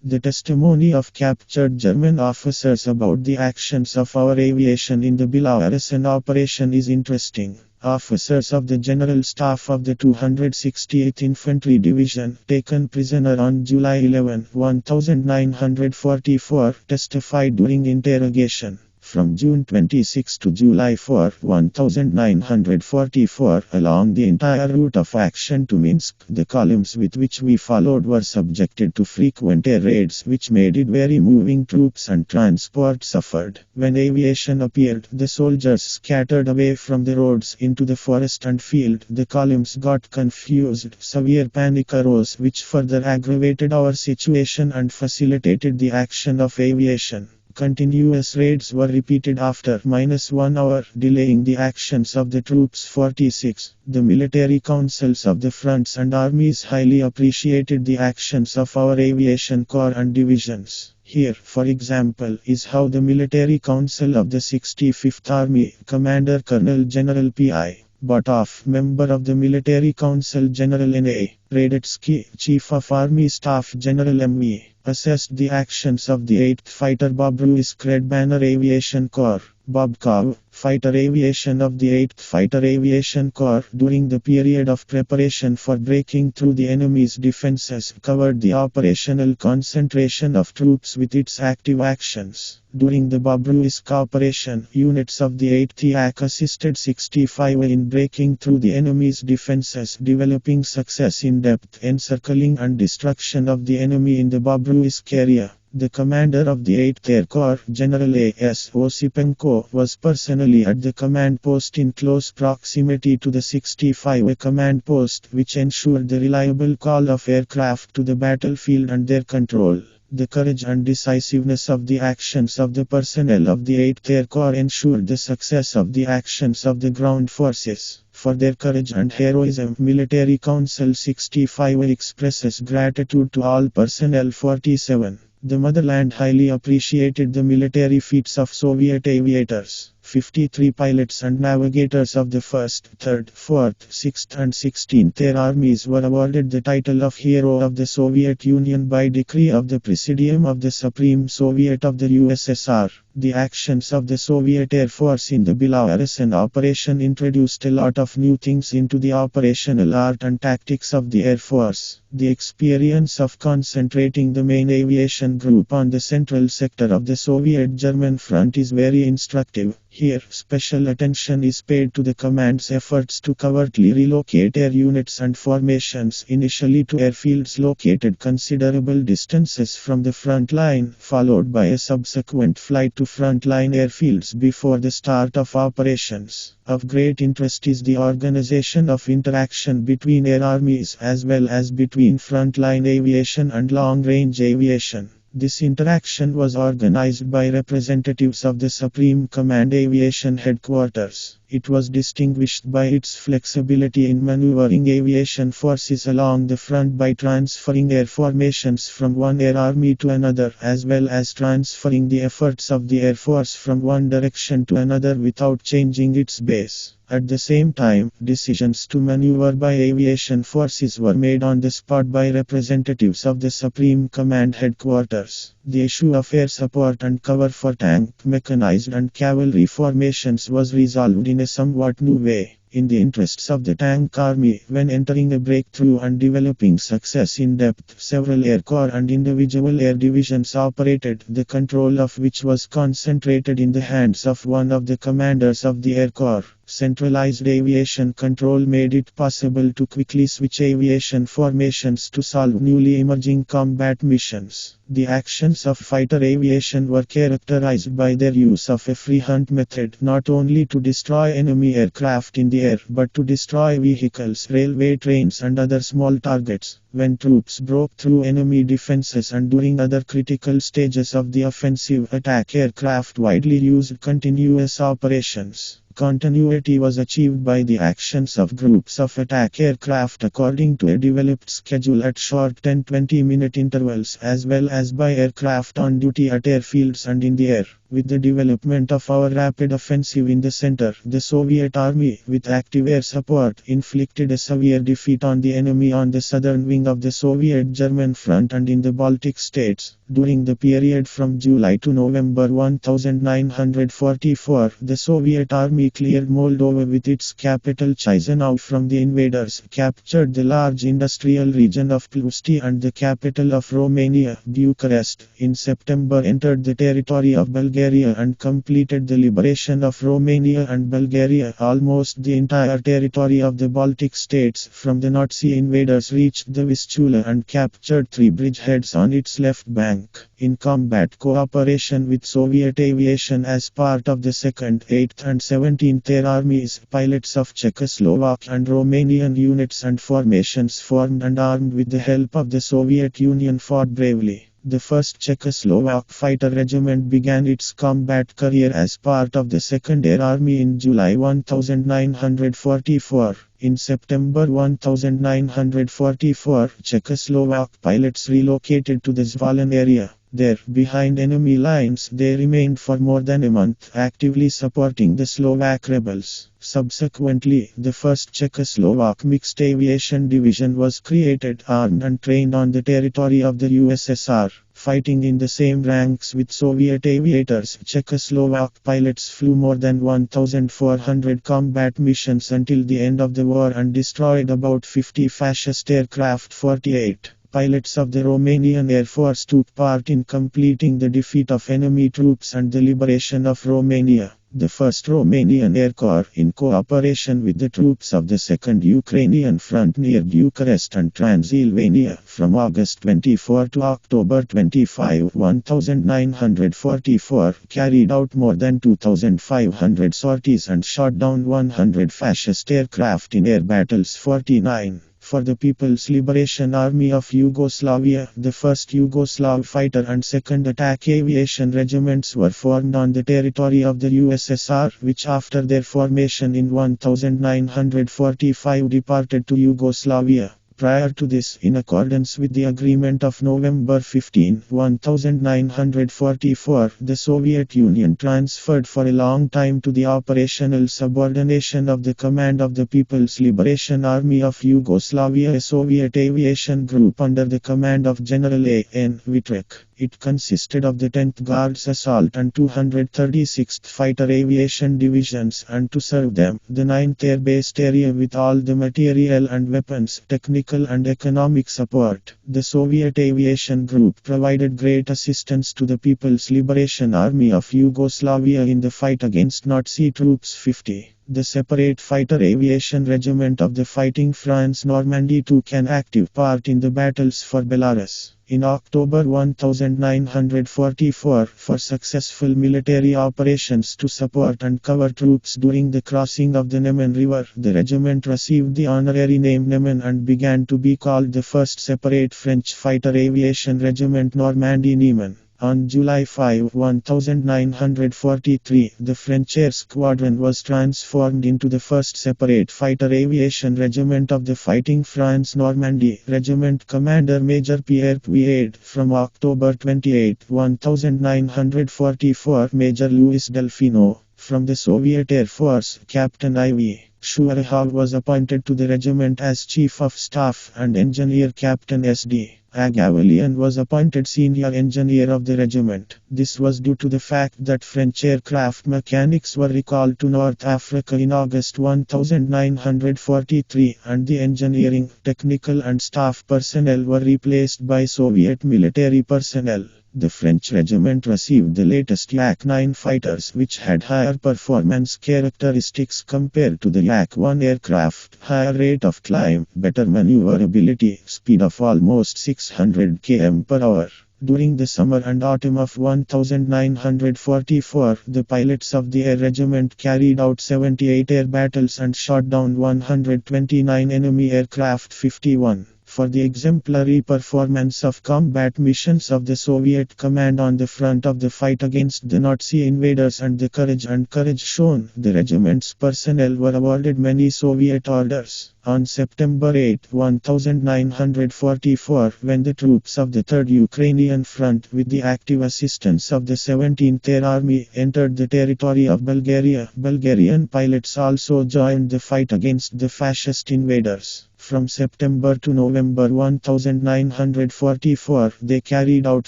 The testimony of captured German officers about the actions of our aviation in the Belarusian operation is interesting. Officers of the General Staff of the 268th Infantry Division, taken prisoner on July 11, 1944, testified during interrogation. From June 26 to July 4, 1944, along the entire route of action to Minsk, the columns with which we followed were subjected to frequent air raids, which made it very moving. Troops and transport suffered. When aviation appeared, the soldiers scattered away from the roads into the forest and field. The columns got confused. Severe panic arose, which further aggravated our situation and facilitated the action of aviation. Continuous raids were repeated after -1 hour, delaying the actions of the troops. 46. The military councils of the fronts and armies highly appreciated the actions of our aviation corps and divisions. Here, for example, is how the military council of the 65th Army, Commander Colonel General P.I. Botov, member of the military council General N.A. Radetsky, Chief of Army Staff General M.V., assessed the actions of the 8th Fighter Bobruisk Red Banner Aviation Corps, Bobkov, fighter aviation of the 8th Fighter Aviation Corps during the period of preparation for breaking through the enemy's defenses, covered the operational concentration of troops with its active actions. During the Bobruisk operation, units of the 8th IAC assisted 65 in breaking through the enemy's defenses, developing success in depth, encircling and destruction of the enemy in the Bobruisk area. The commander of the 8th Air Corps, General A.S. Osipenko, was personally at the command post in close proximity to the 65 command post, which ensured the reliable call of aircraft to the battlefield and their control. The courage and decisiveness of the actions of the personnel of the 8th Air Corps ensured the success of the actions of the ground forces. For their courage and heroism, Military Council 65 expresses gratitude to all personnel. 47. The motherland highly appreciated the military feats of Soviet aviators. 53 pilots and navigators of the 1st, 3rd, 4th, 6th and 16th Air Armies were awarded the title of Hero of the Soviet Union by decree of the Presidium of the Supreme Soviet of the USSR. The actions of the Soviet Air Force in the Belarusian operation introduced a lot of new things into the operational art and tactics of the Air Force. The experience of concentrating the main aviation group on the central sector of the Soviet-German front is very instructive. Here, special attention is paid to the command's efforts to covertly relocate air units and formations initially to airfields located considerable distances from the front line, followed by a subsequent flight to frontline airfields before the start of operations. Of great interest is the organization of interaction between air armies as well as between frontline aviation and long-range aviation. This interaction was organized by representatives of the Supreme Command Aviation Headquarters. It was distinguished by its flexibility in maneuvering aviation forces along the front by transferring air formations from one air army to another, as well as transferring the efforts of the Air Force from one direction to another without changing its base. At the same time, decisions to maneuver by aviation forces were made on the spot by representatives of the Supreme Command Headquarters. The issue of air support and cover for tank, mechanized and cavalry formations was resolved in a somewhat new way. In the interests of the tank army, when entering a breakthrough and developing success in depth, several air corps and individual air divisions operated, the control of which was concentrated in the hands of one of the commanders of the air corps. Centralized aviation control made it possible to quickly switch aviation formations to solve newly emerging combat missions. The actions of fighter aviation were characterized by their use of a free hunt method, not only to destroy enemy aircraft in the air, but to destroy vehicles, railway trains and other small targets. When troops broke through enemy defenses and during other critical stages of the offensive attack, aircraft widely used continuous operations. Continuity was achieved by the actions of groups of attack aircraft according to a developed schedule at short 10-20 minute intervals, as well as by aircraft on duty at airfields and in the air. With the development of our rapid offensive in the center, the Soviet Army, with active air support, inflicted a severe defeat on the enemy on the southern wing of the Soviet-German front and in the Baltic states. During the period from July to November 1944, the Soviet Army cleared Moldova with its capital Chisinau from the invaders, captured the large industrial region of Ploiești and the capital of Romania, Bucharest. In September entered the territory of Bulgaria and completed the liberation of Romania and Bulgaria. Almost the entire territory of the Baltic states from the Nazi invaders reached the Vistula and captured 3 bridgeheads on its left bank. In combat cooperation with Soviet aviation as part of the 2nd, 8th and 17th Air Armies, pilots of Czechoslovak and Romanian units and formations formed and armed with the help of the Soviet Union fought bravely. The 1st Czechoslovak Fighter Regiment began its combat career as part of the 2nd Air Army in July 1944. In September 1944, Czechoslovak pilots relocated to the Zvolen area. There, behind enemy lines, they remained for more than a month, actively supporting the Slovak rebels. Subsequently, the 1st Czechoslovak Mixed Aviation Division was created, armed and trained on the territory of the USSR. Fighting in the same ranks with Soviet aviators, Czechoslovak pilots flew more than 1,400 combat missions until the end of the war and destroyed about 50 fascist aircraft. 48 pilots of the Romanian Air Force took part in completing the defeat of enemy troops and the liberation of Romania. The 1st Romanian Air Corps, in cooperation with the troops of the 2nd Ukrainian Front near Bucharest and Transylvania, from August 24 to October 25, 1944, carried out more than 2,500 sorties and shot down 100 fascist aircraft in air battles. 49 For the People's Liberation Army of Yugoslavia, the 1st Yugoslav Fighter and 2nd Attack Aviation Regiments were formed on the territory of the USSR, which after their formation in 1945 departed to Yugoslavia. Prior to this, in accordance with the agreement of November 15, 1944, the Soviet Union transferred for a long time to the operational subordination of the command of the People's Liberation Army of Yugoslavia, a Soviet aviation group under the command of General A.N. Vitrek. It consisted of the 10th Guards Assault and 236th Fighter Aviation Divisions, and to serve them, the 9th Air-based area with all the material and weapons, technical and economic support. The Soviet Aviation Group provided great assistance to the People's Liberation Army of Yugoslavia in the fight against Nazi troops. 50. The separate Fighter Aviation Regiment of the Fighting France Normandy took an active part in the battles for Belarus. In October 1944, for successful military operations to support and cover troops during the crossing of the Neman River, the regiment received the honorary name Neman and began to be called the 1st Separate French Fighter Aviation Regiment Normandy Neman. On July 5, 1943, the French Air Squadron was transformed into the 1st Separate Fighter Aviation Regiment of the Fighting France Normandy. Regiment Commander Major Pierre Puiade. From October 28, 1944, Major Louis Delfino. From the Soviet Air Force, Captain I.V. Shurahov was appointed to the regiment as Chief of Staff, and Engineer Captain S.D. Agavalian was appointed Senior Engineer of the regiment. This was due to the fact that French aircraft mechanics were recalled to North Africa in August 1943, and the engineering, technical and staff personnel were replaced by Soviet military personnel. The French regiment received the latest Yak-9 fighters, which had higher performance characteristics compared to the Yak-1 aircraft, higher rate of climb, better maneuverability, speed of almost 600 km per hour. During the summer and autumn of 1944, the pilots of the Air Regiment carried out 78 air battles and shot down 129 enemy aircraft. 51. For the exemplary performance of combat missions of the Soviet command on the front of the fight against the Nazi invaders and the courage shown, the regiment's personnel were awarded many Soviet orders. On September 8, 1944, when the troops of the 3rd Ukrainian Front, with the active assistance of the 17th Air Army, entered the territory of Bulgaria, Bulgarian pilots also joined the fight against the fascist invaders. From September to November 1944, they carried out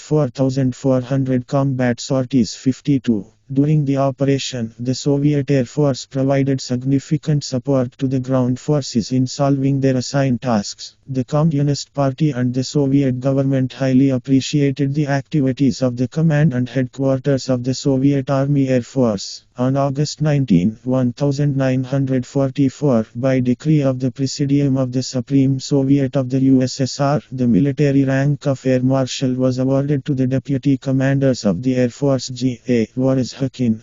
4,400 combat sorties. 52. During the operation, the Soviet Air Force provided significant support to the ground forces in solving their assigned tasks. The Communist Party and the Soviet government highly appreciated the activities of the command and headquarters of the Soviet Army Air Force. On August 19, 1944, by decree of the Presidium of the Supreme Soviet of the USSR, the military rank of Air Marshal was awarded to the deputy commanders of the Air Force. G.A. Kozhevnikov,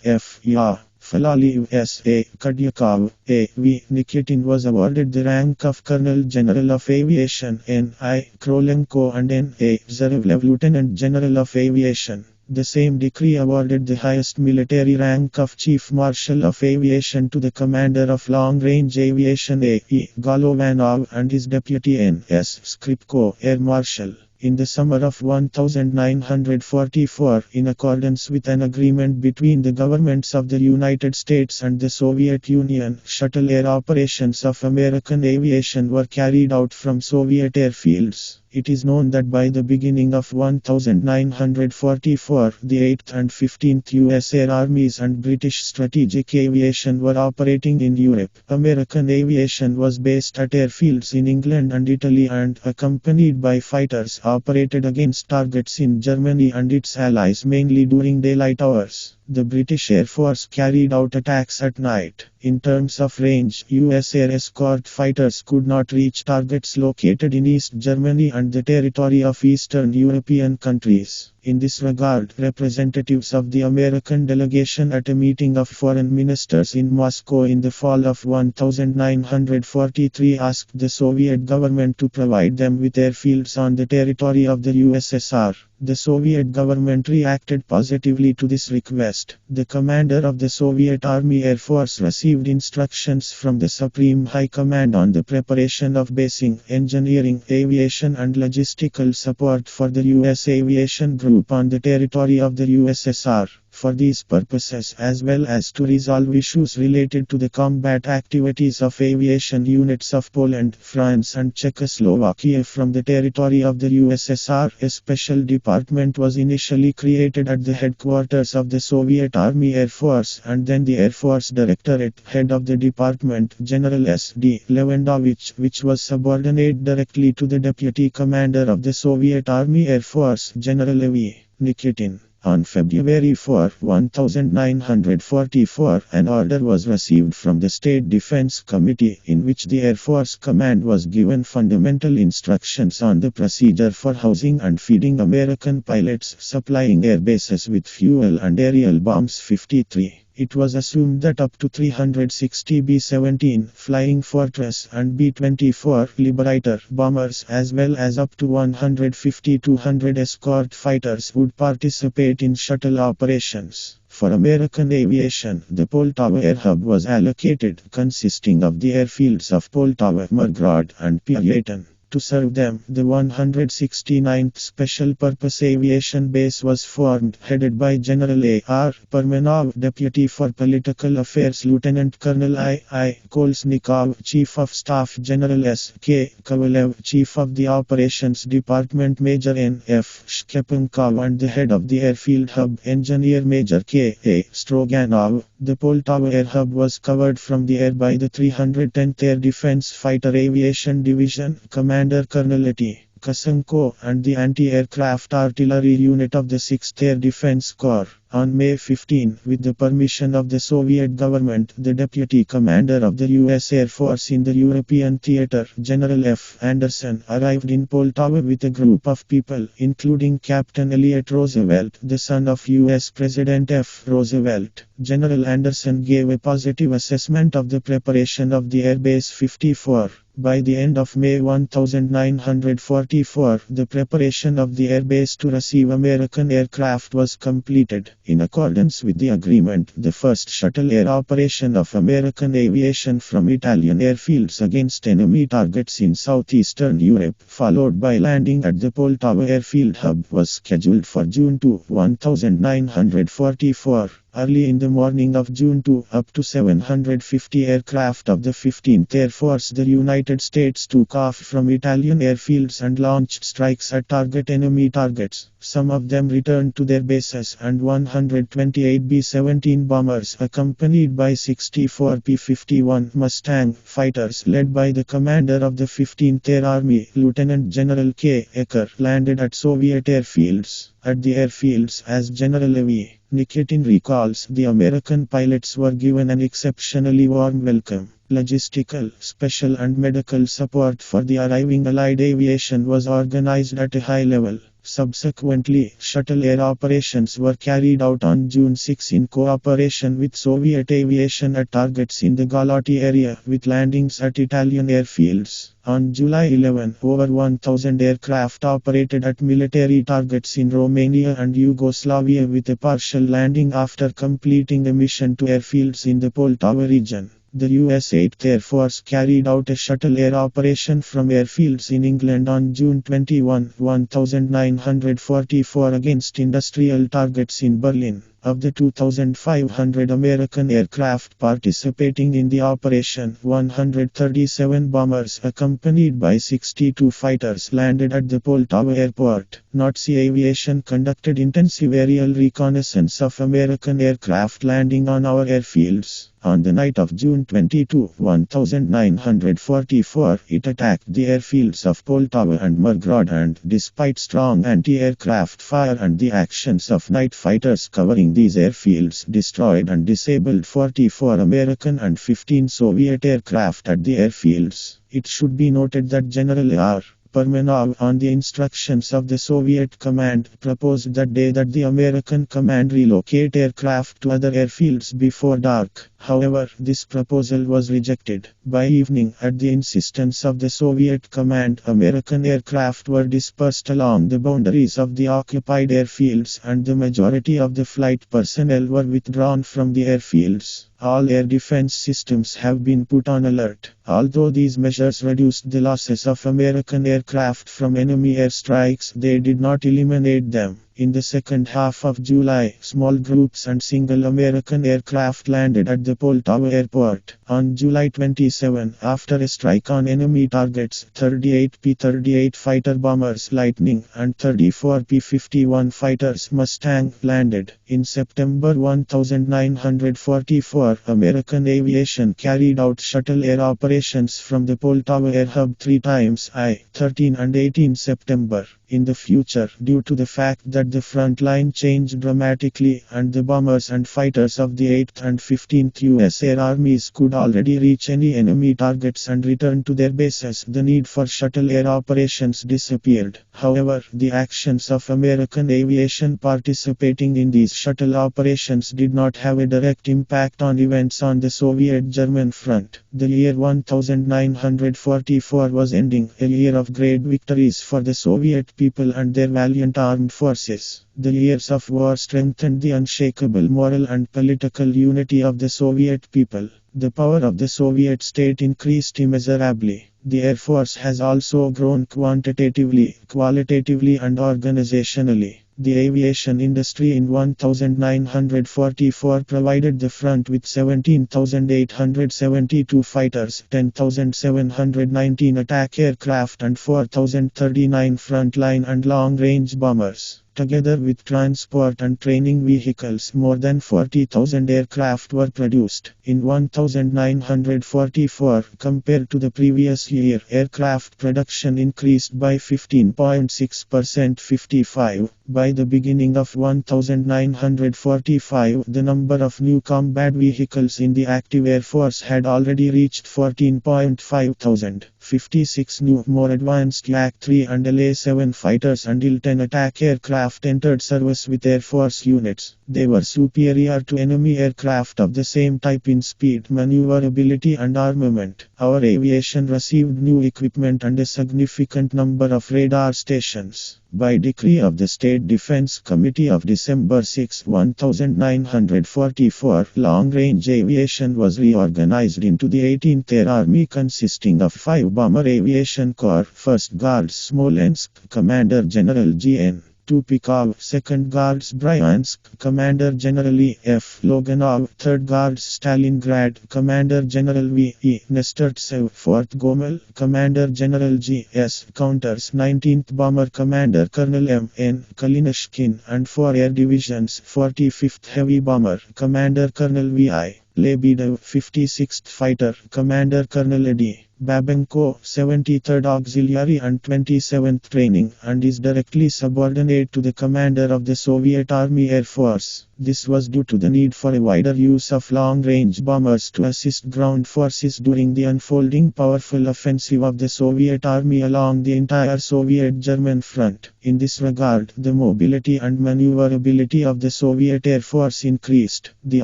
F. Ya. Falali S.A. Khodjnikov, A.V. Nikitin was awarded the rank of Colonel General of Aviation. N.I. Krolenko and N.A. Zarevlev Lieutenant General of Aviation. The same decree awarded the highest military rank of Chief Marshal of Aviation to the Commander of Long-Range Aviation A.E. Golovanov and his deputy N.S. Skripko, Air Marshal. In the summer of 1944, in accordance with an agreement between the governments of the United States and the Soviet Union, shuttle air operations of American aviation were carried out from Soviet airfields. It is known that by the beginning of 1944, the 8th and 15th U.S. Air Armies and British Strategic Aviation were operating in Europe. American aviation was based at airfields in England and Italy and, accompanied by fighters, operated against targets in Germany and its allies mainly during daylight hours. The British Air Force carried out attacks at night. In terms of range, U.S. air escort fighters could not reach targets located in East Germany and the territory of Eastern European countries. In this regard, representatives of the American delegation at a meeting of foreign ministers in Moscow in the fall of 1943 asked the Soviet government to provide them with airfields on the territory of the USSR. The Soviet government reacted positively to this request. The commander of the Soviet Army Air Force received instructions from the Supreme High Command on the preparation of basing, engineering, aviation and logistical support for the U.S. aviation group on the territory of the USSR. For these purposes, as well as to resolve issues related to the combat activities of aviation units of Poland, France and Czechoslovakia from the territory of the USSR, a special department was initially created at the headquarters of the Soviet Army Air Force, and then the Air Force Directorate, head of the department, General S.D. Lewandowicz, which was subordinate directly to the Deputy Commander of the Soviet Army Air Force, General A.V. Nikitin. On February 4, 1944, an order was received from the State Defense Committee, in which the Air Force Command was given fundamental instructions on the procedure for housing and feeding American pilots, supplying air bases with fuel and aerial bombs. 53. It was assumed that up to 360 B-17 Flying Fortress and B-24 Liberator bombers, as well as up to 150-200 escort fighters, would participate in shuttle operations. For American aviation, the Poltava Air Hub was allocated, consisting of the airfields of Poltava, Mirgorod, and Pyatyn. To serve them, the 169th Special Purpose Aviation Base was formed, headed by General A.R. Permanov, Deputy for Political Affairs Lieutenant Colonel I.I. Kolesnikov, Chief of Staff General S.K. Kovalev, Chief of the Operations Department Major N.F. Shchepenkov, and the head of the Airfield Hub, Engineer Major K.A. Stroganov. The Poltava Air Hub was covered from the air by the 310th Air Defense Fighter Aviation Division, Commander Colonel A.T. Kosenko, and the Anti-Aircraft Artillery Unit of the 6th Air Defense Corps. On May 15, with the permission of the Soviet government, the Deputy Commander of the U.S. Air Force in the European Theater, General F. Anderson, arrived in Poltava with a group of people, including Captain Elliott Roosevelt, the son of U.S. President F. Roosevelt. General Anderson gave a positive assessment of the preparation of the Air Base 54. By the end of May 1944, the preparation of the airbase to receive American aircraft was completed. In accordance with the agreement, the first shuttle air operation of American aviation from Italian airfields against enemy targets in southeastern Europe, followed by landing at the Poltava airfield hub, was scheduled for June 2, 1944. Early in the morning of June 2, up to 750 aircraft of the 15th Air Force, the United States took off from Italian airfields and launched strikes at enemy targets. Some of them returned to their bases, and 128 B-17 bombers, accompanied by 64 P-51 Mustang fighters led by the commander of the 15th Air Army, Lieutenant General K. Ecker, landed at Soviet airfields. At the airfields, as General A.V. Nikitin recalls, the American pilots were given an exceptionally warm welcome. Logistical, special and medical support for the arriving Allied aviation was organized at a high level. Subsequently, shuttle air operations were carried out on June 6 in cooperation with Soviet aviation at targets in the Galati area, with landings at Italian airfields. On July 11, over 1,000 aircraft operated at military targets in Romania and Yugoslavia, with a partial landing after completing a mission to airfields in the Poltava region. The US 8th Air Force carried out a shuttle air operation from airfields in England on June 21, 1944 against industrial targets in Berlin. Of the 2,500 American aircraft participating in the operation, 137 bombers accompanied by 62 fighters landed at the Poltava airport. Nazi aviation conducted intensive aerial reconnaissance of American aircraft landing on our airfields. On the night of June 22, 1944, it attacked the airfields of Poltava and Mirgorod, and despite strong anti-aircraft fire and the actions of night fighters covering these airfields, destroyed and disabled 44 American and 15 Soviet aircraft at the airfields. It should be noted that General R. Permanov, on the instructions of the Soviet command, proposed that day that the American command relocate aircraft to other airfields before dark. However, this proposal was rejected. By evening, at the insistence of the Soviet command, American aircraft were dispersed along the boundaries of the occupied airfields, and the majority of the flight personnel were withdrawn from the airfields. All air defense systems have been put on alert. Although these measures reduced the losses of American aircraft from enemy airstrikes, they did not eliminate them. In the second half of July, small groups and single American aircraft landed at the Poltava airport. On July 27, after a strike on enemy targets, 38 P-38 fighter bombers Lightning and 34 P-51 fighters Mustang landed. In September 1944, American aviation carried out shuttle air operations from the Poltava air hub 3 times, 13 and 18 September. In the future, due to the fact that the front line changed dramatically and the bombers and fighters of the 8th and 15th US Air Armies could already reach any enemy targets and return to their bases, the need for shuttle air operations disappeared. However, the actions of American aviation participating in these shuttle operations did not have a direct impact on events on the Soviet-German front. The year 1944 was ending, a year of great victories for the Soviet people and their valiant armed forces. The years of war strengthened the unshakable moral and political unity of the Soviet people. The power of the Soviet state increased immeasurably. The Air Force has also grown quantitatively, qualitatively and organizationally. The aviation industry in 1944 provided the front with 17,872 fighters, 10,719 attack aircraft and 4,039 frontline and long-range bombers. Together with transport and training vehicles, more than 40,000 aircraft were produced. In 1944, compared to the previous year, aircraft production increased by 15.6%. 55. By the beginning of 1945, the number of new combat vehicles in the active Air Force had already reached 14.5 thousand. 56 new, more advanced Yak-3 and LA-7 fighters and Il-10 attack aircraft aircraft entered service with Air Force units. They were superior to enemy aircraft of the same type in speed, maneuverability and armament. Our aviation received new equipment and a significant number of radar stations. By decree of the State Defense Committee of December 6, 1944, long-range aviation was reorganized into the 18th Air Army, consisting of 5 Bomber Aviation Corps, 1st Guards Smolensk, Commander General G.N. Tupikov, 2nd Guards Bryansk, Commander General E.F. Loganov, 3rd Guards Stalingrad, Commander General V.E. Nestertsev, 4th Gomel, Commander General G.S. Counters, 19th Bomber Commander Colonel M.N. Kalinishkin, and 4 air divisions, 45th Heavy Bomber, Commander Colonel V.I. Lebedev, 56th Fighter, Commander Colonel Edi Babenko, 73rd Auxiliary and 27th Training, and is directly subordinate to the commander of the Soviet Army Air Force. This was due to the need for a wider use of long-range bombers to assist ground forces during the unfolding powerful offensive of the Soviet Army along the entire Soviet-German front. In this regard, the mobility and maneuverability of the Soviet Air Force increased. The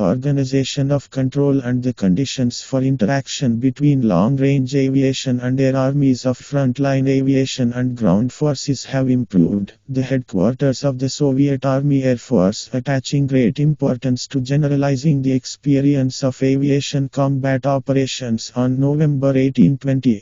organization of control and the conditions for interaction between long-range aviation and air armies of frontline aviation and ground forces have improved. The headquarters of the Soviet Army Air Force, attaching great importance to generalizing the experience of aviation combat operations, on November 18,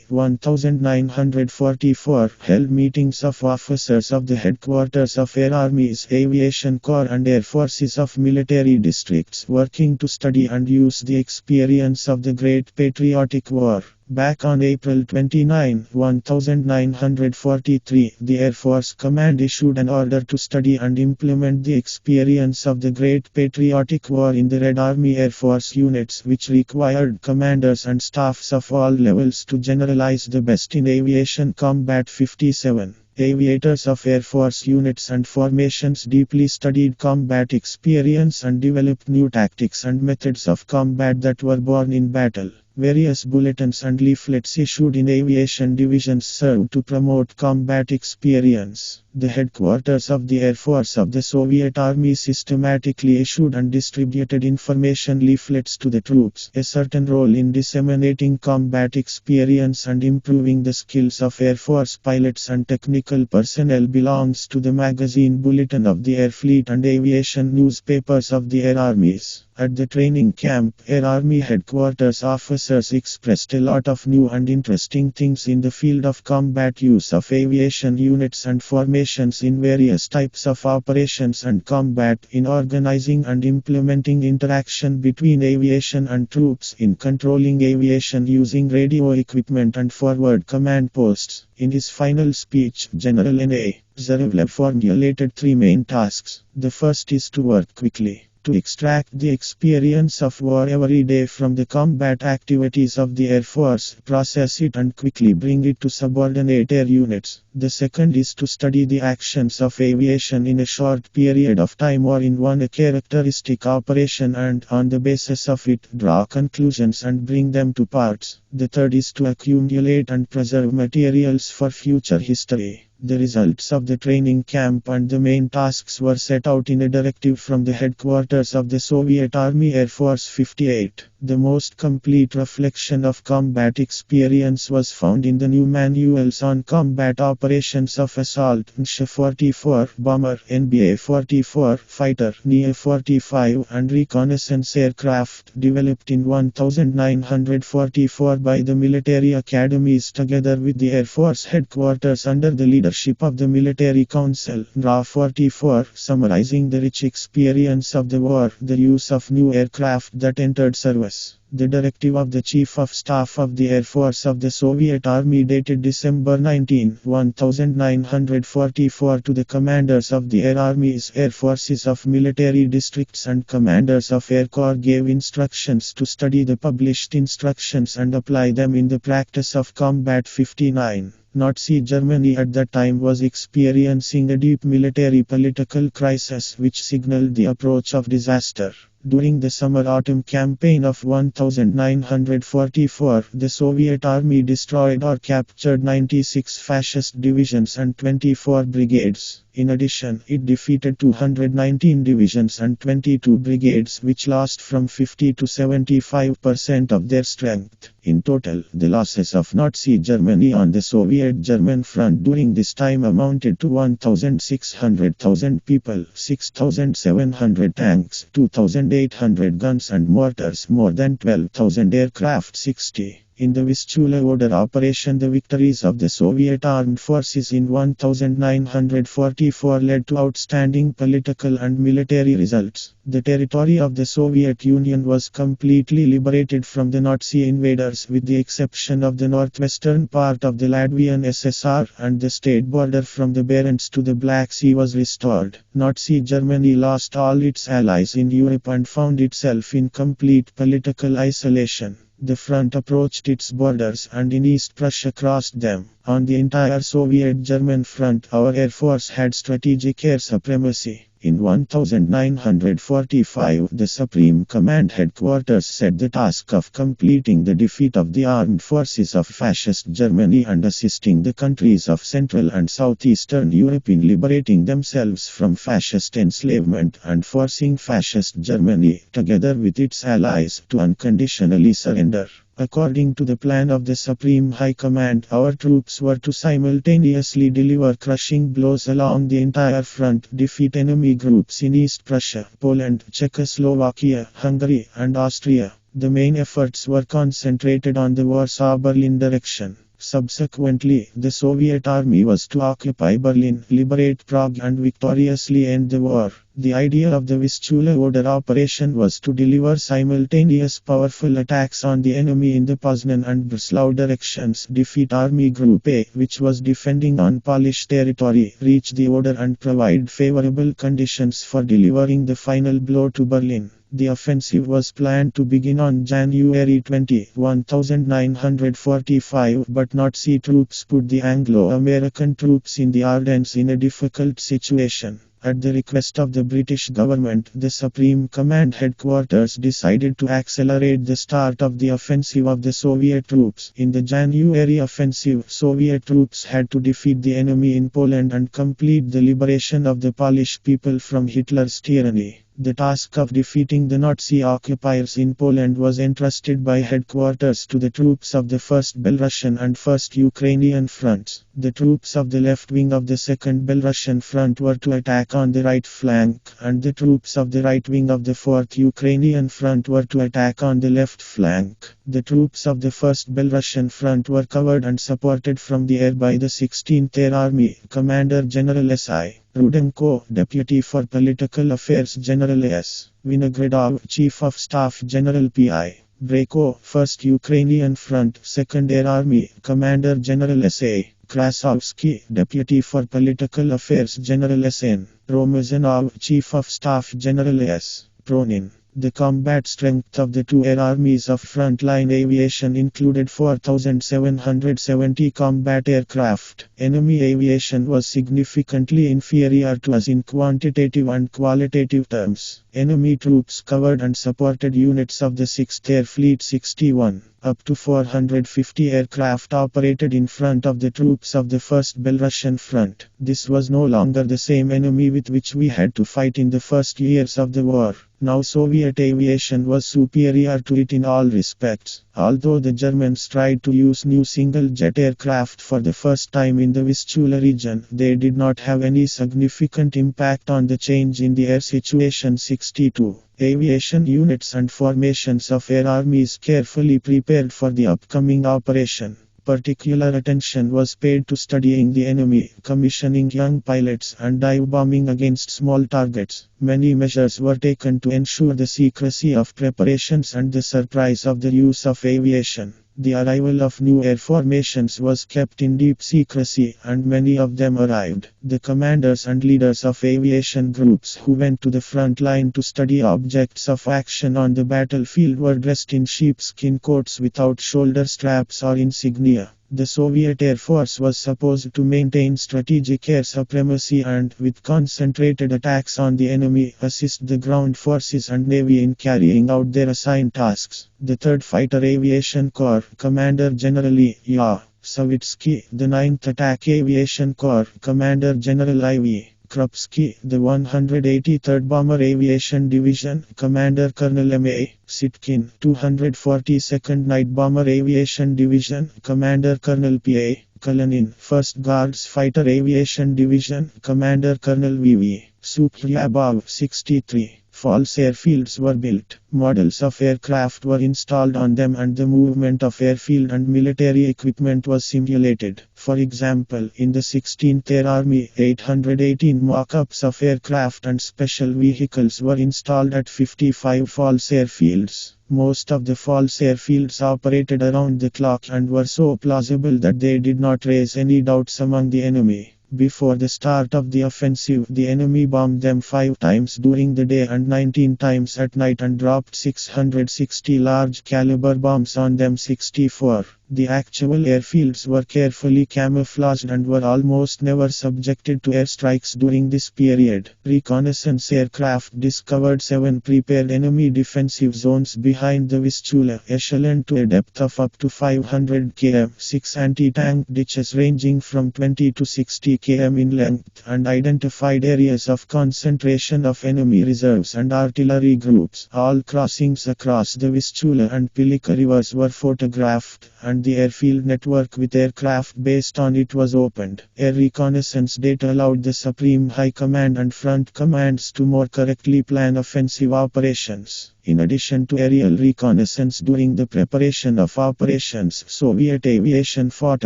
1944, held meetings of officers of the headquarters of Air Armies, Aviation Corps and Air Forces of military districts, working to study and use the experience of the Great Patriotic War. Back on April 29, 1943, the Air Force Command issued an order to study and implement the experience of the Great Patriotic War in the Red Army Air Force units, which required commanders and staffs of all levels to generalize the best in aviation combat. 57. Aviators of Air Force units and formations deeply studied combat experience and developed new tactics and methods of combat that were born in battle. Various bulletins and leaflets issued in aviation divisions served to promote combat experience. The headquarters of the Air Force of the Soviet Army systematically issued and distributed information leaflets to the troops. A certain role in disseminating combat experience and improving the skills of Air Force pilots and technical personnel belongs to the magazine Bulletin of the Air Fleet and aviation newspapers of the Air Armies. At the training camp, Air Army headquarters officers expressed a lot of new and interesting things in the field of combat use of aviation units and formations in various types of operations and combat, in organizing and implementing interaction between aviation and troops, in controlling aviation using radio equipment and forward command posts. In his final speech, General N.A. Zarevlev formulated 3 main tasks. The first is to work quickly, to extract the experience of war every day from the combat activities of the Air Force, process it and quickly bring it to subordinate air units. The second is to study the actions of aviation in a short period of time or in one characteristic operation and, on the basis of it, draw conclusions and bring them to parts. The third is to accumulate and preserve materials for future history. The results of the training camp and the main tasks were set out in a directive from the headquarters of the Soviet Army Air Force. 58. The most complete reflection of combat experience was found in the new manuals on combat operations of assault, NSH-44 bomber, NBA-44 fighter, NIA-45 and reconnaissance aircraft, developed in 1944 by the military academies together with the Air Force headquarters under the leadership of the Military Council. RHVoice, summarizing the rich experience of the war, the use of new aircraft that entered service. The directive of the Chief of Staff of the Air Force of the Soviet Army dated December 19, 1944 to the commanders of the Air Armies, Air Forces of military districts and commanders of Air Corps gave instructions to study the published instructions and apply them in the practice of combat. 59. Nazi Germany at that time was experiencing a deep military political crisis which signaled the approach of disaster. During the summer-autumn campaign of 1944, the Soviet Army destroyed or captured 96 fascist divisions and 24 brigades. In addition, it defeated 219 divisions and 22 brigades, which lost from 50 to 75% of their strength. In total, the losses of Nazi Germany on the Soviet-German front during this time amounted to 1,600,000 people, 6,700 tanks, 2,800 guns and mortars, more than 12,000 aircraft, 60. In the Vistula Order operation, the victories of the Soviet armed forces in 1944 led to outstanding political and military results. The territory of the Soviet Union was completely liberated from the Nazi invaders, with the exception of the northwestern part of the Latvian SSR, and the state border from the Barents to the Black Sea was restored. Nazi Germany lost all its allies in Europe and found itself in complete political isolation. The front approached its borders and in East Prussia crossed them. On the entire Soviet-German front, our air force had strategic air supremacy. In 1945, the Supreme Command Headquarters set the task of completing the defeat of the armed forces of Fascist Germany and assisting the countries of Central and Southeastern Europe in liberating themselves from fascist enslavement and forcing Fascist Germany, together with its allies, to unconditionally surrender. According to the plan of the Supreme High Command, our troops were to simultaneously deliver crushing blows along the entire front, defeat enemy groups in East Prussia, Poland, Czechoslovakia, Hungary, and Austria. The main efforts were concentrated on the Warsaw-Berlin direction. Subsequently, the Soviet army was to occupy Berlin, liberate Prague and victoriously end the war. The idea of the Vistula Order operation was to deliver simultaneous powerful attacks on the enemy in the Poznan and Breslau directions, defeat Army Group A, which was defending on Polish territory, reach the order and provide favorable conditions for delivering the final blow to Berlin. The offensive was planned to begin on January 20, 1945, but Nazi troops put the Anglo-American troops in the Ardennes in a difficult situation. At the request of the British government, the Supreme Command Headquarters decided to accelerate the start of the offensive of the Soviet troops. In the January offensive, Soviet troops had to defeat the enemy in Poland and complete the liberation of the Polish people from Hitler's tyranny. The task of defeating the Nazi occupiers in Poland was entrusted by headquarters to the troops of the 1st Belarusian and 1st Ukrainian fronts. The troops of the left wing of the 2nd Belarusian front were to attack on the right flank, and the troops of the right wing of the 4th Ukrainian front were to attack on the left flank. The troops of the 1st Belarusian front were covered and supported from the air by the 16th Air Army, Commander General S.I. Rudenko, Deputy for Political Affairs General S. Vinogradov, Chief of Staff General P.I. Breko, 1st Ukrainian Front, 2nd Air Army, Commander General S.A. Krasovsky, Deputy for Political Affairs General S.N. Romazanov, Chief of Staff General S. Pronin. The combat strength of the two air armies of frontline aviation included 4,770 combat aircraft. Enemy aviation was significantly inferior to us in quantitative and qualitative terms. Enemy troops covered and supported units of the 6th Air Fleet 61. Up to 450 aircraft operated in front of the troops of the 1st Belarusian front. This was no longer the same enemy with which we had to fight in the first years of the war. Now Soviet aviation was superior to it in all respects. Although the Germans tried to use new single-jet aircraft for the first time in the Vistula region, they did not have any significant impact on the change in the air situation. 62. Aviation units and formations of air armies carefully prepared for the upcoming operation. Particular attention was paid to studying the enemy, commissioning young pilots, and dive bombing against small targets. Many measures were taken to ensure the secrecy of preparations and the surprise of the use of aviation. The arrival of new air formations was kept in deep secrecy, and many of them arrived. The commanders and leaders of aviation groups who went to the front line to study objects of action on the battlefield were dressed in sheepskin coats without shoulder straps or insignia. The Soviet Air Force was supposed to maintain strategic air supremacy and, with concentrated attacks on the enemy, assist the ground forces and navy in carrying out their assigned tasks. The 3rd Fighter Aviation Corps, Commander General E.A. Savitsky, the 9th Attack Aviation Corps, Commander General I.V. Krupski, the 183rd Bomber Aviation Division, Commander Colonel M.A. Sitkin, 242nd Night Bomber Aviation Division, Commander Colonel P.A. Kalanin, 1st Guards Fighter Aviation Division, Commander Colonel V.V. Sukhryabov, 63. False airfields were built, models of aircraft were installed on them, and the movement of airfield and military equipment was simulated. For example, in the 16th Air Army, 818 mock-ups of aircraft and special vehicles were installed at 55 false airfields. Most of the false airfields operated around the clock and were so plausible that they did not raise any doubts among the enemy. Before the start of the offensive, the enemy bombed them 5 times during the day and 19 times at night and dropped 660 large caliber bombs on them 64. The actual airfields were carefully camouflaged and were almost never subjected to airstrikes during this period. Reconnaissance aircraft discovered 7 prepared enemy defensive zones behind the Vistula echelon to a depth of up to 500 km, 6 anti-tank ditches ranging from 20 to 60 km in length, and identified areas of concentration of enemy reserves and artillery groups. All crossings across the Vistula and Pilika rivers were photographed, and the airfield network with aircraft based on it was opened. Air reconnaissance data allowed the Supreme High Command and Front Commands to more correctly plan offensive operations. In addition to aerial reconnaissance during the preparation of operations, Soviet aviation fought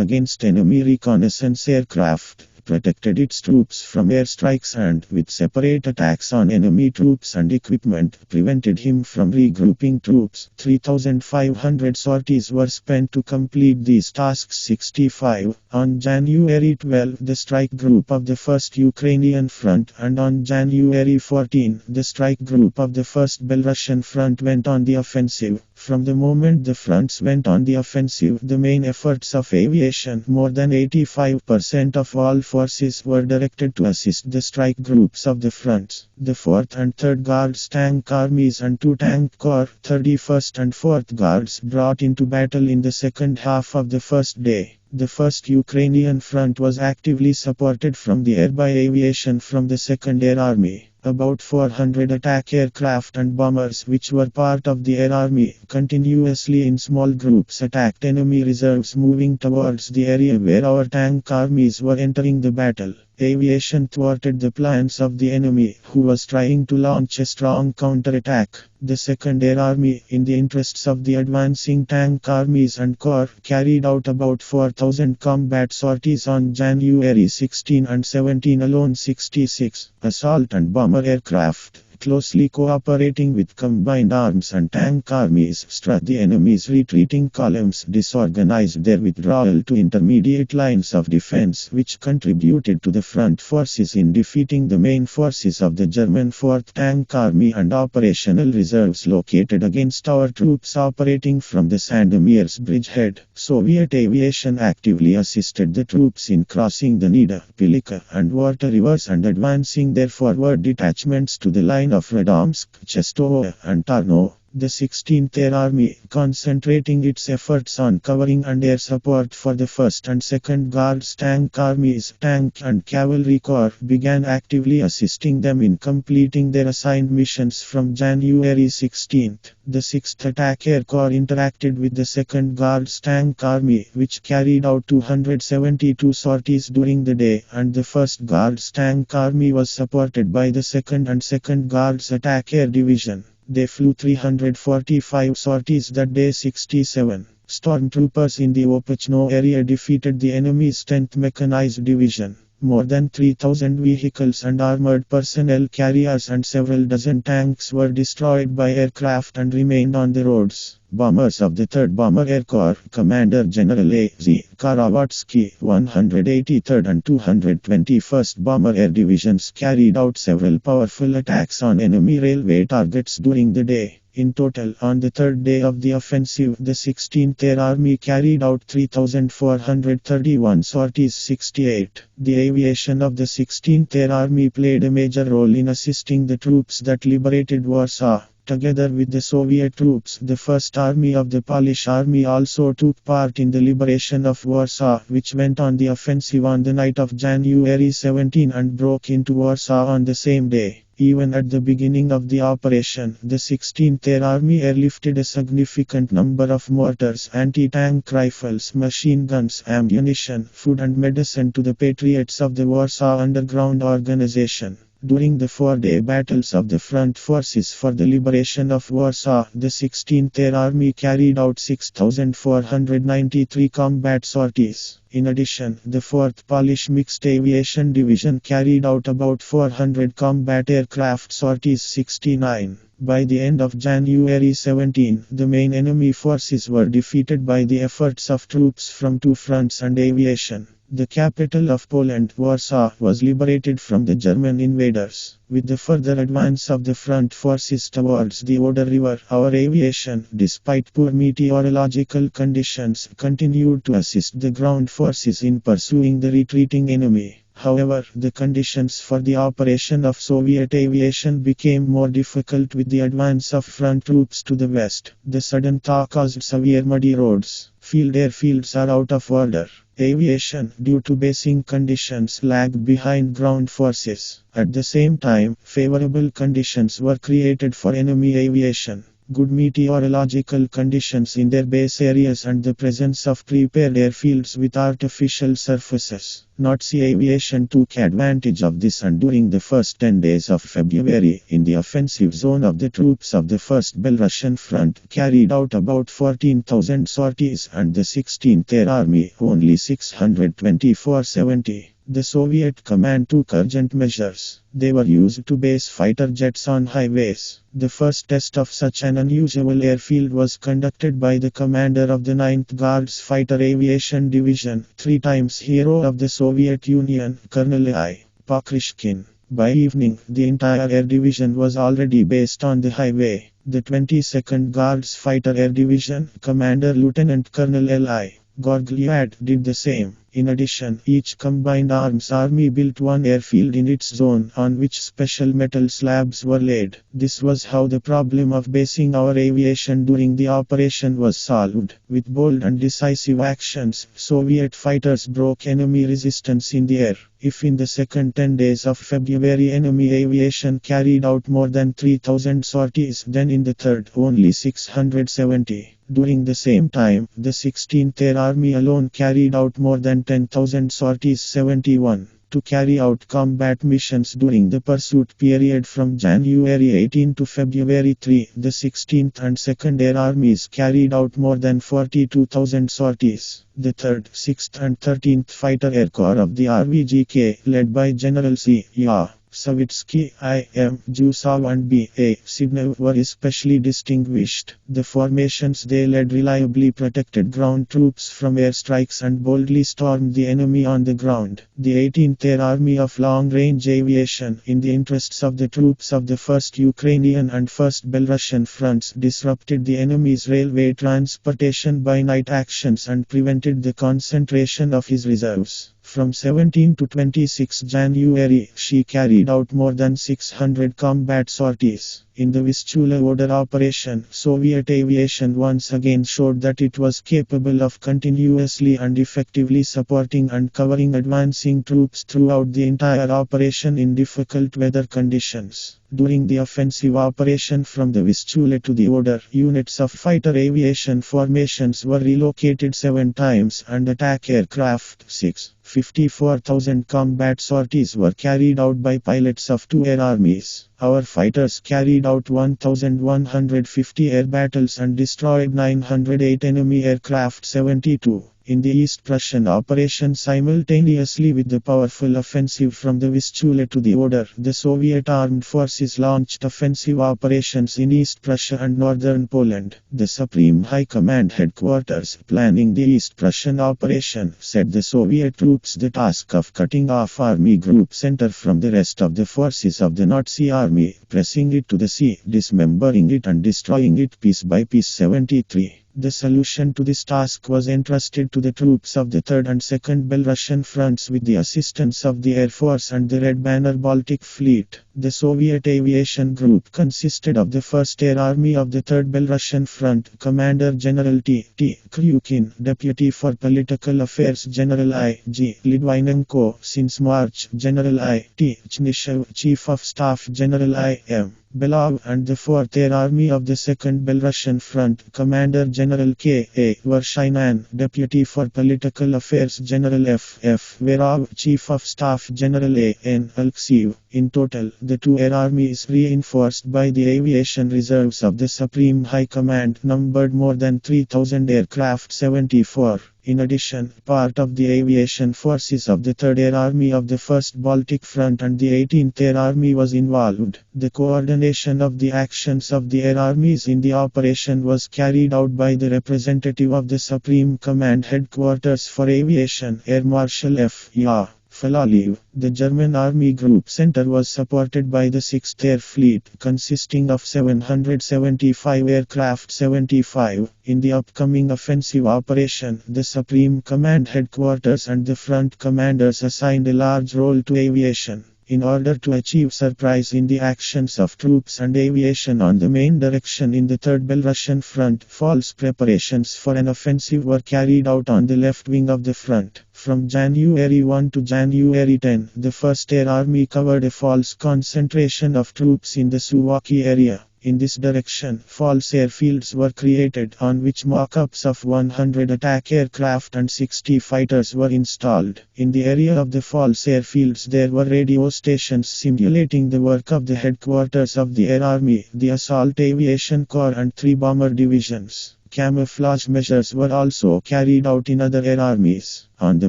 against enemy reconnaissance aircraft, protected its troops from airstrikes, and, with separate attacks on enemy troops and equipment, prevented him from regrouping troops. 3,500 sorties were spent to complete these tasks. 65. On January 12, the strike group of the 1st Ukrainian Front, and on January 14, the strike group of the 1st Belarusian Front went on the offensive. From the moment the fronts went on the offensive, the main efforts of aviation, more than 85% of all forces, were directed to assist the strike groups of the fronts. The 4th and 3rd Guards Tank Armies and 2 Tank Corps, 31st and 4th Guards, brought into battle in the second half of the first day. The 1st Ukrainian Front was actively supported from the air by aviation from the 2nd Air Army. About 400 attack aircraft and bombers, which were part of the Air Army, continuously in small groups attacked enemy reserves moving towards the area where our tank armies were entering the battle. Aviation thwarted the plans of the enemy, who was trying to launch a strong counterattack. The 2nd Air Army, in the interests of the advancing tank armies and corps, carried out about 4,000 combat sorties on January 16 and 17 alone. 66. Assault and bomber aircraft, closely cooperating with combined arms and tank armies, struck the enemy's retreating columns, disorganized their withdrawal to intermediate lines of defense, which contributed to the front forces in defeating the main forces of the German 4th Tank Army and operational reserves located against our troops operating from the Sandomier's bridgehead. Soviet aviation actively assisted the troops in crossing the Nida, Pilika, and Vorta rivers and advancing their forward detachments to the line of Radomsk, Chestovo, and Tarnow. The 16th Air Army, concentrating its efforts on covering and air support for the 1st and 2nd Guards Tank Armies, Tank and Cavalry Corps, began actively assisting them in completing their assigned missions from January 16. The 6th Attack Air Corps interacted with the 2nd Guards Tank Army, which carried out 272 sorties during the day, and the 1st Guards Tank Army was supported by the 2nd and 2nd Guards Attack Air Division. They flew 345 sorties that day. 67. Stormtroopers in the Opachno area defeated the enemy's 10th Mechanized Division. More than 3,000 vehicles and armored personnel carriers and several dozen tanks were destroyed by aircraft and remained on the roads. Bombers of the 3rd Bomber Air Corps, Commander General A.Z. Karavatsky, 183rd and 221st Bomber Air Divisions carried out several powerful attacks on enemy railway targets during the day. In total, on the 3rd day of the offensive, the 16th Air Army carried out 3,431 sorties. 68. The aviation of the 16th Air Army played a major role in assisting the troops that liberated Warsaw. Together with the Soviet troops, the First Army of the Polish Army also took part in the liberation of Warsaw, which went on the offensive on the night of January 17 and broke into Warsaw on the same day. Even at the beginning of the operation, the 16th Air Army airlifted a significant number of mortars, anti-tank rifles, machine guns, ammunition, food and medicine to the patriots of the Warsaw Underground Organization. During the 4-day battles of the front forces for the liberation of Warsaw, the 16th Air Army carried out 6,493 combat sorties. In addition, the 4th Polish Mixed Aviation Division carried out about 400 combat aircraft sorties 69. By the end of January 17, the main enemy forces were defeated by the efforts of troops from two fronts and aviation. The capital of Poland, Warsaw, was liberated from the German invaders. With the further advance of the front forces towards the Oder River, our aviation, despite poor meteorological conditions, continued to assist the ground forces in pursuing the retreating enemy. However, the conditions for the operation of Soviet aviation became more difficult with the advance of front troops to the west. The sudden thaw caused severe muddy roads. Field airfields are out of order. Aviation, due to basing conditions, lagged behind ground forces. At the same time, favorable conditions were created for enemy aviation. Good meteorological conditions in their base areas and the presence of prepared airfields with artificial surfaces. Nazi aviation took advantage of this, and during the first 10 days of February, in the offensive zone of the troops of the 1st Belarusian Front, carried out about 14,000 sorties and the 16th Air Army only 624-70. The Soviet command took urgent measures. They were used to base fighter jets on highways. The first test of such an unusual airfield was conducted by the commander of the 9th Guards Fighter Aviation Division, 3 times hero of the Soviet Union, Colonel I. Pokrishkin. By evening, the entire air division was already based on the highway. The 22nd Guards Fighter Air Division, Commander Lieutenant Colonel L.I. Gorglyad, did the same. In addition, each combined arms army built one airfield in its zone on which special metal slabs were laid. This was how the problem of basing our aviation during the operation was solved. With bold and decisive actions, Soviet fighters broke enemy resistance in the air. If in the second 10 days of February enemy aviation carried out more than 3,000 sorties, then in the third only 670. During the same time, the 16th Air Army alone carried out more than 10,000 sorties 71. To carry out combat missions during the pursuit period from January 18 to February 3, the 16th and 2nd Air Armies carried out more than 42,000 sorties. The 3rd, 6th and 13th Fighter Air Corps of the RVGK, led by General C. Ya. Savitsky, I.M., Jusov and B.A. Signev were especially distinguished. The formations they led reliably protected ground troops from airstrikes and boldly stormed the enemy on the ground. The 18th Air Army of Long-Range Aviation, in the interests of the troops of the 1st Ukrainian and 1st Belarusian fronts, disrupted the enemy's railway transportation by night actions and prevented the concentration of his reserves. From 17 to 26 January, she carried out more than 600 combat sorties. In the Vistula-Oder operation, Soviet aviation once again showed that it was capable of continuously and effectively supporting and covering advancing troops throughout the entire operation in difficult weather conditions. During the offensive operation from the Vistula to the Oder, units of fighter aviation formations were relocated 7 times and attack aircraft 6. 54,000 combat sorties were carried out by pilots of 2 air armies. Our fighters carried out 1,150 air battles and destroyed 908 enemy aircraft 72. In the East Prussian operation simultaneously with the powerful offensive from the Vistula to the Oder, the Soviet armed forces launched offensive operations in East Prussia and northern Poland. The Supreme High Command headquarters, planning the East Prussian operation, set the Soviet troops the task of cutting off Army Group Center from the rest of the forces of the Nazi army, pressing it to the sea, dismembering it and destroying it piece by piece 73. The solution to this task was entrusted to the troops of the 3rd and 2nd Belarusian fronts with the assistance of the Air Force and the Red Banner Baltic Fleet. The Soviet Aviation Group consisted of the 1st Air Army of the 3rd Belarusian Front, Commander General T. Kryukin, Deputy for Political Affairs General I. G. Litvinenko, since March, General I. T. Chnishev, Chief of Staff General I. M. Belov, and the 4th Air Army of the 2nd Belarusian Front, Commander General K. A. Vershinin, Deputy for Political Affairs General F. Verov, Chief of Staff General A. N. Alexeyev. In total, the two air armies reinforced by the aviation reserves of the Supreme High Command numbered more than 3,000 aircraft 74. In addition, part of the aviation forces of the 3rd Air Army of the 1st Baltic Front and the 18th Air Army was involved. The coordination of the actions of the air armies in the operation was carried out by the representative of the Supreme Command Headquarters for Aviation, Air Marshal F. Ya. Falaliv. The German Army Group Center was supported by the 6th Air Fleet, consisting of 775 aircraft 75. In the upcoming offensive operation, the Supreme Command Headquarters and the front commanders assigned a large role to aviation. In order to achieve surprise in the actions of troops and aviation on the main direction in the 3rd Belarusian Front, false preparations for an offensive were carried out on the left wing of the front. From January 1 to January 10, the 1st Air Army covered a false concentration of troops in the Suwalki area. In this direction, false airfields were created on which mock-ups of 100 attack aircraft and 60 fighters were installed. In the area of the false airfields there were radio stations simulating the work of the headquarters of the Air Army, the Assault Aviation Corps and 3 bomber divisions. Camouflage measures were also carried out in other air armies. On the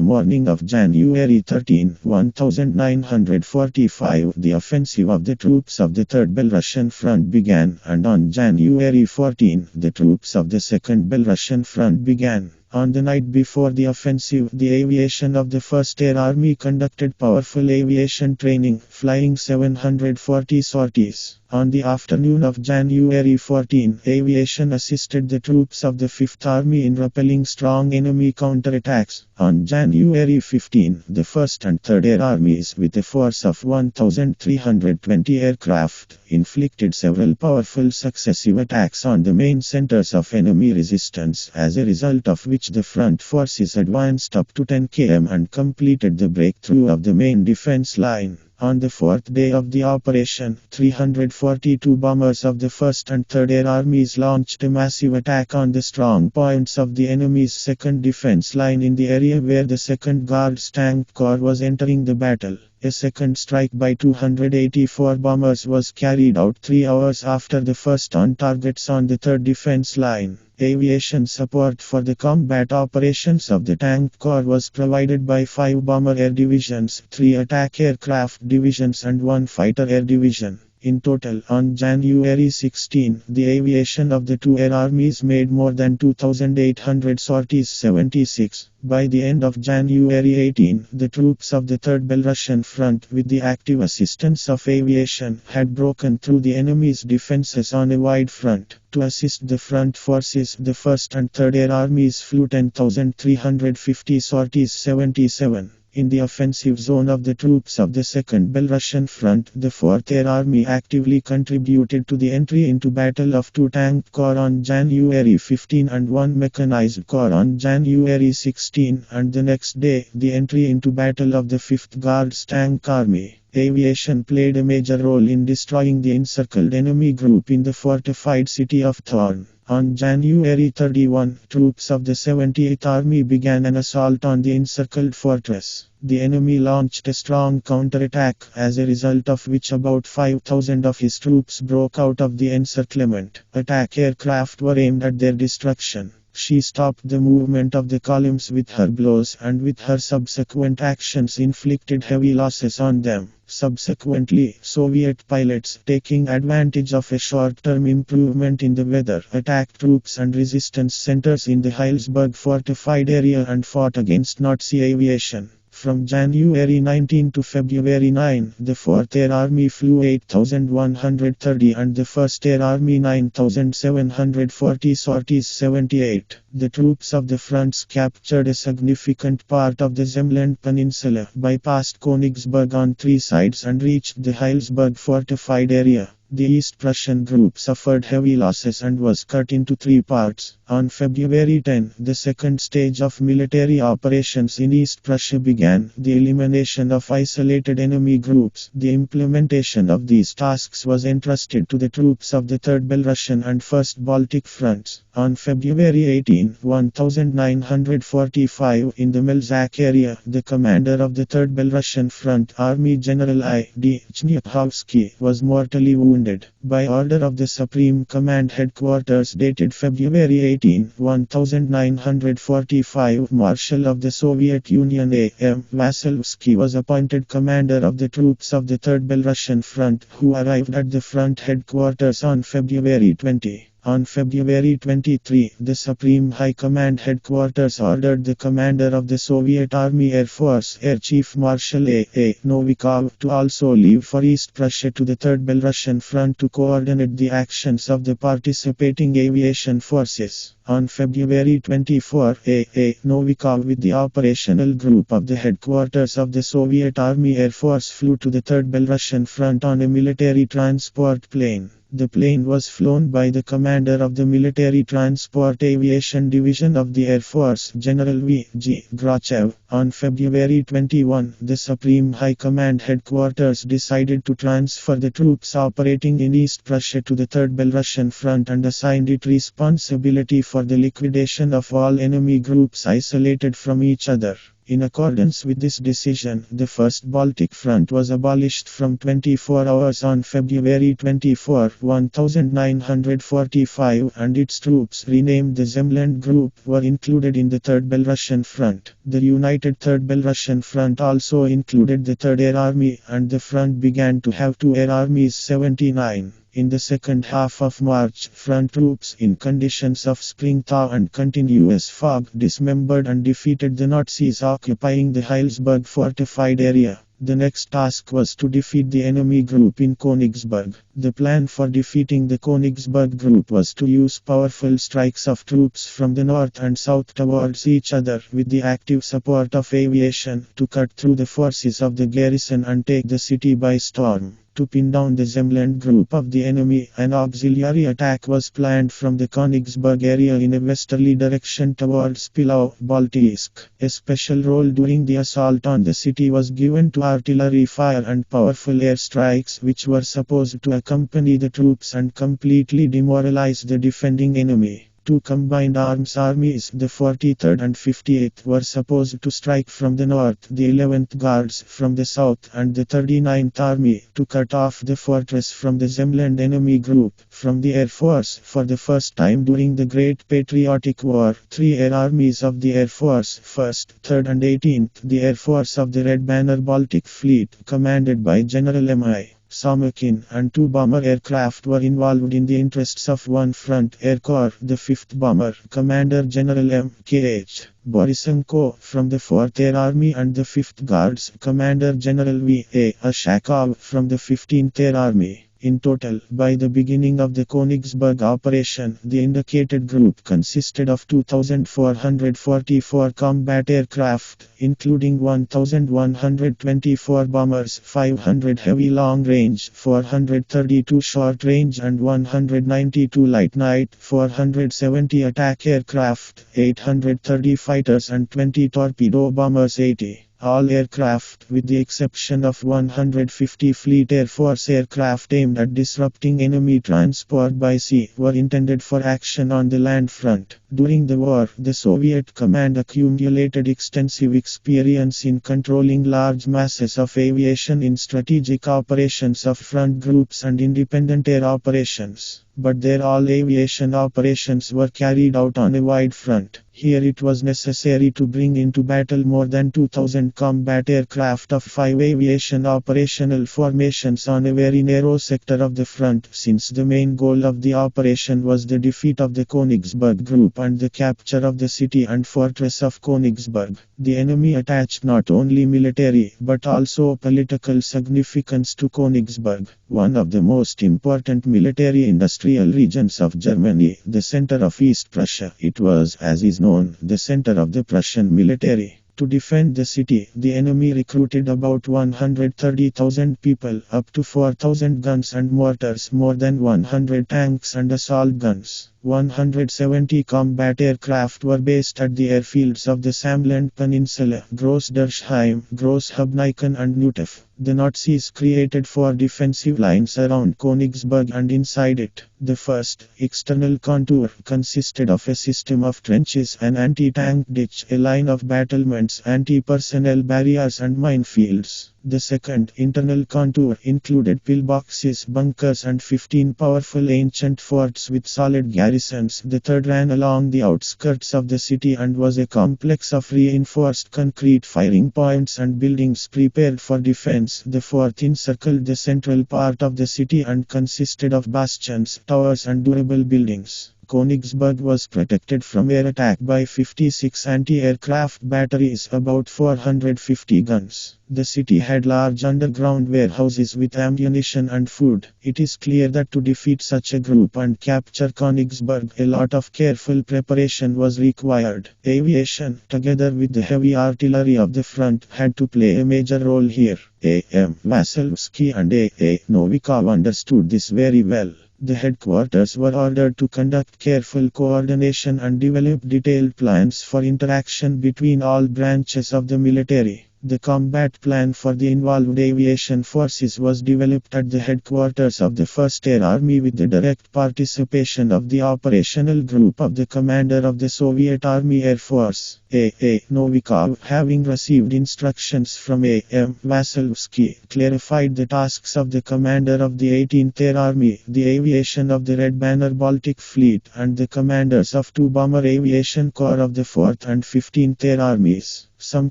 morning of January 13, 1945, the offensive of the troops of the 3rd Belarusian Front began, and on January 14, the troops of the 2nd Belarusian Front began. On the night before the offensive, the aviation of the 1st Air Army conducted powerful aviation training, flying 740 sorties. On the afternoon of January 14, aviation assisted the troops of the 5th Army in repelling strong enemy counterattacks. On January 15, the 1st and 3rd Air Armies, with a force of 1,320 aircraft, inflicted several powerful successive attacks on the main centers of enemy resistance, as a result of which the front forces advanced up to 10 km and completed the breakthrough of the main defense line. On the 4th day of the operation, 342 bombers of the 1st and 3rd Air Armies launched a massive attack on the strong points of the enemy's 2nd defense line in the area where the 2nd Guards Tank Corps was entering the battle. A second strike by 284 bombers was carried out 3 hours after the first on targets on the 3rd defense line. Aviation support for the combat operations of the Tank Corps was provided by 5 bomber air divisions, 3 attack aircraft divisions and 1 fighter air division. In total, on January 16, the aviation of the two air armies made more than 2,800 sorties 76. By the end of January 18, the troops of the 3rd Belarusian Front, with the active assistance of aviation, had broken through the enemy's defenses on a wide front. To assist the front forces, the 1st and 3rd Air Armies flew 10,350 sorties 77. In the offensive zone of the troops of the 2nd Belarusian Front, the 4th Air Army actively contributed to the entry into battle of 2 tank corps on January 15 and 1 mechanized corps on January 16, and the next day, the entry into battle of the 5th Guards Tank Army. Aviation played a major role in destroying the encircled enemy group in the fortified city of Thorn. On January 31, troops of the 78th Army began an assault on the encircled fortress. The enemy launched a strong counterattack, as a result of which about 5,000 of his troops broke out of the encirclement. Attack aircraft were aimed at their destruction. She stopped the movement of the columns with her blows, and with her subsequent actions inflicted heavy losses on them. Subsequently, Soviet pilots, taking advantage of a short-term improvement in the weather, attacked troops and resistance centers in the Heilsberg fortified area and fought against Nazi aviation. From January 19 to February 9, the 4th Air Army flew 8,130 and the 1st Air Army 9,740 sorties 78. The troops of the fronts captured a significant part of the Zemland Peninsula, bypassed Königsberg on three sides and reached the Heilsberg fortified area. The East Prussian group suffered heavy losses and was cut into three parts. On February 10, the second stage of military operations in East Prussia began, the elimination of isolated enemy groups. The implementation of these tasks was entrusted to the troops of the 3rd Belarusian and 1st Baltic fronts. On February 18, 1945, in the Melzak area, the commander of the 3rd Belarusian Front, Army General I.D. Chnyakhovsky, was mortally wounded. By order of the Supreme Command Headquarters dated February 18, 1945, Marshal of the Soviet Union A.M. Vasilevsky was appointed commander of the troops of the 3rd Belarusian Front, who arrived at the front headquarters on February 20. On February 23, the Supreme High Command Headquarters ordered the commander of the Soviet Army Air Force, Air Chief Marshal A.A. Novikov, to also leave for East Prussia to the 3rd Belarusian Front to coordinate the actions of the participating aviation forces. On February 24, A.A. Novikov with the operational group of the headquarters of the Soviet Army Air Force flew to the 3rd Belarusian Front on a military transport plane. The plane was flown by the commander of the Military Transport Aviation Division of the Air Force, General V.G. Grachev. On February 21, the Supreme High Command Headquarters decided to transfer the troops operating in East Prussia to the 3rd Belarusian Front and assigned it responsibility for the liquidation of all enemy groups isolated from each other. In accordance with this decision, the 1st Baltic Front was abolished from 24 hours on February 24, 1945, and its troops, renamed the Zemland Group, were included in the 3rd Belarusian Front. The united 3rd Belarusian Front also included the 3rd Air Army, and the front began to have two Air Armies 79. In the second half of March, front troops, in conditions of spring thaw and continuous fog, dismembered and defeated the Nazis occupying the Heilsberg fortified area. The next task was to defeat the enemy group in Königsberg. The plan for defeating the Königsberg group was to use powerful strikes of troops from the north and south towards each other, with the active support of aviation, to cut through the forces of the garrison and take the city by storm. To pin down the Zemland group of the enemy, an auxiliary attack was planned from the Königsberg area in a westerly direction towards Pillau, Baltisk. A special role during the assault on the city was given to artillery fire and powerful air strikes, which were supposed to accompany the troops and completely demoralize the defending enemy. Two combined arms armies, the 43rd and 58th, were supposed to strike from the north, the 11th Guards from the south, and the 39th Army, to cut off the fortress from the Zemland enemy group. From the Air Force, for the first time during the Great Patriotic War, three air armies of the Air Force, 1st, 3rd and 18th, the Air Force of the Red Banner Baltic Fleet, commanded by General M.I. Samokin, and two bomber aircraft were involved in the interests of one front, Air Corps, the 5th Bomber, Commander General M.K.H. Borisenko, from the 4th Air Army, and the 5th Guards, Commander General V.A. Ashakov, from the 15th Air Army. In total, by the beginning of the Königsberg operation, the indicated group consisted of 2,444 combat aircraft, including 1,124 bombers, 500 heavy long-range, 432 short-range and 192 light-night, 470 attack aircraft, 830 fighters and 20 torpedo bombers 80. All aircraft, with the exception of 150 Fleet Air Force aircraft aimed at disrupting enemy transport by sea, were intended for action on the land front. During the war, the Soviet command accumulated extensive experience in controlling large masses of aviation in strategic operations of front groups and independent air operations. but their all aviation operations were carried out on a wide front. Here it was necessary to bring into battle more than 2,000 combat aircraft of 5 aviation operational formations on a very narrow sector of the front, since the main goal of the operation was the defeat of the Königsberg Group and the capture of the city and fortress of Königsberg. The enemy attached not only military but also political significance to Königsberg, one of the most important military industrial regions of Germany, the center of East Prussia. It was, as is known, the center of the Prussian military. To defend the city, the enemy recruited about 130,000 people, up to 4,000 guns and mortars, more than 100 tanks and assault guns. 170 combat aircraft were based at the airfields of the Samland Peninsula, Großdersheim, Großhubniken and Neutef. The Nazis created 4 defensive lines around Königsberg and inside it. The first, external contour, consisted of a system of trenches, an anti-tank ditch, a line of battlements, anti-personnel barriers and minefields. The second, internal contour, included pillboxes, bunkers and 15 powerful ancient forts with solid garrisons. The third ran along the outskirts of the city and was a complex of reinforced concrete firing points and buildings prepared for defense. The fourth encircled the central part of the city and consisted of bastions, towers and durable buildings. Königsberg was protected from air attack by 56 anti-aircraft batteries, about 450 guns. The city had large underground warehouses with ammunition and food. It is clear that to defeat such a group and capture Königsberg, a lot of careful preparation was required. Aviation, together with the heavy artillery of the front, had to play a major role here. A.M. Vasilevsky and A.A. Novikov understood this very well. The headquarters were ordered to conduct careful coordination and develop detailed plans for interaction between all branches of the military. The combat plan for the involved aviation forces was developed at the headquarters of the 1st Air Army with the direct participation of the operational group of the commander of the Soviet Army Air Force, A.A. Novikov, having received instructions from A.M. Vasilevsky, clarified the tasks of the commander of the 18th Air Army, the aviation of the Red Banner Baltic Fleet, and the commanders of 2 Bomber Aviation Corps of the 4th and 15th Air Armies. Some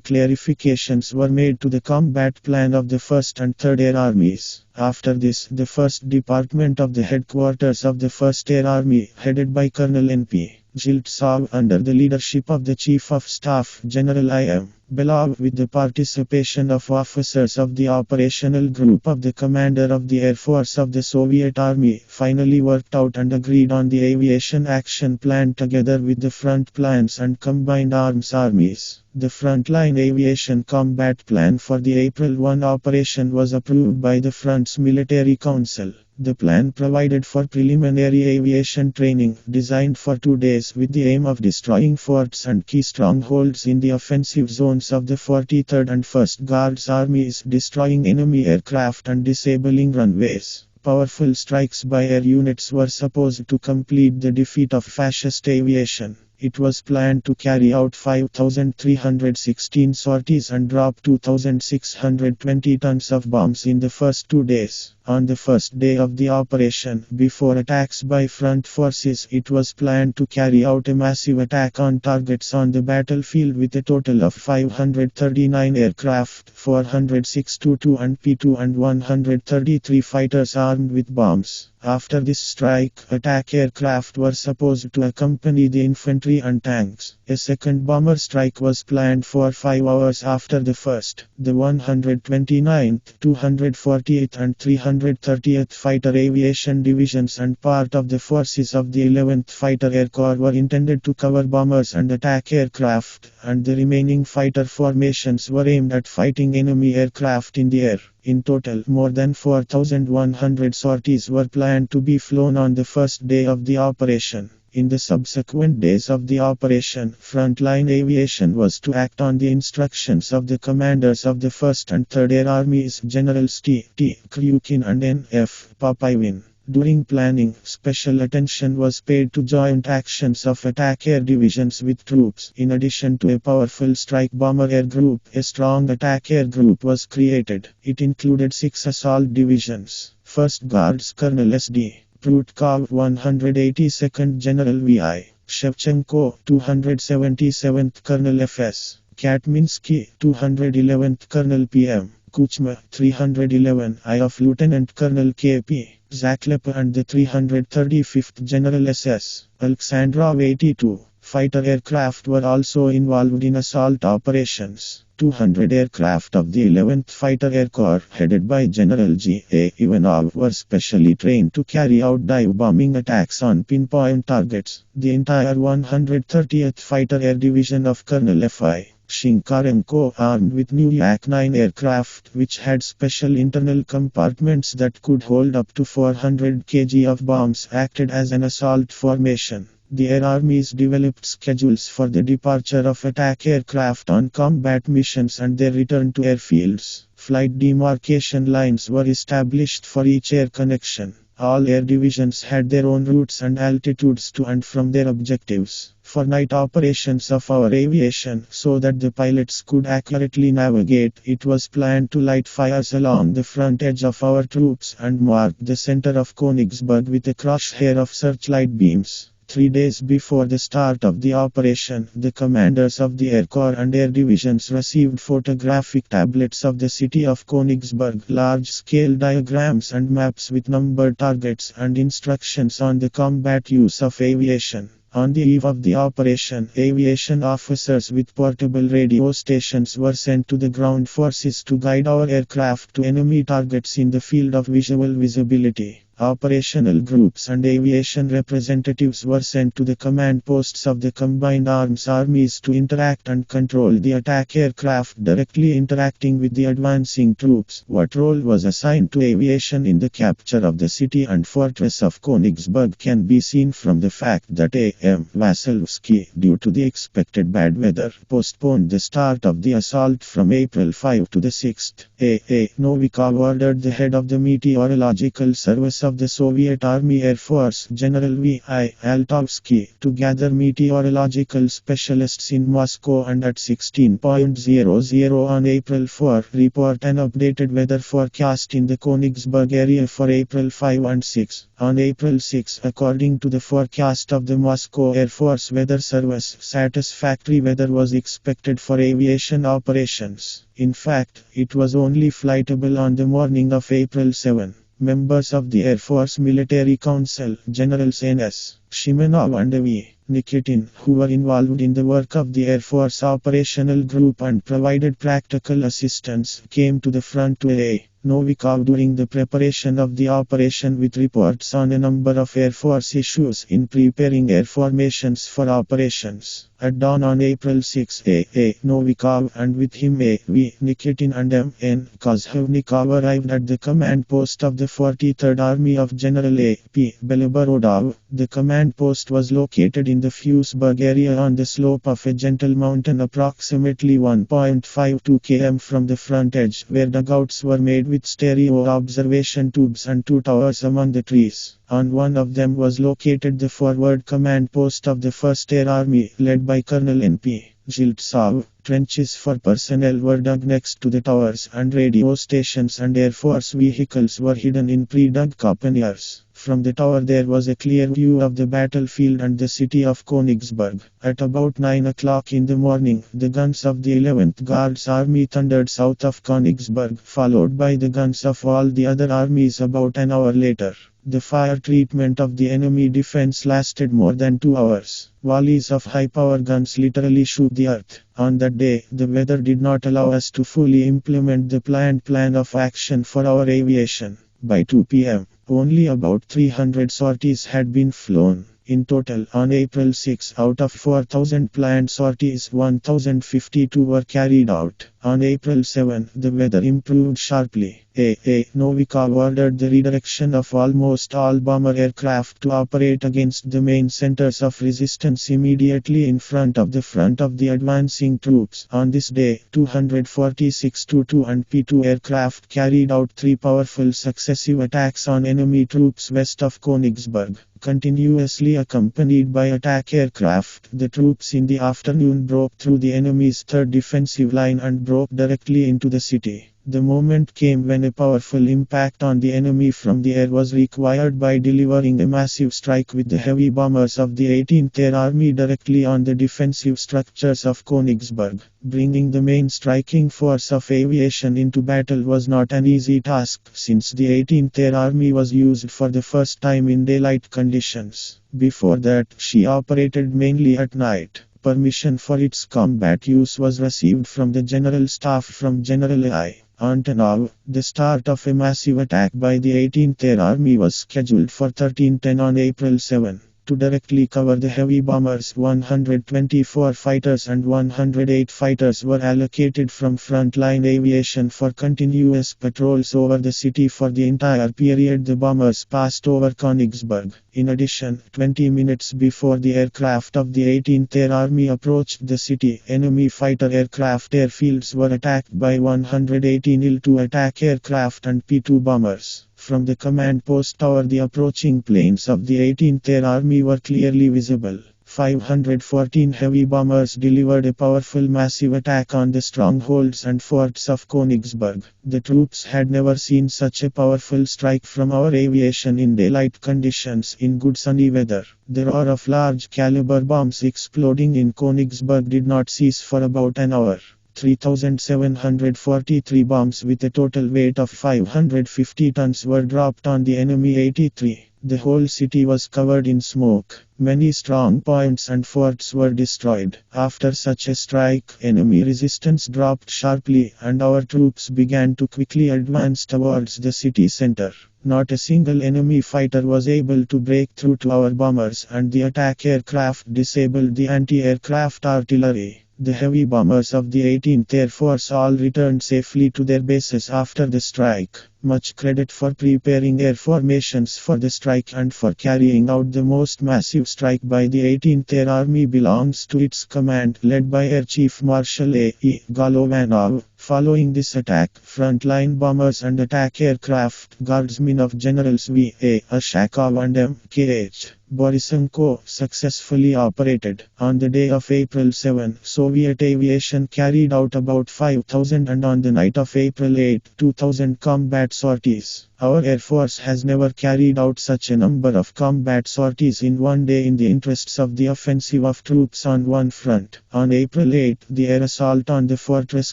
clarifications were made to the combat plan of the 1st and 3rd Air Armies. After this, the 1st Department of the headquarters of the 1st Air Army, headed by Colonel N.P. Jiltsov, under the leadership of the Chief of Staff, General I.M. Belov, with the participation of officers of the operational group of the commander of the Air Force of the Soviet Army, finally worked out and agreed on the aviation action plan together with the front plans and combined arms armies. The frontline aviation combat plan for the April 1 operation was approved by the front's military council. The plan provided for preliminary aviation training, designed for 2 days with the aim of destroying forts and key strongholds in the offensive zones of the 43rd and 1st Guards Armies, destroying enemy aircraft and disabling runways. Powerful strikes by air units were supposed to complete the defeat of fascist aviation. It was planned to carry out 5,316 sorties and drop 2,620 tons of bombs in the first 2 days. On the first day of the operation, before attacks by front forces, it was planned to carry out a massive attack on targets on the battlefield with a total of 539 aircraft, 406 Tu-2 and P-2 and 133 fighters armed with bombs. After this strike, attack aircraft were supposed to accompany the infantry and tanks. A second bomber strike was planned for 5 hours after the first. The 129th, 248th and 330th Fighter Aviation Divisions and part of the forces of the 11th Fighter Air Corps were intended to cover bombers and attack aircraft, and the remaining fighter formations were aimed at fighting enemy aircraft in the air. In total, more than 4,100 sorties were planned to be flown on the first day of the operation. In the subsequent days of the operation, frontline aviation was to act on the instructions of the commanders of the 1st and 3rd Air Armies, Generals T. Kryukin and N.F. Popivin. During planning, special attention was paid to joint actions of attack air divisions with troops. In addition to a powerful strike bomber air group, a strong attack air group was created. It included 6 assault divisions. 1st Guards Colonel S.D. Prutkov 182nd General VI, Shevchenko 277th Colonel FS, Katminsky 211th Colonel PM, Kuchma 311 I of Lieutenant Colonel KP, Zaklepa and the 335th General SS, Alexandrov 82 fighter aircraft were also involved in assault operations. 200 aircraft of the 11th Fighter Air Corps, headed by General G.A. Ivanov, were specially trained to carry out dive bombing attacks on pinpoint targets. The entire 130th Fighter Air Division of Colonel F.I. Shinkarenko, armed with new Yak-9 aircraft, which had special internal compartments that could hold up to 400 kg of bombs, acted as an assault formation. The air armies developed schedules for the departure of attack aircraft on combat missions and their return to airfields. Flight demarcation lines were established for each air connection. All air divisions had their own routes and altitudes to and from their objectives. For night operations of our aviation, so that the pilots could accurately navigate, it was planned to light fires along the front edge of our troops and mark the center of Königsberg with a crosshair of searchlight beams. 3 days before the start of the operation, the commanders of the Air Corps and Air Divisions received photographic tablets of the city of Königsberg, large-scale diagrams and maps with numbered targets and instructions on the combat use of aviation. On the eve of the operation, aviation officers with portable radio stations were sent to the ground forces to guide our aircraft to enemy targets in the field of visual visibility. Operational groups and aviation representatives were sent to the command posts of the combined arms armies to interact and control the attack aircraft directly interacting with the advancing troops. What role was assigned to aviation in the capture of the city and fortress of Königsberg can be seen from the fact that A.M. Vasilevsky, due to the expected bad weather, postponed the start of the assault from April 5 to the 6th. A.A. Novikov ordered the head of the meteorological service of the Soviet Army Air Force, General V.I. Altovsky, to gather meteorological specialists in Moscow and at 16:00 on April 4 report an updated weather forecast in the Königsberg area for April 5 and 6. On April 6, according to the forecast of the Moscow Air Force Weather Service, satisfactory weather was expected for aviation operations. In fact, it was only flightable on the morning of April 7. Members of the Air Force Military Council, Generals N.S. Shimenov and V. Nikitin, who were involved in the work of the Air Force Operational Group and provided practical assistance, came to the front to A. Novikov during the preparation of the operation with reports on a number of Air Force issues in preparing air formations for operations. At dawn on April 6, A. Novikov and with him A. V. Nikitin and M. N. Kozhevnikov arrived at the command post of the 43rd Army of General A. P. Beloborodov. The command post was located in the Fusberg area on the slope of a gentle mountain approximately 1.52 km from the front edge, where dugouts were made with stereo observation tubes and 2 towers among the trees. On one of them was located the forward command post of the 1st Air Army, led by Colonel N.P. Zhiltsov. Trenches for personnel were dug next to the towers, and radio stations and Air Force vehicles were hidden in pre-dug caponnières. From the tower there was a clear view of the battlefield and the city of Königsberg. At about 9 o'clock in the morning, the guns of the 11th Guards Army thundered south of Königsberg, followed by the guns of all the other armies about an hour later. The fire treatment of the enemy defense lasted more than 2 hours. Volleys of high-power guns literally shook the earth. On that day, the weather did not allow us to fully implement the planned plan of action for our aviation. By 2 p.m., only about 300 sorties had been flown. In total, on April 6, out of 4,000 planned sorties, 1,052 were carried out. On April 7, the weather improved sharply. A. Novikov ordered the redirection of almost all bomber aircraft to operate against the main centers of resistance immediately in front of the advancing troops. On this day, 246 Tu-2 and P-2 aircraft carried out 3 powerful successive attacks on enemy troops west of Königsberg. Continuously accompanied by attack aircraft, the troops in the afternoon broke through the enemy's third defensive line and broke directly into the city. The moment came when a powerful impact on the enemy from the air was required by delivering a massive strike with the heavy bombers of the 18th Air Army directly on the defensive structures of Königsberg. Bringing the main striking force of aviation into battle was not an easy task, since the 18th Air Army was used for the first time in daylight conditions. Before that, she operated mainly at night. Permission for its combat use was received from the General Staff from General I. Antonov. The start of a massive attack by the 18th Air Army was scheduled for 1310 on April 7. To directly cover the heavy bombers, 124 fighters and 108 fighters were allocated from frontline aviation for continuous patrols over the city for the entire period the bombers passed over Königsberg. In addition, 20 minutes before the aircraft of the 18th Air Army approached the city, enemy fighter aircraft airfields were attacked by 118 Il-2 attack aircraft and P-2 bombers. From the command post tower, the approaching planes of the 18th Air Army were clearly visible. 514 heavy bombers delivered a powerful massive attack on the strongholds and forts of Königsberg. The troops had never seen such a powerful strike from our aviation in daylight conditions in good sunny weather. The roar of large caliber bombs exploding in Königsberg did not cease for about an hour. 3,743 bombs with a total weight of 550 tons were dropped on the enemy 83. The whole city was covered in smoke. Many strong points and forts were destroyed. After such a strike, enemy resistance dropped sharply, and our troops began to quickly advance towards the city center. Not a single enemy fighter was able to break through to our bombers, and the attack aircraft disabled the anti-aircraft artillery. The heavy bombers of the 18th Air Force all returned safely to their bases after the strike. Much credit for preparing air formations for the strike and for carrying out the most massive strike by the 18th Air Army belongs to its command, led by Air Chief Marshal A. E. Golovanov. Following this attack, frontline bombers and attack aircraft guardsmen of Generals V. A. Ushakov and M. K. H. Borisenko successfully operated. On the day of April 7, Soviet aviation carried out about 5,000 and on the night of April 8, 2,000 combat sorties. Our Air Force has never carried out such a number of combat sorties in one day in the interests of the offensive of troops on one front. On April 8, the air assault on the fortress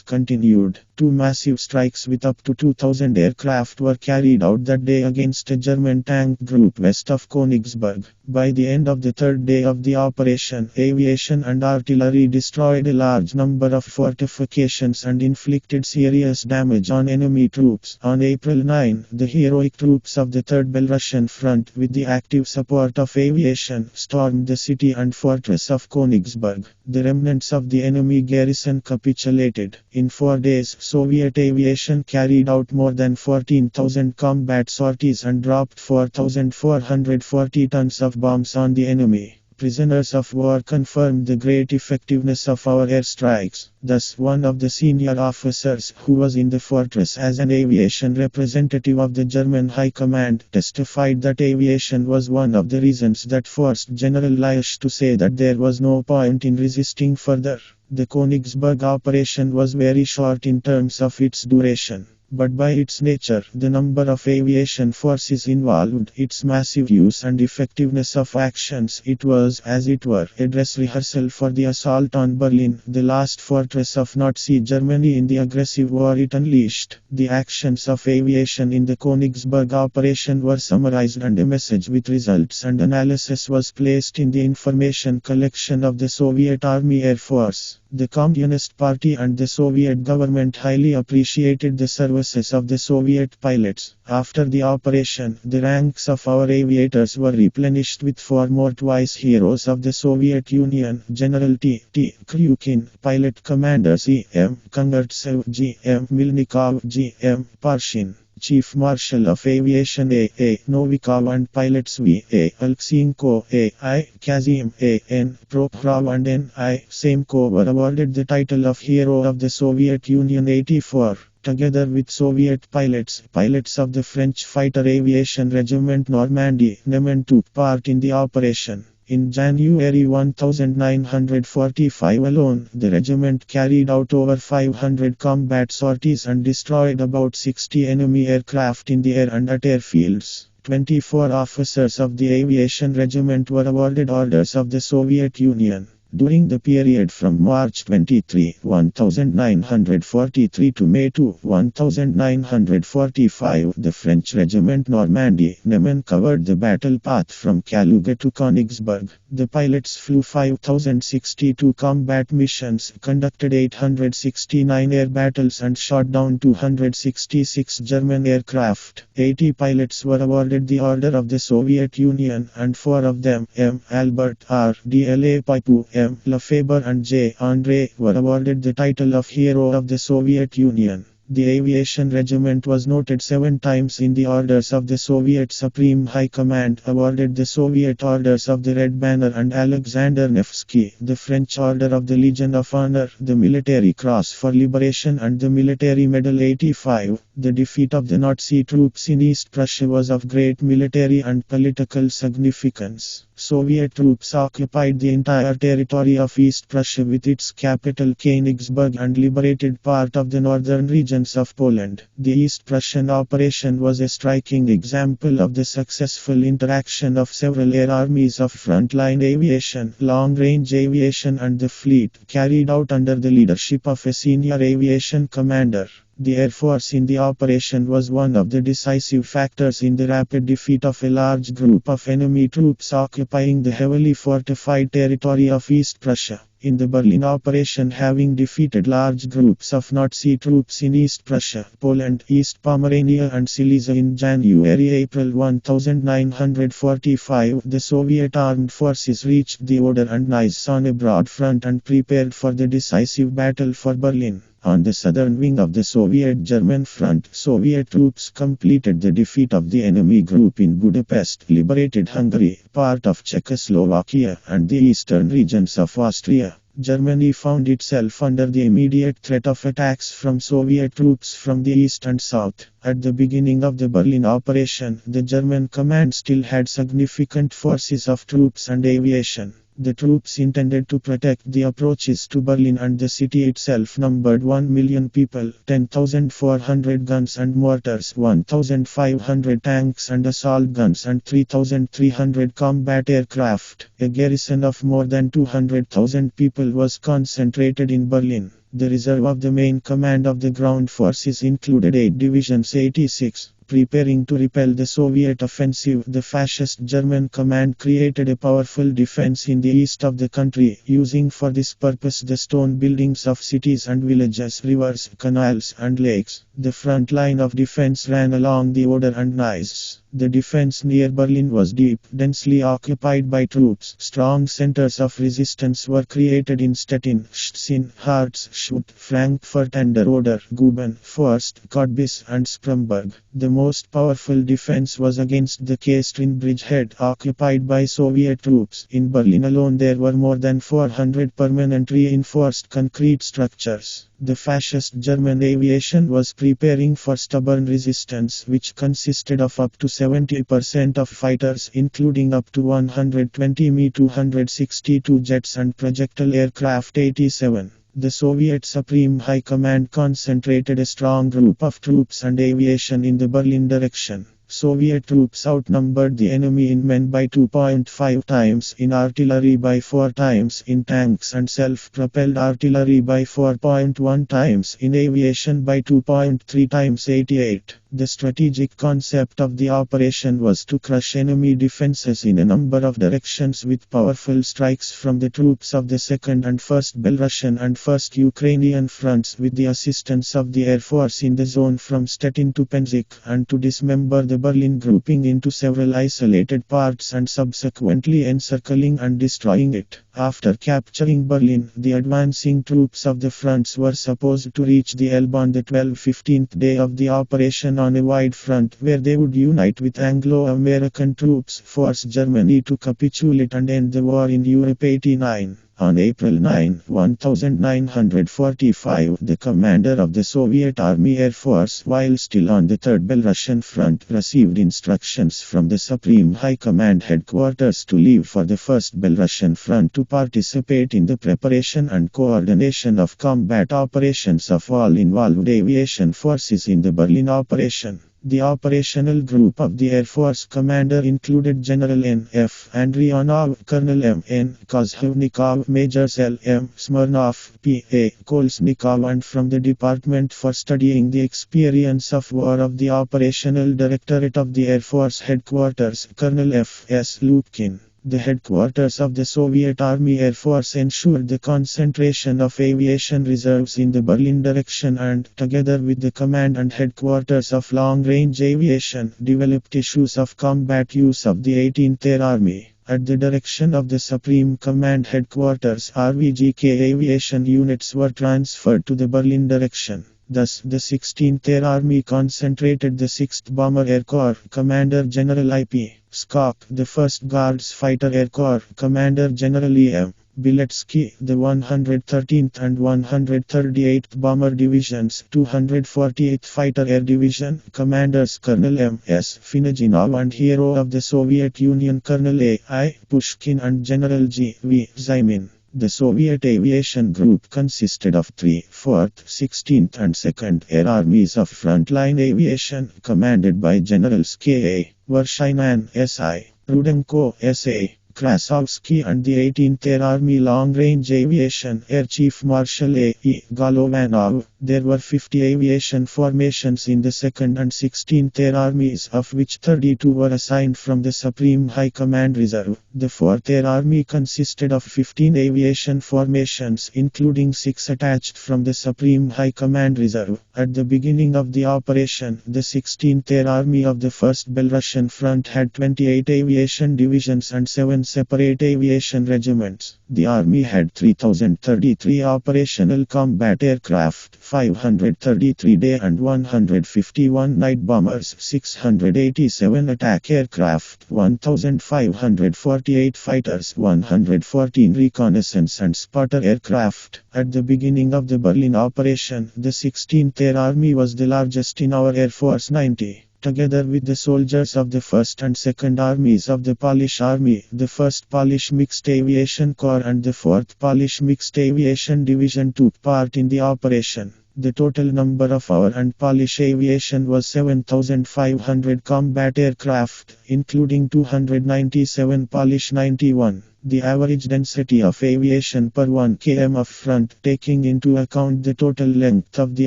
continued. Two massive strikes with up to 2,000 aircraft were carried out that day against a German tank group west of Königsberg. By the end of the third day of the operation, aviation and artillery destroyed a large number of fortifications and inflicted serious damage on enemy troops. On April 9, the heroic troops of the 3rd Belarusian Front, with the active support of aviation, stormed the city and fortress of Königsberg. The remnants of the enemy garrison capitulated. In 4 days, Soviet aviation carried out more than 14,000 combat sorties and dropped 4,440 tons of bombs on the enemy. Prisoners of war confirmed the great effectiveness of our airstrikes. Thus, one of the senior officers who was in the fortress as an aviation representative of the German High Command testified that aviation was one of the reasons that forced General Laish to say that there was no point in resisting further. The Königsberg operation was very short in terms of its duration. But by its nature, the number of aviation forces involved, its massive use and effectiveness of actions, it was, as it were, a dress rehearsal for the assault on Berlin, the last fortress of Nazi Germany in the aggressive war it unleashed. The actions of aviation in the Königsberg operation were summarized and a message with results and analysis was placed in the information collection of the Soviet Army Air Force. The Communist Party and the Soviet government highly appreciated the services of the Soviet pilots. After the operation, the ranks of our aviators were replenished with 4 more twice heroes of the Soviet Union: General T. Kryukin, Pilot Commanders E. M. Kongertsev, G. M. Milnikov, G. M. Parshin, Chief Marshal of Aviation A. Novikov, and pilots V. A. Aleksenko, A. I. Kazim, A. N. Prokhorov and N. I. Semko were awarded the title of Hero of the Soviet Union 84. Together with Soviet pilots of the French Fighter Aviation Regiment Normandy, Neman took part in the operation. In January 1945 alone, the regiment carried out over 500 combat sorties and destroyed about 60 enemy aircraft in the air and at airfields. 24 officers of the aviation regiment were awarded Orders of the Soviet Union. During the period from March 23, 1943 to May 2, 1945, the French regiment Normandy covered the battle path from Kaluga to Königsberg. The pilots flew 5,062 combat missions, conducted 869 air battles and shot down 266 German aircraft. 80 pilots were awarded the Order of the Soviet Union and 4 of them, M. Albert, R. D. L. A. Paipu, M. Lefebvre and J. André, were awarded the title of Hero of the Soviet Union. The aviation regiment was noted 7 times in the Orders of the Soviet Supreme High Command, awarded the Soviet Orders of the Red Banner and Alexander Nevsky, the French Order of the Legion of Honor, the Military Cross for Liberation and the Military Medal 85. The defeat of the Nazi troops in East Prussia was of great military and political significance. Soviet troops occupied the entire territory of East Prussia with its capital Königsberg and liberated part of the northern regions of Poland. The East Prussian operation was a striking example of the successful interaction of several air armies of frontline aviation, long-range aviation and the fleet, carried out under the leadership of a senior aviation commander. The Air Force in the operation was one of the decisive factors in the rapid defeat of a large group of enemy troops occupying the heavily fortified territory of East Prussia. In the Berlin operation, having defeated large groups of Nazi troops in East Prussia, Poland, East Pomerania and Silesia in January-April 1945, the Soviet armed forces reached the Oder and Neisse on a broad front and prepared for the decisive battle for Berlin. On the southern wing of the Soviet-German front, Soviet troops completed the defeat of the enemy group in Budapest, liberated Hungary, part of Czechoslovakia, and the eastern regions of Austria. Germany found itself under the immediate threat of attacks from Soviet troops from the east and south. At the beginning of the Berlin operation, the German command still had significant forces of troops and aviation. The troops intended to protect the approaches to Berlin, and the city itself numbered 1 million people, 10,400 guns and mortars, 1,500 tanks and assault guns and 3,300 combat aircraft. A garrison of more than 200,000 people was concentrated in Berlin. The reserve of the main command of the ground forces included 8 divisions 86. Preparing to repel the Soviet offensive, the fascist German command created a powerful defense in the east of the country, using for this purpose the stone buildings of cities and villages, rivers, canals and lakes. The front line of defense ran along the Oder and Neisse. The defense near Berlin was deep, densely occupied by troops. Strong centers of resistance were created in Stettin, Stettin, Harz, Schut, Frankfurt and der Oder, Guben, Forst, Cottbus and Spremberg. The most powerful defense was against the Kastrin bridgehead, occupied by Soviet troops. In Berlin alone there were more than 400 permanent reinforced concrete structures. The fascist German aviation was preparing for stubborn resistance, which consisted of up to 70% of fighters, including up to 120 Mi-262 jets and projectile aircraft 87. The Soviet Supreme High Command concentrated a strong group of troops and aviation in the Berlin direction. Soviet troops outnumbered the enemy in men by 2.5 times, in artillery by 4 times, in tanks and self-propelled artillery by 4.1 times, in aviation by 2.3 times 88. The strategic concept of the operation was to crush enemy defenses in a number of directions with powerful strikes from the troops of the 2nd and 1st Belarusian and 1st Ukrainian fronts with the assistance of the Air Force in the zone from Stettin to Penzik, and to dismember the Berlin grouping into several isolated parts and subsequently encircling and destroying it. After capturing Berlin, the advancing troops of the fronts were supposed to reach the Elbe on the 12th-15th day of the operation on a wide front where they would unite with Anglo-American troops, force Germany to capitulate and end the war in Europe. 89. On April 9, 1945, the commander of the Soviet Army Air Force, while still on the Third Belarusian Front, received instructions from the Supreme High Command headquarters to leave for the First Belarusian Front to participate in the preparation and coordination of combat operations of all involved aviation forces in the Berlin operation. The operational group of the Air Force commander included General N.F. Andrionov, Colonel M.N. Kozhevnikov, Majors L.M. Smirnov, P.A. Kolesnikov, and from the Department for Studying the Experience of War of the Operational Directorate of the Air Force Headquarters, Colonel F.S. Lupkin. The headquarters of the Soviet Army Air Force ensured the concentration of aviation reserves in the Berlin direction and, together with the command and headquarters of long-range aviation, developed issues of combat use of the 18th Air Army. At the direction of the Supreme Command headquarters, RVGK aviation units were transferred to the Berlin direction. Thus, the 16th Air Army concentrated the 6th Bomber Air Corps, Commander General I.P. Skok, the 1st Guards Fighter Air Corps, Commander General E.M. Biletsky, the 113th and 138th Bomber Divisions, 248th Fighter Air Division, Commanders Colonel M.S. Finajinov and Hero of the Soviet Union Colonel A.I. Pushkin and General G.V. Zymin. The Soviet aviation group consisted of 3, 4th, 16th and 2nd Air Armies of frontline aviation, commanded by Generals K.A. Vershinin, S.I., Rudenko, S.A., Krasovsky and the 18th Air Army Long-Range Aviation Air Chief Marshal A.E. Golovanov. There were 50 aviation formations in the 2nd and 16th Air Armies, of which 32 were assigned from the Supreme High Command Reserve. The 4th Air Army consisted of 15 aviation formations, including 6 attached from the Supreme High Command Reserve. At the beginning of the operation, the 16th Air Army of the First Belarusian Front had 28 aviation divisions and 7 separate aviation regiments. The Army had 3,033 operational combat aircraft, 533 day and 151 night bombers, 687 attack aircraft, 1,548 fighters, 114 reconnaissance and spotter aircraft. At the beginning of the Berlin operation, the 16th Air Army was the largest in our Air Force. 90. Together with the soldiers of the 1st and 2nd Armies of the Polish Army, the 1st Polish Mixed Aviation Corps and the 4th Polish Mixed Aviation Division took part in the operation. The total number of our and Polish aviation was 7,500 combat aircraft, including 297 Polish 91. The average density of aviation per 1 km of front, taking into account the total length of the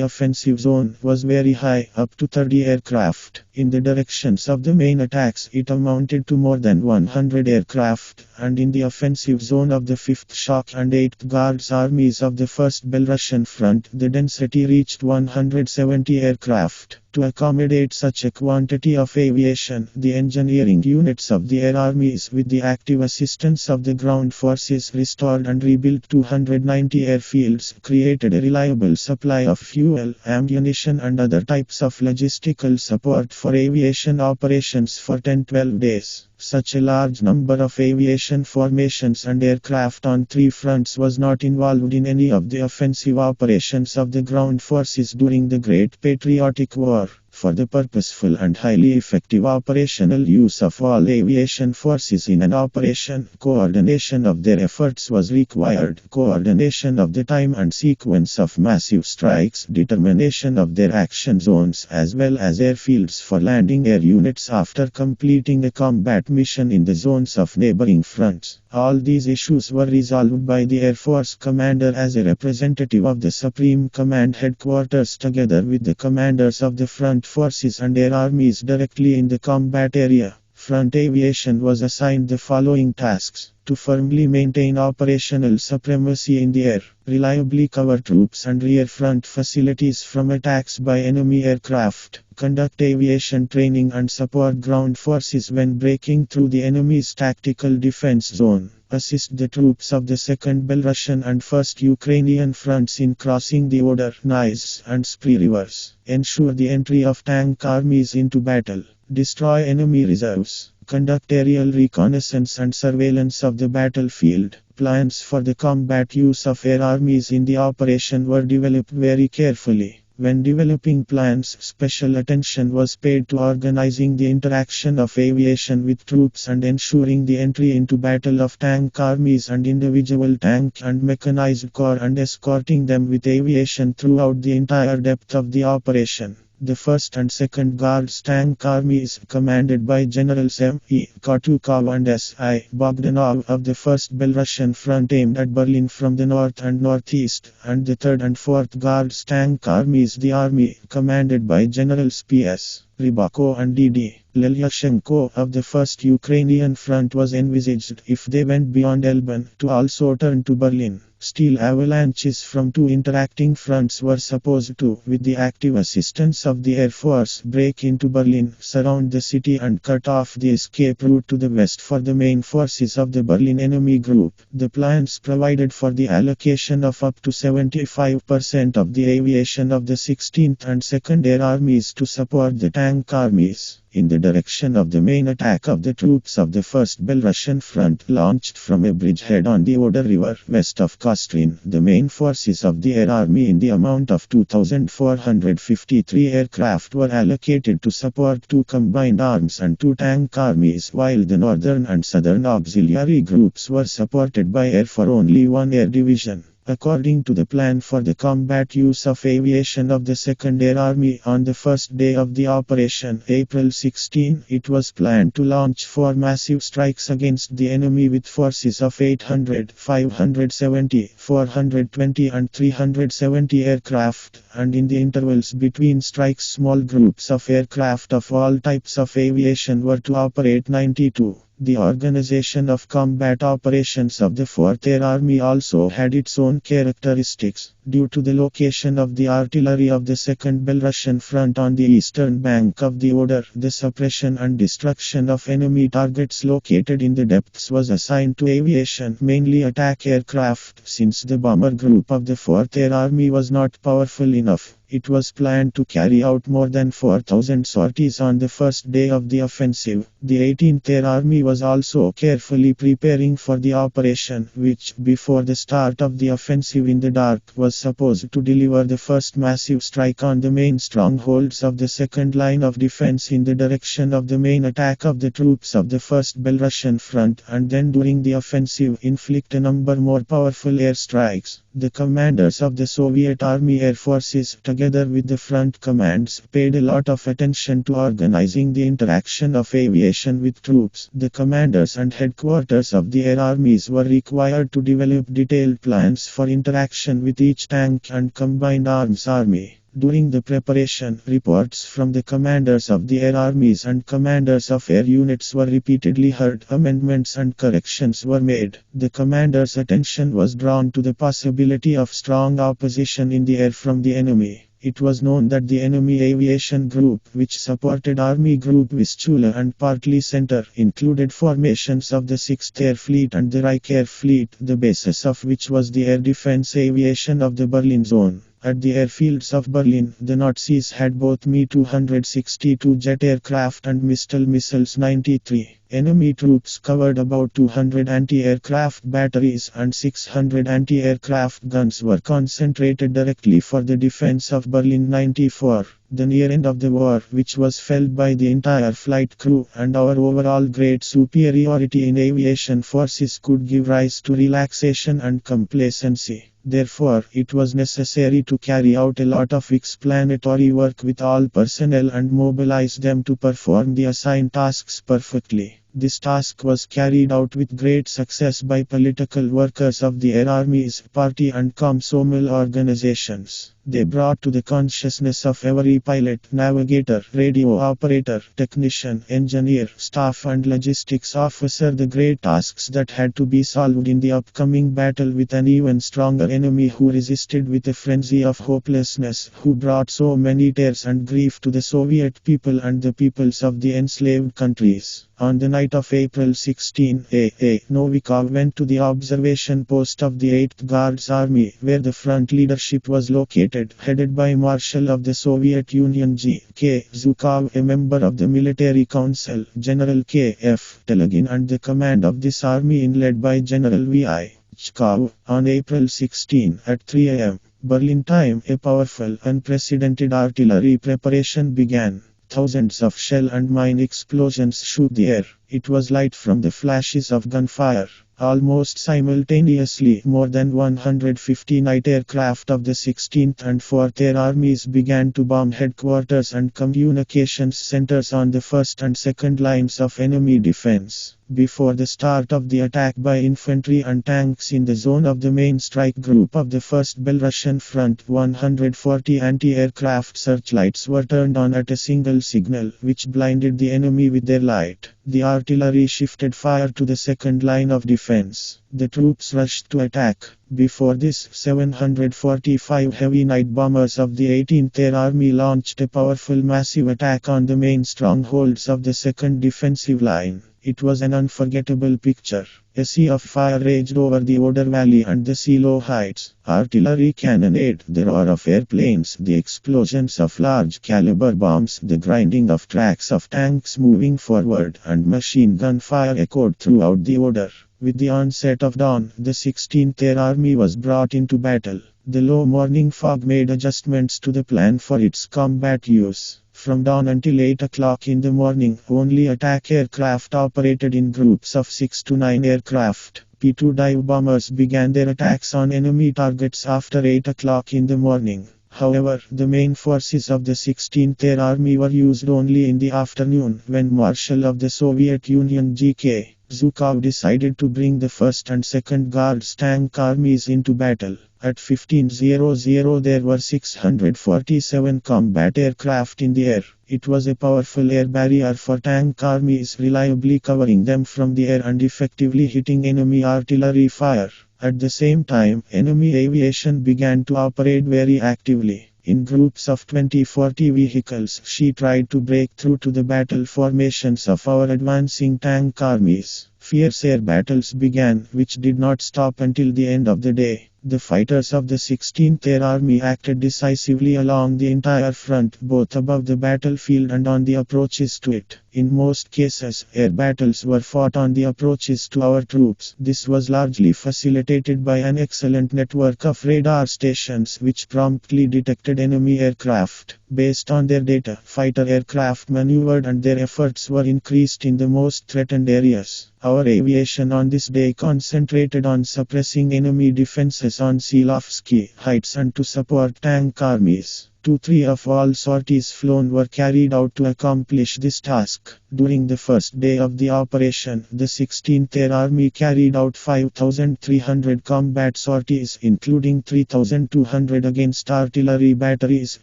offensive zone, was very high, up to 30 aircraft. In the directions of the main attacks, it amounted to more than 100 aircraft, and in the offensive zone of the 5th Shock and 8th Guards Armies of the 1st Belarusian Front, the density reached 170 aircraft. To accommodate such a quantity of aviation, the engineering units of the air armies, with the active assistance of the ground forces, restored and rebuilt 290 airfields, created a reliable supply of fuel, ammunition and other types of logistical support for aviation operations for 10-12 days. Such a large number of aviation formations and aircraft on 3 fronts was not involved in any of the offensive operations of the ground forces during the Great Patriotic War. For the purposeful and highly effective operational use of all aviation forces in an operation, coordination of their efforts was required. Coordination of the time and sequence of massive strikes, determination of their action zones as well as airfields for landing air units after completing a combat mission in the zones of neighboring fronts. All these issues were resolved by the Air Force commander as a representative of the Supreme Command headquarters together with the commanders of the front forces and air armies directly in the combat area. Front aviation was assigned the following tasks: to firmly maintain operational supremacy in the air, reliably cover troops and rear front facilities from attacks by enemy aircraft, conduct aviation training and support ground forces when breaking through the enemy's tactical defense zone, assist the troops of the 2nd Belarusian and 1st Ukrainian fronts in crossing the Oder, Nis and Spree rivers, ensure the entry of tank armies into battle, destroy enemy reserves, conduct aerial reconnaissance and surveillance of the battlefield. Plans for the combat use of air armies in the operation were developed very carefully. When developing plans, special attention was paid to organizing the interaction of aviation with troops and ensuring the entry into battle of tank armies and individual tank and mechanized corps and escorting them with aviation throughout the entire depth of the operation. The 1st and 2nd Guards Tank Armies, commanded by Generals M.E. Kotukov and S.I. Bogdanov of the 1st Belarusian Front, aimed at Berlin from the north and northeast, and the 3rd and 4th Guards Tank Armies, the army, commanded by Generals P.S. Rybakov and D.D. Lelyashenko of the 1st Ukrainian Front, was envisaged, if they went beyond Elban, to also turn to Berlin. Steel avalanches from two interacting fronts were supposed to, with the active assistance of the Air Force, break into Berlin, surround the city and cut off the escape route to the west for the main forces of the Berlin enemy group. The plans provided for the allocation of up to 75% of the aviation of the 16th and 2nd Air Armies to support the tank armies. In the direction of the main attack of the troops of the 1st Belarusian Front, launched from a bridgehead on the Oder River, west of Kostrin, the main forces of the Air Army in the amount of 2,453 aircraft were allocated to support 2 combined arms and 2 tank armies, while the northern and southern auxiliary groups were supported by air for only 1 air division. According to the plan for the combat use of aviation of the 2nd Air Army, on the first day of the operation, April 16, it was planned to launch 4 massive strikes against the enemy with forces of 800, 570, 420 and 370 aircraft, and in the intervals between strikes small groups of aircraft of all types of aviation were to operate 92. The organization of combat operations of the 4th Air Army also had its own characteristics. Due to the location of the artillery of the 2nd Belarusian Front on the eastern bank of the Oder, the suppression and destruction of enemy targets located in the depths was assigned to aviation, mainly attack aircraft. Since the bomber group of the 4th Air Army was not powerful enough, it was planned to carry out more than 4,000 sorties on the first day of the offensive. The 18th Air Army was also carefully preparing for the operation, which, before the start of the offensive in the dark, was supposed to deliver the first massive strike on the main strongholds of the second line of defense in the direction of the main attack of the troops of the 1st Belarusian Front, and then during the offensive inflict a number more powerful air strikes. The commanders of the Soviet Army Air Forces, together with the front commands, paid a lot of attention to organizing the interaction of aviation with troops. The commanders and headquarters of the air armies were required to develop detailed plans for interaction with each tank and combined arms army. During the preparation, reports from the commanders of the air armies and commanders of air units were repeatedly heard. Amendments and corrections were made. The commanders' attention was drawn to the possibility of strong opposition in the air from the enemy. It was known that the enemy aviation group, which supported Army Group Vistula and partly Center, included formations of the 6th Air Fleet and the Reich Air Fleet, the basis of which was the air defense aviation of the Berlin zone. At the airfields of Berlin, the Nazis had both Me-262 jet aircraft and Mistral missiles 93. Enemy troops covered about 200 anti-aircraft batteries and 600 anti-aircraft guns were concentrated directly for the defense of Berlin 94. The near end of the war, which was felt by the entire flight crew, and our overall great superiority in aviation forces could give rise to relaxation and complacency. Therefore, it was necessary to carry out a lot of explanatory work with all personnel and mobilize them to perform the assigned tasks perfectly. This task was carried out with great success by political workers of the Air Armies Party and Komsomol organizations. They brought to the consciousness of every pilot, navigator, radio operator, technician, engineer, staff and logistics officer the great tasks that had to be solved in the upcoming battle with an even stronger enemy who resisted with a frenzy of hopelessness, who brought so many tears and grief to the Soviet people and the peoples of the enslaved countries. On the night of April 16, A. Novikov went to the observation post of the 8th Guards Army, where the front leadership was located, headed by Marshal of the Soviet Union G.K. Zhukov, a member of the Military Council, General K.F. Telegin, and the command of this army led by General V.I. Chkov. On April 16, at 3 a.m. Berlin time, a powerful, unprecedented artillery preparation began. Thousands of shell and mine explosions shook the air. It was light from the flashes of gunfire. Almost simultaneously, more than 150 night aircraft of the 16th and 4th Air Armies began to bomb headquarters and communications centers on the first and second lines of enemy defense. Before the start of the attack by infantry and tanks in the zone of the main strike group of the 1st Belarusian front, 140 anti-aircraft searchlights were turned on at a single signal, which blinded the enemy with their light. The artillery shifted fire to the second line of defense. The troops rushed to attack. Before this, 745 heavy night bombers of the 18th Air Army launched a powerful massive attack on the main strongholds of the second defensive line. It was an unforgettable picture. A sea of fire raged over the Oder Valley and the Silo Heights. Artillery cannonade, the roar of airplanes, the explosions of large caliber bombs, the grinding of tracks of tanks moving forward, and machine gun fire echoed throughout the Oder. With the onset of dawn, the 16th Air Army was brought into battle. The low morning fog made adjustments to the plan for its combat use. From dawn until 8 o'clock in the morning, only attack aircraft operated in groups of 6 to 9 aircraft. P-2 dive bombers began their attacks on enemy targets after 8 o'clock in the morning. However, the main forces of the 16th Air Army were used only in the afternoon, when Marshal of the Soviet Union G.K. Zhukov decided to bring the 1st and 2nd Guards tank armies into battle. At 15:00 there were 647 combat aircraft in the air. It was a powerful air barrier for tank armies, reliably covering them from the air and effectively hitting enemy artillery fire. At the same time, enemy aviation began to operate very actively. In groups of 20-40 vehicles, she tried to break through to the battle formations of our advancing tank armies. Fierce air battles began, which did not stop until the end of the day. The fighters of the 16th Air Army acted decisively along the entire front, both above the battlefield and on the approaches to it. In most cases, air battles were fought on the approaches to our troops. This was largely facilitated by an excellent network of radar stations which promptly detected enemy aircraft. Based on their data, fighter aircraft maneuvered and their efforts were increased in the most threatened areas. Our aviation on this day concentrated on suppressing enemy defenses on Silovsky Heights and to support tank armies. 2-3 of all sorties flown were carried out to accomplish this task. During the first day of the operation, the 16th Air Army carried out 5,300 combat sorties, including 3,200 against artillery batteries,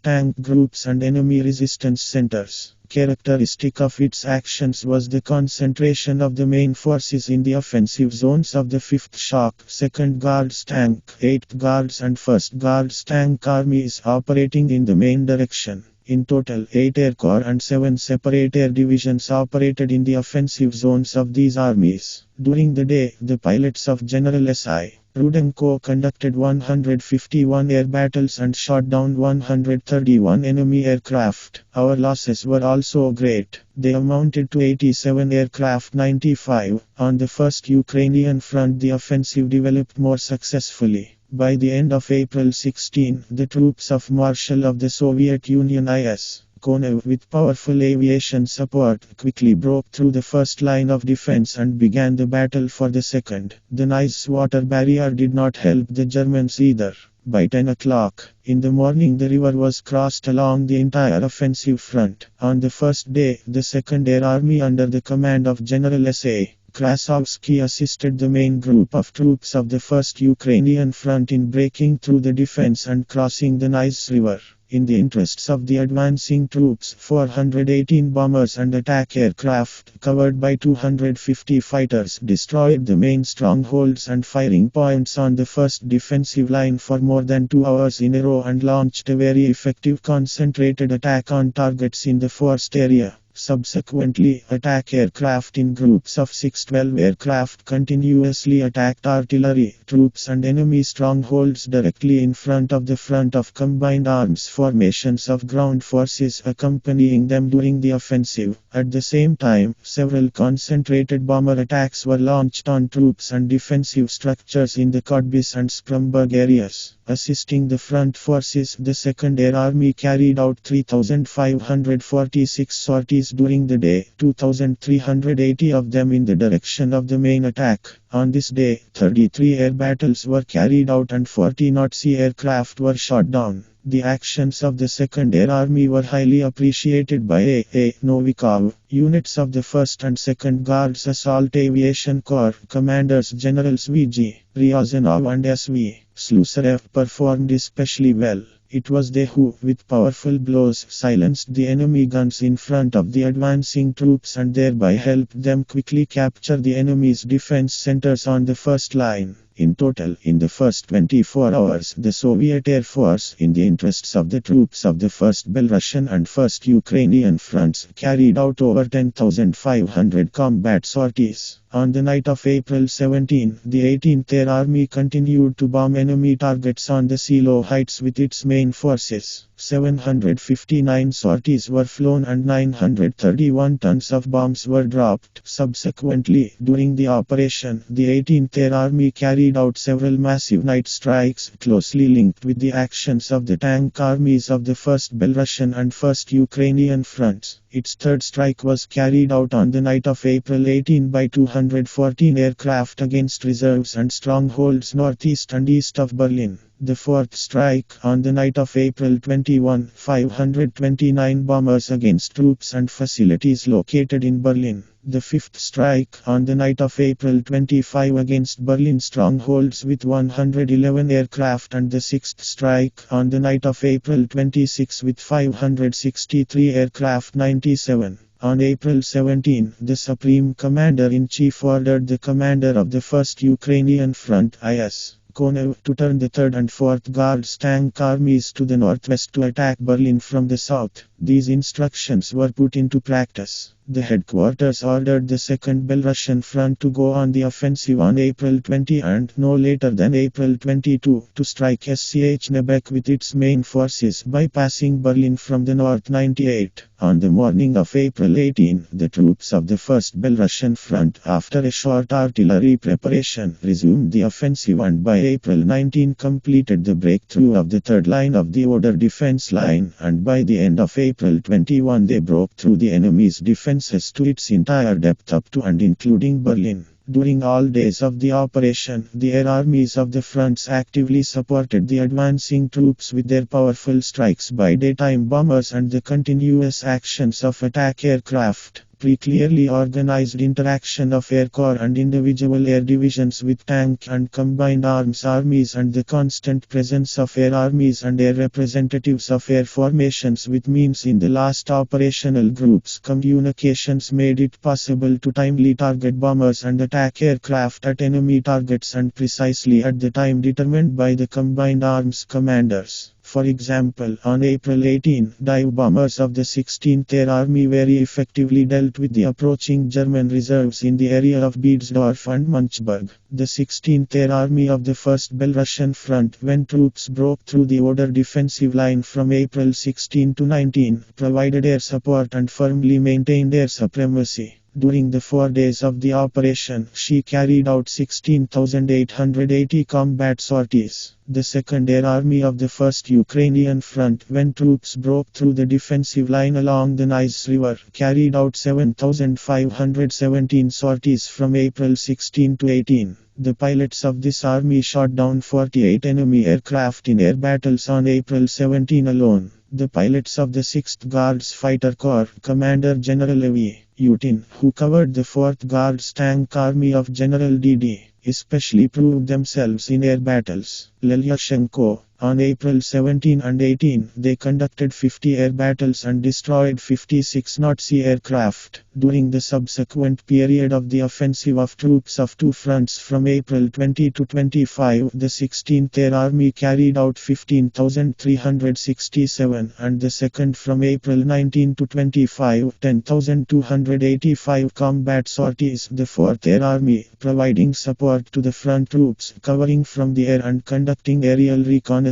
tank groups and enemy resistance centers. Characteristic of its actions was the concentration of the main forces in the offensive zones of the 5th Shock, 2nd Guards Tank, 8th Guards and 1st Guards Tank armies operating in the main direction. In total, 8 Air Corps and 7 separate air divisions operated in the offensive zones of these armies. During the day, the pilots of General S.I. Rudenko conducted 151 air battles and shot down 131 enemy aircraft. Our losses were also great. They amounted to 87 aircraft, 95. On the first Ukrainian front, the offensive developed more successfully. By the end of April 16, the troops of Marshal of the Soviet Union I.S. Konev, with powerful aviation support, quickly broke through the first line of defense and began the battle for the second. The nice water barrier did not help the Germans either. By 10 o'clock in the morning, the river was crossed along the entire offensive front. On the first day, the Second Air Army under the command of General S.A. Krasovsky assisted the main group of troops of the First Ukrainian Front in breaking through the defense and crossing the Nis River. In the interests of the advancing troops, 418 bombers and attack aircraft, covered by 250 fighters, destroyed the main strongholds and firing points on the first defensive line for more than 2 hours in a row and launched a very effective concentrated attack on targets in the forced area. Subsequently, attack aircraft in groups of 6-12 aircraft continuously attacked artillery, troops and enemy strongholds directly in front of combined arms formations of ground forces accompanying them during the offensive. At the same time, several concentrated bomber attacks were launched on troops and defensive structures in the Kodbis and Sprumberg areas. Assisting the front forces, the Second Air Army carried out 3,546 sorties during the day, 2,380 of them in the direction of the main attack. On this day, 33 air battles were carried out and 40 Nazi aircraft were shot down. The actions of the Second Air Army were highly appreciated by A. Novikov, units of the 1st and 2nd Guards Assault Aviation Corps, Commanders Generals V.G. Ryazanov and S.V. Slusarev performed especially well. It was they who, with powerful blows, silenced the enemy guns in front of the advancing troops and thereby helped them quickly capture the enemy's defense centers on the first line. In total, in the first 24 hours, the Soviet Air Force, in the interests of the troops of the 1st Belarusian and 1st Ukrainian fronts, carried out over 10,500 combat sorties. On the night of April 17, the 18th Air Army continued to bomb enemy targets on the Silo Heights with its main forces. 759 sorties were flown and 931 tons of bombs were dropped. Subsequently, during the operation, the 18th Air Army carried out several massive night strikes, closely linked with the actions of the tank armies of the 1st Belarusian and 1st Ukrainian fronts. Its third strike was carried out on the night of April 18 by 214 aircraft against reserves and strongholds northeast and east of Berlin. The fourth strike, on the night of April 21, 529 bombers against troops and facilities located in Berlin. The fifth strike, on the night of April 25 against Berlin strongholds with 111 aircraft, and the sixth strike, on the night of April 26 with 563 aircraft 97. On April 17, the Supreme Commander-in-Chief ordered the commander of the 1st Ukrainian Front, I.S. Konev, to turn the 3rd and 4th Guards tank armies to the northwest to attack Berlin from the south. These instructions were put into practice. The headquarters ordered the 2nd Belarusian Front to go on the offensive on April 20 and no later than April 22 to strike Schneebeck with its main forces, bypassing Berlin from the north. 98. On the morning of April 18, the troops of the 1st Belarusian Front, after a short artillery preparation, resumed the offensive and by April 19 completed the breakthrough of the third line of the Oder defense line, and by the end of April 21 they broke through the enemy's defenses to its entire depth up to and including Berlin. During all days of the operation, the air armies of the fronts actively supported the advancing troops with their powerful strikes by daytime bombers and the continuous actions of attack aircraft. Clearly organized interaction of Air Corps and individual air divisions with tank and combined arms armies, and the constant presence of air armies and air representatives of air formations with means in the last operational groups communications made it possible to timely target bombers and attack aircraft at enemy targets and precisely at the time determined by the combined arms commanders. For example, on April 18, dive bombers of the 16th Air Army very effectively dealt with the approaching German reserves in the area of Biedsdorf and Munchberg. The 16th Air Army of the 1st Belarusian Front, when troops broke through the Oder defensive line from April 16 to 19, provided air support and firmly maintained air supremacy. During the 4 days of the operation, she carried out 16,880 combat sorties. The Second Air Army of the First Ukrainian Front, when troops broke through the defensive line along the Nis River, carried out 7,517 sorties from April 16 to 18. The pilots of this army shot down 48 enemy aircraft in air battles on April 17 alone. The pilots of the 6th Guards Fighter Corps, Commander General A.V. Yutin, who covered the 4th Guards Tank Army of General D.D., especially proved themselves in air battles. Lelyashenko. On April 17 and 18, they conducted 50 air battles and destroyed 56 Nazi aircraft. During the subsequent period of the offensive of troops of two fronts from April 20 to 25, the 16th Air Army carried out 15,367, and the second from April 19 to 25, 10,285 combat sorties. The 4th Air Army, providing support to the front troops, covering from the air and conducting aerial reconnaissance.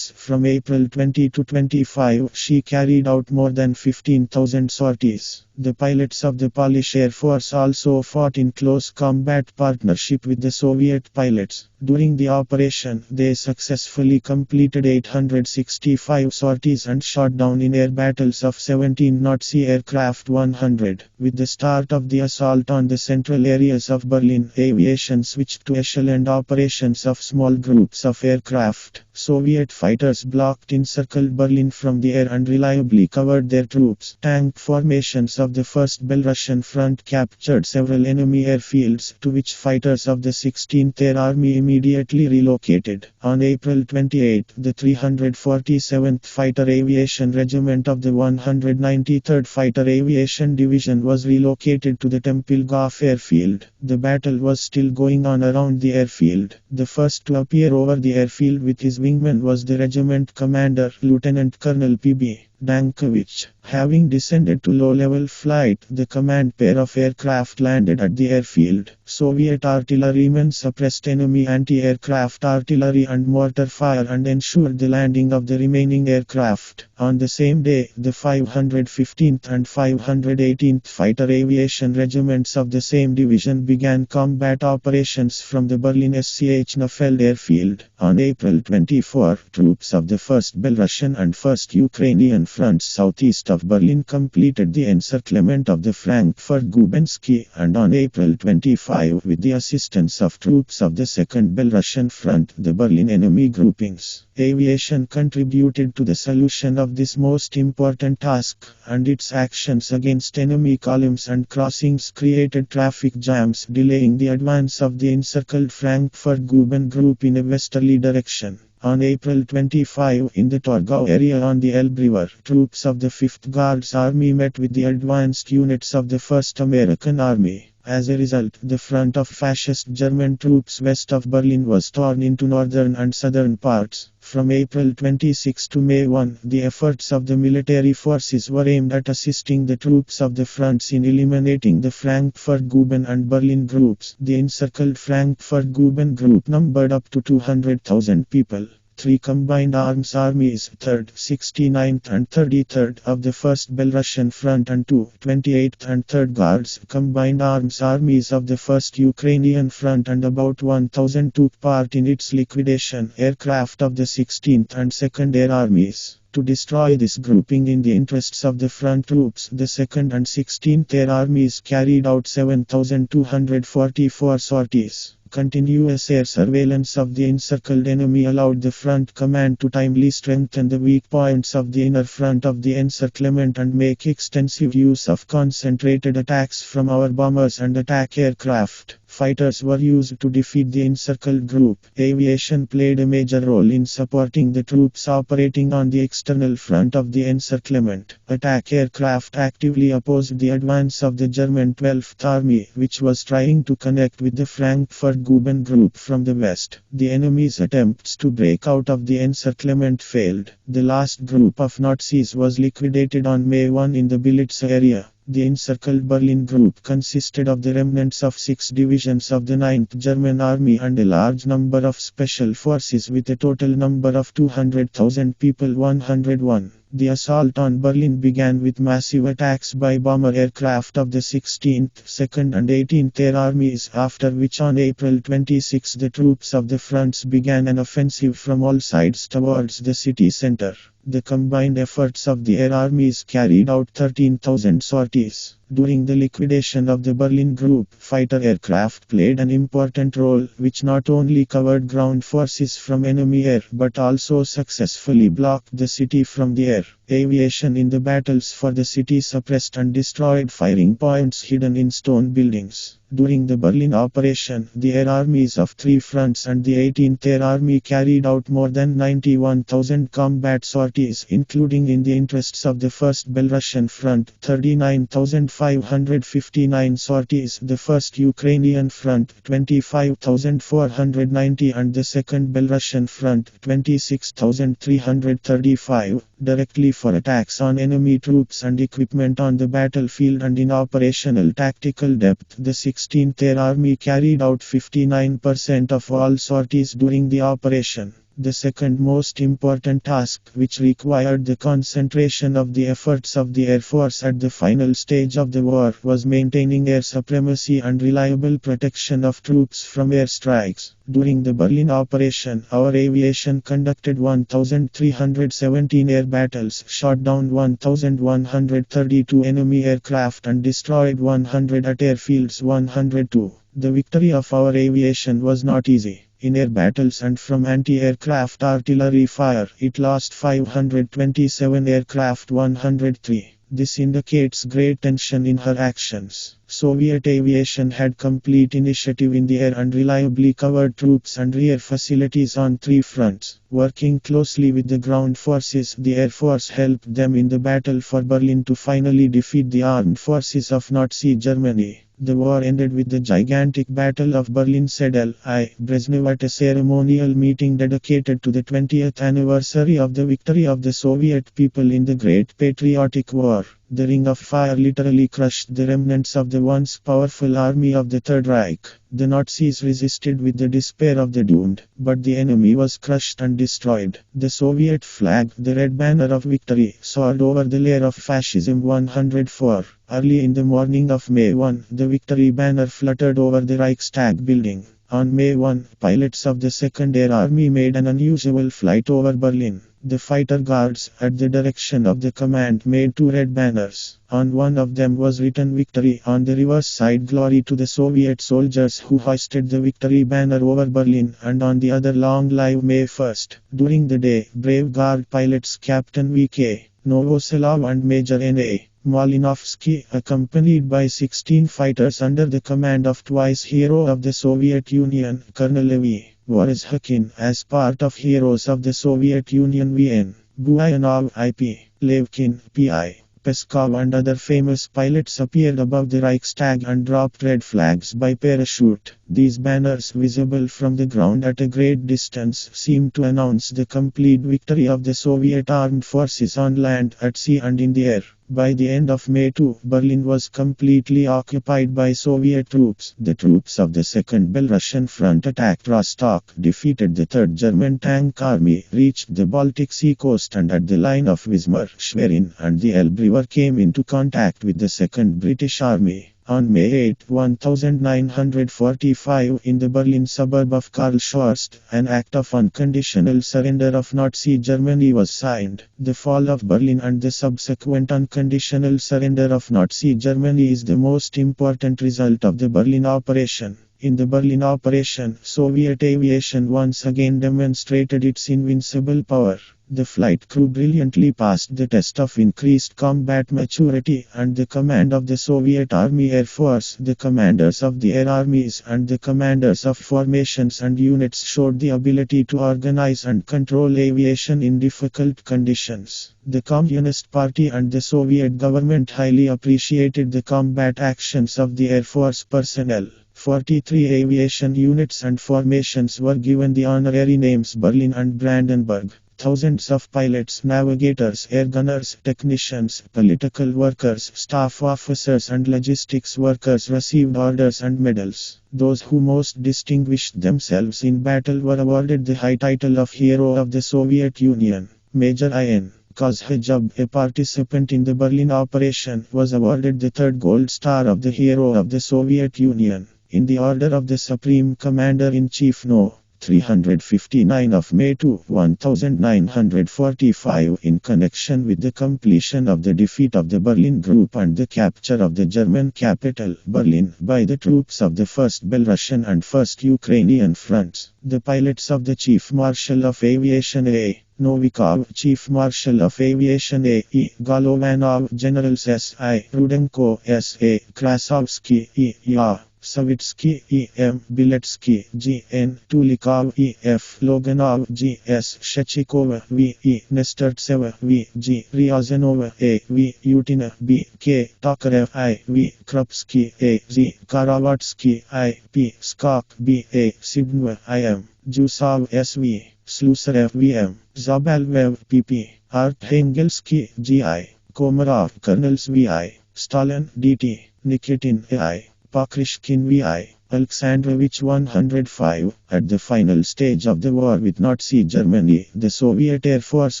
From April 20 to 25, she carried out more than 15,000 sorties. The pilots of the Polish Air Force also fought in close combat partnership with the Soviet pilots. During the operation, they successfully completed 865 sorties and shot down in air battles of 17 Nazi aircraft 100. With the start of the assault on the central areas of Berlin, aviation switched to echeloned operations of small groups of aircraft. Soviet fighters blocked encircled Berlin from the air and reliably covered their troops. Tank formations of the First Belarusian Front captured several enemy airfields, to which fighters of the 16th Air Army immediately relocated. On April 28, the 347th Fighter Aviation Regiment of the 193rd Fighter Aviation Division was relocated to the Tempelhof airfield. The battle was still going on around the airfield. The first to appear over the airfield with his wingman was the regiment commander, Lieutenant Colonel P.B. Dankovich. Having descended to low-level flight, the command pair of aircraft landed at the airfield. Soviet artillerymen suppressed enemy anti-aircraft artillery and mortar fire and ensured the landing of the remaining aircraft. On the same day, the 515th and 518th Fighter Aviation Regiments of the same division began combat operations from the Berlin Schneefeld airfield. On April 24, troops of the 1st Belarusian and 1st Ukrainian Front southeast of Berlin completed the encirclement of the Frankfurt-Gubenski, and on April 25, with the assistance of troops of the 2nd Belarusian Front, the Berlin enemy groupings. Aviation contributed to the solution of this most important task, and its actions against enemy columns and crossings created traffic jams, delaying the advance of the encircled Frankfurt-Guben group in a westerly direction. On April 25, in the Torgau area on the Elbe River, troops of the 5th Guards Army met with the advanced units of the 1st American Army. As a result, the front of fascist German troops west of Berlin was torn into northern and southern parts. From April 26 to May 1, the efforts of the military forces were aimed at assisting the troops of the fronts in eliminating the Frankfurt-Guben and Berlin groups. The encircled Frankfurt-Guben group numbered up to 200,000 people. Three combined arms armies, 3rd, 69th and 33rd of the 1st Belarusian Front and 28th and 3rd Guards, combined arms armies of the 1st Ukrainian Front, and about 1,000 took part in its liquidation. Aircraft of the 16th and 2nd Air Armies. To destroy this grouping in the interests of the front troops, the 2nd and 16th Air Armies carried out 7,244 sorties. Continuous air surveillance of the encircled enemy allowed the front command to timely strengthen the weak points of the inner front of the encirclement and make extensive use of concentrated attacks from our bombers and attack aircraft. Fighters were used to defeat the encircled group. Aviation played a major role in supporting the troops operating on the external front of the encirclement. Attack aircraft actively opposed the advance of the German 12th Army, which was trying to connect with the Frankfurt-Guben group from the west. The enemy's attempts to break out of the encirclement failed. The last group of Nazis was liquidated on May 1 in the Belitz area. The encircled Berlin group consisted of the remnants of 6 divisions of the 9th German Army and a large number of special forces with a total number of 200,000 people. 101. The assault on Berlin began with massive attacks by bomber aircraft of the 16th, 2nd and 18th Air Armies, after which on April 26 the troops of the fronts began an offensive from all sides towards the city center. The combined efforts of the air armies carried out 13,000 sorties. During the liquidation of the Berlin group, fighter aircraft played an important role, which not only covered ground forces from enemy air but also successfully blocked the city from the air. Aviation in the battles for the city suppressed and destroyed firing points hidden in stone buildings. During the Berlin operation, the air armies of three fronts and the 18th Air Army carried out more than 91,000 combat sorties, including in the interests of the 1st Belarusian front, 39,559 sorties, the 1st Ukrainian front, 25,490 and the 2nd Belarusian front, 26,335, directly for attacks on enemy troops and equipment on the battlefield and in operational tactical depth. The 16th Air Army carried out 59% of all sorties during the operation. The second most important task, which required the concentration of the efforts of the Air Force at the final stage of the war, was maintaining air supremacy and reliable protection of troops from air strikes. During the Berlin operation, our aviation conducted 1,317 air battles, shot down 1,132 enemy aircraft and destroyed 100 at airfields 102. The victory of our aviation was not easy. In air battles and from anti-aircraft artillery fire, it lost 527 aircraft 103. This indicates great tension in her actions. Soviet aviation had complete initiative in the air and reliably covered troops and rear facilities on three fronts. Working closely with the ground forces, the Air Force helped them in the battle for Berlin to finally defeat the armed forces of Nazi Germany. The war ended with the gigantic Battle of Berlin, said L.I. Brezhnev at a ceremonial meeting dedicated to the 20th anniversary of the victory of the Soviet people in the Great Patriotic War. The Ring of Fire literally crushed the remnants of the once powerful army of the Third Reich. The Nazis resisted with the despair of the doomed, but the enemy was crushed and destroyed. The Soviet flag, the red banner of victory, soared over the lair of fascism 104. Early in the morning of May 1, the victory banner fluttered over the Reichstag building. On May 1, pilots of the 2nd Air Army made an unusual flight over Berlin. The fighter guards, at the direction of the command, made two red banners. On one of them was written "Victory", on the reverse side "Glory to the Soviet soldiers who hoisted the victory banner over Berlin", and on the other "Long live May 1st". During the day, brave guard pilots Captain V.K. Novoselov and Major N.A. Malinovsky, accompanied by 16 fighters under the command of twice hero of the Soviet Union, Colonel Levi Vorozhkin, as part of Heroes of the Soviet Union VN, Buyanov IP, Levkin, PI, Peskov and other famous pilots appeared above the Reichstag and dropped red flags by parachute. These banners, visible from the ground at a great distance, seemed to announce the complete victory of the Soviet armed forces on land, at sea and in the air. By the end of May 2, Berlin was completely occupied by Soviet troops. The troops of the 2nd Belarusian front attacked Rostock, defeated the 3rd German Tank Army, reached the Baltic Sea coast and at the line of Wismar, Schwerin and the Elbe River came into contact with the 2nd British Army. On May 8, 1945, in the Berlin suburb of Karlshorst, an act of unconditional surrender of Nazi Germany was signed. The fall of Berlin and the subsequent unconditional surrender of Nazi Germany is the most important result of the Berlin operation. In the Berlin operation, Soviet aviation once again demonstrated its invincible power. The flight crew brilliantly passed the test of increased combat maturity, and the command of the Soviet Army Air Force, the commanders of the air armies, and the commanders of formations and units showed the ability to organize and control aviation in difficult conditions. The Communist Party and the Soviet government highly appreciated the combat actions of the Air Force personnel. 43 aviation units and formations were given the honorary names Berlin and Brandenburg. Thousands of pilots, navigators, air gunners, technicians, political workers, staff officers and logistics workers received orders and medals. Those who most distinguished themselves in battle were awarded the high title of Hero of the Soviet Union. Major I.N. Kozhevnikov, a participant in the Berlin operation, was awarded the third Gold Star of the Hero of the Soviet Union. In the order of the Supreme Commander-in-Chief No. 359 of May 2, 1945, in connection with the completion of the defeat of the Berlin Group and the capture of the German capital, Berlin, by the troops of the 1st Belarusian and 1st Ukrainian fronts. The pilots of the Chief Marshal of Aviation A. Novikov, Chief Marshal of Aviation A. E. Golovanov, Generals S. I. Rudenko, S. A. Krasovsky, E. Ya. Savitsky, E. M. Biletsky, G. N. Tulikov, E. F. Loganov, G. S. Shechikova, V. E. Nestortseva, V. G. Ryazanova, A. V. Utina, B. K. Tokarev, I. V. Krupsky, A. Z. Karavatsky, I. P. Skok, B. A. Sibnva, I. M. Jusov, S. V. Slusarev, V. M. Zabalvev, P. P. Arkhangelsky, G. I. Komarov, Colonels, V. I. Stalin, D. T. Nikitin, A. I. Pokrishkin, V.I. Alexandrovich 105. At the final stage of the war with Nazi Germany, the Soviet Air Force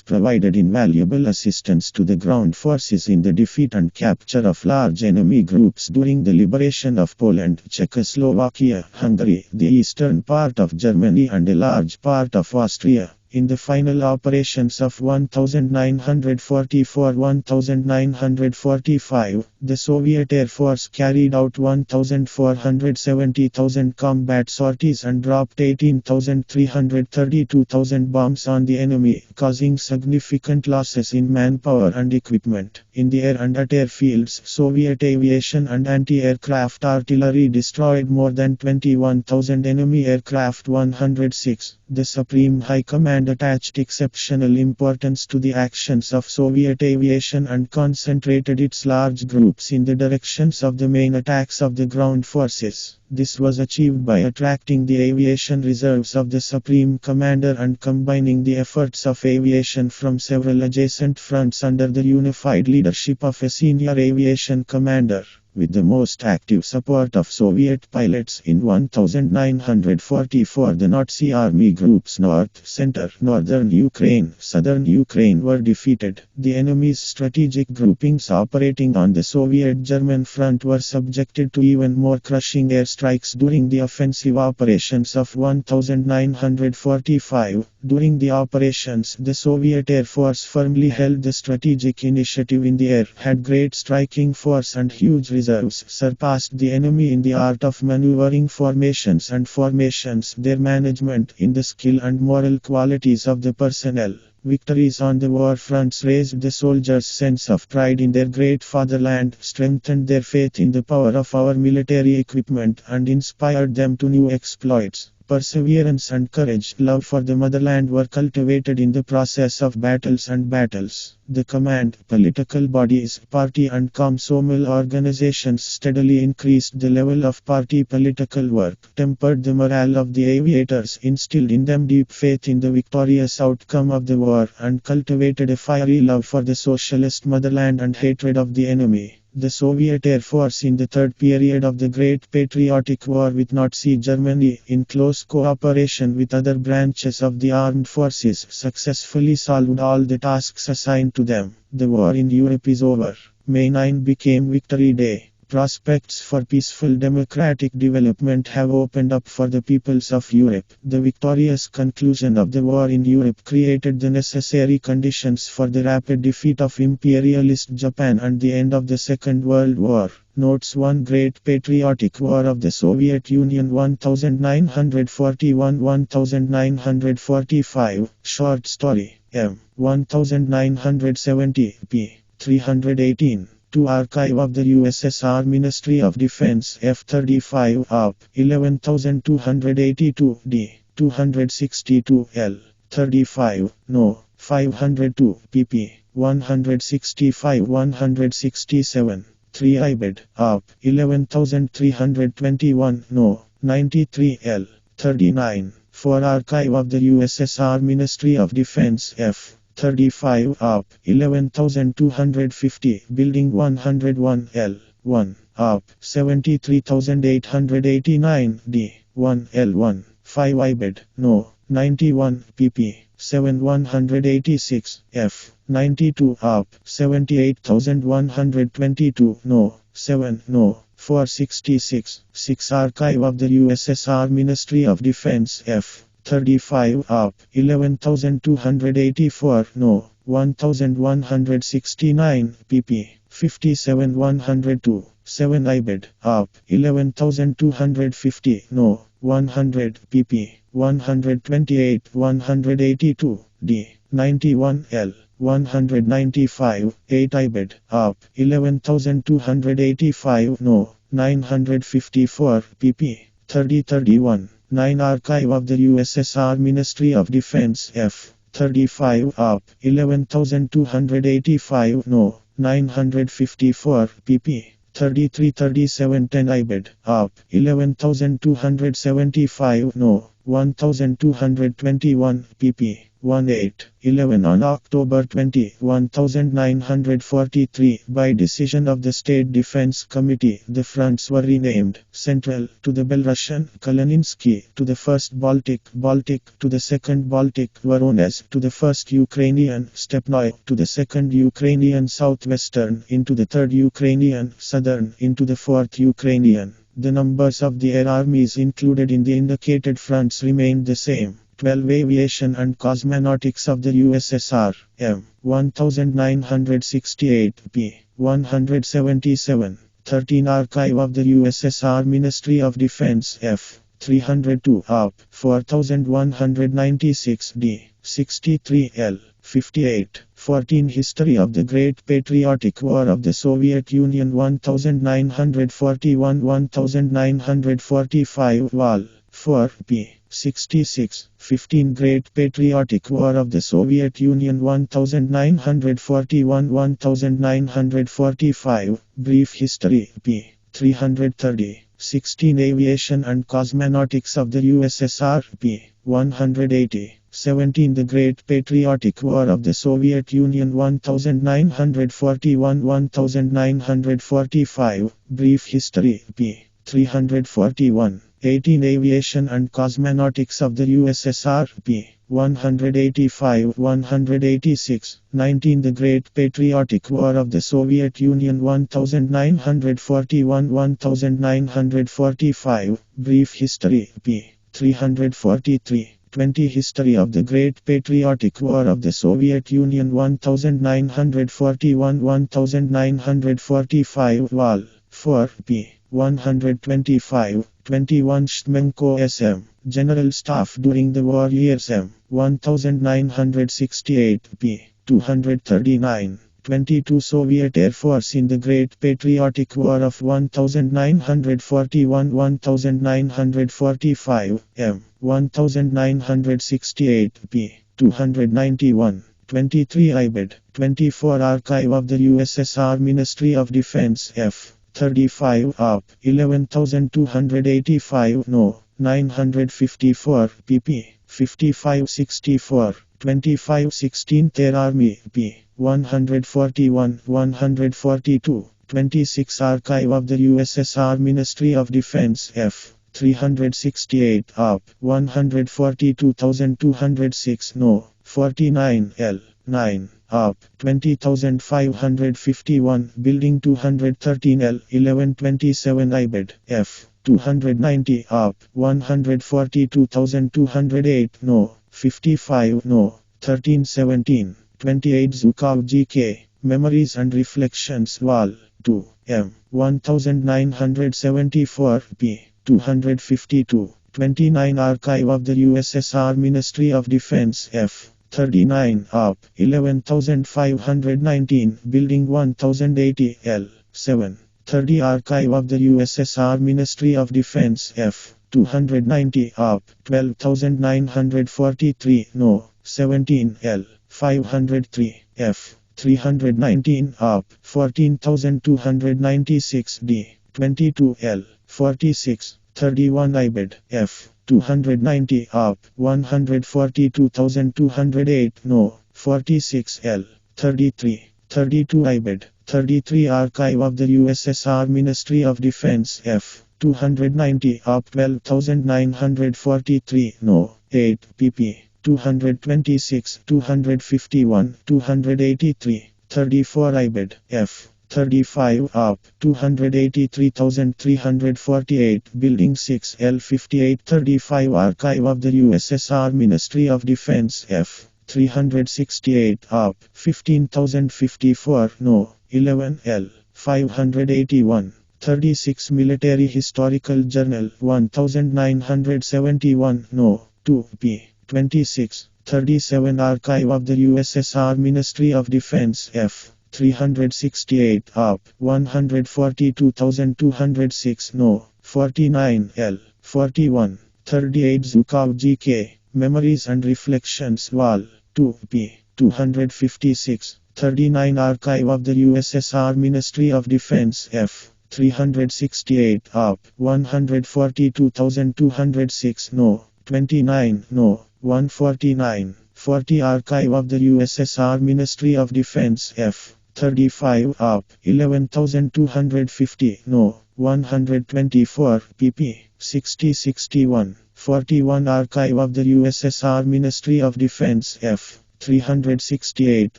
provided invaluable assistance to the ground forces in the defeat and capture of large enemy groups during the liberation of Poland, Czechoslovakia, Hungary, the eastern part of Germany and a large part of Austria. In the final operations of 1944-1945, the Soviet Air Force carried out 1,470,000 combat sorties and dropped 18,332,000 bombs on the enemy, causing significant losses in manpower and equipment. In the air and at airfields, Soviet aviation and anti-aircraft artillery destroyed more than 21,000 enemy aircraft. 106. The Supreme High Command attached exceptional importance to the actions of Soviet aviation and concentrated its large groups in the directions of the main attacks of the ground forces. This was achieved by attracting the aviation reserves of the Supreme Commander and combining the efforts of aviation from several adjacent fronts under the unified leadership of a senior aviation commander. With the most active support of Soviet pilots in 1944, the Nazi army groups North, Center, Northern Ukraine, Southern Ukraine were defeated. The enemy's strategic groupings operating on the Soviet-German front were subjected to even more crushing airstrikes during the offensive operations of 1945. During the operations, the Soviet Air Force firmly held the strategic initiative in the air, had great striking force and huge reserves, surpassed the enemy in the art of maneuvering formations and formations, their management in the skill and moral qualities of the personnel. Victories on the war fronts raised the soldiers' sense of pride in their great fatherland, strengthened their faith in the power of our military equipment, and inspired them to new exploits. Perseverance and courage, love for the motherland were cultivated in the process of battles and battles. The command, political bodies, party and Komsomol organizations steadily increased the level of party political work, tempered the morale of the aviators, instilled in them deep faith in the victorious outcome of the war, and cultivated a fiery love for the socialist motherland and hatred of the enemy. The Soviet Air Force in the third period of the Great Patriotic War with Nazi Germany, in close cooperation with other branches of the armed forces, successfully solved all the tasks assigned to them. The war in Europe is over. May 9 became Victory Day. Prospects for peaceful democratic development have opened up for the peoples of Europe. The victorious conclusion of the war in Europe created the necessary conditions for the rapid defeat of imperialist Japan and the end of the Second World War. Notes: 1 Great Patriotic War of the Soviet Union 1941-1945. Short story. M. 1970 p. 318. To Archive of the USSR Ministry of Defense F-35 Op. 11282 D. 262 L. 35 No. 502 pp. 165-167. 3 IBED Op. 11321 No. 93 L. 39. For Archive of the USSR Ministry of Defense F. 35 Op. 11250 Building 101 L. 1 Op. 73889 D. 1 L1 5 IBED No. 91 pp. 7186 F. 92 up, 78,122 no, 7 no, 466, 6 Archive of the USSR Ministry of Defense F, 35 up, 11,284 no, 1,169 pp, 57,102, 7 IBED up, 11,250 no, 100 pp, 128, 182 d, 91 L, 195, 8 IBED up, 11,285 no, 954 pp, 3031, 9 Archive of the USSR Ministry of Defense F, 35 up, 11,285 no, 954 pp, 3337 10 IBED up, 11,275 no, 1,221 pp, 18, 11 on October 20, 1943 by decision of the State Defense Committee the fronts were renamed Central to the Belarusian, Kalininsky to the 1st Baltic, Baltic to the 2nd Baltic, Voronezh to the 1st Ukrainian, Stepnoy to the 2nd Ukrainian Southwestern into the 3rd Ukrainian, Southern into the 4th Ukrainian. The numbers of the air armies included in the indicated fronts remained the same. 12 Aviation and Cosmonautics of the USSR, M. 1968 p. 177. 13 Archive of the USSR Ministry of Defense F. 302 up, 4196 d. 63 L. 58. 14 History of the Great Patriotic War of the Soviet Union 1941-1945 Vol. 4 p. 66. 15 Great Patriotic War of the Soviet Union 1941-1945 Brief History p. 330. 16 Aviation and Cosmonautics of the USSR p. 180. 17 The Great Patriotic War of the Soviet Union 1941-1945 Brief History p. 341. 18 Aviation and Cosmonautics of the USSR p. 185-186. 19 The Great Patriotic War of the Soviet Union 1941-1945 Brief History p. 343. 20 History of the Great Patriotic War of the Soviet Union 1941-1945 Vol. 4 p. 125. 21 Shchmenko SM. General Staff during the war years M. 1968 p. 239. 22 Soviet Air Force in the Great Patriotic War of 1941-1945 M. 1968 p. 291. 23 IBED. 24 Archive of the USSR Ministry of Defense F. 35 up, 11,285 no, 954 pp. 5564. 2516 Air Army p. 141, 142. 26 Archive of the USSR Ministry of Defense F. 368 up, 142,206 no, 49 L. 9 up, 20,551 Building 213 L. 1127 IBED F. 290 up, 142,208 no, 55 no, 1317. 28 Zhukov GK, Memories and Reflections Vol. 2, M. 1974 p. 252. 29 Archive of the USSR Ministry of Defense F. 39 up, 11,519 Building 1080 L. 7. 30 Archive of the USSR Ministry of Defense F. 290 up, 12,943 no, 17 L. 503 F. 319 up, 14,296 D. 22 L. 46. 31 IBED F. 290 up, 142,208 no, 46 L. 33. 32 IBED. 33 Archive of the USSR Ministry of Defense F. 290 up, 12,943 no, 8 pp. 226, 251, 283, 34 IBID, F. 35 up, 283,348, Building 6 L58 35 Archive of the USSR Ministry of Defense F. 368 up, 15,054 No. 11 L. 581, 36 Military Historical Journal 1971 No. 2 p. 26, 37 Archive of the USSR Ministry of Defense F. 368 up, 142,206 No. 49 L. 41, 38 Zhukov GK, Memories and Reflections Wall 2 p. 256, 39 Archive of the USSR Ministry of Defense F. 368 up, 142,206 No. 29 No. 149, 40 Archive of the USSR Ministry of Defense F. 35 up, 11,250 No. 124 pp. 60-61, 41 Archive of the USSR Ministry of Defense F. 368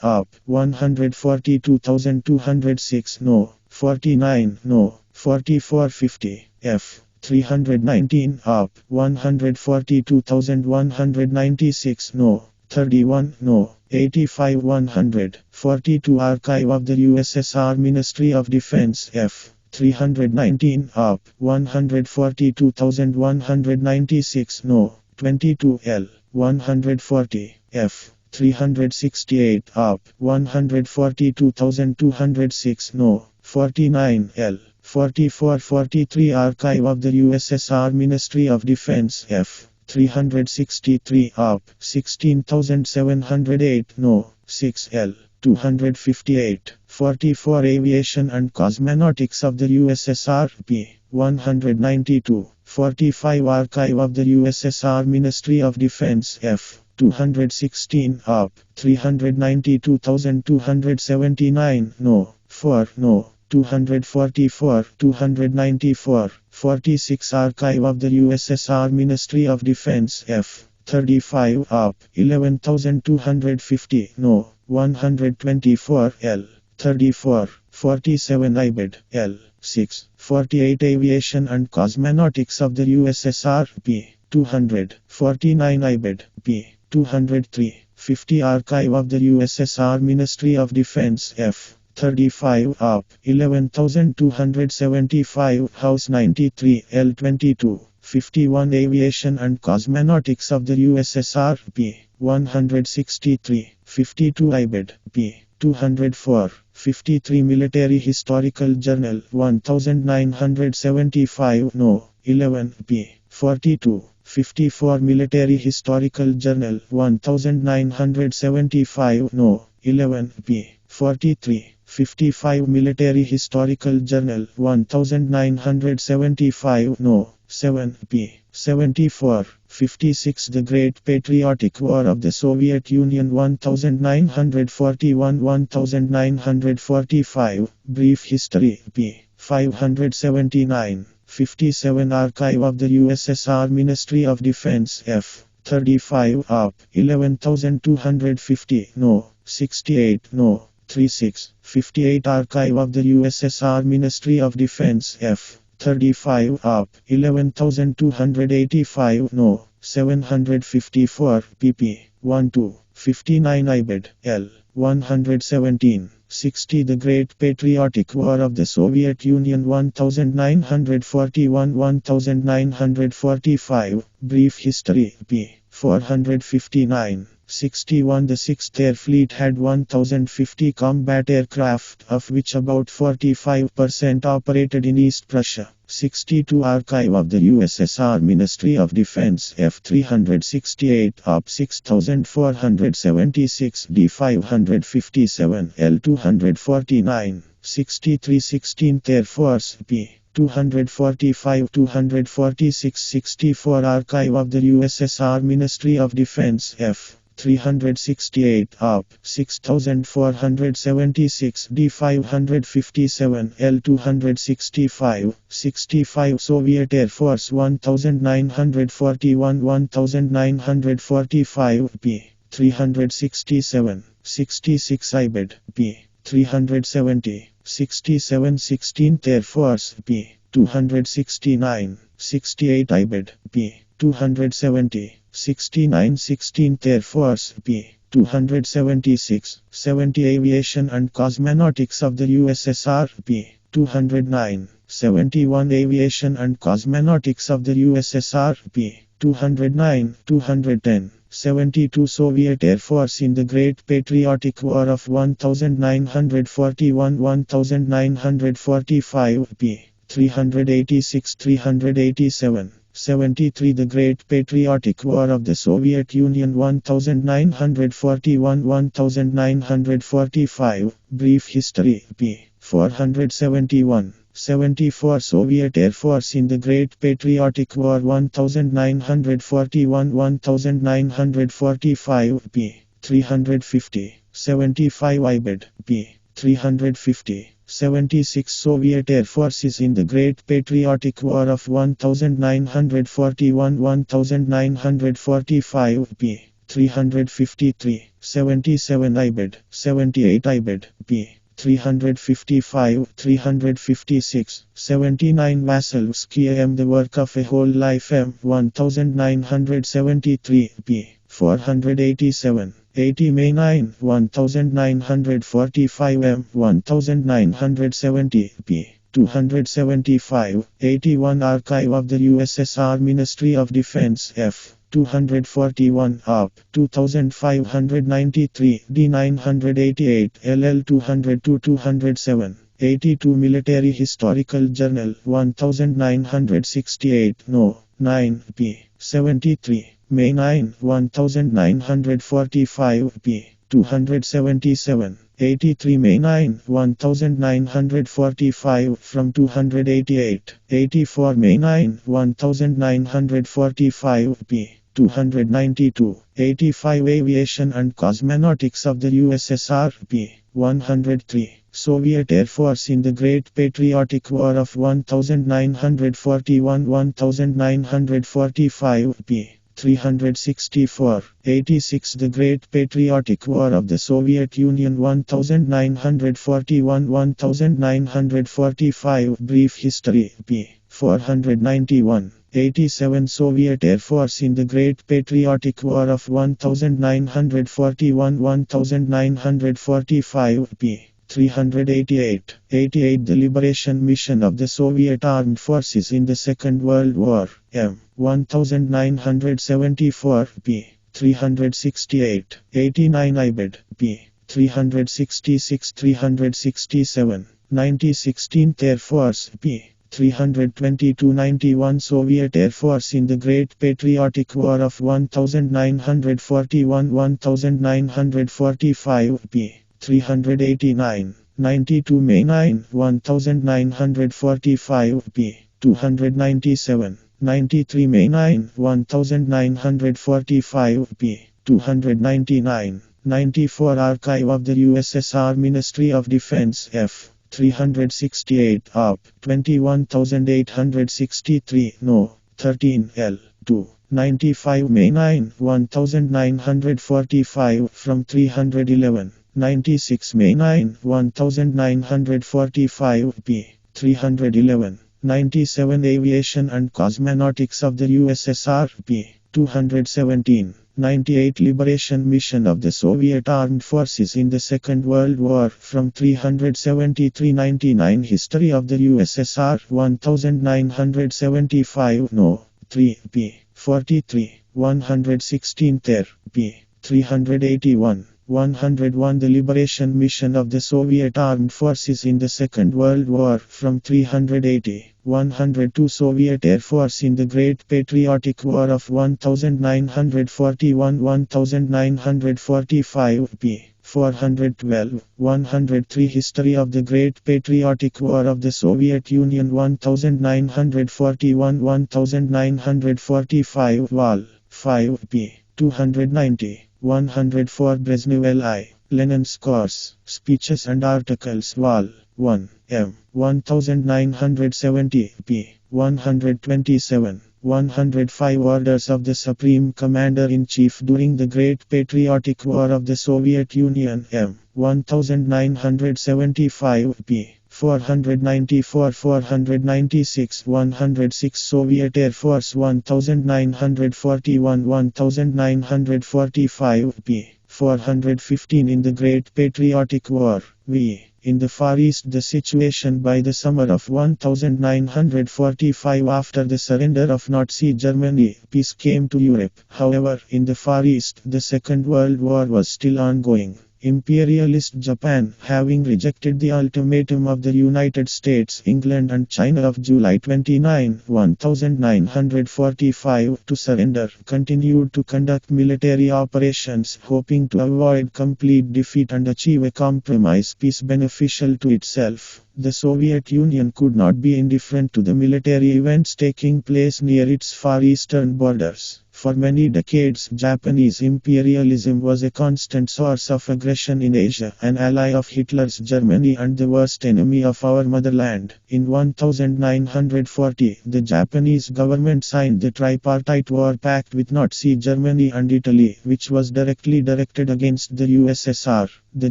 up, 142,206 No. 49 No. 4450 F. 319 up, 142,196 No. 31 No. 85 100, 42 Archive of the USSR Ministry of Defense F. 319 up, 142,196 No. 22 L. 140 F. 368 up, 142,206 No. 49 L. 44-43 Archive of the USSR Ministry of Defense F. 363 up, 16,708 No. 6 L. 258, 44 Aviation and Cosmonautics of the USSR P. 192, 45 Archive of the USSR Ministry of Defense F. 216 up, 392,279 No. 4 No. 244, 294, 46 Archive of the USSR Ministry of Defense F. 35 up, 11,250 No. 124 L. 34, 47 IBID L. 6, 48 Aviation and Cosmonautics of the USSR P. 200, 49 IBID P. 203, 50 Archive of the USSR Ministry of Defense F. 35 up, 11,275 House 93 L22, 51 Aviation and Cosmonautics of the USSR P. 163, 52 IBID P. 204, 53 Military Historical Journal 1975 No. 11 p. 42, 54 Military Historical Journal 1975 No. 11 p. 43, 55 Military Historical Journal 1975 No. 7 p. 74, 56 The Great Patriotic War of the Soviet Union 1941-1945, Brief History p. 579, 57 Archive of the USSR Ministry of Defense F. 35 up, 11,250 No. 68 No. 36, 58 Archive of the USSR Ministry of Defense F. 35 up, 11,285 No. 754 pp. 12, 59 IBID L. 117, 60 The Great Patriotic War of the Soviet Union 1941-1945, Brief History p. 459. 61 The 6th Air Fleet had 1,050 combat aircraft, of which about 45% operated in East Prussia. 62 Archive of the USSR Ministry of Defense F. 368 up, 6,476 D. 557 L. 249, 63 16th Air Force P. 245 246 64 Archive of the USSR Ministry of Defense F. 368 Up 6476 D 557 L 265 65 Soviet Air Force 1941 1945 P 367 66 IBED P 370 67 16th Air Force P 269 68 IBED P 270 69 16th Air Force P 276 70 Aviation and Cosmonautics of the USSR P 209 71 Aviation and Cosmonautics of the USSR P 209 210 72 Soviet Air Force in the Great Patriotic War of 1941-1945 p. 386 387 73 The Great Patriotic War of the Soviet Union 1941-1945 Brief History p. 471 74 Soviet Air Force in the Great Patriotic War 1941-1945 p. 350 75 IBED p. 350 76 Soviet Air Forces in the Great Patriotic War of 1941-1945 p. 353 77 IBED 78 IBED p. 355 356 79 Vasilevsky AM The Work of a Whole Life M 1973 p. 487 80 May 9 1945 M 1970 p. 275 81 Archive of the USSR Ministry of Defense F 241 Up 2593 D 988 LL 202 207 82 Military Historical Journal 1968 No 9 p. 73 May 9 1945 p. 277 83 May 9 1945 from 288 84 May 9 1945 p. 292 85 Aviation and Cosmonautics of the USSR p. 103 Soviet Air Force in the Great Patriotic War of 1941-1945 p. 364 86 The Great Patriotic War of the Soviet Union 1941-1945 Brief History p. 491 87 Soviet Air Force in the Great Patriotic War of 1941-1945 p. 388 88 The Liberation Mission of the Soviet Armed Forces in the Second World War M 1974 p. 368 89 IBED p. 366 367 90 16th Air Force p. 322 91 Soviet Air Force in the Great Patriotic War of 1941-1945 p. 389 92 May 9 1945 p. 297 93 May 9 1945 p. 299 94 Archive of the USSR Ministry of Defense F 368 Up 21863 No 13 L 2 95 May 9 1945 from 311 96 May 9 1945 p. 311 97 Aviation and Cosmonautics of the USSR p. 217 98 Liberation Mission of the Soviet Armed Forces in the Second World War from 373 99 History of the USSR 1975 No 3 p. 43 116 Ter p. 381 101 The Liberation Mission of the Soviet Armed Forces in the Second World War from 380 102 Soviet Air Force in the Great Patriotic War of 1941-1945 p. 412 103 History of the Great Patriotic War of the Soviet Union 1941-1945 Vol. 5 p. 290 104 Brezhnev L.I. Lenin's Course, Speeches and Articles Vol. 1, M. 1970, p. 127. 105 Orders of the Supreme Commander-in-Chief during the Great Patriotic War of the Soviet Union, M. 1975, p. 494-496 106 Soviet Air Force 1941-1945 p. 415 In the Great Patriotic War, v. In the Far East, the situation by the summer of 1945 after the surrender of Nazi Germany, peace came to Europe. However, in the Far East, the Second World War was still ongoing. Imperialist Japan, having rejected the ultimatum of the United States, England and China of July 29, 1945 to surrender, continued to conduct military operations, hoping to avoid complete defeat and achieve a compromise peace beneficial to itself. The Soviet Union could not be indifferent to the military events taking place near its far eastern borders. For many decades, Japanese imperialism was a constant source of aggression in Asia, an ally of Hitler's Germany and the worst enemy of our motherland. In 1940, the Japanese government signed the Tripartite War Pact with Nazi Germany and Italy, which was directly directed against the USSR. The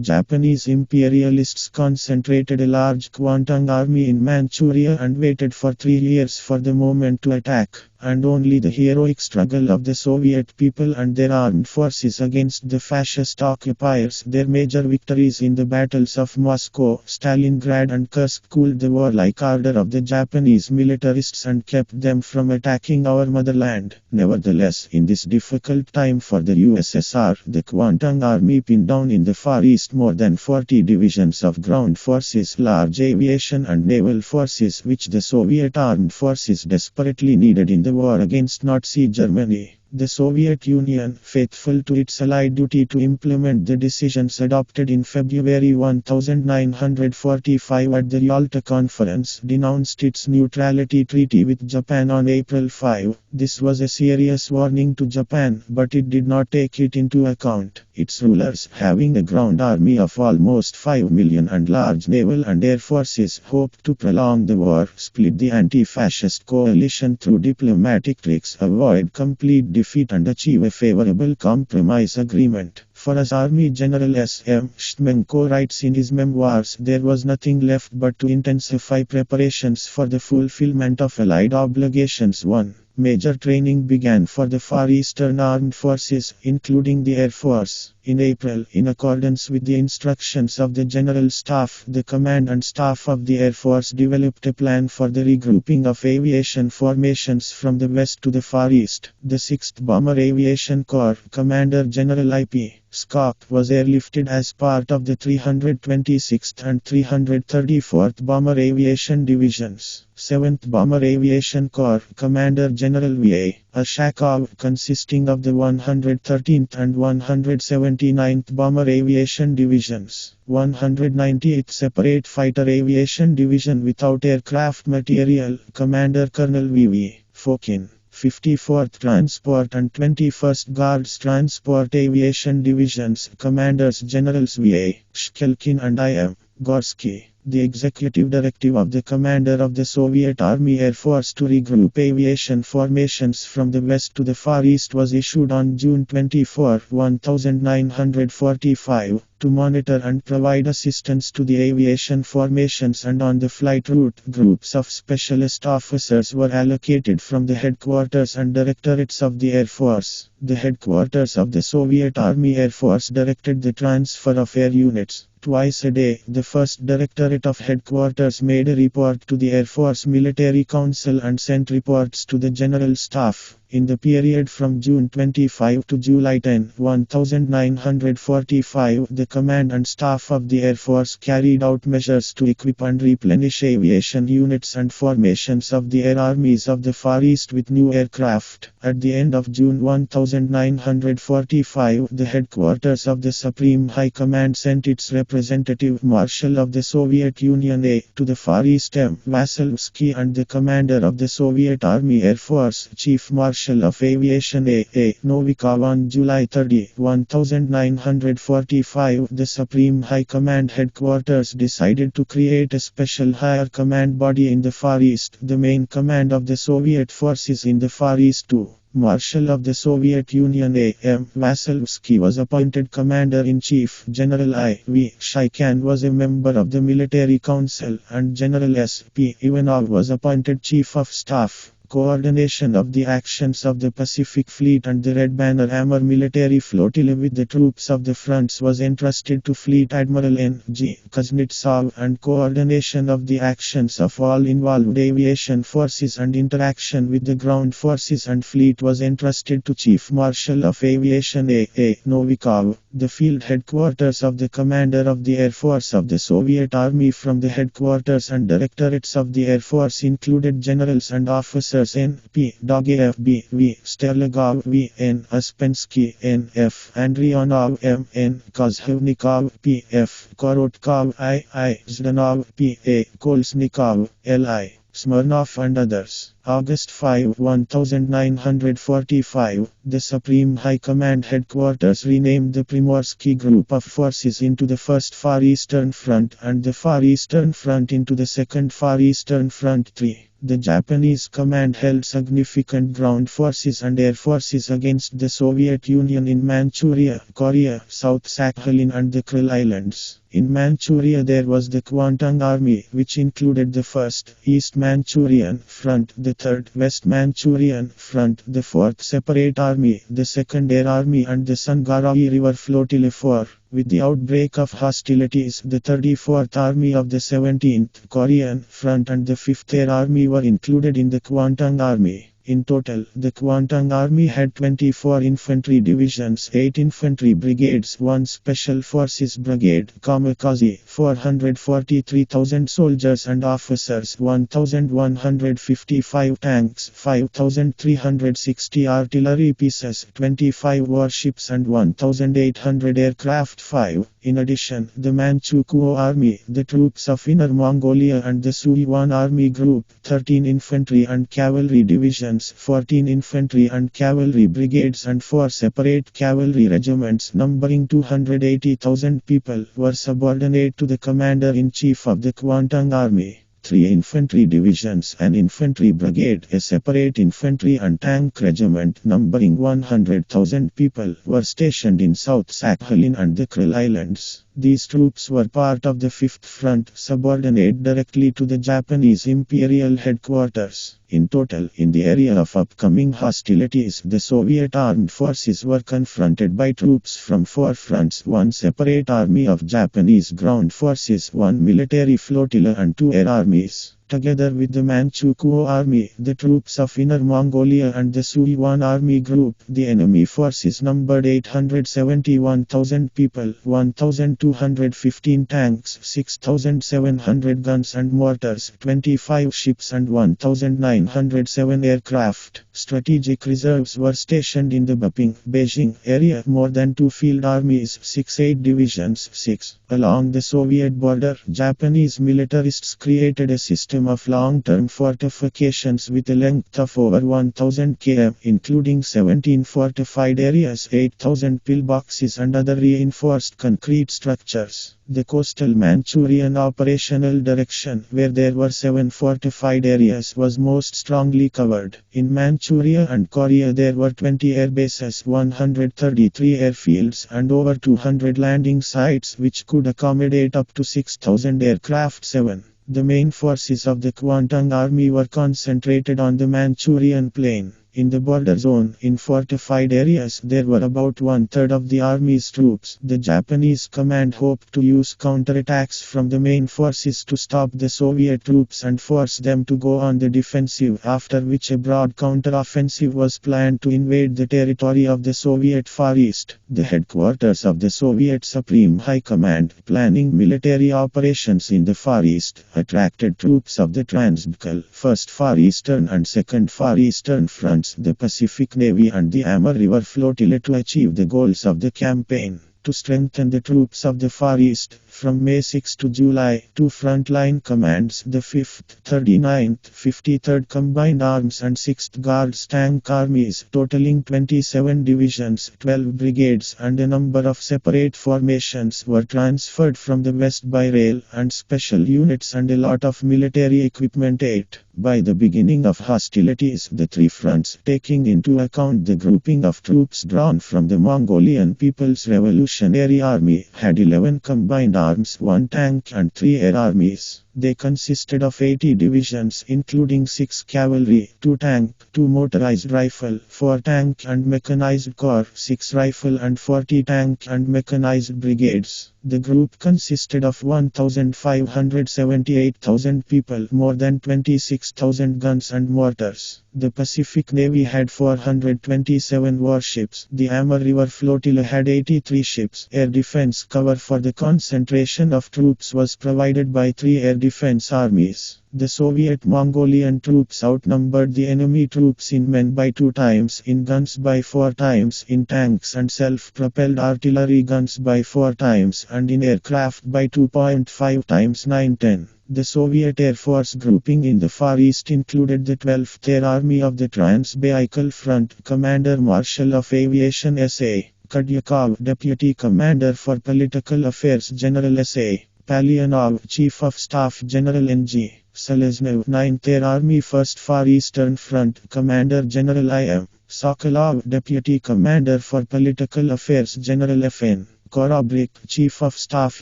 Japanese imperialists concentrated a large Kwantong army in Manchuria and waited for 3 years for the moment to attack. And only the heroic struggle of the Soviet people and their armed forces against the fascist occupiers, their major victories in the battles of Moscow, Stalingrad and Kursk, cooled the warlike ardor of the Japanese militarists and kept them from attacking our motherland. Nevertheless, in this difficult time for the USSR, the Kwantong army pinned down in the Far East more than 40 divisions of ground forces, large aviation and naval forces which the Soviet armed forces desperately needed in the war against Nazi Germany. The Soviet Union, faithful to its allied duty to implement the decisions adopted in February 1945 at the Yalta Conference, denounced its neutrality treaty with Japan on April 5. This was a serious warning to Japan, but it did not take it into account. Its rulers, having a ground army of almost 5 million and large naval and air forces, hoped to prolong the war, split the anti-fascist coalition through diplomatic tricks, avoid complete defeat and achieve a favorable compromise agreement. For as Army General S.M. Shchmenko writes in his memoirs, there was nothing left but to intensify preparations for the fulfillment of Allied obligations. 1. Major training began for the Far Eastern Armed Forces, including the Air Force. In April, in accordance with the instructions of the General Staff, the Command and Staff of the Air Force developed a plan for the regrouping of aviation formations from the west to the Far East. The 6th Bomber Aviation Corps, Commander General I.P. Skok, was airlifted as part of the 326th and 334th Bomber Aviation Divisions. 7th Bomber Aviation Corps, Commander General V.A. Ashakov, consisting of the 113th and 179th Bomber Aviation Divisions. 198th Separate Fighter Aviation Division without aircraft material, Commander Colonel V.V. Fokin. 54th Transport and 21st Guards Transport Aviation Divisions, Commanders Generals V.A. Shkelkin and I.M. Gorsky. The executive directive of the commander of the Soviet Army Air Force to regroup aviation formations from the west to the Far East was issued on June 24, 1945. To monitor and provide assistance to the aviation formations and on the flight route, groups of specialist officers were allocated from the headquarters and directorates of the Air Force. The headquarters of the Soviet Army Air Force directed the transfer of air units. Twice a day, the first directorate of headquarters made a report to the Air Force Military Council and sent reports to the General Staff. In the period from June 25 to July 10, 1945, the Command and Staff of the Air Force carried out measures to equip and replenish aviation units and formations of the air armies of the Far East with new aircraft. At the end of June 1945, the headquarters of the Supreme High Command sent its representative Marshal of the Soviet Union A to the Far East M. Vasilevsky and the commander of the Soviet Army Air Force, Chief Marshal Marshal of Aviation A. Novikov on July 30, 1945, the Supreme High Command Headquarters decided to create a special higher command body in the Far East, the main command of the Soviet forces in the Far East too. Marshal of the Soviet Union A.M. Vasilevsky was appointed Commander-in-Chief. General I.V. Shaikan was a member of the Military Council, and General S.P. Ivanov was appointed Chief of Staff. Coordination of the actions of the Pacific Fleet and the Red Banner Hammer military flotilla with the troops of the fronts was entrusted to Fleet Admiral N.G. Kuznetsov, and coordination of the actions of all involved aviation forces and interaction with the ground forces and fleet was entrusted to Chief Marshal of Aviation A.A. Novikov. The field headquarters of the Commander of the Air Force of the Soviet Army from the headquarters and directorates of the Air Force included generals and officers N. P. Dogayev B. V. Sterligov V. N. Uspensky N. F. Andrionov M. N. Kozhevnikov P. F. Korotkov I. Zdanov P. A. Kolesnikov L. I. Smirnov and others. August 5, 1945, the Supreme High Command Headquarters renamed the Primorsky Group of Forces into the First Far Eastern Front and the Far Eastern Front into the Second Far Eastern Front 3. The Japanese command held significant ground forces and air forces against the Soviet Union in Manchuria, Korea, South Sakhalin and the Kuril Islands. In Manchuria there was the Kwantung Army, which included the 1st East Manchurian Front, the 3rd West Manchurian Front, the 4th Separate Army, the 2nd Air Army and the Sungarai River Flotilla 4. With the outbreak of hostilities, the 34th Army of the 17th Korean Front and the 5th Air Army were included in the Kwantung Army. In total, the Kwantung Army had 24 infantry divisions, 8 infantry brigades, 1 special forces brigade, kamikaze, 443,000 soldiers and officers, 1,155 tanks, 5,360 artillery pieces, 25 warships and 1,800 aircraft. 5. In addition, the Manchukuo Army, the troops of Inner Mongolia and the Suiyuan Army Group, 13 infantry and cavalry divisions, 14 infantry and cavalry brigades and 4 separate cavalry regiments numbering 280,000 people were subordinate to the Commander-in-Chief of the Kwantung Army. 3 infantry divisions, an infantry brigade, a separate infantry and tank regiment numbering 100,000 people were stationed in South Sakhalin and the Kuril Islands. These troops were part of the 5th Front, subordinate directly to the Japanese Imperial Headquarters. In total, in the area of upcoming hostilities, the Soviet armed forces were confronted by troops from 4 fronts, 1 separate army of Japanese ground forces, 1 military flotilla and 2 air armies. Together with the Manchukuo Army, the troops of Inner Mongolia and the Suiyuan Army Group, the enemy forces numbered 871,000 people, 1,215 tanks, 6,700 guns and mortars, 25 ships and 1,907 aircraft. Strategic reserves were stationed in the Beijing area, more than 2 field armies, 6 divisions, 6. Along the Soviet border, Japanese militarists created a system of long-term fortifications with a length of over 1,000 km, including 17 fortified areas, 8,000 pillboxes and other reinforced concrete structures. The coastal Manchurian operational direction, where there were 7 fortified areas, was most strongly covered. In Manchuria and Korea there were 20 air bases, 133 airfields, and over 200 landing sites which could accommodate up to 6,000 aircraft. 7. The main forces of the Kwantung Army were concentrated on the Manchurian plain. In the border zone, in fortified areas, there were about 1/3 of the army's troops. The Japanese command hoped to use counterattacks from the main forces to stop the Soviet troops and force them to go on the defensive, after which a broad counteroffensive was planned to invade the territory of the Soviet Far East. The headquarters of the Soviet Supreme High Command, planning military operations in the Far East, attracted troops of the Transbaikal, 1st Far Eastern and 2nd Far Eastern Fronts, the Pacific Navy and the Amur River Flotilla to achieve the goals of the campaign. to strengthen the troops of the Far East. From May 6 to July, two frontline commands, the 5th, 39th, 53rd Combined Arms and 6th Guards Tank Armies, totaling 27 divisions, 12 brigades and a number of separate formations, were transferred from the west by rail, and special units and a lot of military equipment. 8. By the beginning of hostilities, the three fronts, taking into account the grouping of troops drawn from the Mongolian People's Revolutionary Army, had 11 combined arms, 1 tank and 3 air armies. They consisted of 80 divisions, including 6 cavalry, 2 tank, 2 motorized rifle, 4 tank and mechanized corps, 6 rifle and 40 tank and mechanized brigades. The group consisted of 1,578,000 people, more than 26,000 guns and mortars. The Pacific Navy had 427 warships. The Amur River Flotilla had 83 ships. Air defense cover for the concentration of troops was provided by 3 air defense armies. The Soviet-Mongolian troops outnumbered the enemy troops in men by 2 times, in guns by 4 times, in tanks and self-propelled artillery guns by 4 times, and in aircraft by 2.5 times 9-10. The Soviet Air Force grouping in the Far East included the 12th Air Army of the Trans-Baikal Front, Commander Marshal of Aviation S.A. Kozhevnikov, Deputy Commander for Political Affairs General S.A. Palyanov, Chief of Staff General N.G. Seleznev, 9th Air Army 1st Far Eastern Front, Commander General I.M. Sokolov, Deputy Commander for Political Affairs General F.N. Korobrik, Chief of Staff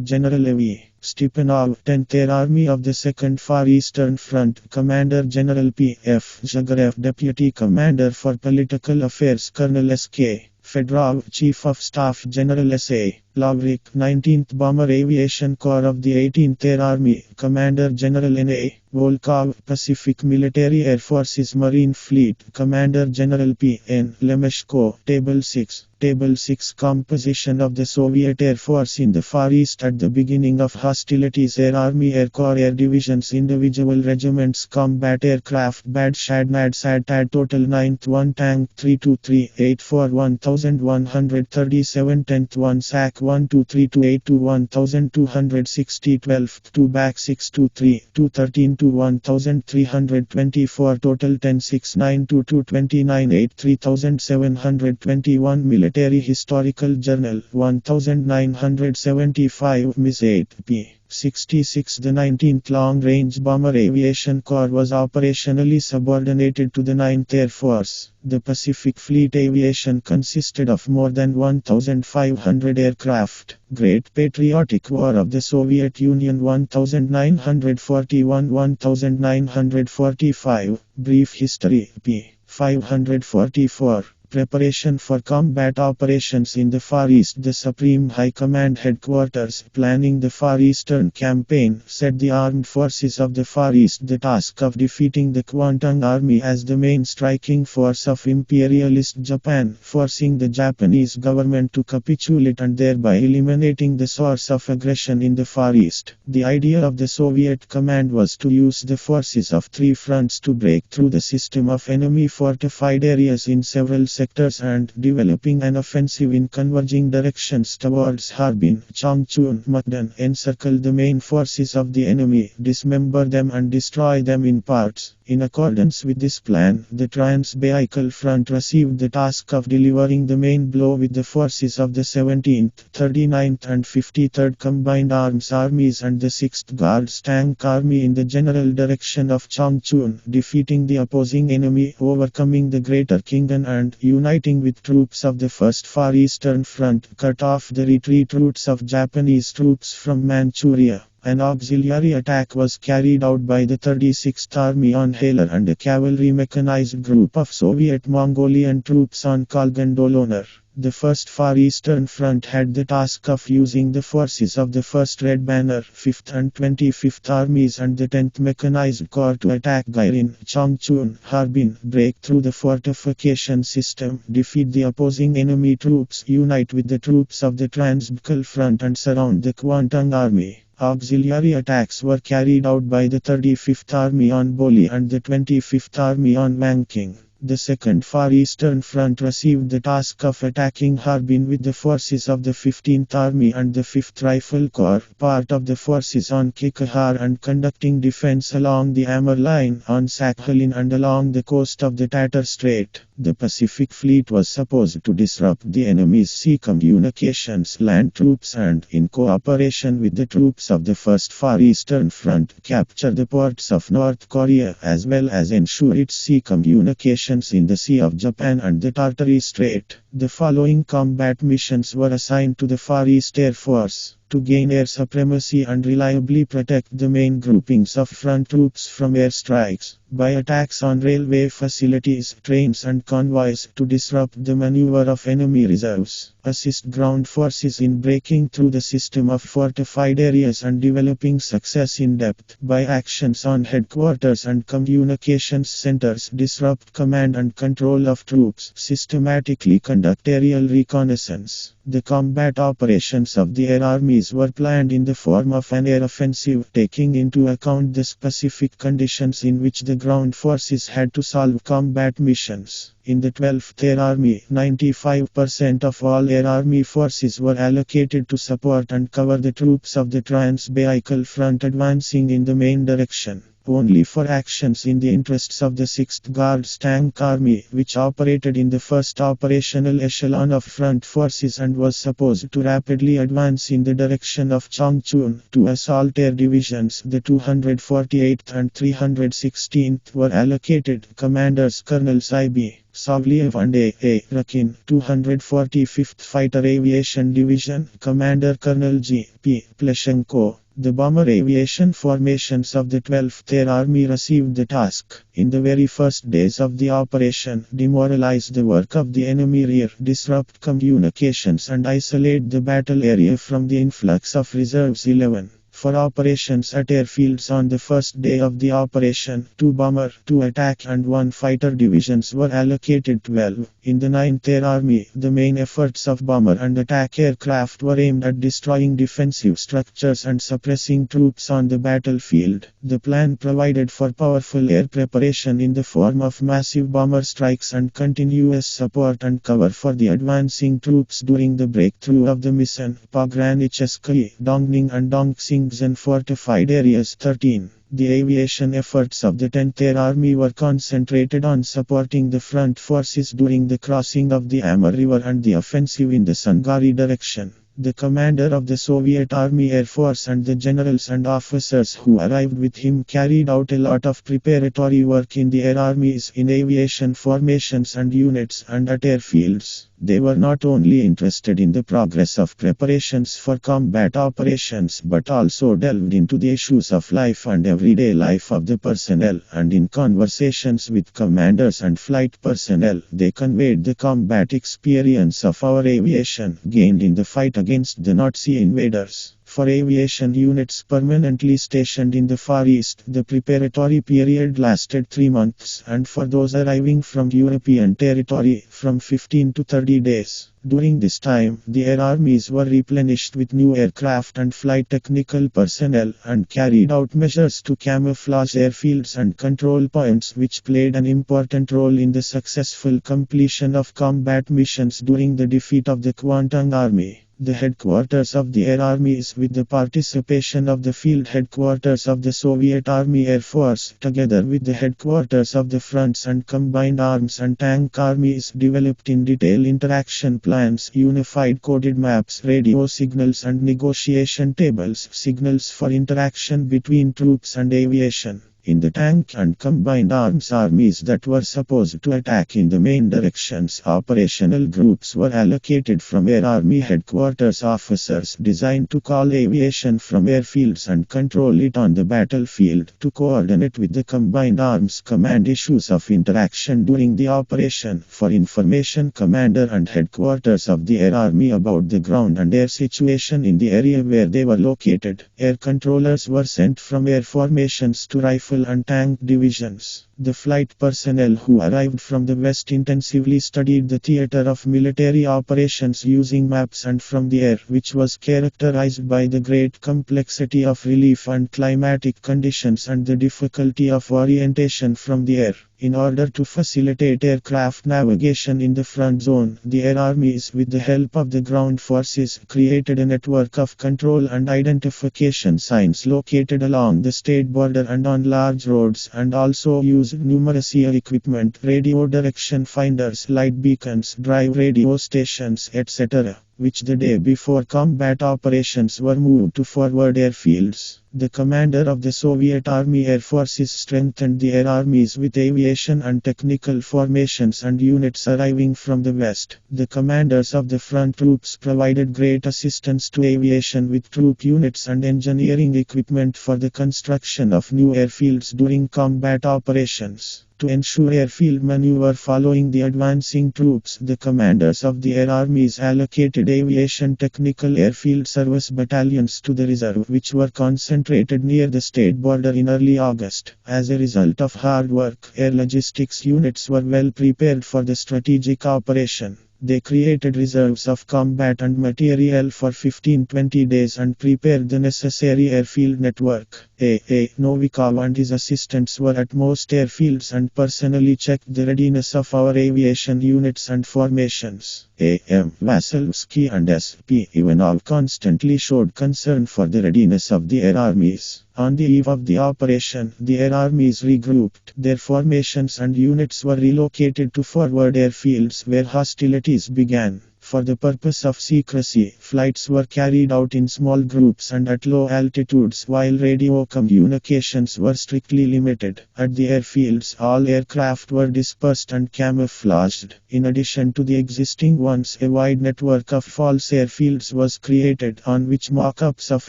General A.V. Stepanov, 10th Air Army of the 2nd Far Eastern Front, Commander General P.F. Zhagarev, Deputy Commander for Political Affairs Colonel S.K. Fedorov, Chief of Staff General S.A. Lavrik, 19th Bomber Aviation Corps of the 18th Air Army, Commander General N.A. Volkov, Pacific Military Air Forces Marine Fleet, Commander General P.N. Lemeshko. Table 6. Table 6. Composition of the Soviet Air Force in the Far East at the beginning of hostilities. Air Army, Air Corps, Air Divisions, Individual Regiments, Combat Aircraft, Bad Shadnad Sad Total 9th 1 Tank 323 84 1137 10th 1 SAC 123282 1260 12th 2 Back 623 213 to 1324 Total 10 692 29 8 3721 Military Historical Journal 1975 Ms 8 p. 66. The 19th Long Range Bomber Aviation Corps was operationally subordinated to the 9th Air Force. The Pacific Fleet Aviation consisted of more than 1,500 aircraft. Great Patriotic War of the Soviet Union 1941-1945. Brief History p. 544. Preparation for combat operations in the Far East. The Supreme High Command Headquarters, planning the Far Eastern Campaign, set the armed forces of the Far East the task of defeating the Kuomintang Army as the main striking force of imperialist Japan, forcing the Japanese government to capitulate and thereby eliminating the source of aggression in the Far East. The idea of the Soviet command was to use the forces of 3 fronts to break through the system of enemy fortified areas in several sectors and developing an offensive in converging directions towards Harbin, Changchun, Mukden, encircle the main forces of the enemy, dismember them and destroy them in parts. In accordance with this plan, the Trans-Baikal Front received the task of delivering the main blow with the forces of the 17th, 39th and 53rd Combined Arms Armies and the 6th Guards Tank Army in the general direction of Changchun, defeating the opposing enemy, overcoming the Greater Khingan and, uniting with troops of the 1st Far Eastern Front, cut off the retreat routes of Japanese troops from Manchuria. An auxiliary attack was carried out by the 36th Army on Haler and a cavalry mechanized group of Soviet Mongolian troops on Kolgan-Dolonur. The 1st Far Eastern Front had the task of using the forces of the 1st Red Banner, 5th and 25th Armies and the 10th Mechanized Corps to attack Gairin, Changchun, Harbin, break through the fortification system, defeat the opposing enemy troops, unite with the troops of the Trans-Baikal Front and surround the Kuomintang Army. Auxiliary attacks were carried out by the 35th Army on Boli and the 25th Army on Wangking. The Second Far Eastern Front received the task of attacking Harbin with the forces of the 15th Army and the 5th Rifle Corps, part of the forces on Kikahar, and conducting defense along the Amur Line, on Sakhalin and along the coast of the Tatar Strait. The Pacific Fleet was supposed to disrupt the enemy's sea communications, land troops and, in cooperation with the troops of the First Far Eastern Front, capture the ports of North Korea as well as ensure its sea communications in the Sea of Japan and the Tartary Strait. The following combat missions were assigned to the Far East Air Force: to gain air supremacy and reliably protect the main groupings of front troops from airstrikes, by attacks on railway facilities, trains and convoys, to disrupt the maneuver of enemy reserves, assist ground forces in breaking through the system of fortified areas and developing success in depth, by actions on headquarters and communications centers, disrupt command and control of troops, systematically conduct aerial reconnaissance. The combat operations of the air armies were planned in the form of an air offensive, taking into account the specific conditions in which the ground forces had to solve combat missions. In the 12th Air Army, 95% of all Air Army forces were allocated to support and cover the troops of the Trans-Baikal Front advancing in the main direction. Only for actions in the interests of the 6th Guards Tank Army, which operated in the first operational echelon of front forces and was supposed to rapidly advance in the direction of Changchun. Two assault air divisions, the 248th and 316th, were allocated. Commanders Colonels I.B. Savliev and A. Rakin, 245th Fighter Aviation Division, Commander Colonel G. P. Pleshenko. The bomber aviation formations of the 12th Air Army received the task, in the very first days of the operation, demoralize the work of the enemy rear, disrupt communications and isolate the battle area from the influx of reserves. 11. For operations at airfields on the first day of the operation, 2 bomber, 2 attack and 1 fighter divisions were allocated. 12. In the 9th Air Army, the main efforts of bomber and attack aircraft were aimed at destroying defensive structures and suppressing troops on the battlefield. The plan provided for powerful air preparation in the form of massive bomber strikes and continuous support and cover for the advancing troops during the breakthrough of the Mission, Pogranicheskaya, Dongning and Dongxing fortified areas. 13. The aviation efforts of the 10th Air Army were concentrated on supporting the front forces during the crossing of the Amur River and the offensive in the Sangari direction. The commander of the Soviet Army Air Force and the generals and officers who arrived with him carried out a lot of preparatory work in the air armies, in aviation formations and units, and at airfields. They were not only interested in the progress of preparations for combat operations but also delved into the issues of life and everyday life of the personnel, and in conversations with commanders and flight personnel, they conveyed the combat experience of our aviation gained in the fight against the Nazi invaders. For aviation units permanently stationed in the Far East, the preparatory period lasted 3 months, and for those arriving from European territory, from 15 to 30 days. During this time, the air armies were replenished with new aircraft and flight technical personnel, and carried out measures to camouflage airfields and control points, which played an important role in the successful completion of combat missions during the defeat of the Kuomintang Army. The headquarters of the air armies, with the participation of the field headquarters of the Soviet Army Air Force, together with the headquarters of the fronts and combined arms and tank armies, developed in detail interaction plans, unified coded maps, radio signals and negotiation tables, signals for interaction between troops and aviation. In the tank and combined arms armies that were supposed to attack in the main directions, operational groups were allocated from Air Army headquarters, officers designed to call aviation from airfields and control it on the battlefield, to coordinate with the combined arms command issues of interaction during the operation. For information, commander and headquarters of the Air Army about the ground and air situation in the area where they were located. Air controllers were sent from air formations to rifle and tank divisions. The flight personnel who arrived from the west intensively studied the theater of military operations using maps and from the air, which was characterized by the great complexity of relief and climatic conditions and the difficulty of orientation from the air. In order to facilitate aircraft navigation in the front zone, the air armies, with the help of the ground forces, created a network of control and identification signs located along the state border and on large roads, and also used numerous air equipment, radio direction finders, light beacons, drive radio stations, etc., which the day before combat operations were moved to forward airfields. The commander of the Soviet Army Air Forces strengthened the air armies with aviation and technical formations and units arriving from the west. The commanders of the front troops provided great assistance to aviation with troop units and engineering equipment for the construction of new airfields during combat operations. To ensure airfield maneuver following the advancing troops, the commanders of the air armies allocated aviation technical airfield service battalions to the reserve, which were concentrated near the state border in early August. As a result of hard work, air logistics units were well prepared for the strategic operation. They created reserves of combat and material for 15-20 days and prepared the necessary airfield network. Novikov and his assistants were at most airfields and personally checked the readiness of our aviation units and formations. A.M. Vasilevsky and S.P. Ivanov constantly showed concern for the readiness of the air armies. On the eve of the operation, the air armies regrouped. Their formations and units were relocated to forward airfields where hostilities began. For the purpose of secrecy, flights were carried out in small groups and at low altitudes, while radio communications were strictly limited. At the airfields, all aircraft were dispersed and camouflaged. In addition to the existing ones, a wide network of false airfields was created, on which mock-ups of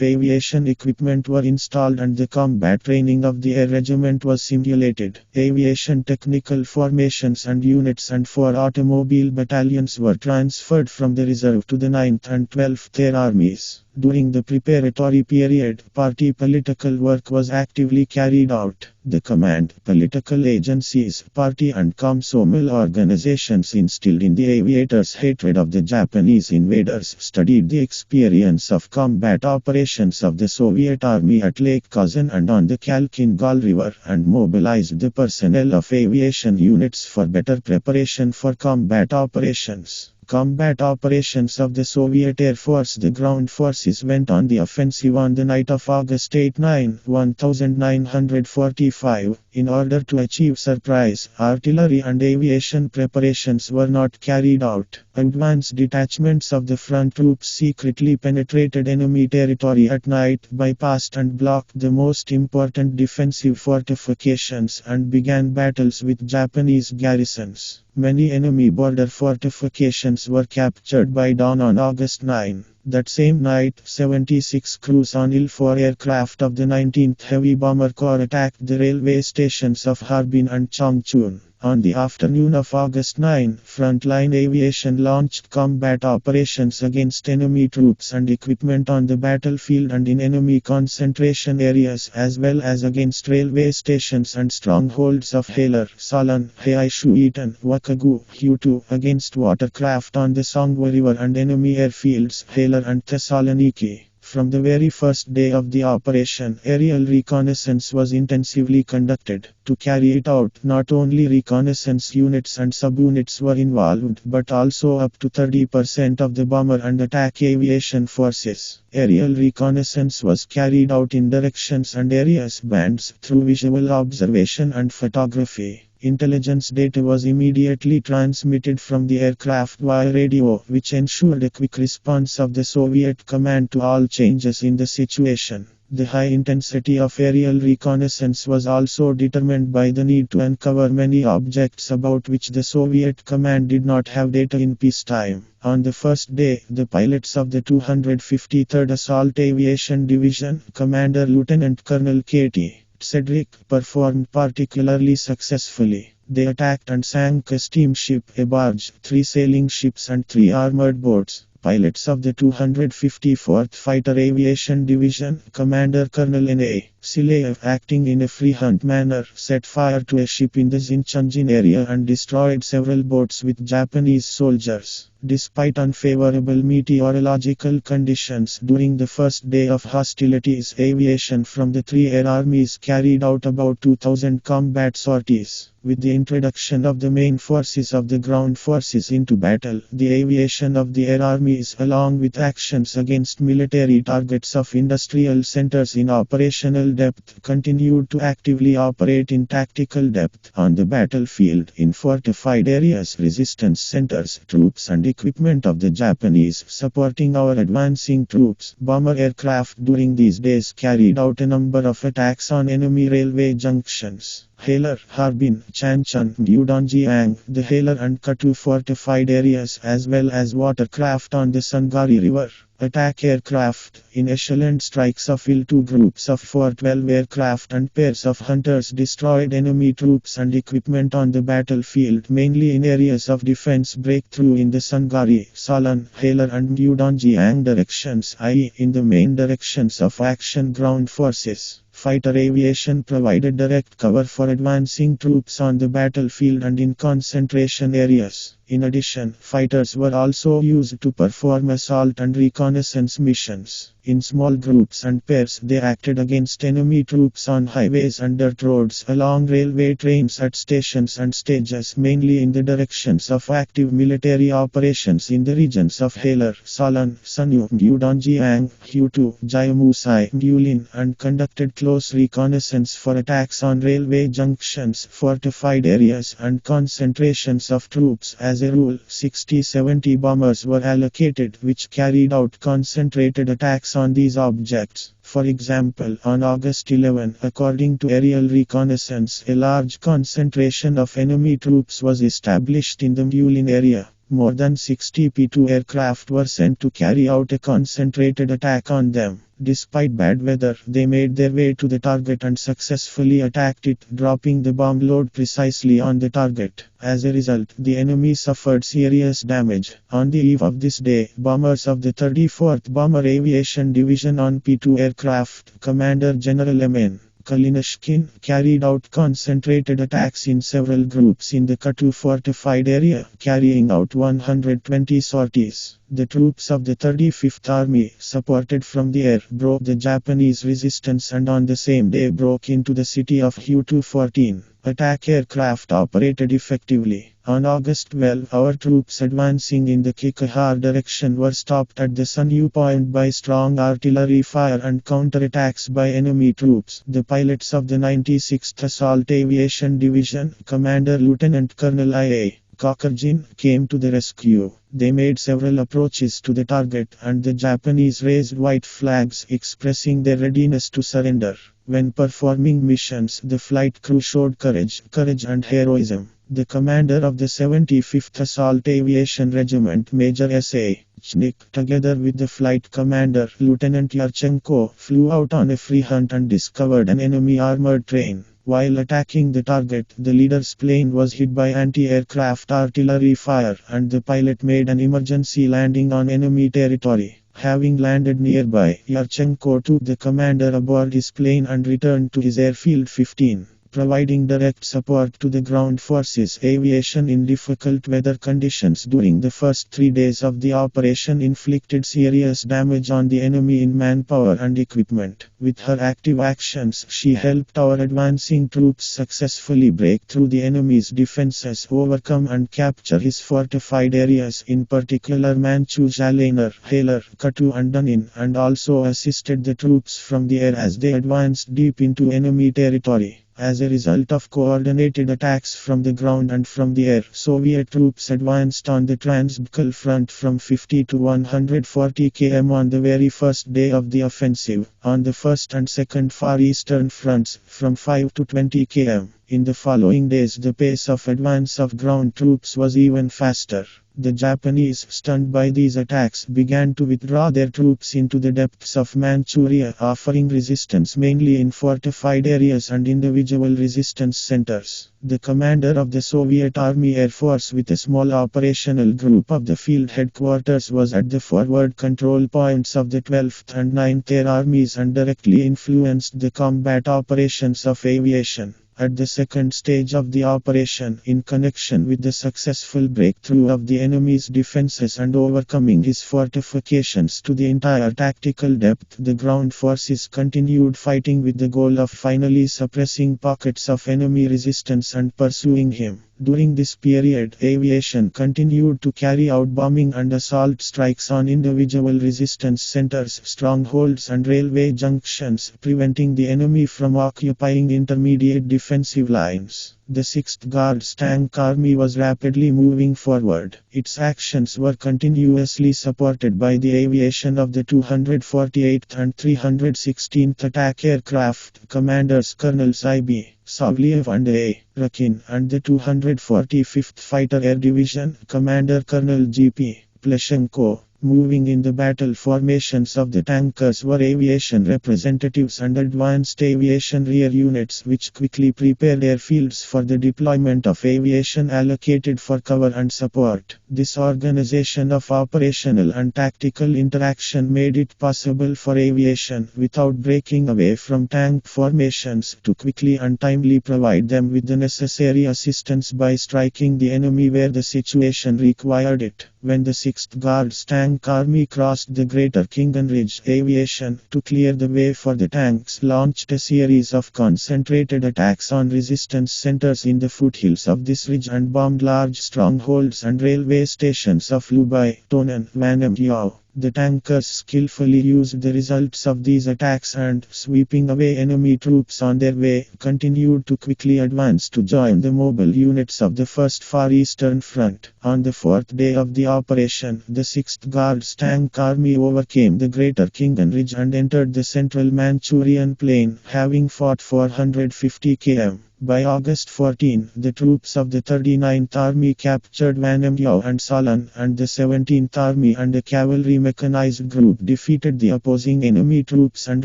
aviation equipment were installed and the combat training of the air regiment was simulated. Aviation technical formations and units and 4 automobile battalions were transferred from the reserve to the 9th and 12th Air Armies. During the preparatory period, party political work was actively carried out. The command, political agencies, party and Komsomol organizations instilled in the aviators hatred of the Japanese invaders, studied the experience of combat operations of the Soviet Army at Lake Kazan and on the Khalkhin-Gol River, and mobilized the personnel of aviation units for better preparation for combat operations. Combat operations of the Soviet Air Force. The ground forces went on the offensive on the night of August 8-9, 1945. In order to achieve surprise, artillery and aviation preparations were not carried out. Advance detachments of the front troops secretly penetrated enemy territory at night, bypassed and blocked the most important defensive fortifications, and began battles with Japanese garrisons. Many enemy border fortifications were captured by dawn on August 9. That same night, 76 cruise on Il-4 aircraft of the 19th Heavy Bomber Corps attacked the railway stations of Harbin and Changchun. On the afternoon of August 9, frontline aviation launched combat operations against enemy troops and equipment on the battlefield and in enemy concentration areas, as well as against railway stations and strongholds of Halar, Salan, Haishuitan, Wakagu, Hutu, against watercraft on the Songwa River and enemy airfields, Halar and Thessaloniki. From the very first day of the operation, aerial reconnaissance was intensively conducted. To carry it out, not only reconnaissance units and subunits were involved, but also up to 30% of the bomber and attack aviation forces. Aerial reconnaissance was carried out in directions and areas bands through visual observation and photography. Intelligence data was immediately transmitted from the aircraft via radio, which ensured a quick response of the Soviet command to all changes in the situation. The high intensity of aerial reconnaissance was also determined by the need to uncover many objects about which the Soviet command did not have data in peacetime. On the first day, the pilots of the 253rd Assault Aviation Division, Commander Lieutenant Colonel K.T. Cedric, performed particularly successfully. They attacked and sank a steamship, a barge, 3 sailing ships and 3 armored boats. Pilots of the 254th Fighter Aviation Division, Commander Colonel N.A. Sileyev, acting in a freehand manner, set fire to a ship in the Zinchangin area and destroyed several boats with Japanese soldiers. Despite unfavorable meteorological conditions during the first day of hostilities, aviation from the three air armies carried out about 2,000 combat sorties. With the introduction of the main forces of the ground forces into battle, the aviation of the air armies, along with actions against military targets of industrial centers in operational depth, continued to actively operate in tactical depth on the battlefield. In fortified areas, resistance centers, troops and equipment of the Japanese supporting our advancing troops, bomber aircraft during these days carried out a number of attacks on enemy railway junctions. Haler, Harbin, Chanchan, Mudonjiang, the Haler and Katu fortified areas, as well as watercraft on the Sangari River. Attack aircraft. In echelon strikes of Il-2 groups of 412 aircraft and pairs of hunters destroyed enemy troops and equipment on the battlefield, mainly in areas of defense breakthrough in the Sangari, Salan, Haler and Mudonjiang directions, i.e. in the main directions of action ground forces. Fighter aviation provided direct cover for advancing troops on the battlefield and in concentration areas. In addition, fighters were also used to perform assault and reconnaissance missions. In small groups and pairs, they acted against enemy troops on highways and dirt roads, along railway trains, at stations and stages, mainly in the directions of active military operations in the regions of Haler, Salan, Sanyu, Mudonjiang, Hutu, Jayamusai, Mulin, and conducted close reconnaissance for attacks on railway junctions, fortified areas, and concentrations of troops. As a rule, 60-70 bombers were allocated, which carried out concentrated attacks on these objects. For example, on August 11, according to aerial reconnaissance, a large concentration of enemy troops was established in the Mulin area. More than 60 P-2 aircraft were sent to carry out a concentrated attack on them. Despite bad weather, they made their way to the target and successfully attacked it, dropping the bomb load precisely on the target. As a result, the enemy suffered serious damage. On the eve of this day, bombers of the 34th Bomber Aviation Division on P-2 aircraft, Commander General M.N. Kalinashkin, carried out concentrated attacks in several groups in the Katu fortified area, carrying out 120 sorties. The troops of the 35th Army, supported from the air, broke the Japanese resistance and on the same day broke into the city of Hutu-14. Attack aircraft operated effectively. On August 12, our troops advancing in the Kikahar direction were stopped at the Sanyu point by strong artillery fire and counterattacks by enemy troops. The pilots of the 96th Assault Aviation Division, Commander Lieutenant Colonel I.A. Kokarjin, came to the rescue. They made several approaches to the target, and the Japanese raised white flags expressing their readiness to surrender. When performing missions, the flight crew showed courage and heroism. The commander of the 75th Assault Aviation Regiment, Major S.A. Chnik, together with the flight commander, Lieutenant Yarchenko, flew out on a free hunt and discovered an enemy armored train. While attacking the target, the leader's plane was hit by anti-aircraft artillery fire, and the pilot made an emergency landing on enemy territory. Having landed nearby, Yarchenko took the commander aboard his plane and returned to his airfield 15. Providing direct support to the ground forces aviation in difficult weather conditions during the first 3 days of the operation inflicted serious damage on the enemy in manpower and equipment. With her active actions, she helped our advancing troops successfully break through the enemy's defenses, overcome and capture his fortified areas, in particular Manchu Jalainer, Haler, Katu and Dunin, and also assisted the troops from the air as they advanced deep into enemy territory. As a result of coordinated attacks from the ground and from the air, Soviet troops advanced on the Transbaikal front from 50 to 140 km on the very first day of the offensive. On the first and second Far Eastern fronts, from 5 to 20 km. In the following days, the pace of advance of ground troops was even faster. The Japanese, stunned by these attacks, began to withdraw their troops into the depths of Manchuria, offering resistance mainly in fortified areas and individual resistance centers. The commander of the Soviet Army Air Force with a small operational group of the field headquarters was at the forward control points of the 12th and 9th Air Armies and directly influenced the combat operations of aviation. At the second stage of the operation, in connection with the successful breakthrough of the enemy's defenses and overcoming his fortifications to the entire tactical depth, the ground forces continued fighting with the goal of finally suppressing pockets of enemy resistance and pursuing him. During this period, aviation continued to carry out bombing and assault strikes on individual resistance centers, strongholds and railway junctions, preventing the enemy from occupying intermediate defensive lines. The 6th Guards Tank Army was rapidly moving forward. Its actions were continuously supported by the aviation of the 248th and 316th Attack Aircraft, Commanders Colonels I.B. Savliev and A. Rakin, and the 245th Fighter Air Division, Commander Colonel G.P. Pleshenko. Moving in the battle formations of the tankers were aviation representatives and advanced aviation rear units which quickly prepared airfields for the deployment of aviation allocated for cover and support. This organization of operational and tactical interaction made it possible for aviation, without breaking away from tank formations, to quickly and timely provide them with the necessary assistance by striking the enemy where the situation required it. When the 6th Guards Tank Army crossed the Greater Khingan Ridge, aviation, to clear the way for the tanks, launched a series of concentrated attacks on resistance centers in the foothills of this ridge and bombed large strongholds and railway stations of Lubai, Tonan, Vanem Yao. The tankers skillfully used the results of these attacks and, sweeping away enemy troops on their way, continued to quickly advance to join the mobile units of the 1st Far Eastern Front. On the 4th day of the operation, the 6th Guards Tank Army overcame the Greater Khingan Ridge and entered the central Manchurian plain, having fought 450 km. By August 14, the troops of the 39th Army captured Vanemyao and Salan, and the 17th Army and a cavalry mechanized group defeated the opposing enemy troops and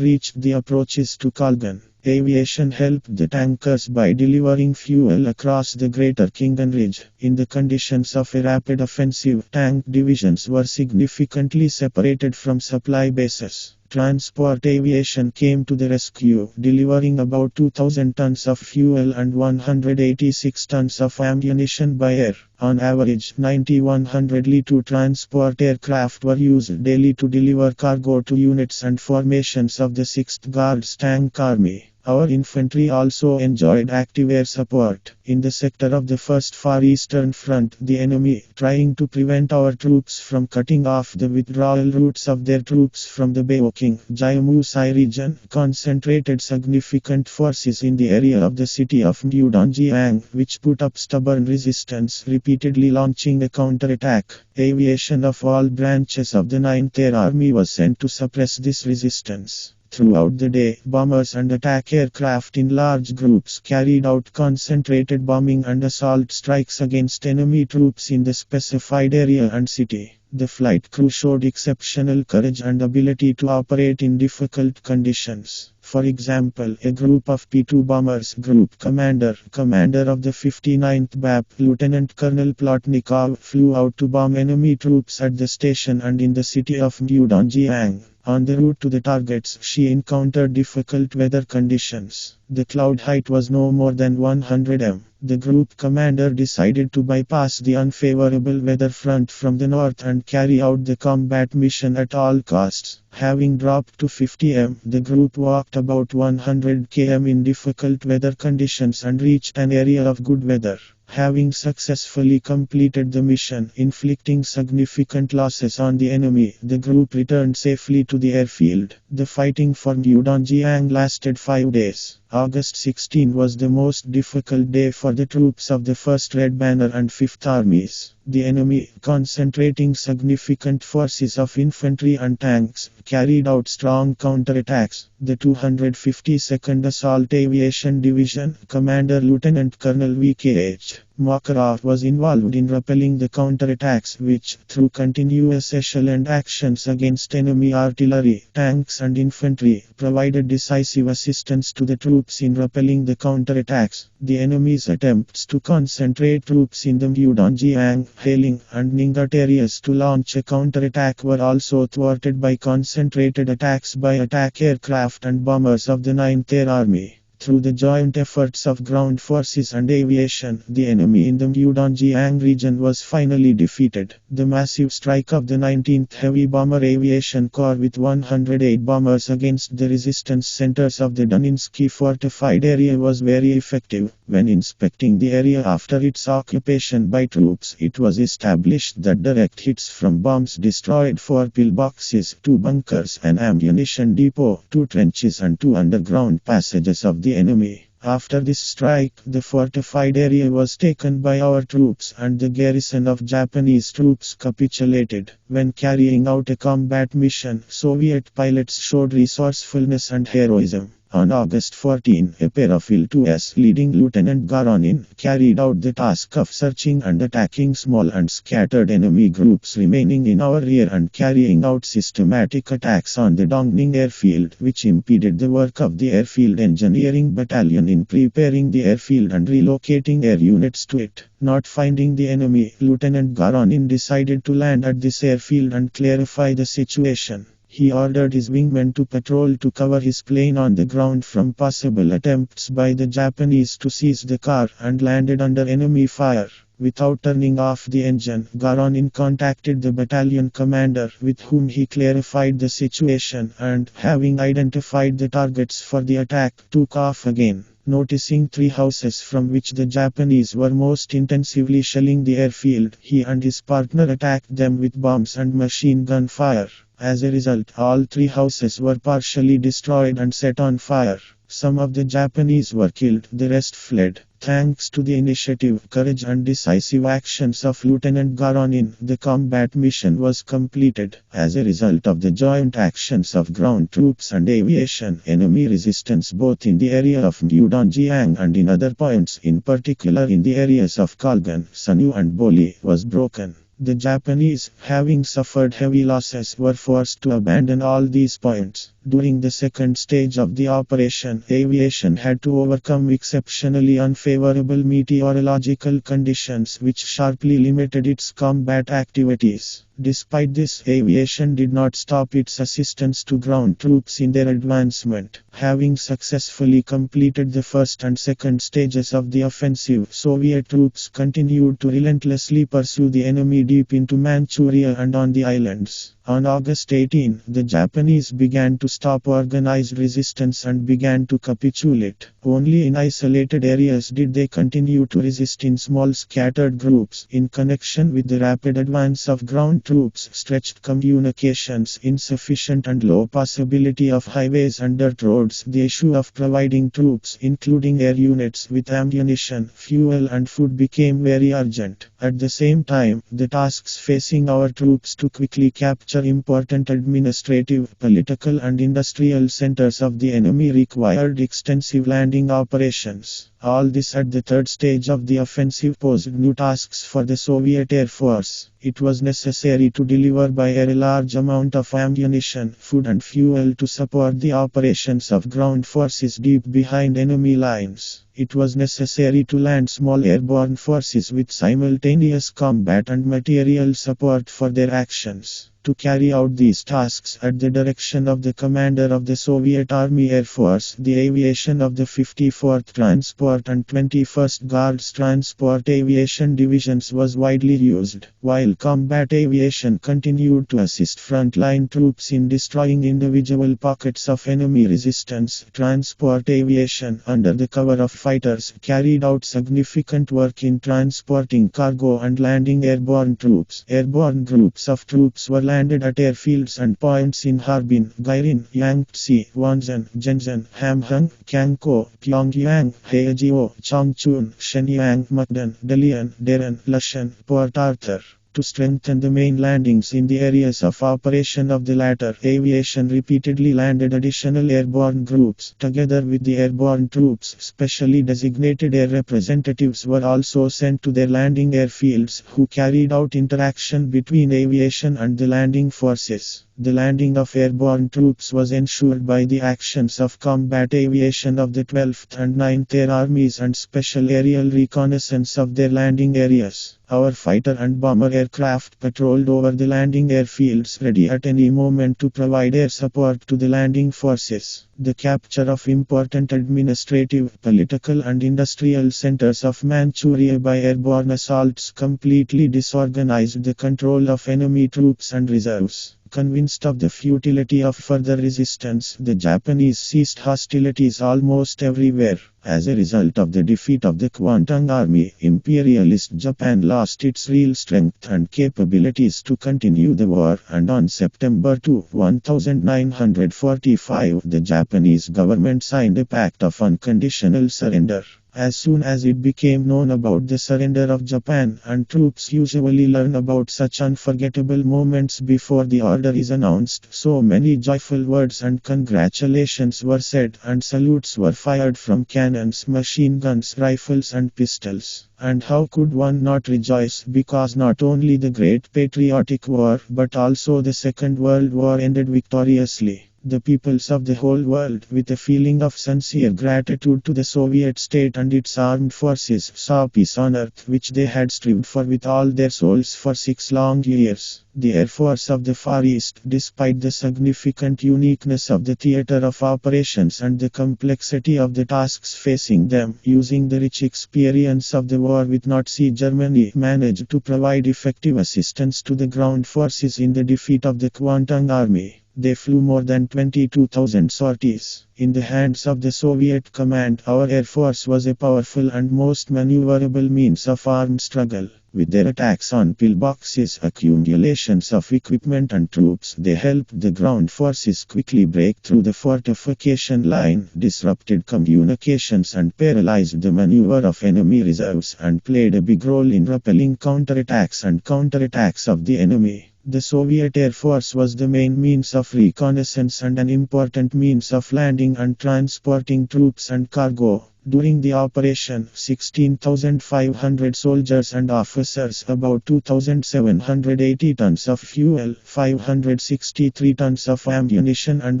reached the approaches to Kalgan. Aviation helped the tankers by delivering fuel across the Greater Khingan Ridge. In the conditions of a rapid offensive, tank divisions were significantly separated from supply bases. Transport aviation came to the rescue, delivering about 2,000 tons of fuel and 186 tons of ammunition by air. On average, 9,100 Li-2 transport aircraft were used daily to deliver cargo to units and formations of the 6th Guards Tank Army. Our infantry also enjoyed active air support. In the sector of the 1st Far Eastern Front, the enemy, trying to prevent our troops from cutting off the withdrawal routes of their troops from the Baoking, Jayamusai region, concentrated significant forces in the area of the city of Mudanjiang, which put up stubborn resistance, repeatedly launching a counterattack. Aviation of all branches of the 9th Air Army was sent to suppress this resistance. Throughout the day, bombers and attack aircraft in large groups carried out concentrated bombing and assault strikes against enemy troops in the specified area and city. The flight crew showed exceptional courage and ability to operate in difficult conditions. For example, a group of P-2 bombers, Group Commander of the 59th BAP, Lieutenant Colonel Plotnikov, flew out to bomb enemy troops at the station and in the city of Mudanjiang. On the route to the targets, she encountered difficult weather conditions. The cloud height was no more than 100 m. The group commander decided to bypass the unfavorable weather front from the north and carry out the combat mission at all costs. Having dropped to 50 m, the group walked about 100 km in difficult weather conditions and reached an area of good weather. Having successfully completed the mission, inflicting significant losses on the enemy, the group returned safely to the airfield. The fighting for Mudanjiang lasted 5 days. August 16 was the most difficult day for the troops of the 1st Red Banner and 5th Armies. The enemy, concentrating significant forces of infantry and tanks, carried out strong counterattacks. The 252nd Assault Aviation Division, Commander Lieutenant Colonel V.K.H. Makarov was involved in repelling the counterattacks which, through continuous echelon actions against enemy artillery, tanks and infantry, provided decisive assistance to the troops in repelling the counterattacks. The enemy's attempts to concentrate troops in the Mudonjiang, Hailing, and Ningrat areas to launch a counterattack were also thwarted by concentrated attacks by attack aircraft and bombers of the 9th Air Army. Through the joint efforts of ground forces and aviation, the enemy in the Mudonjiang region was finally defeated. The massive strike of the 19th Heavy Bomber Aviation Corps with 108 bombers against the resistance centers of the Doninsky fortified area was very effective. When inspecting the area after its occupation by troops, it was established that direct hits from bombs destroyed 4 pillboxes, 2 bunkers, an ammunition depot, 2 trenches and 2 underground passages of the enemy. After this strike, the fortified area was taken by our troops and the garrison of Japanese troops capitulated. When carrying out a combat mission, Soviet pilots showed resourcefulness and heroism. On August 14, a pair of Il-2s leading Lieutenant Garanin carried out the task of searching and attacking small and scattered enemy groups remaining in our rear and carrying out systematic attacks on the Dongning airfield, which impeded the work of the Airfield Engineering Battalion in preparing the airfield and relocating air units to it. Not finding the enemy, Lieutenant Garanin decided to land at this airfield and clarify the situation. He ordered his wingmen to patrol to cover his plane on the ground from possible attempts by the Japanese to seize the car and landed under enemy fire. Without turning off the engine, Garanin contacted the battalion commander with whom he clarified the situation and, having identified the targets for the attack, took off again. Noticing 3 houses from which the Japanese were most intensively shelling the airfield, he and his partner attacked them with bombs and machine gun fire. As a result, all 3 houses were partially destroyed and set on fire. Some of the Japanese were killed, the rest fled. Thanks to the initiative, courage and decisive actions of Lieutenant Garanin, the combat mission was completed. As a result of the joint actions of ground troops and aviation, enemy resistance both in the area of Mudonjiang and in other points, in particular in the areas of Kalgan, Sanu and Boli, was broken. The Japanese, having suffered heavy losses, were forced to abandon all these points. During the second stage of the operation, aviation had to overcome exceptionally unfavorable meteorological conditions which sharply limited its combat activities. Despite this, aviation did not stop its assistance to ground troops in their advancement. Having successfully completed the first and second stages of the offensive, Soviet troops continued to relentlessly pursue the enemy deep into Manchuria and on the islands. On August 18, the Japanese began to stop organized resistance and began to capitulate. Only in isolated areas did they continue to resist in small scattered groups. In connection with the rapid advance of ground troops, stretched communications, insufficient and low possibility of highways and dirt roads, the issue of providing troops, including air units, with ammunition, fuel and food became very urgent. At the same time, the tasks facing our troops to quickly capture important administrative, political and industrial centers of the enemy required extensive landing operations. All this at the third stage of the offensive posed new tasks for the Soviet Air Force. It was necessary to deliver by air a large amount of ammunition, food and fuel to support the operations of ground forces deep behind enemy lines. It was necessary to land small airborne forces with simultaneous combat and material support for their actions. To carry out these tasks at the direction of the commander of the Soviet Army Air Force, the aviation of the 54th Transport and 21st Guards Transport Aviation Divisions was widely used, while combat aviation continued to assist frontline troops in destroying individual pockets of enemy resistance. Transport aviation, under the cover of fighters, carried out significant work in transporting cargo and landing airborne troops. Airborne groups of troops were landed at airfields and points in Harbin, Gairin, Yangtze, Wonsan, Shenzhen, Hamhung, Kangko, Pyongyang, Haejiao, Changchun, Shenyang, Mukden, Dalian, Deren, Lushan, Port Arthur. To strengthen the main landings in the areas of operation of the latter, aviation repeatedly landed additional airborne groups. Together with the airborne troops, specially designated air representatives were also sent to their landing airfields, who carried out interaction between aviation and the landing forces. The landing of airborne troops was ensured by the actions of combat aviation of the 12th and 9th Air Armies and special aerial reconnaissance of their landing areas. Our fighter and bomber aircraft patrolled over the landing airfields, ready at any moment to provide air support to the landing forces. The capture of important administrative, political and industrial centers of Manchuria by airborne assaults completely disorganized the control of enemy troops and reserves. Convinced of the futility of further resistance, the Japanese ceased hostilities almost everywhere. As a result of the defeat of the Kuomintang army, imperialist Japan lost its real strength and capabilities to continue the war, and on September 2, 1945, the Japanese government signed a pact of unconditional surrender. As soon as it became known about the surrender of Japan, and troops usually learn about such unforgettable moments before the order is announced, so many joyful words and congratulations were said, and salutes were fired from cannons, machine guns, rifles and pistols. And how could one not rejoice, because not only the Great Patriotic War, but also the Second World War ended victoriously. The peoples of the whole world, with a feeling of sincere gratitude to the Soviet state and its armed forces, saw peace on earth, which they had strived for with all their souls for 6 long years. The Air Force of the Far East, despite the significant uniqueness of the theater of operations and the complexity of the tasks facing them, using the rich experience of the war with Nazi Germany, managed to provide effective assistance to the ground forces in the defeat of the Kuomintang army. They flew more than 22,000 sorties. In the hands of the Soviet command, our Air Force was a powerful and most maneuverable means of armed struggle. With their attacks on pillboxes, accumulations of equipment and troops, they helped the ground forces quickly break through the fortification line, disrupted communications and paralyzed the maneuver of enemy reserves, and played a big role in repelling counterattacks and counterattacks of the enemy. The Soviet Air Force was the main means of reconnaissance and an important means of landing and transporting troops and cargo. During the operation, 16,500 soldiers and officers, about 2,780 tons of fuel, 563 tons of ammunition and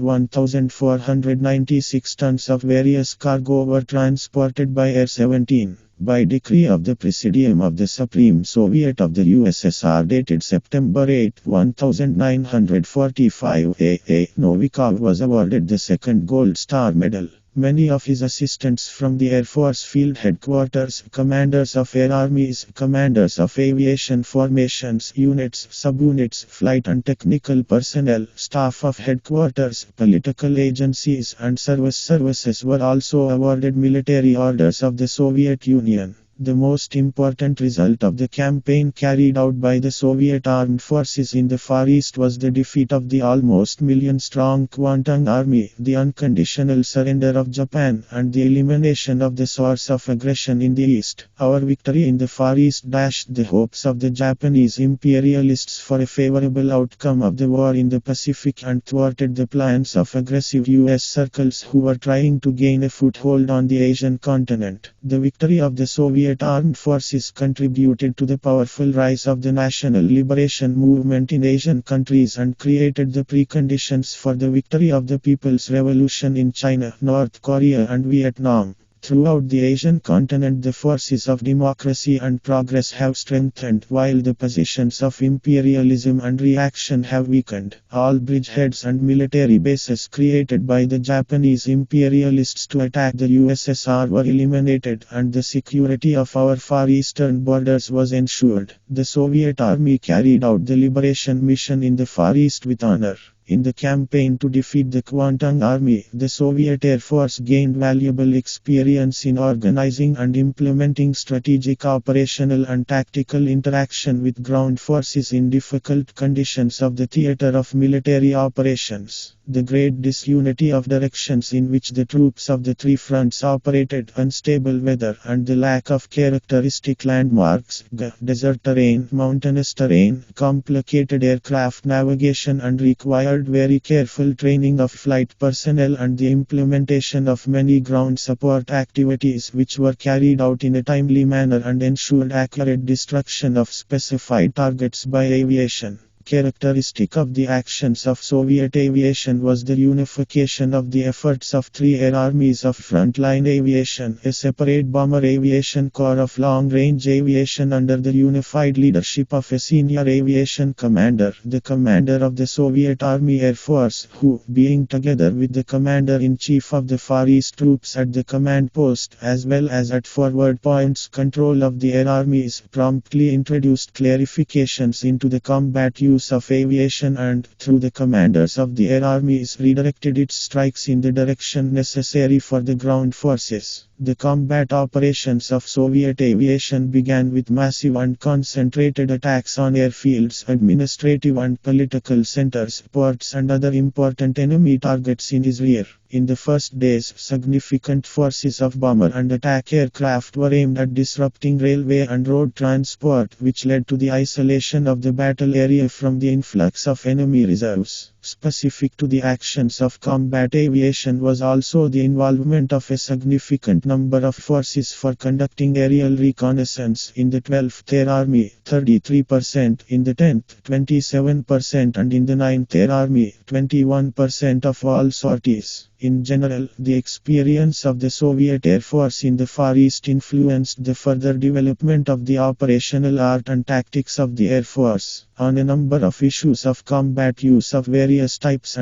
1,496 tons of various cargo were transported by Air 17. By decree of the Presidium of the Supreme Soviet of the USSR dated September 8, 1945, A. Novikov was awarded the second Gold Star Medal. Many of his assistants from the Air Force Field Headquarters, commanders of air armies, commanders of aviation formations, units, subunits, flight and technical personnel, staff of headquarters, political agencies and services were also awarded military orders of the Soviet Union. The most important result of the campaign carried out by the Soviet armed forces in the Far East was the defeat of the almost million-strong Kuomintang army, the unconditional surrender of Japan, and the elimination of the source of aggression in the East. Our victory in the Far East dashed the hopes of the Japanese imperialists for a favorable outcome of the war in the Pacific and thwarted the plans of aggressive US circles who were trying to gain a foothold on the Asian continent. The victory of the Soviet armed forces contributed to the powerful rise of the national liberation movement in Asian countries and created the preconditions for the victory of the People's Revolution in China, North Korea and Vietnam. Throughout the Asian continent, the forces of democracy and progress have strengthened, while the positions of imperialism and reaction have weakened. All bridgeheads and military bases created by the Japanese imperialists to attack the USSR were eliminated, and the security of our Far Eastern borders was ensured. The Soviet Army carried out the liberation mission in the Far East with honor. In the campaign to defeat the Kuomintang army, the Soviet Air Force gained valuable experience in organizing and implementing strategic operational and tactical interaction with ground forces in difficult conditions of the theater of military operations. The great disunity of directions in which the troops of the three fronts operated, unstable weather, and the lack of characteristic landmarks, desert terrain, mountainous terrain, complicated aircraft navigation, and required very careful training of flight personnel and the implementation of many ground support activities which were carried out in a timely manner and ensured accurate destruction of specified targets by aviation. Characteristic of the actions of Soviet aviation was the unification of the efforts of three air armies of frontline aviation, a separate bomber aviation corps of long-range aviation under the unified leadership of a senior aviation commander, the commander of the Soviet Army Air Force, who, being together with the commander-in-chief of the Far East troops at the command post as well as at forward points control of the air armies, promptly introduced clarifications into the combat use of aviation and, through the commanders of the air armies, redirected its strikes in the direction necessary for the ground forces. The combat operations of Soviet aviation began with massive and concentrated attacks on airfields, administrative and political centers, ports and other important enemy targets in his rear. In the first days, significant forces of bomber and attack aircraft were aimed at disrupting railway and road transport, which led to the isolation of the battle area from the influx of enemy reserves. Specific to the actions of combat aviation was also the involvement of a significant number of forces for conducting aerial reconnaissance in the 12th Air Army, 33%, in the 10th, 27%, and in the 9th Air Army, 21% of all sorties. In general, the experience of the Soviet Air Force in the Far East influenced the further development of the operational art and tactics of the Air Force. On a number of issues of combat use of various types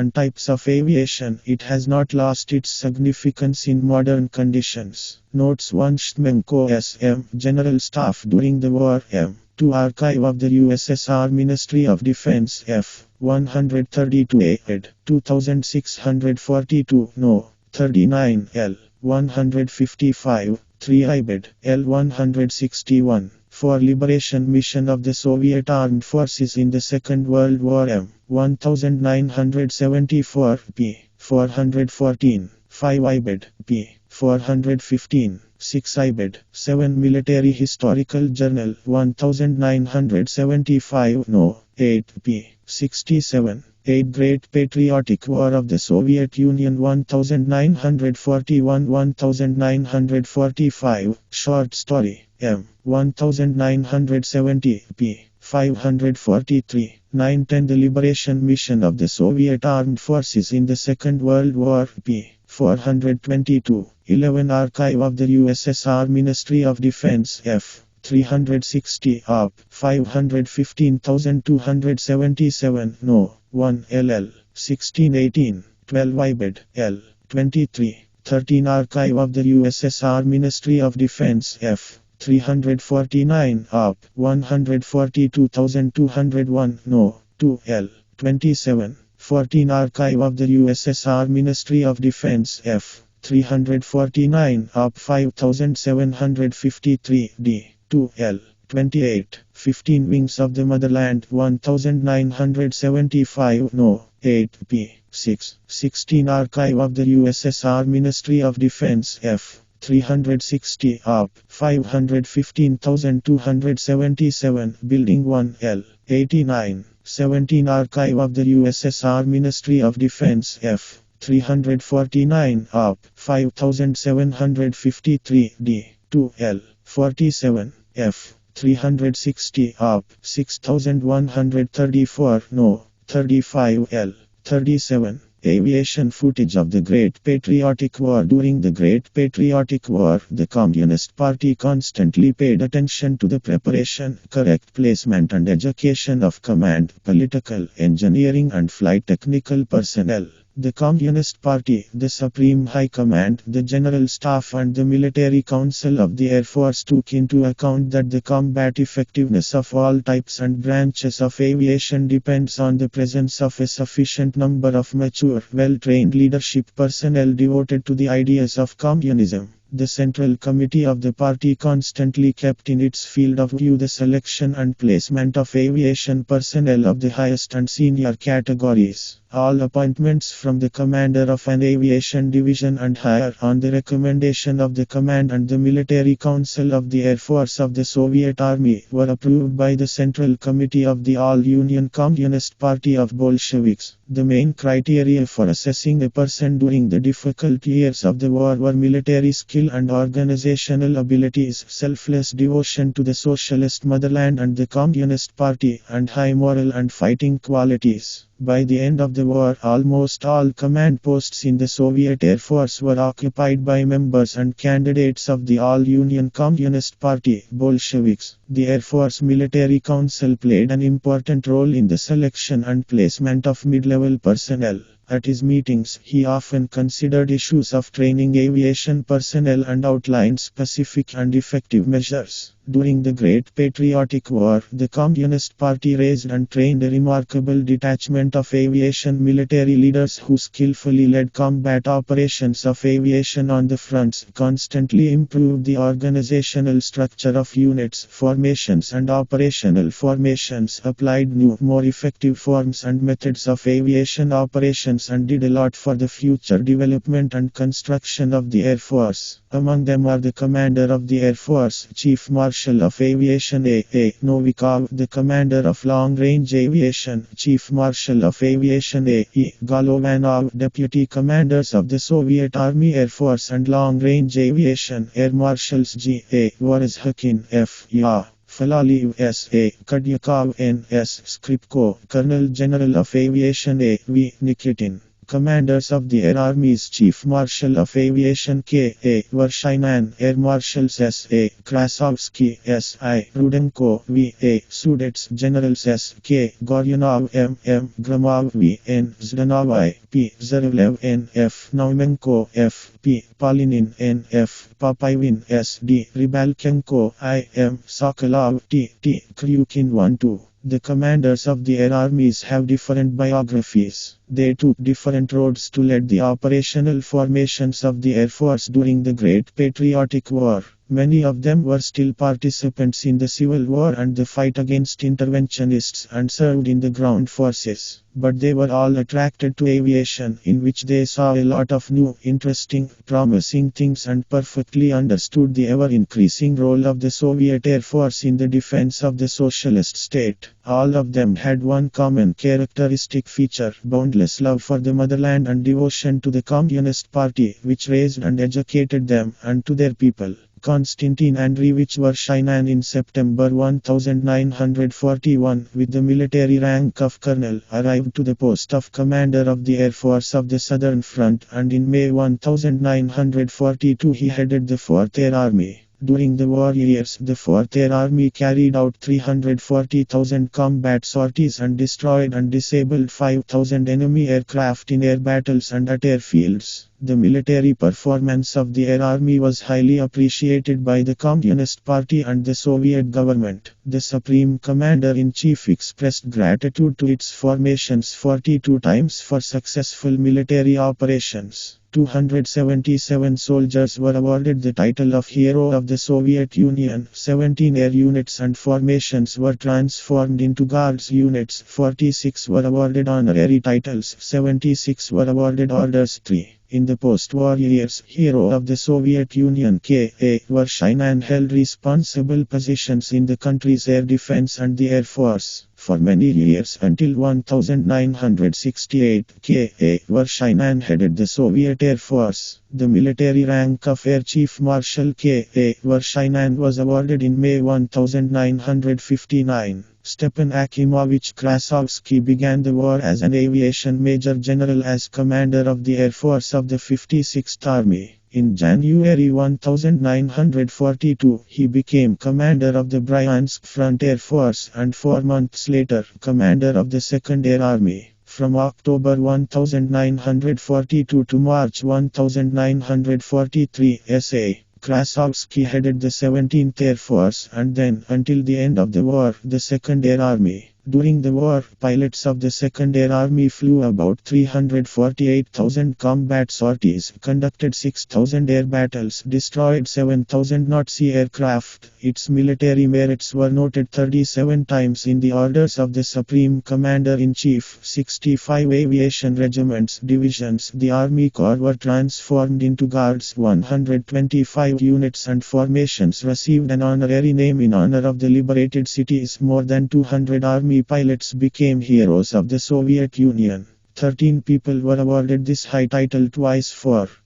of aviation, it has not lost its significance in modern conditions. Notes 1 Shchmenko S.M. General Staff during the war M. 2 Archive of the USSR Ministry of Defense F. 132 ed. 2642 No. 39 L. 155 3 IBED L. 161 For Liberation Mission of the Soviet Armed Forces in the Second World War M. 1974 p. 414 5 IBED p. 415 6 IBED 7 Military Historical Journal 1975 No. 8 p. 67 8 Great Patriotic War of the Soviet Union 1941-1945 Short Story M. 1970 p. 543 9-10 The Liberation Mission of the Soviet Armed Forces in the Second World War p. 422 11 Archive of the USSR Ministry of Defense F. 360 Op. 515277 No. 1 LL 1618 12 IBED L. 23 13 Archive of the USSR Ministry of Defense F. 349 Op. 142201 No. 2 L. 27 14 Archive of the USSR Ministry of Defense F. 349 Op. 5753 D. 2 L. 28 15 Wings of the Motherland 1975 No. 8 p. 6 16 Archive of the USSR Ministry of Defense F. 360 Op. 515277 Building 1 L. 89 17 Archive of the USSR Ministry of Defense F. 349 Op. 5753 D. 2 L. 47 F. 360 Op. 6134 No. 35 L. 37 Aviation footage of the Great Patriotic War. During the Great Patriotic War, the Communist Party constantly paid attention to the preparation, correct placement and education of command, political, engineering and flight technical personnel. The Communist Party, the Supreme High Command, the General Staff and the Military Council of the Air Force took into account that the combat effectiveness of all types and branches of aviation depends on the presence of a sufficient number of mature, well-trained leadership personnel devoted to the ideas of communism. The Central Committee of the party constantly kept in its field of view the selection and placement of aviation personnel of the highest and senior categories. All appointments from the commander of an aviation division and higher on the recommendation of the command and the military council of the Air Force of the Soviet Army were approved by the Central Committee of the All-Union Communist Party of Bolsheviks. The main criteria for assessing a person during the difficult years of the war were military skill and organizational abilities, selfless devotion to the socialist motherland and the Communist Party, and high moral and fighting qualities. By the end of the war, almost all command posts in the Soviet Air Force were occupied by members and candidates of the All-Union Communist Party, Bolsheviks. The Air Force Military Council played an important role in the selection and placement of mid-level personnel. At his meetings, he often considered issues of training aviation personnel and outlined specific and effective measures. During the Great Patriotic War, the Communist Party raised and trained a remarkable detachment of aviation military leaders who skillfully led combat operations of aviation on the fronts, constantly improved the organizational structure of units, formations and operational formations, applied new, more effective forms and methods of aviation operations, and did a lot for the future development and construction of the Air Force. Among them are the Commander of the Air Force, Chief Marshal of Aviation A. Novikov, the Commander of Long Range Aviation, Chief Marshal of Aviation A. E. Golovanov, Deputy Commanders of the Soviet Army Air Force and Long Range Aviation, Air Marshals G. A. Vorozhkin F. Ya. Falaliv S.A. Kudyakov N.S. Skripko, Colonel General of Aviation A. V. Nikitin. Commanders of the Air Armies, Chief Marshal of Aviation K.A. Vershinin, Air Marshals S.A. Krasovsky S.I. Rudenko V.A. Sudets, Generals S.K. Goryanov M.M. Gromov V.N. Zdanov I.P. Zarevlev N.F. Naumenko F.P. Polinin N.F. Papayvin S.D. Rybalkenko I.M. Sokolov T.T. Kryukin 1-2. The commanders of the air armies have different biographies. They took different roads to lead the operational formations of the Air Force during the Great Patriotic War. Many of them were still participants in the Civil War and the fight against interventionists and served in the ground forces. But they were all attracted to aviation, in which they saw a lot of new, interesting, promising things and perfectly understood the ever-increasing role of the Soviet Air Force in the defense of the socialist state. All of them had one common characteristic feature: boundless love for the motherland and devotion to the Communist Party, which raised and educated them and to their people. Konstantin Andreevich Vershinin in September 1941, with the military rank of colonel, arrived to the post of commander of the Air Force of the Southern Front, and in May 1942 he headed the 4th Air Army. During the war years, the 4th Air Army carried out 340,000 combat sorties and destroyed and disabled 5,000 enemy aircraft in air battles and at airfields. The military performance of the Air Army was highly appreciated by the Communist Party and the Soviet government. The Supreme Commander-in-Chief expressed gratitude to its formations 42 times for successful military operations. 277 soldiers were awarded the title of Hero of the Soviet Union, 17 air units and formations were transformed into Guards units, 46 were awarded honorary titles, 76 were awarded Orders 3. In the post-war years, Hero of the Soviet Union K.A. Vershinin held responsible positions in the country's air defense and the Air Force. For many years until 1968, K.A. Vershinin headed the Soviet Air Force. The military rank of Air Chief Marshal K.A. Vershinin was awarded in May 1959. Stepan Akimovich Krasovsky began the war as an aviation major general as commander of the Air Force of the 56th Army. In January 1942, he became commander of the Bryansk Front Air Force and 4 months later, commander of the 2nd Air Army. From October 1942 to March 1943, S.A. Krasovsky headed the 17th Air Force and then, until the end of the war, the 2nd Air Army. During the war, pilots of the 2nd Air Army flew about 348,000 combat sorties, conducted 6,000 air battles, destroyed 7,000 Nazi aircraft, Its military merits were noted 37 times in the orders of the Supreme Commander-in-Chief. 65 aviation regiments, divisions, the Army Corps were transformed into Guards. 125 units and formations received an honorary name in honor of the liberated cities. More than 200 Army pilots became heroes of the Soviet Union. 13 people were awarded this high title twice.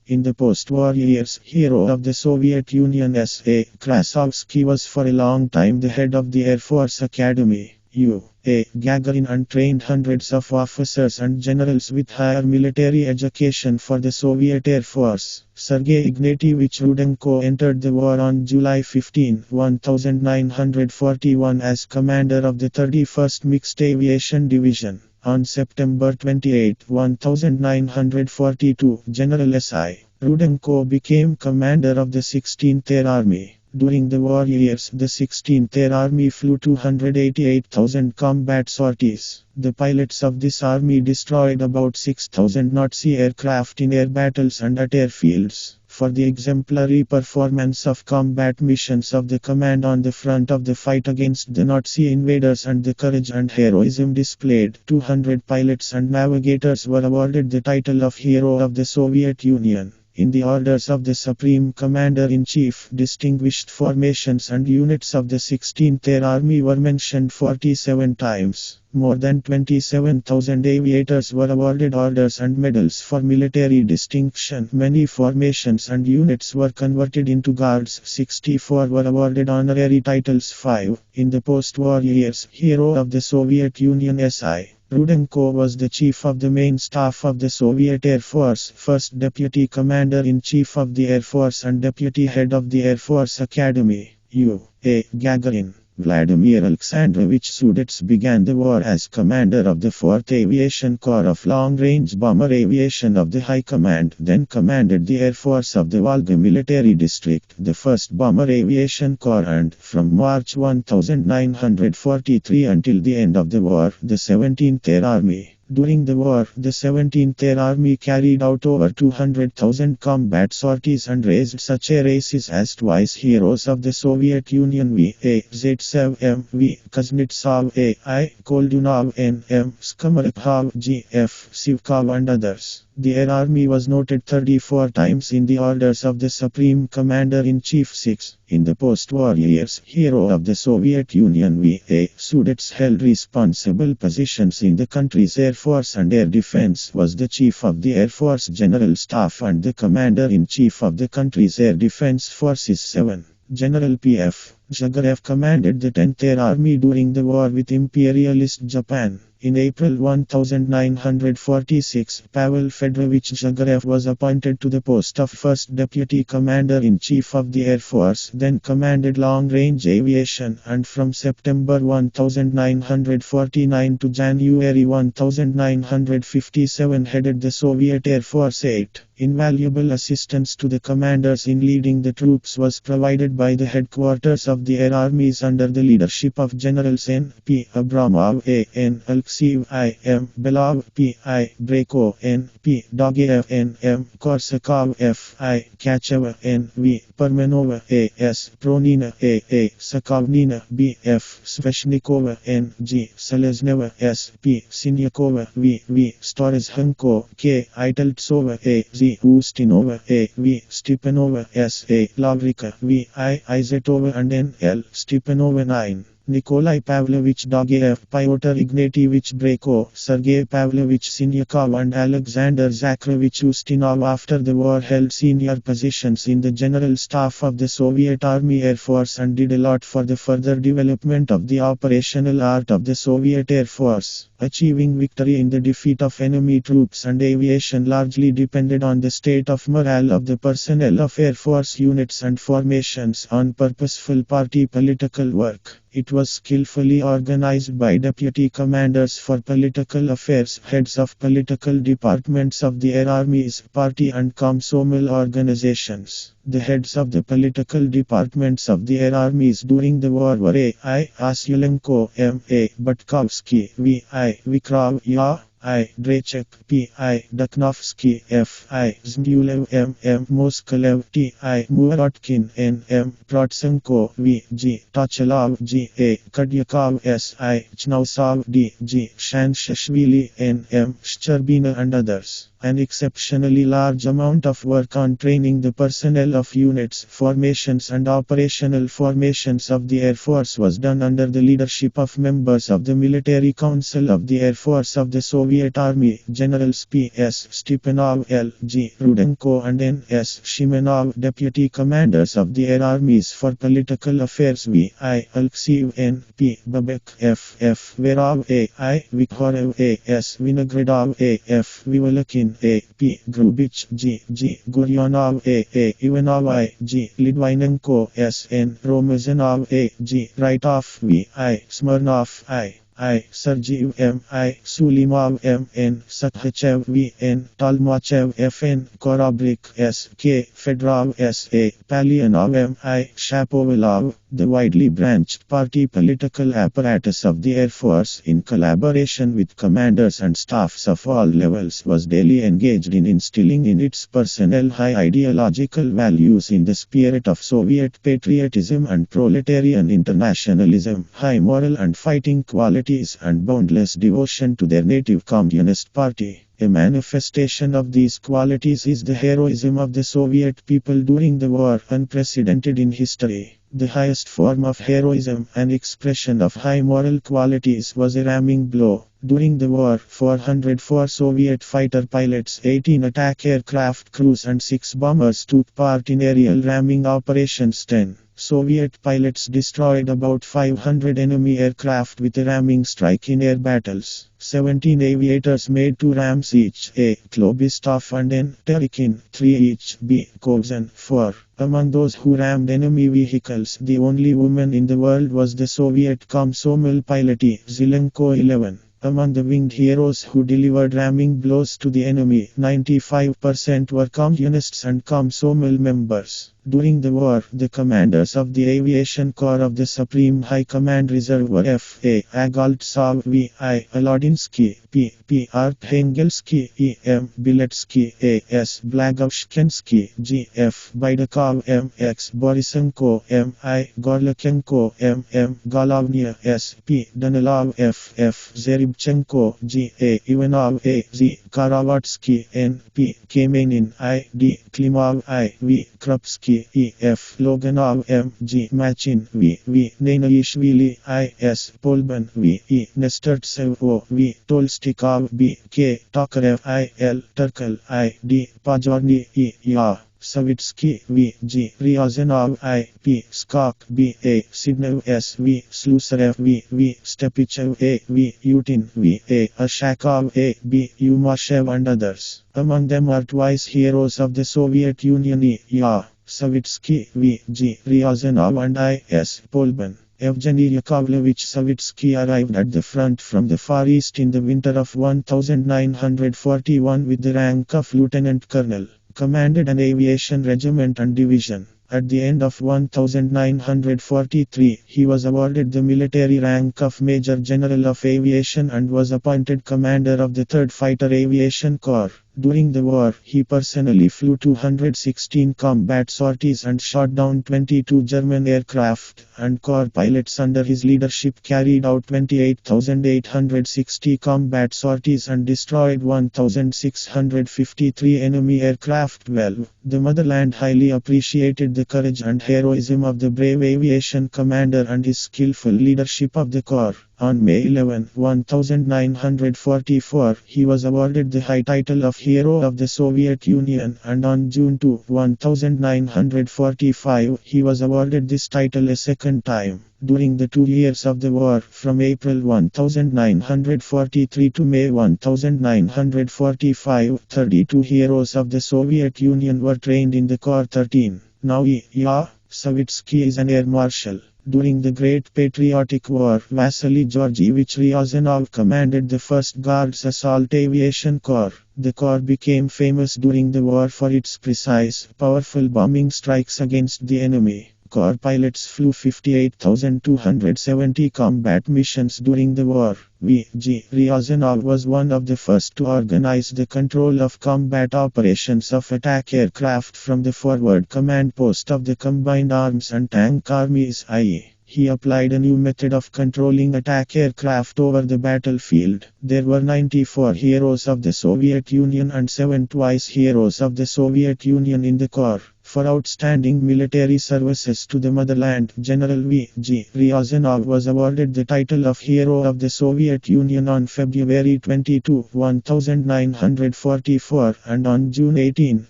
In the post-war years, hero of the Soviet Union S.A. Krasovsky was for a long time the head of the Air Force Academy. U.A. Gagarin trained hundreds of officers and generals with higher military education for the Soviet Air Force. Sergei Ignatievich Rudenko entered the war on July 15, 1941 as commander of the 31st Mixed Aviation Division. On September 28, 1942, General S.I. Rudenko became commander of the 16th Air Army. During the war years, the 16th Air Army flew 288,000 combat sorties. The pilots of this army destroyed about 6,000 Nazi aircraft in air battles and at airfields. For the exemplary performance of combat missions of the command on the front of the fight against the Nazi invaders and the courage and heroism displayed, 200 pilots and navigators were awarded the title of Hero of the Soviet Union. In the orders of the Supreme Commander-in-Chief, distinguished formations and units of the 16th Air Army were mentioned 47 times. More than 27,000 aviators were awarded orders and medals for military distinction. Many formations and units were converted into Guards. 64 were awarded honorary titles. 5. In the post-war years, Hero of the Soviet Union S.I. Rudenko was the chief of the main staff of the Soviet Air Force, first deputy commander-in-chief of the Air Force and deputy head of the Air Force Academy. U.A. Gagarin. Vladimir Alexandrovich Sudets began the war as commander of the 4th Aviation Corps of Long-Range Bomber Aviation of the High Command, then commanded the Air Force of the Volga Military District, the 1st Bomber Aviation Corps, and, from March 1943 until the end of the war, the 17th Air Army. During the war, the 17th Air Army carried out over 200,000 combat sorties and raised such air aces as twice Heroes of the Soviet Union V.A. Zaitsev M.V. Kuznetsov A.I. Koldunov N.M. Skamarkov G.F. Sivkov and others. The Air Army was noted 34 times in the orders of the Supreme Commander-in-Chief. 6. In the post-war years, Hero of the Soviet Union V.A. Sudets held responsible positions in the country's Air Force and Air Defense, was the Chief of the Air Force General Staff and the Commander-in-Chief of the country's Air Defense Forces. 7. General P.F. Zhagarev commanded the 10th Air Army during the war with imperialist Japan. In April 1946, Pavel Fedorovich Zhagarev was appointed to the post of First Deputy Commander-in-Chief of the Air Force, then commanded long-range aviation, and from September 1949 to January 1957 headed the Soviet Air Force. 8. Invaluable assistance to the commanders in leading the troops was provided by the headquarters of the Air Armies under the leadership of Generals N. P. Abramov A. N. Alexeyev I. M. Belov P. I. Breko N. P. Dogeyev N. M. Korsakov F. I. Kacheva N. V. Permenova A. S. Pronina A. A. Sakovnina B. F. Sveshnikova N. G. Selezneva S. P. Sinyakova V. V. Storezhenko K. Italtsova A. Z. Ustinova A. V. Stepanova S. A. Lavrika V. I. Izetova and N. L. Stepanova. 9. Nikolai Pavlovich Dogeyev, Pyotr Ignatievich Breko, Sergei Pavlovich Sinyakov and Alexander Zakharovich Ustinov after the war held senior positions in the General Staff of the Soviet Army Air Force and did a lot for the further development of the operational art of the Soviet Air Force. Achieving victory in the defeat of enemy troops and aviation largely depended on the state of morale of the personnel of Air Force units and formations on purposeful party political work. It was skillfully organized by deputy commanders for political affairs, heads of political departments of the Air Armies, party and Komsomol organizations. The heads of the political departments of the Air Armies during the war were A. I. Asyelenko, M. A. Butkovsky, V. I. Vikrov, Ya. I. Drechek, P.I. Dukhnovsky, F.I. Zmyulev, M.M. Moskalev, T.I. Muratkin, N.M. Protsenko, V.G. Tochelov, G.A. Kadyakov, S.I. Chnausov, D.G. Shanshashvili, N.M. Shcherbina and others. An exceptionally large amount of work on training the personnel of units, formations and operational formations of the Air Force was done under the leadership of members of the Military Council of the Air Force of the Soviet Army, Generals P.S. Stepanov, L.G. Rudenko and N.S. Shimenov, Deputy Commanders of the Air Armies for Political Affairs V.I. Alexeyev, N.P. Babek, F.F. Verov, A.I. Vikhorev, A.S. Vinogradov, A.F. Vivolakin, A.P. Grubich, G.G. Guryanov, A.A. Ivanov, I.G. Litvinenko, S.N. Romazanov, A.G. Raitov, V.I. Smirnov, I. Sergeyev, M.I. Sulimov, M.N. Sakhachev, V.N. Tolmachev, F.N. Korobrik, S.K. Fedorov, S.A. Palyanov, M.I. Shapovalov. The widely branched party political apparatus of the Air Force, in collaboration with commanders and staffs of all levels, was daily engaged in instilling in its personnel high ideological values in the spirit of Soviet patriotism and proletarian internationalism, high moral and fighting qualities, and boundless devotion to their native Communist Party. A manifestation of these qualities is the heroism of the Soviet people during the war, unprecedented in history. The highest form of heroism, an expression of high moral qualities, was a ramming blow. During the war, 404 Soviet fighter pilots, 18 attack aircraft crews and 6 bombers took part in aerial ramming operations. 10 Soviet pilots destroyed about 500 enemy aircraft with a ramming strike in air battles. 17 aviators made 2 rams each, A. Klobistov and N. Terekin, 3 each, B. Kovzan, 4. Among those who rammed enemy vehicles, the only woman in the world was the Soviet Komsomol pilot Zelenko 11. Among the winged heroes who delivered ramming blows to the enemy, 95% were Communists and Komsomol members. During the war, the commanders of the Aviation Corps of the Supreme High Command Reserve were F.A. Agoltsov, V.I. Alodinsky, P.P. Arkhangelsky, E.M. Biletsky, A.S. Blagovshkensky, G.F. Baidakov, M.X. Borisenko, M.I. Gorlachenko, M.M. Golovnya, S.P. Danilov, F.F. Zeribchenko, G.A. Ivanov, A.Z. Karavatsky, N.P. Kamenin, I.D. Klimov, I.V. Krupsky, E.F. Loganov, M.G. Machin, V.V. Nenaishvili, I.S. Polban, V.E. Nestertsev, O.V. Tolstikov, B.K. Tokarev, I.L. Turkel, I.D. Pajorny, E.Ya. Savitsky, V.G. Ryazanov, I.P. Skok, B.A. Sidnev, S.V. Slusarev, V.V. Stepichev, A.V. Yutin, V.A. Ashakov, A.B. Yumashev and others. Among them are twice heroes of the Soviet Union, E.Ya. Savitsky, V.G. Ryazanov and I.S. Polban. Evgeny Yakovlevich Savitsky arrived at the front from the Far East in the winter of 1941 with the rank of lieutenant colonel. Commanded an aviation regiment and division. At the end of 1943, he was awarded the military rank of Major General of Aviation and was appointed commander of the 3rd Fighter Aviation Corps. During the war, he personally flew 216 combat sorties and shot down 22 German aircraft, and corps pilots under his leadership carried out 28,860 combat sorties and destroyed 1,653 enemy aircraft. Well, the motherland highly appreciated the courage and heroism of the brave aviation commander and his skillful leadership of the corps. On May 11, 1944, he was awarded the high title of Hero of the Soviet Union, and on June 2, 1945, he was awarded this title a second time. During the 2 years of the war, from April 1943 to May 1945, 32 heroes of the Soviet Union were trained in the Corps 13. Now E.Ya. Savitsky is an air marshal. During the Great Patriotic War, Vasily Georgievich Ryazanov commanded the 1st Guards Assault Aviation Corps. The corps became famous during the war for its precise, powerful bombing strikes against the enemy. Corps pilots flew 58,270 combat missions during the war. V.G. Ryazanov was one of the first to organize the control of combat operations of attack aircraft from the forward command post of the Combined Arms and Tank Armies, i.e. He applied a new method of controlling attack aircraft over the battlefield. There were 94 heroes of the Soviet Union and 7 twice heroes of the Soviet Union in the Corps. For outstanding military services to the motherland, General V.G. Ryazanov was awarded the title of Hero of the Soviet Union on February 22, 1944, and on June 18,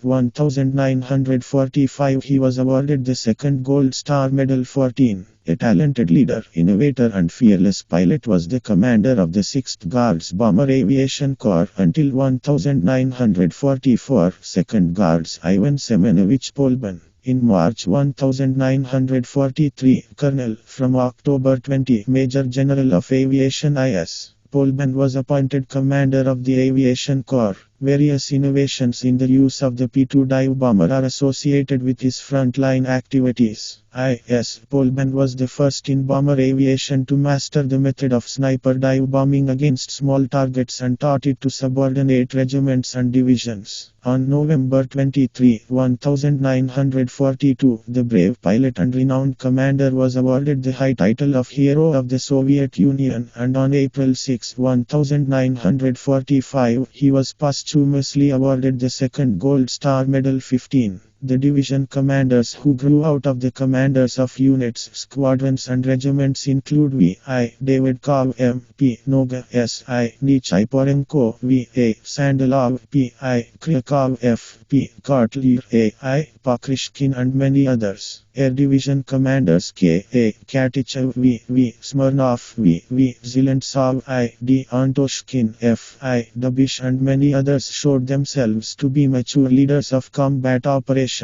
1945 he was awarded the second Gold Star Medal 14. A talented leader, innovator and fearless pilot was the commander of the 6th Guards Bomber Aviation Corps until 1944, 2nd Guards Ivan Semenovich Polban. In March 1943, Colonel, from October 20, Major General of Aviation I.S. Polban was appointed commander of the Aviation Corps. Various innovations in the use of the P-2 dive bomber are associated with his frontline activities. I.S. Polban was the first in bomber aviation to master the method of sniper dive bombing against small targets and taught it to subordinate regiments and divisions. On November 23, 1942, the brave pilot and renowned commander was awarded the high title of Hero of the Soviet Union, and on April 6, 1945, he was posthumously awarded the second Gold Star Medal 15. The division commanders who grew out of the commanders of units, squadrons and regiments include V.I. Davidkov, M.P. Noga, S.I. Nichaiporenko, V.A. Sandalov, P.I. Kryakov, F.P. Kartler, A.I. Pakrishkin and many others. Air Division Commanders K.A. Katichev, V.V. Smirnov, V.V. Zelentsov, I.D. Antoshkin, F.I. Dabish and many others showed themselves to be mature leaders of combat operations.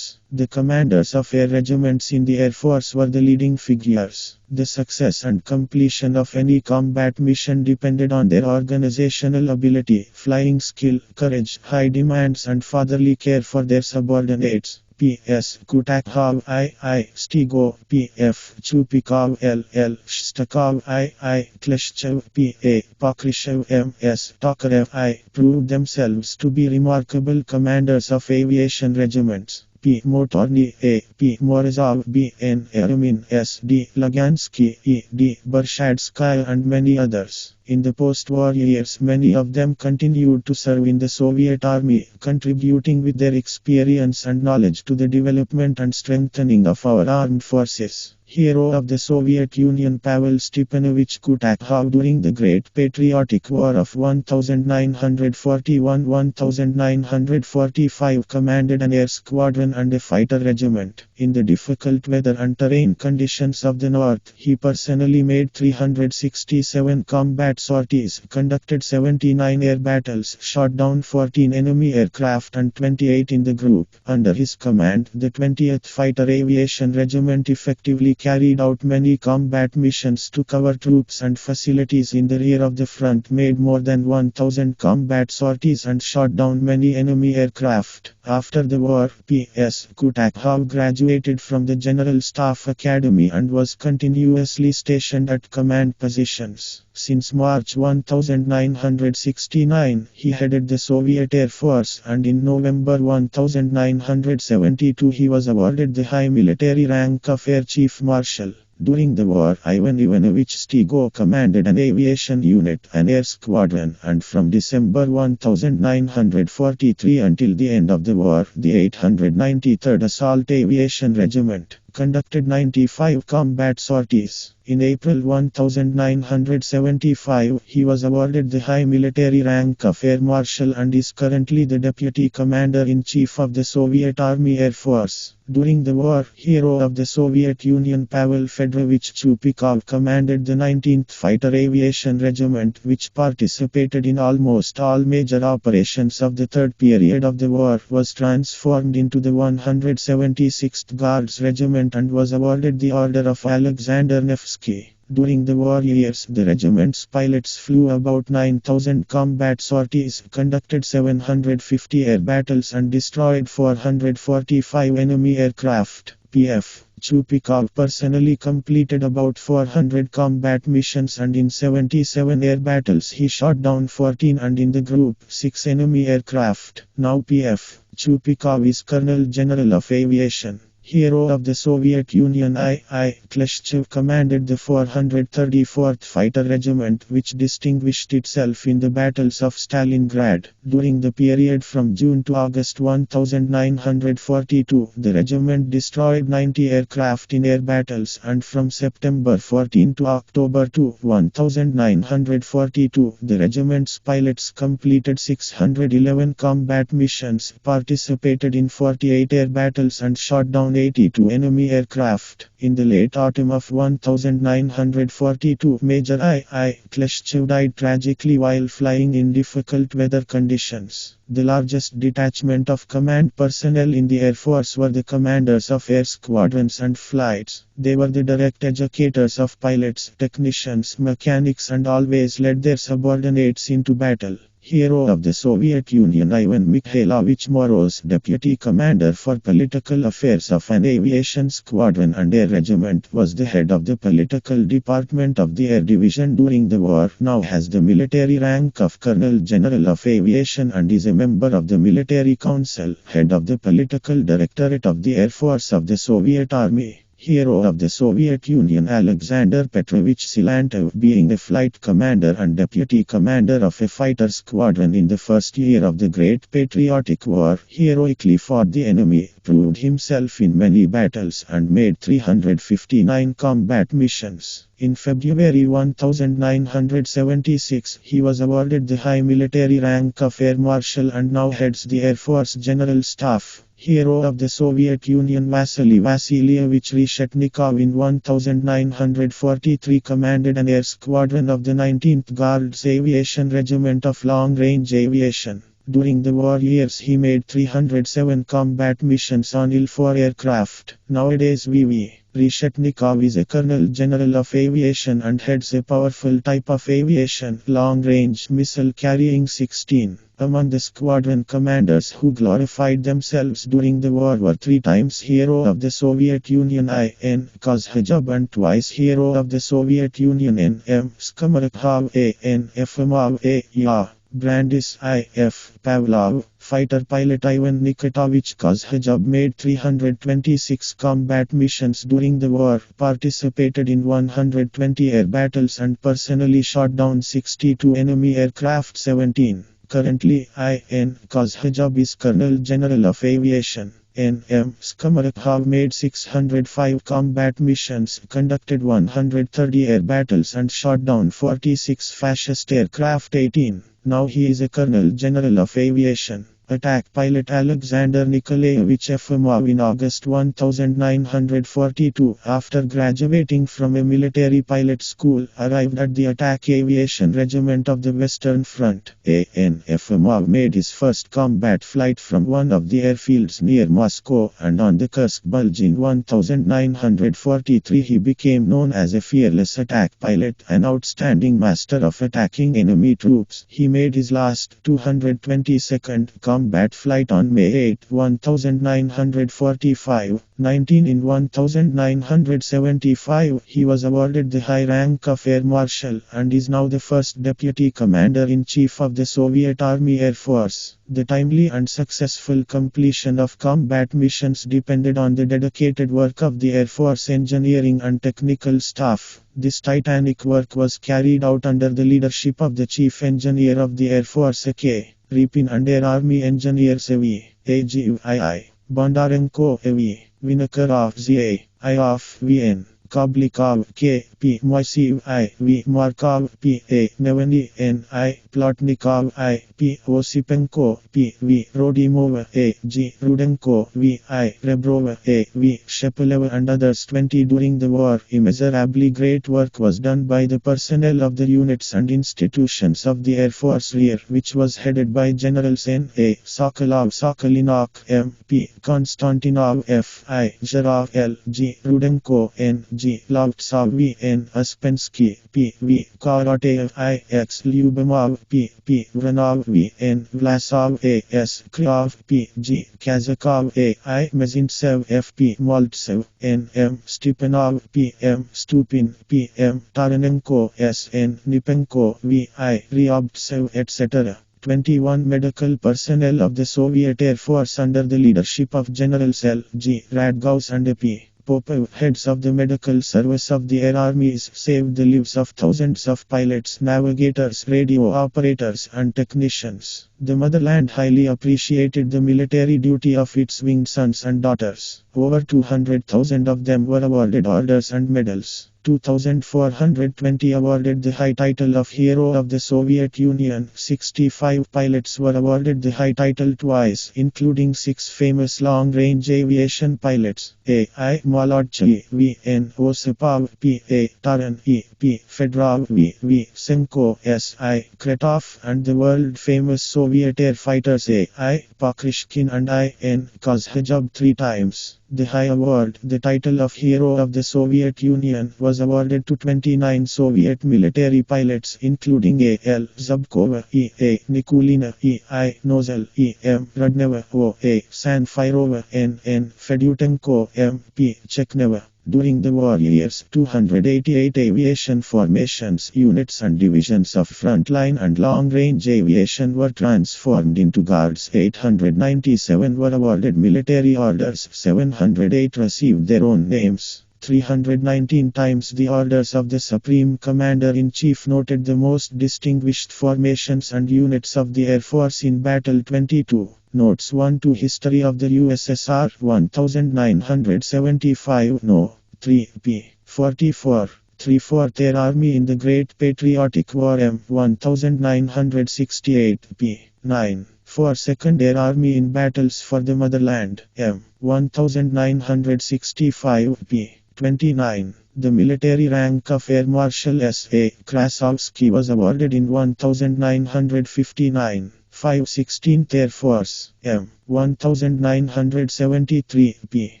The commanders of air regiments in the Air Force were the leading figures. The success and completion of any combat mission depended on their organizational ability, flying skill, courage, high demands and fatherly care for their subordinates. P.S. Kutakhov I.I. Stigo P.F. Chupikov L.L. Shstakov I.I. Kleshchev P.A. Pakryshev M.S. Tokarev I. proved themselves to be remarkable commanders of aviation regiments. P. Motorny A. P. Morozov B. N. Eremin S. D. Lagansky E. D. Bershadskaya and many others. In the post-war years, many of them continued to serve in the Soviet Army, contributing with their experience and knowledge to the development and strengthening of our armed forces. Hero of the Soviet Union Pavel Stepanovich Kutakhov during the Great Patriotic War of 1941-1945 commanded an air squadron and a fighter regiment. In the difficult weather and terrain conditions of the north, he personally made 367 combat sorties, conducted 79 air battles, shot down 14 enemy aircraft and 28 in the group. Under his command, the 20th Fighter Aviation Regiment effectively carried out many combat missions to cover troops and facilities in the rear of the front, made more than 1,000 combat sorties and shot down many enemy aircraft. After the war, P.S. Kutakhov graduated from the General Staff Academy and was continuously stationed at command positions. Since March 1969, he headed the Soviet Air Force, and in November 1972 he was awarded the high military rank of Air Chief Marshal. During the war, Ivan Ivanovich Stigo commanded an aviation unit, an air squadron, and from December 1943 until the end of the war, the 893rd Assault Aviation Regiment conducted 95 combat sorties. In April 1975, he was awarded the high military rank of Air Marshal and is currently the Deputy Commander-in-Chief of the Soviet Army Air Force. During the war, Hero of the Soviet Union Pavel Fedorovich Chupikov commanded the 19th Fighter Aviation Regiment, which participated in almost all major operations of the third period of the war, was transformed into the 176th Guards Regiment and was awarded the Order of Alexander Nevsky. During the war years, the regiment's pilots flew about 9,000 combat sorties, conducted 750 air battles and destroyed 445 enemy aircraft. P.F. Chupikov personally completed about 400 combat missions, and in 77 air battles he shot down 14 and in the group 6 enemy aircraft. Now PF. Chupikov is Colonel General of Aviation. Hero of the Soviet Union. I. Kleshchev commanded the 434th Fighter Regiment, which distinguished itself in the battles of Stalingrad. During the period from June to August 1942, the regiment destroyed 90 aircraft in air battles, and from September 14 to October 2, 1942, the regiment's pilots completed 611 combat missions, participated in 48 air battles and shot down 82 enemy aircraft. In the late autumn of 1942, Major I. Kleshchev died tragically while flying in difficult weather conditions. The largest detachment of command personnel in the Air Force were the commanders of air squadrons and flights. They were the direct educators of pilots, technicians, mechanics, and always led their subordinates into battle. Hero of the Soviet Union. Ivan Mikhailovich Moroz, Deputy Commander for Political Affairs of an Aviation Squadron and Air Regiment, was the head of the Political Department of the Air Division during the war, now has the military rank of Colonel General of Aviation and is a member of the Military Council, head of the Political Directorate of the Air Force of the Soviet Army. Hero of the Soviet Union. Alexander Petrovich Silantyev, being a flight commander and deputy commander of a fighter squadron in the first year of the Great Patriotic War, heroically fought the enemy, proved himself in many battles, and made 359 combat missions. In February 1976, he was awarded the high military rank of Air Marshal and now heads the Air Force General Staff. Hero of the Soviet Union. Vasily Vasilievich Reshetnikov, in 1943 commanded an air squadron of the 19th Guards Aviation Regiment of Long-Range Aviation. During the war years he made 307 combat missions on Il-4 aircraft. Nowadays VV. Reshetnikov is a Colonel General of Aviation and heads a powerful type of aviation, long-range missile carrying 16. Among the squadron commanders who glorified themselves during the war were 3 times Hero of the Soviet Union I.N. Kozhevnikov and twice Hero of the Soviet Union N.M. Skomarkov A.N. Efimov A.Ya. Brandis I.F. Pavlov. Fighter pilot Ivan Nikitovich Kozhevnikov made 326 combat missions during the war, participated in 120 air battles and personally shot down 62 enemy aircraft 17. Currently, I.N. Kozhevnikov is Colonel General of Aviation. N.M. Skomarkov made 605 combat missions, conducted 130 air battles and shot down 46 fascist aircraft 18. Now he is a Colonel General of Aviation. Attack pilot Alexander Nikolaevich Efimov, in August 1942, after graduating from a military pilot school, arrived at the Attack Aviation Regiment of the Western Front. A.N. Efimov made his first combat flight from one of the airfields near Moscow, and on the Kursk Bulge in 1943 he became known as a fearless attack pilot, an outstanding master of attacking enemy troops. He made his last 222nd combat flight on May 8, 1945. 19 in 1975, he was awarded the high rank of Air Marshal and is now the first Deputy Commander-in-Chief of the Soviet Army Air Force. The timely and successful completion of combat missions depended on the dedicated work of the Air Force engineering and technical staff. This titanic work was carried out under the leadership of the Chief Engineer of the Air Force A.K. Repin and Air Army Engineers A.V. A.G. I.I. Bondarenko A.V. Vinokurov Z.A. I.F. V.N. Kablikov K.P. Moiseev I.V. Markov P.A. Neveny N.I. Plotnikov I.P. Osipenko P.V. Rodimova A.G. Rudenko V.I. Rebrova A.V. Shepelev and others. 20 During the war, immeasurably great work was done by the personnel of the units and institutions of the Air Force Rear, which was headed by Generals N.A. Sokolov Sokolinok M.P. Konstantinov F.I. Zharov L.G. Rudenko N. G. Lovtsov V.N. Uspensky P.V. Karatev I.X. Lyubimov P.P. Vranov V.N. Vlasov A.S. Kryov P.G. Kazakov A.I. Mezintsev F.P. Maltsev N.M. Stepanov P.M. Stupin P.M. Taranenko S.N. Nipenko V.I. Ryabtsev etc. 21 medical personnel of the Soviet Air Force under the leadership of Generals L. G. Radgaus and P. Popov, heads of the medical service of the air armies, saved the lives of thousands of pilots, navigators, radio operators, and technicians. The motherland highly appreciated the military duty of its winged sons and daughters. Over 200,000 of them were awarded orders and medals. 2,420 awarded the high title of Hero of the Soviet Union. 65 pilots were awarded the high title twice, including 6 famous long-range aviation pilots: A.I. Molodchny, V.N. Osipov, P.A. Taran, E.P. Fedorov, V.V. Senko, S.I. Kretov, and the world-famous Soviet air fighters A.I. Pokrishkin and I.N. Kozhevnikov 3 times. The high award, the title of Hero of the Soviet Union, was awarded to 29 Soviet military pilots, including A.L. Zubkova, E.A. Nikulina, E.I. Nozel, E.M. Rudneva, O.A. Sanfirova, N.N. Fedyutenko, M.P. Chekhneva. During the war years, 288 aviation formations, units and divisions of frontline and long-range aviation were transformed into guards. 897 were awarded military orders, 708 received their own names. 319 times the orders of the Supreme Commander-in-Chief. Noted the most distinguished formations and units of the Air Force in battle. 22. Notes 1 to History of the USSR 1975 No. 3 p. 44. 3/4 Air Army in the Great Patriotic War M. 1968 p. 9. 4 2nd Air Army in Battles for the Motherland M. 1965 p. 29. The military rank of Air Marshal S.A. Krasovsky was awarded in 1959. 5 16th Air Force M. 1973 p.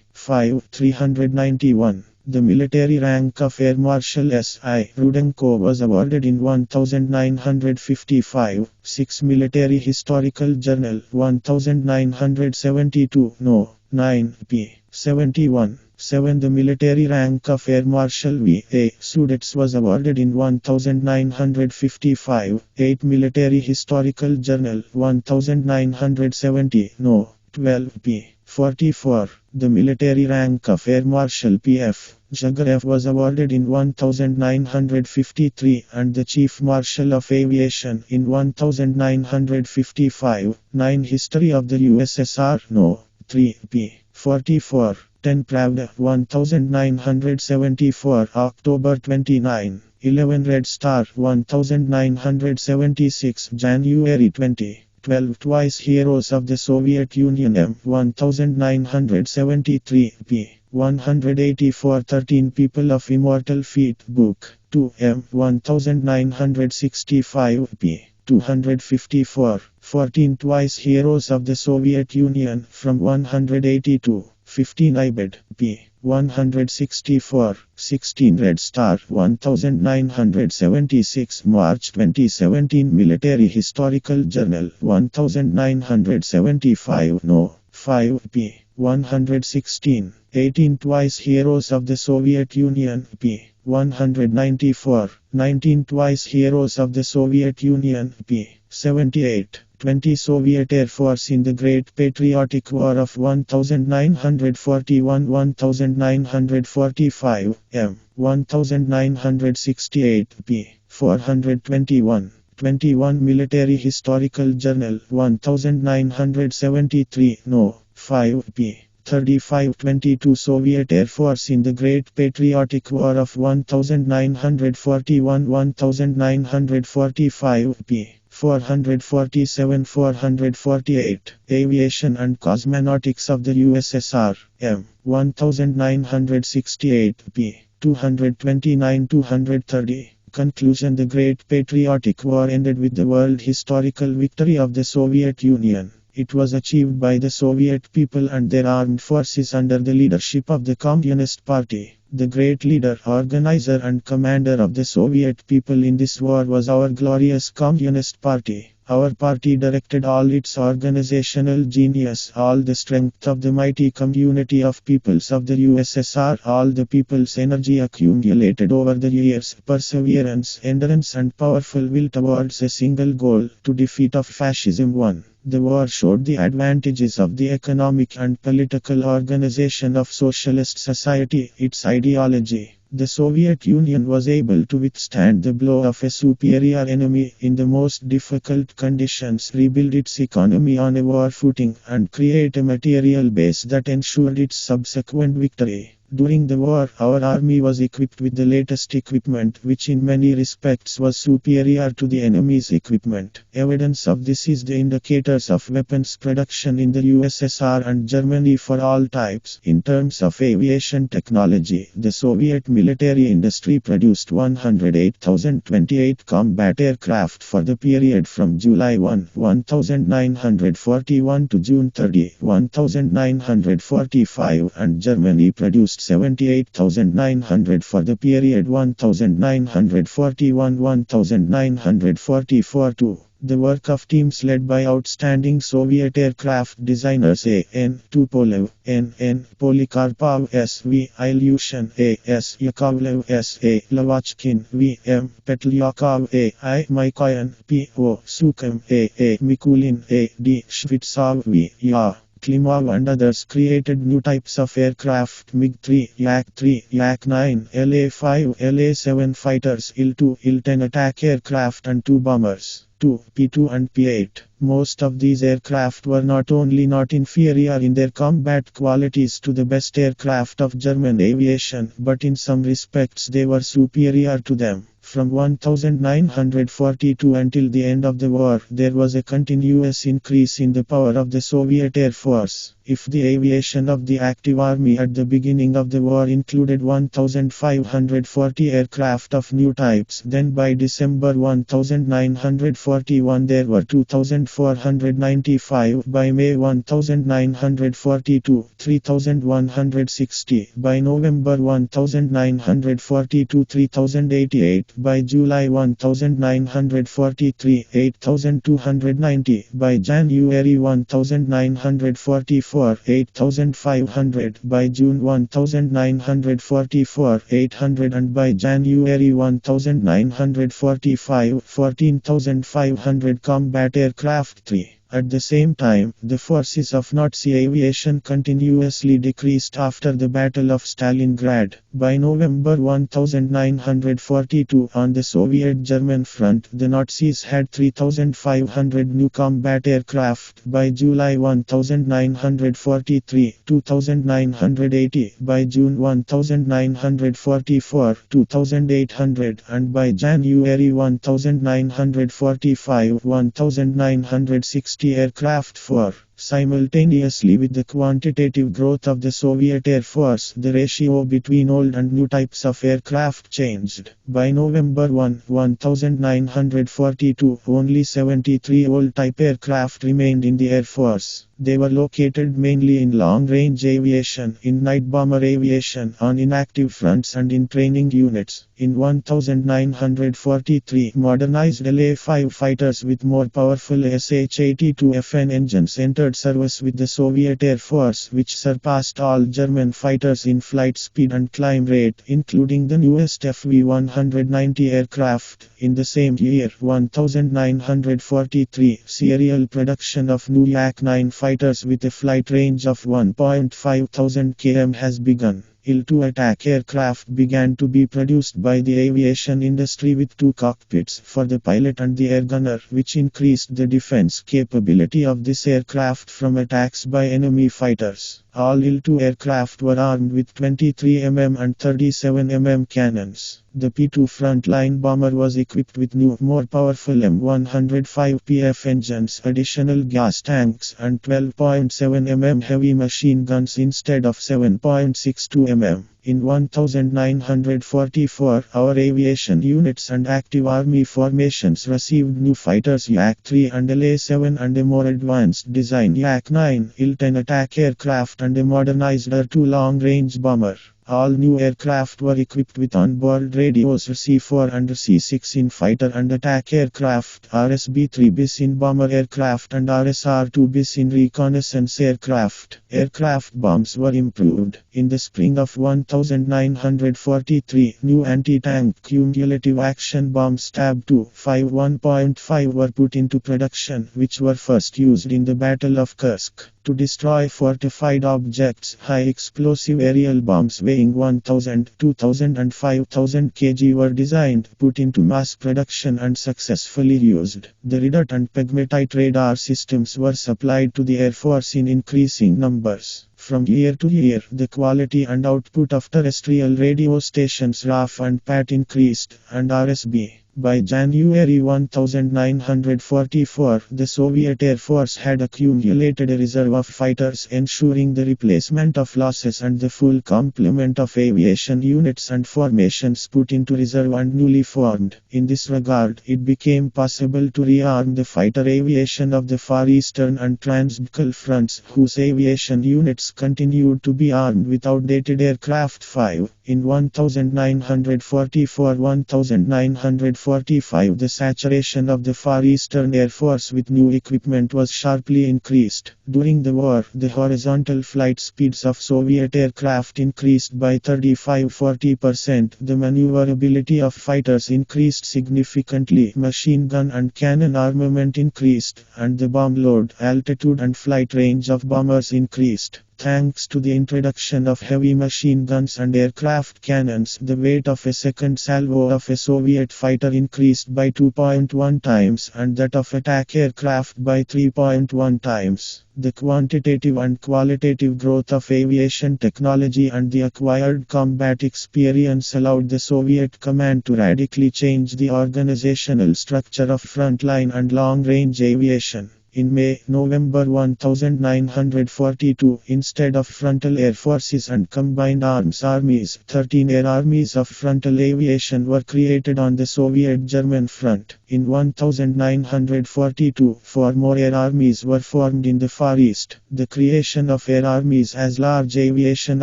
5 391. The military rank of Air Marshal S.I. Rudenko was awarded in 1955. 6 Military Historical Journal 1972 No. 9 p. 71. 7 The military rank of Air Marshal V.A. Sudets was awarded in 1955. 8 Military Historical Journal 1970 No. 12 p. 44. The military rank of Air Marshal P.F. Zhagarev was awarded in 1953 and the Chief Marshal of Aviation in 1955. 9 History of the USSR No. 3 p. 44. 10 Pravda 1974 October 29. 11 Red Star 1976 January 20. 12 Twice Heroes of the Soviet Union M. 1973 p. 184 13 People of Immortal Feet Book 2 M. 1965 p. 254. 14 Twice Heroes of the Soviet Union from 182. 15 Ibed p. 164. 16 Red Star 1976 March 2017 Military Historical Journal 1975 No. 5 p. 116. 18 Twice Heroes of the Soviet Union p. 194. 19 Twice Heroes of the Soviet Union p. 78. 20 Soviet Air Force in the Great Patriotic War of 1941-1945 M. 1968 p. 421. 21 Military Historical Journal 1973 No. 5 p. 35 22 Soviet Air Force in the Great Patriotic War of 1941-1945 p. 447 448 Aviation and Cosmonautics of the USSR M. 1968 p. 229 230. Conclusion The Great Patriotic War ended with the world historical victory of the Soviet Union. It was achieved by the Soviet people and their armed forces under the leadership of the Communist Party. The great leader, organizer and commander of the Soviet people in this war was our glorious Communist Party. Our party directed all its organizational genius, all the strength of the mighty community of peoples of the USSR, all the people's energy accumulated over the years, perseverance, endurance and powerful will towards a single goal, to defeat of fascism won. The war showed the advantages of the economic and political organization of socialist society, its ideology. The Soviet Union was able to withstand the blow of a superior enemy in the most difficult conditions, rebuild its economy on a war footing, and create a material base that ensured its subsequent victory. During the war, our army was equipped with the latest equipment, which in many respects was superior to the enemy's equipment. Evidence of this is the indicators of weapons production in the USSR and Germany for all types. In terms of aviation technology, the Soviet military industry produced 108,028 combat aircraft for the period from July 1, 1941 to June 30, 1945, and Germany produced 78,900 for the period 1941-1944 too. The work of teams led by outstanding Soviet aircraft designers A.N. Tupolev, N.N. Polikarpov S.V. Ilyushin A.S. Yakovlev S.A. Lavachkin V.M. Petlyakov A.I. Mikoyan P.O. Sukhim A.A. Mikulin A.D. Shvitsov V.Ya. Klimov and others created new types of aircraft: MiG-3, Yak-3, Yak-9, La-5, La-7 fighters, Il-2, Il-10 attack aircraft and 2 bombers, P-2 and P-8. Most of these aircraft were not only not inferior in their combat qualities to the best aircraft of German aviation, but in some respects they were superior to them. From 1942 until the end of the war, there was a continuous increase in the power of the Soviet Air Force. If the aviation of the active army at the beginning of the war included 1,540 aircraft of new types, then by December 1941 there were 2,495, by May 1942, 3,160, by November 1942, 3,088, by July 1943, 8,290, by January 1944, 8,500, by June 1944, 800, and by January 1945, 14,500 combat aircraft 3. At the same time, the forces of Nazi aviation continuously decreased after the Battle of Stalingrad. By November 1942, on the Soviet-German front, the Nazis had 3,500 new combat aircraft. By July 1943, 2,980. By June 1944, 2,800. And by January 1945, 1,960 aircraft. 4. Simultaneously with the quantitative growth of the Soviet Air Force, the ratio between old and new types of aircraft changed. By November 1, 1942, only 73 old type aircraft remained in the Air Force. They were located mainly in long-range aviation, in night bomber aviation, on inactive fronts and in training units. In 1943, modernized La-5 fighters with more powerful Sh-82FN engines entered service with the Soviet Air Force, which surpassed all German fighters in flight speed and climb rate, including the newest FV-190 aircraft. In the same year, 1943, serial production of new Yak-9 fighters with a flight range of 1,500 km has begun. Il-2 attack aircraft began to be produced by the aviation industry with 2 cockpits for the pilot and the air gunner, which increased the defense capability of this aircraft from attacks by enemy fighters. All Il-2 aircraft were armed with 23 mm and 37 mm cannons. The P-2 frontline bomber was equipped with new, more powerful M105PF engines, additional gas tanks, and 12.7 mm heavy machine guns instead of 7.62 mm. In 1944, our aviation units and active army formations received new fighters Yak-3 and La-7 and a more advanced design Yak-9, Il-10 attack aircraft and a modernized R-2 long-range bomber. All new aircraft were equipped with onboard radios RC-4 and RC-6 in fighter and attack aircraft, RSB-3 bis in bomber aircraft and RSR-2 bis in reconnaissance aircraft. Aircraft bombs were improved. In the spring of 1943, new anti-tank cumulative action bombs Tab 2.5 1.5 were put into production, which were first used in the Battle of Kursk. To destroy fortified objects, high-explosive aerial bombs weighing 1,000, 2,000 and 5,000 kg were designed, put into mass production and successfully used. The radar and pegmatite radar systems were supplied to the Air Force in increasing numbers. From year to year, the quality and output of terrestrial radio stations RAF and PAT increased, and RSB. By January 1944, the Soviet Air Force had accumulated a reserve of fighters, ensuring the replacement of losses and the full complement of aviation units and formations put into reserve and newly formed. In this regard, it became possible to rearm the fighter aviation of the Far Eastern and Transbaikal fronts, whose aviation units continued to be armed with outdated aircraft. 5. In 1944-1945, the saturation of the Far Eastern Air Force with new equipment was sharply increased. During the war, the horizontal flight speeds of Soviet aircraft increased by 35-40%. The maneuverability of fighters increased significantly. Machine gun and cannon armament increased, and the bomb load, altitude and flight range of bombers increased. Thanks to the introduction of heavy machine guns and aircraft cannons, the weight of a second salvo of a Soviet fighter increased by 2.1 times and that of attack aircraft by 3.1 times. The quantitative and qualitative growth of aviation technology and the acquired combat experience allowed the Soviet command to radically change the organizational structure of frontline and long-range aviation. In May-November 1942, instead of frontal air forces and combined arms armies, 13 air armies of frontal aviation were created on the Soviet-German front. In 1942, 4 more air armies were formed in the Far East. The creation of air armies as large aviation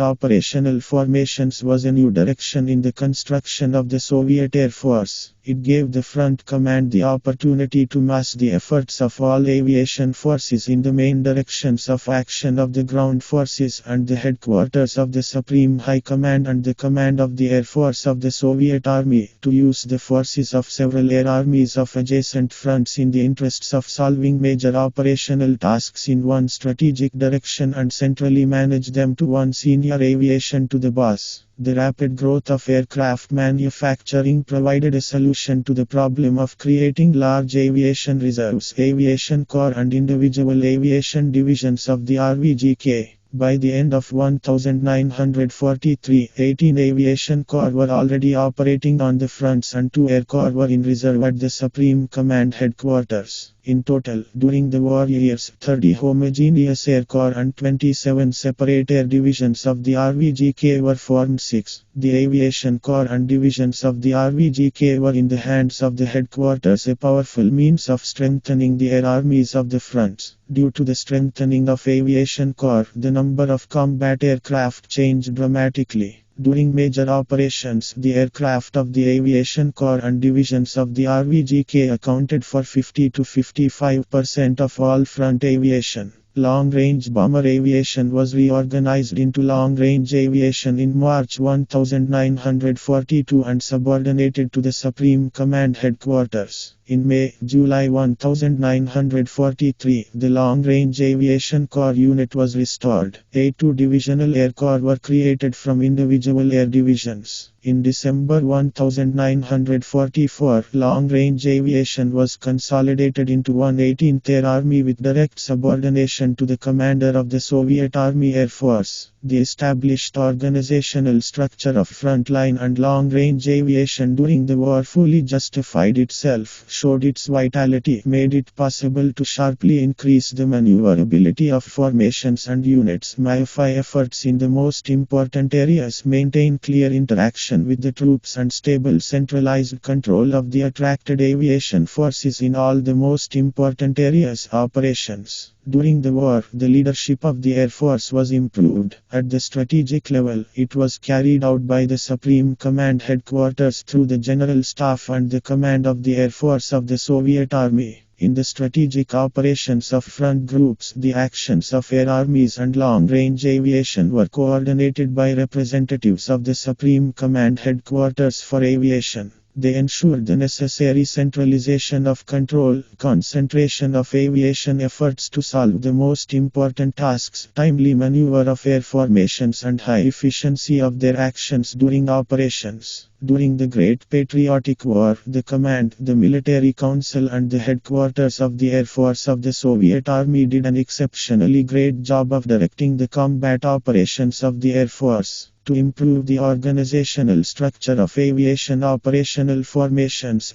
operational formations was a new direction in the construction of the Soviet Air Force. It gave the front command the opportunity to mass the efforts of all aviation forces in the main directions of action of the ground forces and the headquarters of the Supreme High Command and the command of the Air Force of the Soviet Army, to use the forces of several air armies of adjacent fronts in the interests of solving major operational tasks in one strategic direction and centrally manage them to one senior aviation to the boss. The rapid growth of aircraft manufacturing provided a solution to the problem of creating large aviation reserves, aviation corps and individual aviation divisions of the RVGK. By the end of 1943, 18 aviation corps were already operating on the fronts and 2 air corps were in reserve at the Supreme Command headquarters. In total, during the war years, 30 homogeneous air corps and 27 separate air divisions of the RVGK were formed. 6. The aviation corps and divisions of the RVGK were in the hands of the headquarters, a powerful means of strengthening the air armies of the fronts. Due to the strengthening of aviation corps, the number of combat aircraft changed dramatically. During major operations, the aircraft of the aviation corps and divisions of the RVGK accounted for 50 to 55% of all front aviation. Long-range bomber aviation was reorganized into long-range aviation in March 1942 and subordinated to the Supreme Command headquarters. In May-July 1943, the Long-Range Aviation Corps unit was restored. 2 divisional air corps were created from individual air divisions. In December 1944, long-range aviation was consolidated into 118th Air Army with direct subordination to the commander of the Soviet Army Air Force. The established organizational structure of frontline and long-range aviation during the war fully justified itself, showed its vitality, made it possible to sharply increase the maneuverability of formations and units, magnify efforts in the most important areas, maintain clear interaction with the troops and stable centralized control of the attracted aviation forces in all the most important areas, operations. During the war, the leadership of the Air Force was improved. At the strategic level, it was carried out by the Supreme Command Headquarters through the General Staff and the Command of the Air Force of the Soviet Army. In the strategic operations of front groups, the actions of air armies and long-range aviation were coordinated by representatives of the Supreme Command Headquarters for Aviation. They ensured the necessary centralization of control, concentration of aviation efforts to solve the most important tasks, timely maneuver of air formations and high efficiency of their actions during operations. During the Great Patriotic War, the Command, the Military Council and the headquarters of the Air Force of the Soviet Army did an exceptionally great job of directing the combat operations of the Air Force. To improve the organizational structure of aviation operational formations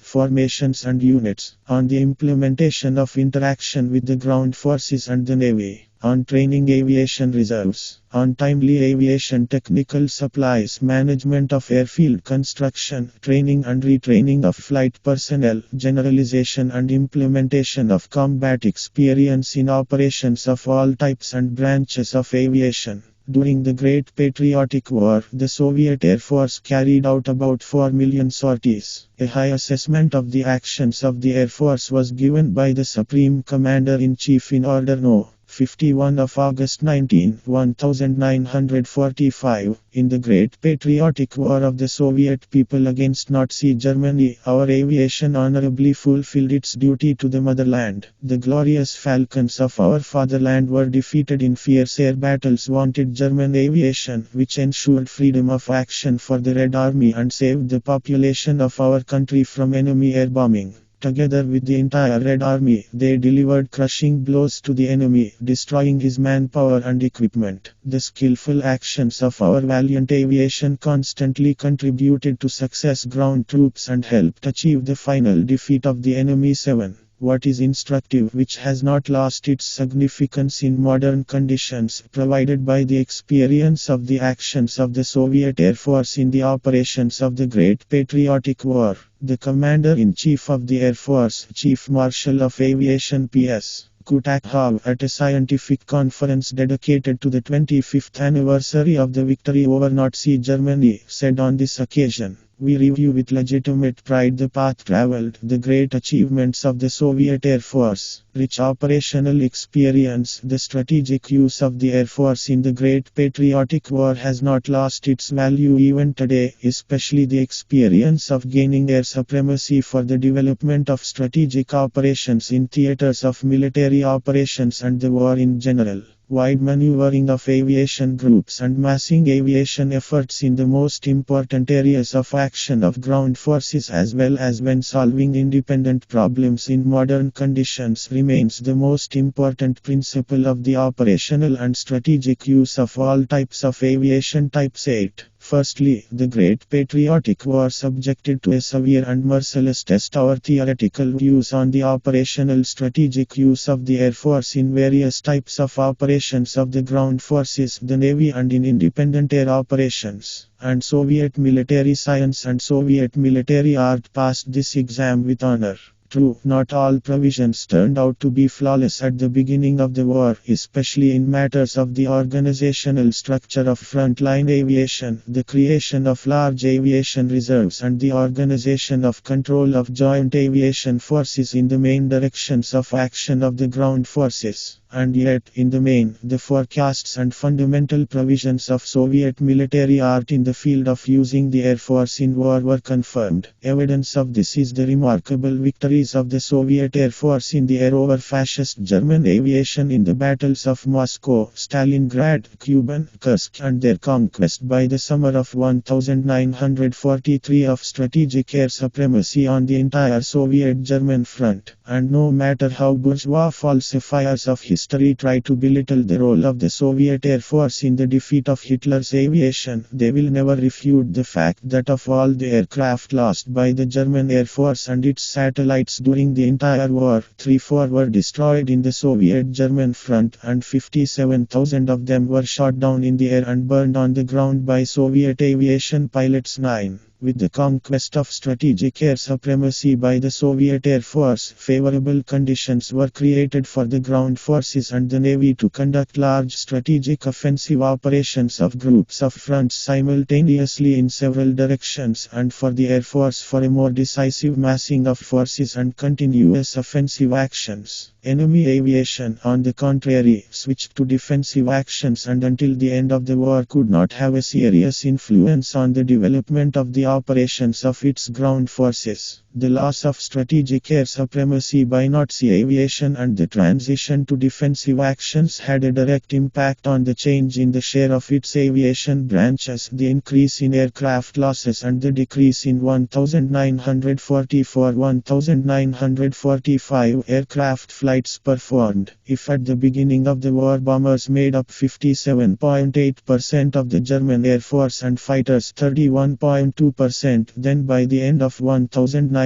and units, on the implementation of interaction with the ground forces and the Navy, on training aviation reserves, on timely aviation technical supplies, management of airfield construction, training and retraining of flight personnel, generalization and implementation of combat experience in operations of all types and branches of aviation. During the Great Patriotic War, the Soviet Air Force carried out about 4 million sorties. A high assessment of the actions of the Air Force was given by the Supreme Commander-in-Chief in Order No. 51 of August 1945. In the Great Patriotic War of the Soviet people against Nazi Germany, our aviation honorably fulfilled its duty to the motherland. The glorious falcons of our fatherland were defeated in fierce air battles. Wanted German aviation, which ensured freedom of action for the Red Army and saved the population of our country from enemy air bombing. Together with the entire Red Army, they delivered crushing blows to the enemy, destroying his manpower and equipment. The skillful actions of our valiant aviation constantly contributed to success ground troops and helped achieve the final defeat of the enemy. 7. What is instructive, which has not lost its significance in modern conditions, provided by the experience of the actions of the Soviet Air Force in the operations of the Great Patriotic War. The Commander-in-Chief of the Air Force, Chief Marshal of Aviation P.S. Kutakhov, at a scientific conference dedicated to the 25th anniversary of the victory over Nazi Germany, said on this occasion, "We review with legitimate pride the path traveled, the great achievements of the Soviet Air Force, rich operational experience. The strategic use of the Air Force in the Great Patriotic War has not lost its value even today, especially the experience of gaining air supremacy for the development of strategic operations in theaters of military operations and the war in general. Wide maneuvering of aviation groups and massing aviation efforts in the most important areas of action of ground forces as well as when solving independent problems in modern conditions remains the most important principle of the operational and strategic use of all types of aviation." Types 8. Firstly, the Great Patriotic War subjected to a severe and merciless test our theoretical views on the operational strategic use of the Air Force in various types of operations of the ground forces, the Navy and in independent air operations. And Soviet military science and Soviet military art passed this exam with honor. True, not all provisions turned out to be flawless at the beginning of the war, especially in matters of the organizational structure of frontline aviation, the creation of large aviation reserves and the organization of control of joint aviation forces in the main directions of action of the ground forces. And yet, in the main, the forecasts and fundamental provisions of Soviet military art in the field of using the Air Force in war were confirmed. Evidence of this is the remarkable victories of the Soviet Air Force in the air over fascist German aviation in the battles of Moscow, Stalingrad, Kuban, Kursk and their conquest by the summer of 1943 of strategic air supremacy on the entire Soviet-German front. And no matter how bourgeois falsifiers of history try to belittle the role of the Soviet Air Force in the defeat of Hitler's aviation, they will never refute the fact that of all the aircraft lost by the German Air Force and its satellites during the entire war, 3/4 were destroyed in the Soviet-German front and 57,000 of them were shot down in the air and burned on the ground by Soviet aviation pilots. 9. With the conquest of strategic air supremacy by the Soviet Air Force, favorable conditions were created for the ground forces and the Navy to conduct large strategic offensive operations of groups of fronts simultaneously in several directions, and for the Air Force for a more decisive massing of forces and continuous offensive actions. Enemy aviation, on the contrary, switched to defensive actions and until the end of the war could not have a serious influence on the development of the operations of its ground forces. The loss of strategic air supremacy by Nazi aviation and the transition to defensive actions had a direct impact on the change in the share of its aviation branches, the increase in aircraft losses and the decrease in 1,944-1,945 aircraft flights performed. If at the beginning of the war bombers made up 57.8% of the German Air Force and fighters 31.2%, then by the end of 1944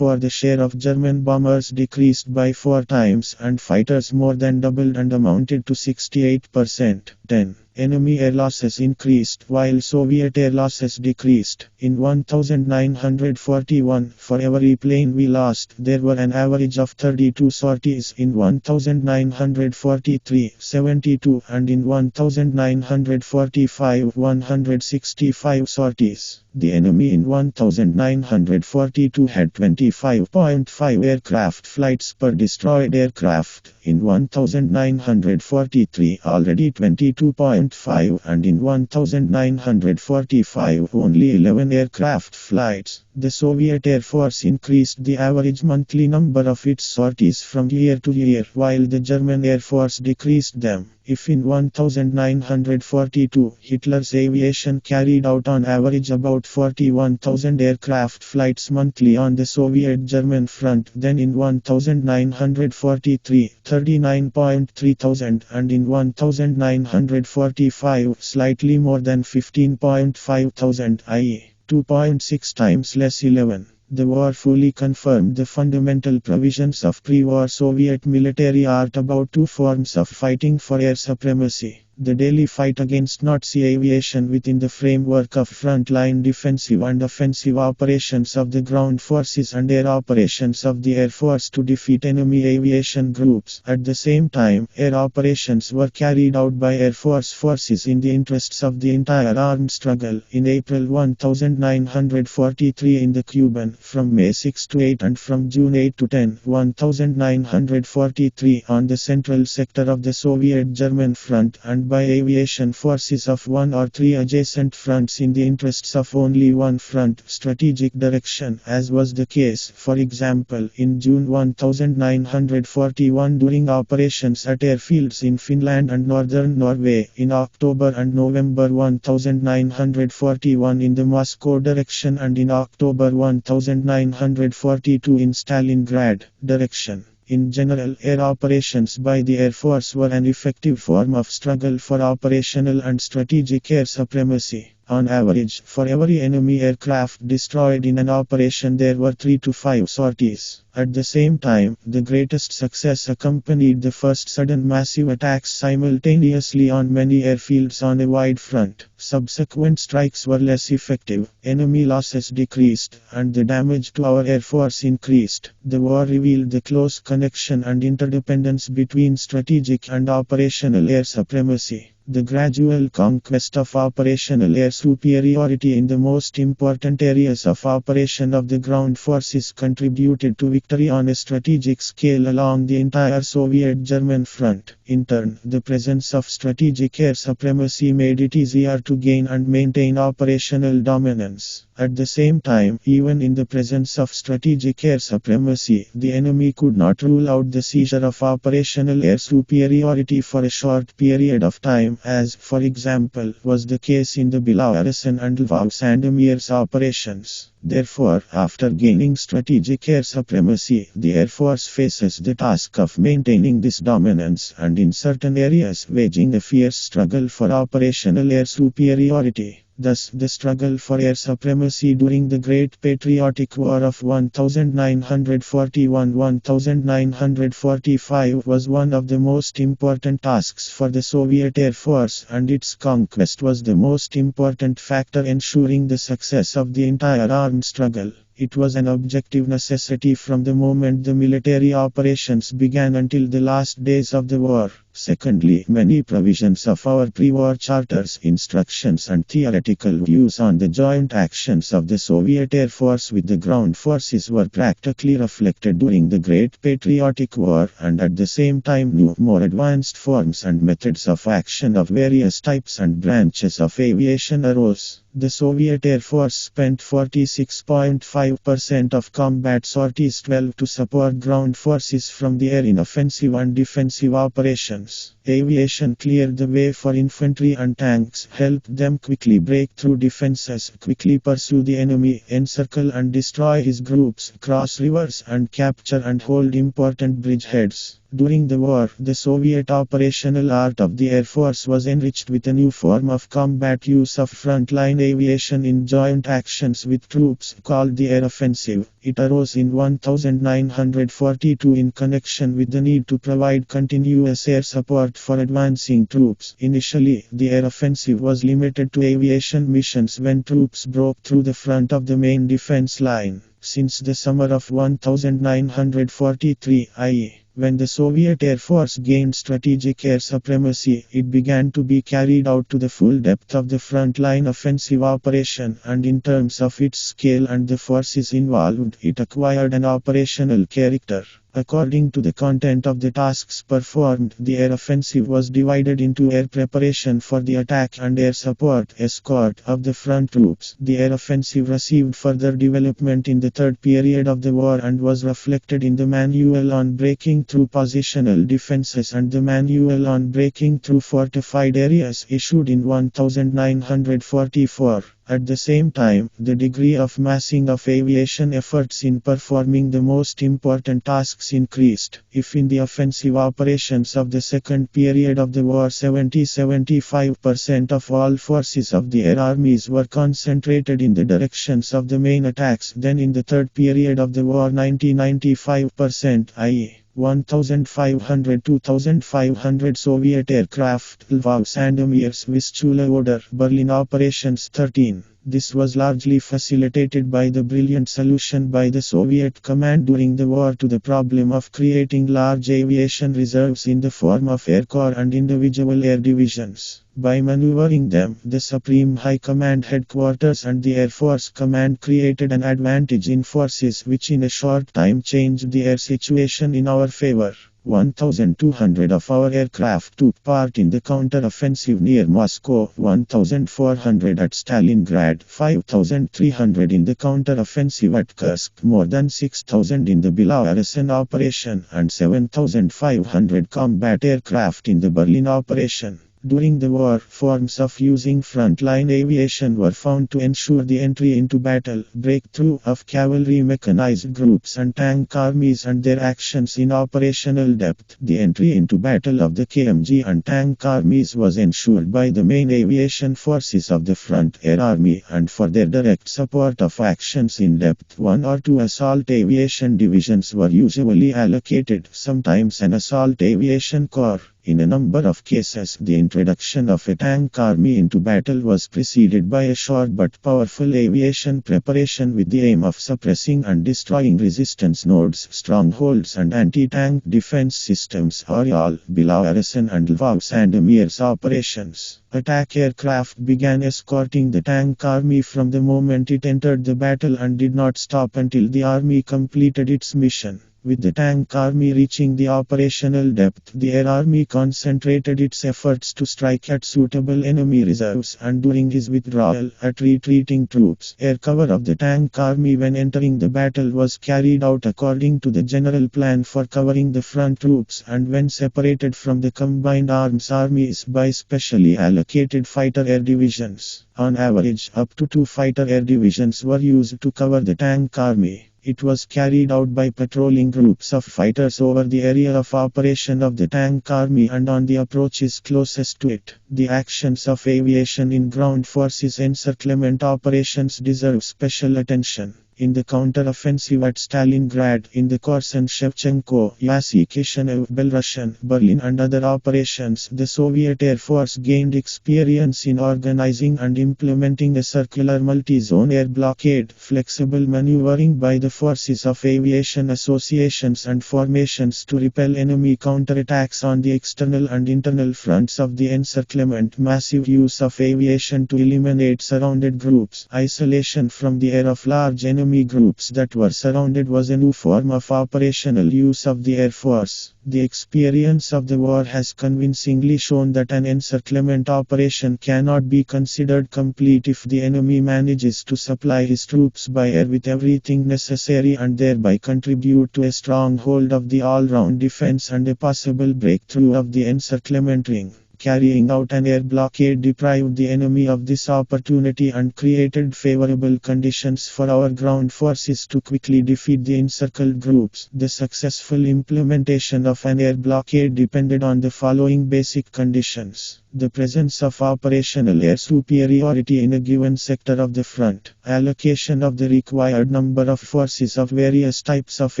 the share of German bombers decreased by 4 times and fighters more than doubled and amounted to 68%. 10. Enemy air losses increased while Soviet air losses decreased. In 1941, for every plane we lost, there were an average of 32 sorties. In 1943, 72, and in 1945, 165 sorties. The enemy in 1942 had 25.5 aircraft flights per destroyed aircraft. In 1943, already 22.5, and in 1945, only 11 aircraft flights. The Soviet Air Force increased the average monthly number of its sorties from year to year, while the German Air Force decreased them. If in 1942 Hitler's aviation carried out on average about 41,000 aircraft flights monthly on the Soviet-German front, then in 1943, 39.3 thousand, and in 1945, slightly more than 15.5 thousand, i.e., 2.6 times less 11. The war fully confirmed the fundamental provisions of pre-war Soviet military art about two forms of fighting for air supremacy. The daily fight against Nazi aviation within the framework of front-line defensive and offensive operations of the ground forces and air operations of the Air Force to defeat enemy aviation groups. At the same time, air operations were carried out by Air Force forces in the interests of the entire armed struggle. In April 1943 in the Cuban, from May 6 to 8 and from June 8 to 10, 1943 on the central sector of the Soviet-German front, and by aviation forces of one or three adjacent fronts in the interests of only one front, strategic direction, as was the case, for example, in June 1941 during operations at airfields in Finland and northern Norway, in October and November 1941 in the Moscow direction, and in October 1942 in Stalingrad direction. In general, air operations by the Air Force were an effective form of struggle for operational and strategic air supremacy. On average, for every enemy aircraft destroyed in an operation there were 3 to 5 sorties. At the same time, the greatest success accompanied the first sudden massive attacks simultaneously on many airfields on a wide front. Subsequent strikes were less effective, enemy losses decreased, and the damage to our Air Force increased. The war revealed the close connection and interdependence between strategic and operational air supremacy. The gradual conquest of operational air superiority in the most important areas of operation of the ground forces contributed to victory on a strategic scale along the entire Soviet-German front. In turn, the presence of strategic air supremacy made it easier to gain and maintain operational dominance. At the same time, even in the presence of strategic air supremacy, the enemy could not rule out the seizure of operational air superiority for a short period of time, as, for example, was the case in the Belarusian and Lvov-Sandomier's operations. Therefore, after gaining strategic air supremacy, the Air Force faces the task of maintaining this dominance and in certain areas waging a fierce struggle for operational air superiority. Thus, the struggle for air supremacy during the Great Patriotic War of 1941-1945 was one of the most important tasks for the Soviet Air Force, and its conquest was the most important factor ensuring the success of the entire armed struggle. It was an objective necessity from the moment the military operations began until the last days of the war. Secondly, many provisions of our pre-war charters, instructions and theoretical views on the joint actions of the Soviet Air Force with the ground forces were practically reflected during the Great Patriotic War, and at the same time new, more advanced forms and methods of action of various types and branches of aviation arose. The Soviet Air Force spent 46.5% of combat sorties 12 to support ground forces from the air in offensive and defensive operations. Aviation cleared the way for infantry and tanks, helped them quickly break through defenses, quickly pursue the enemy, encircle and destroy his groups, cross rivers and capture and hold important bridgeheads. During the war, the Soviet operational art of the Air Force was enriched with a new form of combat use of frontline aviation in joint actions with troops, called the air offensive. It arose in 1942 in connection with the need to provide continuous air support for advancing troops. Initially, the air offensive was limited to aviation missions when troops broke through the front of the main defense line. Since the summer of 1943, i.e., when the Soviet Air Force gained strategic air supremacy, it began to be carried out to the full depth of the frontline offensive operation, and in terms of its scale and the forces involved, it acquired an operational character. According to the content of the tasks performed, the air offensive was divided into air preparation for the attack and air support escort of the front troops. The air offensive received further development in the third period of the war and was reflected in the Manual on Breaking Through Positional Defenses and the Manual on Breaking Through Fortified Areas issued in 1944. At the same time, the degree of massing of aviation efforts in performing the most important tasks increased. If in the offensive operations of the second period of the war 70-75% of all forces of the air armies were concentrated in the directions of the main attacks, then in the third period of the war 90-95%, i.e., 1,500-2,500 Soviet aircraft, Lvov Sandomir's Vistula order, Berlin Operations 13. This was largely facilitated by the brilliant solution by the Soviet command during the war to the problem of creating large aviation reserves in the form of Air Corps and individual air divisions. By maneuvering them, the Supreme High Command headquarters and the Air Force Command created an advantage in forces which in a short time changed the air situation in our favor. 1,200 of our aircraft took part in the counter-offensive near Moscow, 1,400 at Stalingrad, 5,300 in the counter-offensive at Kursk, more than 6,000 in the Belarusian operation, and 7,500 combat aircraft in the Berlin operation. During the war, forms of using frontline aviation were found to ensure the entry into battle, breakthrough of cavalry mechanized groups and tank armies and their actions in operational depth. The entry into battle of the KMG and tank armies was ensured by the main aviation forces of the front air army, and for their direct support of actions in depth, 1 or 2 assault aviation divisions were usually allocated, sometimes an assault aviation corps. In a number of cases, the introduction of a tank army into battle was preceded by a short but powerful aviation preparation with the aim of suppressing and destroying resistance nodes, strongholds and anti-tank defense systems. Oriol, Belarusian and Lvov Sandomir's operations. Attack aircraft began escorting the tank army from the moment it entered the battle and did not stop until the army completed its mission. With the tank army reaching the operational depth, the air army concentrated its efforts to strike at suitable enemy reserves and during his withdrawal, at retreating troops. Air cover of the tank army when entering the battle was carried out according to the general plan for covering the front troops and when separated from the combined arms armies by specially allocated fighter air divisions. On average, up to 2 fighter air divisions were used to cover the tank army. It was carried out by patrolling groups of fighters over the area of operation of the tank army and on the approaches closest to it. The actions of aviation in ground forces encirclement operations deserve special attention. In the counter-offensive at Stalingrad, in the Korsun-Shevchenko, Yassy-Kishinev, Belarusian, Berlin and other operations, the Soviet Air Force gained experience in organizing and implementing a circular multi-zone air blockade, flexible maneuvering by the forces of aviation associations and formations to repel enemy counterattacks on the external and internal fronts of the encirclement, massive use of aviation to eliminate surrounded groups, isolation from the air of large enemy groups that were surrounded was a new form of operational use of the Air Force. The experience of the war has convincingly shown that an encirclement operation cannot be considered complete if the enemy manages to supply his troops by air with everything necessary and thereby contribute to a stronghold of the all-round defense and a possible breakthrough of the encirclement ring. Carrying out an air blockade deprived the enemy of this opportunity and created favorable conditions for our ground forces to quickly defeat the encircled groups. The successful implementation of an air blockade depended on the following basic conditions: the presence of operational air superiority in a given sector of the front, allocation of the required number of forces of various types of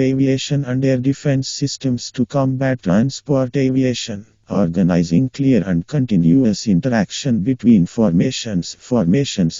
aviation and air defense systems to combat transport aviation, organizing clear and continuous interaction between formations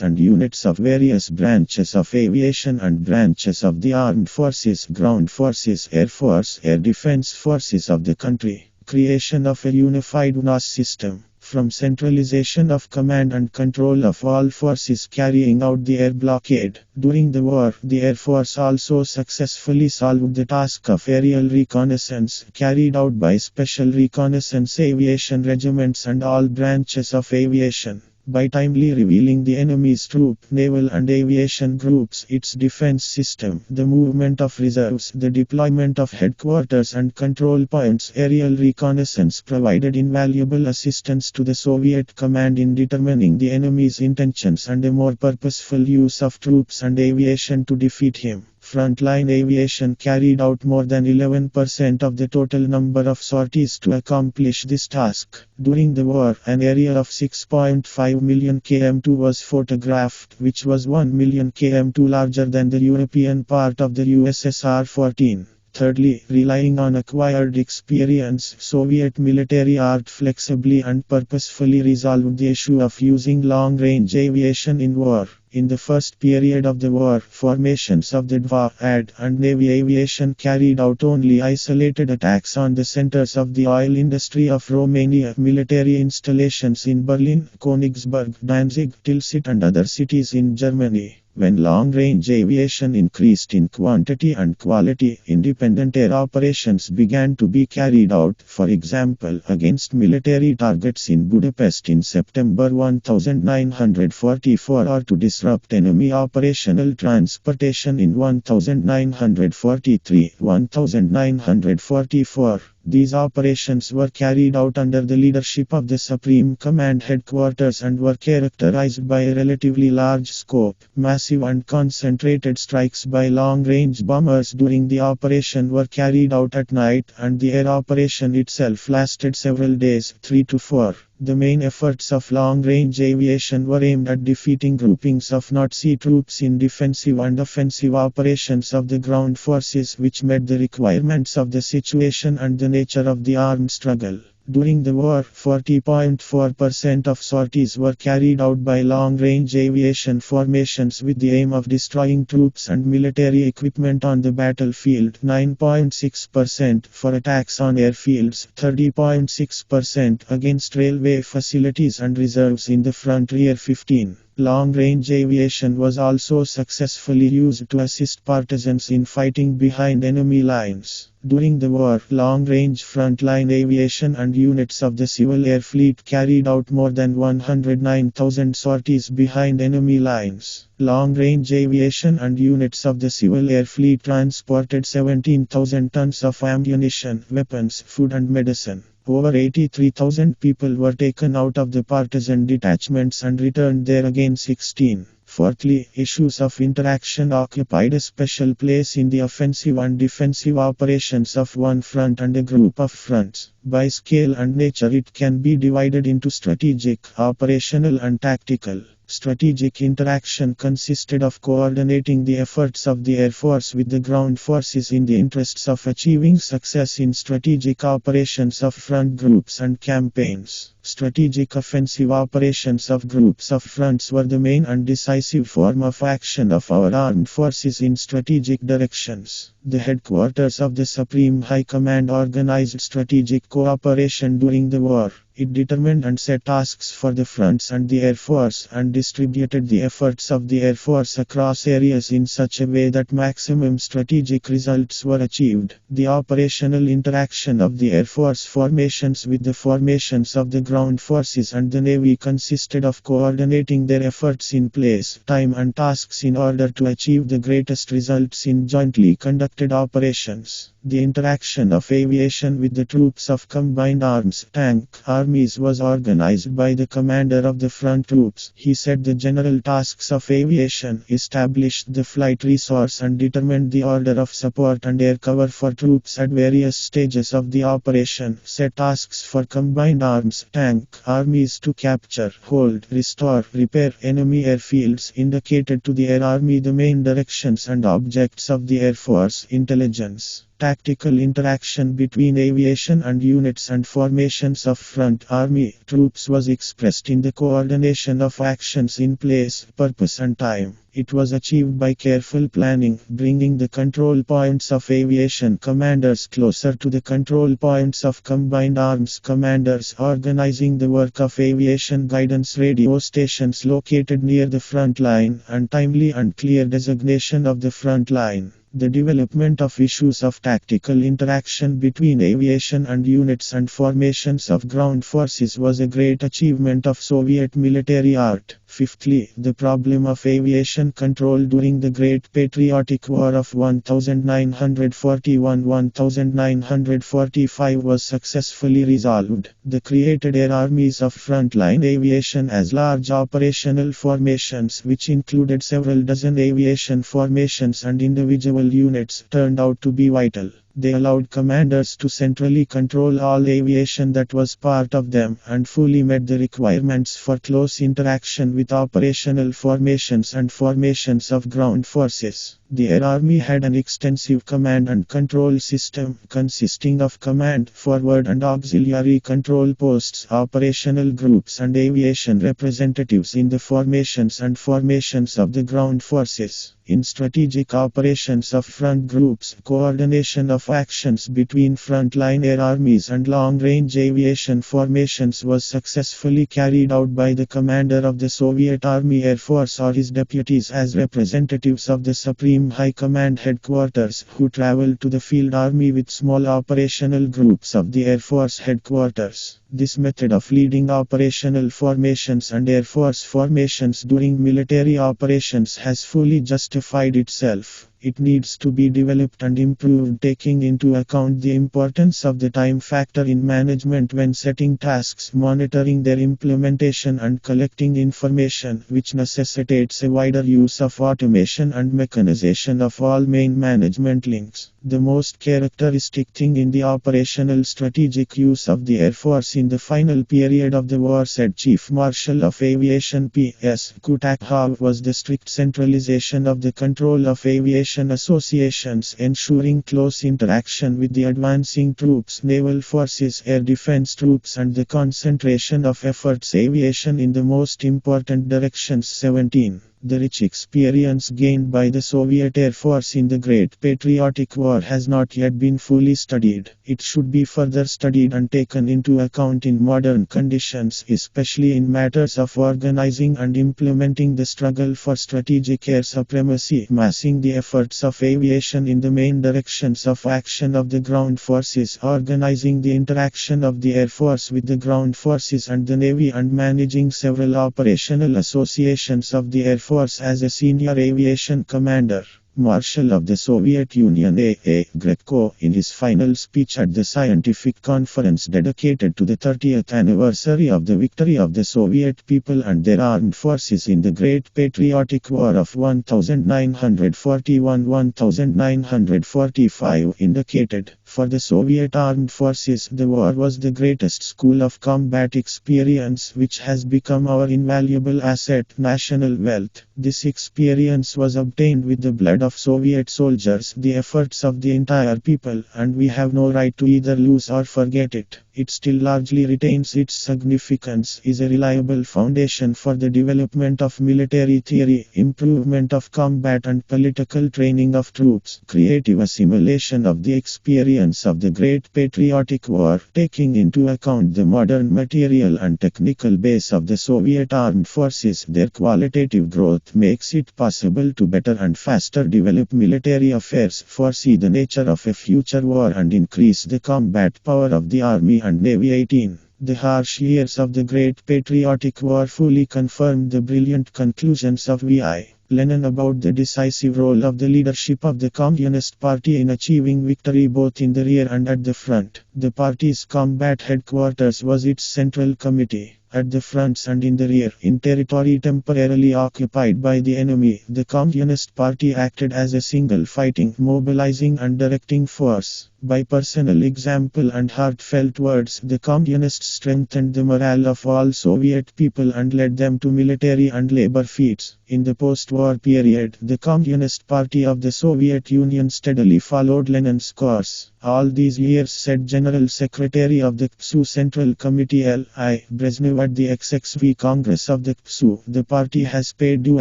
and units of various branches of aviation and branches of the armed forces, ground forces, air force, air defense forces of the country, creation of a unified WNOS system. From centralization of command and control of all forces carrying out the air blockade. During the war, the Air Force also successfully solved the task of aerial reconnaissance, carried out by special reconnaissance aviation regiments and all branches of aviation. By timely revealing the enemy's troop, naval and aviation groups, its defense system, the movement of reserves, the deployment of headquarters and control points, aerial reconnaissance provided invaluable assistance to the Soviet command in determining the enemy's intentions and a more purposeful use of troops and aviation to defeat him. Frontline aviation carried out more than 11% of the total number of sorties to accomplish this task. During the war, an area of 6.5 million km2 was photographed, which was 1 million km2 larger than the European part of the USSR-14. Thirdly, relying on acquired experience, Soviet military art flexibly and purposefully resolved the issue of using long-range aviation in war. In the first period of the war, formations of the DVA, AD, and Navy aviation carried out only isolated attacks on the centers of the oil industry of Romania, military installations in Berlin, Königsberg, Danzig, Tilsit and other cities in Germany. When long-range aviation increased in quantity and quality, independent air operations began to be carried out, for example, against military targets in Budapest in September 1944 or to disrupt enemy operational transportation in 1943-1944. These operations were carried out under the leadership of the Supreme Command Headquarters and were characterized by a relatively large scope. Massive and concentrated strikes by long-range bombers during the operation were carried out at night, and the air operation itself lasted several days, 3 to 4. The main efforts of long-range aviation were aimed at defeating groupings of Nazi troops in defensive and offensive operations of the ground forces which met the requirements of the situation and the nature of the armed struggle. During the war, 40.4% of sorties were carried out by long-range aviation formations with the aim of destroying troops and military equipment on the battlefield, 9.6% for attacks on airfields, 30.6% against railway facilities and reserves in the front rear, 15. Long-range aviation was also successfully used to assist partisans in fighting behind enemy lines. During the war, long-range frontline aviation and units of the Civil Air Fleet carried out more than 109,000 sorties behind enemy lines. Long-range aviation and units of the Civil Air Fleet transported 17,000 tons of ammunition, weapons, food and medicine. Over 83,000 people were taken out of the partisan detachments and returned there again, 16. Fourthly, issues of interaction occupied a special place in the offensive and defensive operations of one front and a group of fronts. By scale and nature, it can be divided into strategic, operational, and tactical. Strategic interaction consisted of coordinating the efforts of the Air Force with the ground forces in the interests of achieving success in strategic operations of front groups and campaigns. Strategic offensive operations of groups of fronts were the main and decisive form of action of our armed forces in strategic directions. The headquarters of the Supreme High Command organized strategic cooperation during the war. It determined and set tasks for the fronts and the Air Force and distributed the efforts of the Air Force across areas in such a way that maximum strategic results were achieved. The operational interaction of the Air Force formations with the formations of the ground forces and the Navy consisted of coordinating their efforts in place, time and tasks in order to achieve the greatest results in jointly conducted operations. The interaction of aviation with the troops of combined arms, tank, armies was organized by the commander of the front troops. He set the general tasks of aviation, established the flight resource and determined the order of support and air cover for troops at various stages of the operation, set tasks for combined arms, tank, armies to capture, hold, restore, repair enemy airfields, indicated to the Air Army the main directions and objects of the Air Force, intelligence. Tactical interaction between aviation and units and formations of front army troops was expressed in the coordination of actions in place, purpose and time. It was achieved by careful planning, bringing the control points of aviation commanders closer to the control points of combined arms commanders, organizing the work of aviation guidance radio stations located near the front line, and timely and clear designation of the front line. The development of issues of tactical interaction between aviation and units and formations of ground forces was a great achievement of Soviet military art. Fifthly, the problem of aviation control during the Great Patriotic War of 1941-1945 was successfully resolved. The created air armies of frontline aviation as large operational formations, which included several dozen aviation formations and individual units, turned out to be vital. They allowed commanders to centrally control all aviation that was part of them, and fully met the requirements for close interaction with operational formations and formations of ground forces. The Air Army had an extensive command and control system, consisting of command, forward and auxiliary control posts, operational groups and aviation representatives in the formations and formations of the ground forces. In strategic operations of front groups, coordination of actions between frontline air armies and long-range aviation formations was successfully carried out by the commander of the Soviet Army Air Force or his deputies as representatives of the Supreme High Command headquarters, who traveled to the field army with small operational groups of the Air Force headquarters. This method of leading operational formations and Air Force formations during military operations has fully justified itself. It needs to be developed and improved, taking into account the importance of the time factor in management when setting tasks, monitoring their implementation and collecting information, which necessitates a wider use of automation and mechanization of all main management links. The most characteristic thing in the operational strategic use of the Air Force in the final period of the war, said Chief Marshal of Aviation P.S. Kutakhov, was the strict centralization of the control of aviation associations, ensuring close interaction with the advancing troops, naval forces, air defense troops, and the concentration of efforts aviation in the most important directions. 17. The rich experience gained by the Soviet Air Force in the Great Patriotic War has not yet been fully studied. It should be further studied and taken into account in modern conditions, especially in matters of organizing and implementing the struggle for strategic air supremacy, massing the efforts of aviation in the main directions of action of the ground forces, organizing the interaction of the Air Force with the ground forces and the Navy, and managing several operational associations of the Air Force as a senior aviation commander. Marshal of the Soviet Union A. Greco, in his final speech at the scientific conference dedicated to the 30th anniversary of the victory of the Soviet people and their armed forces in the Great Patriotic War of 1941-1945, indicated, "For the Soviet armed forces, the war was the greatest school of combat experience which has become our invaluable asset, national wealth. This experience was obtained with the blood of Soviet soldiers, the efforts of the entire people, and we have no right to either lose or forget it. It still largely retains its significance, is a reliable foundation for the development of military theory, improvement of combat and political training of troops, creative assimilation of the experience of the Great Patriotic War, taking into account the modern material and technical base of the Soviet armed forces. Their qualitative growth makes it possible to better and faster develop military affairs, foresee the nature of a future war and increase the combat power of the Army and Navy." 18. The harsh years of the Great Patriotic War fully confirmed the brilliant conclusions of V.I. Lenin about the decisive role of the leadership of the Communist Party in achieving victory both in the rear and at the front. The party's combat headquarters was its central committee. At the fronts and in the rear, in territory temporarily occupied by the enemy, the Communist Party acted as a single fighting, mobilizing and directing force. By personal example and heartfelt words, the Communists strengthened the morale of all Soviet people and led them to military and labor feats. In the post-war period, the Communist Party of the Soviet Union steadily followed Lenin's course. All these years, said General Secretary of the KPSU Central Committee L.I. Brezhnev at the XXV Congress of the KPSU, the party has paid due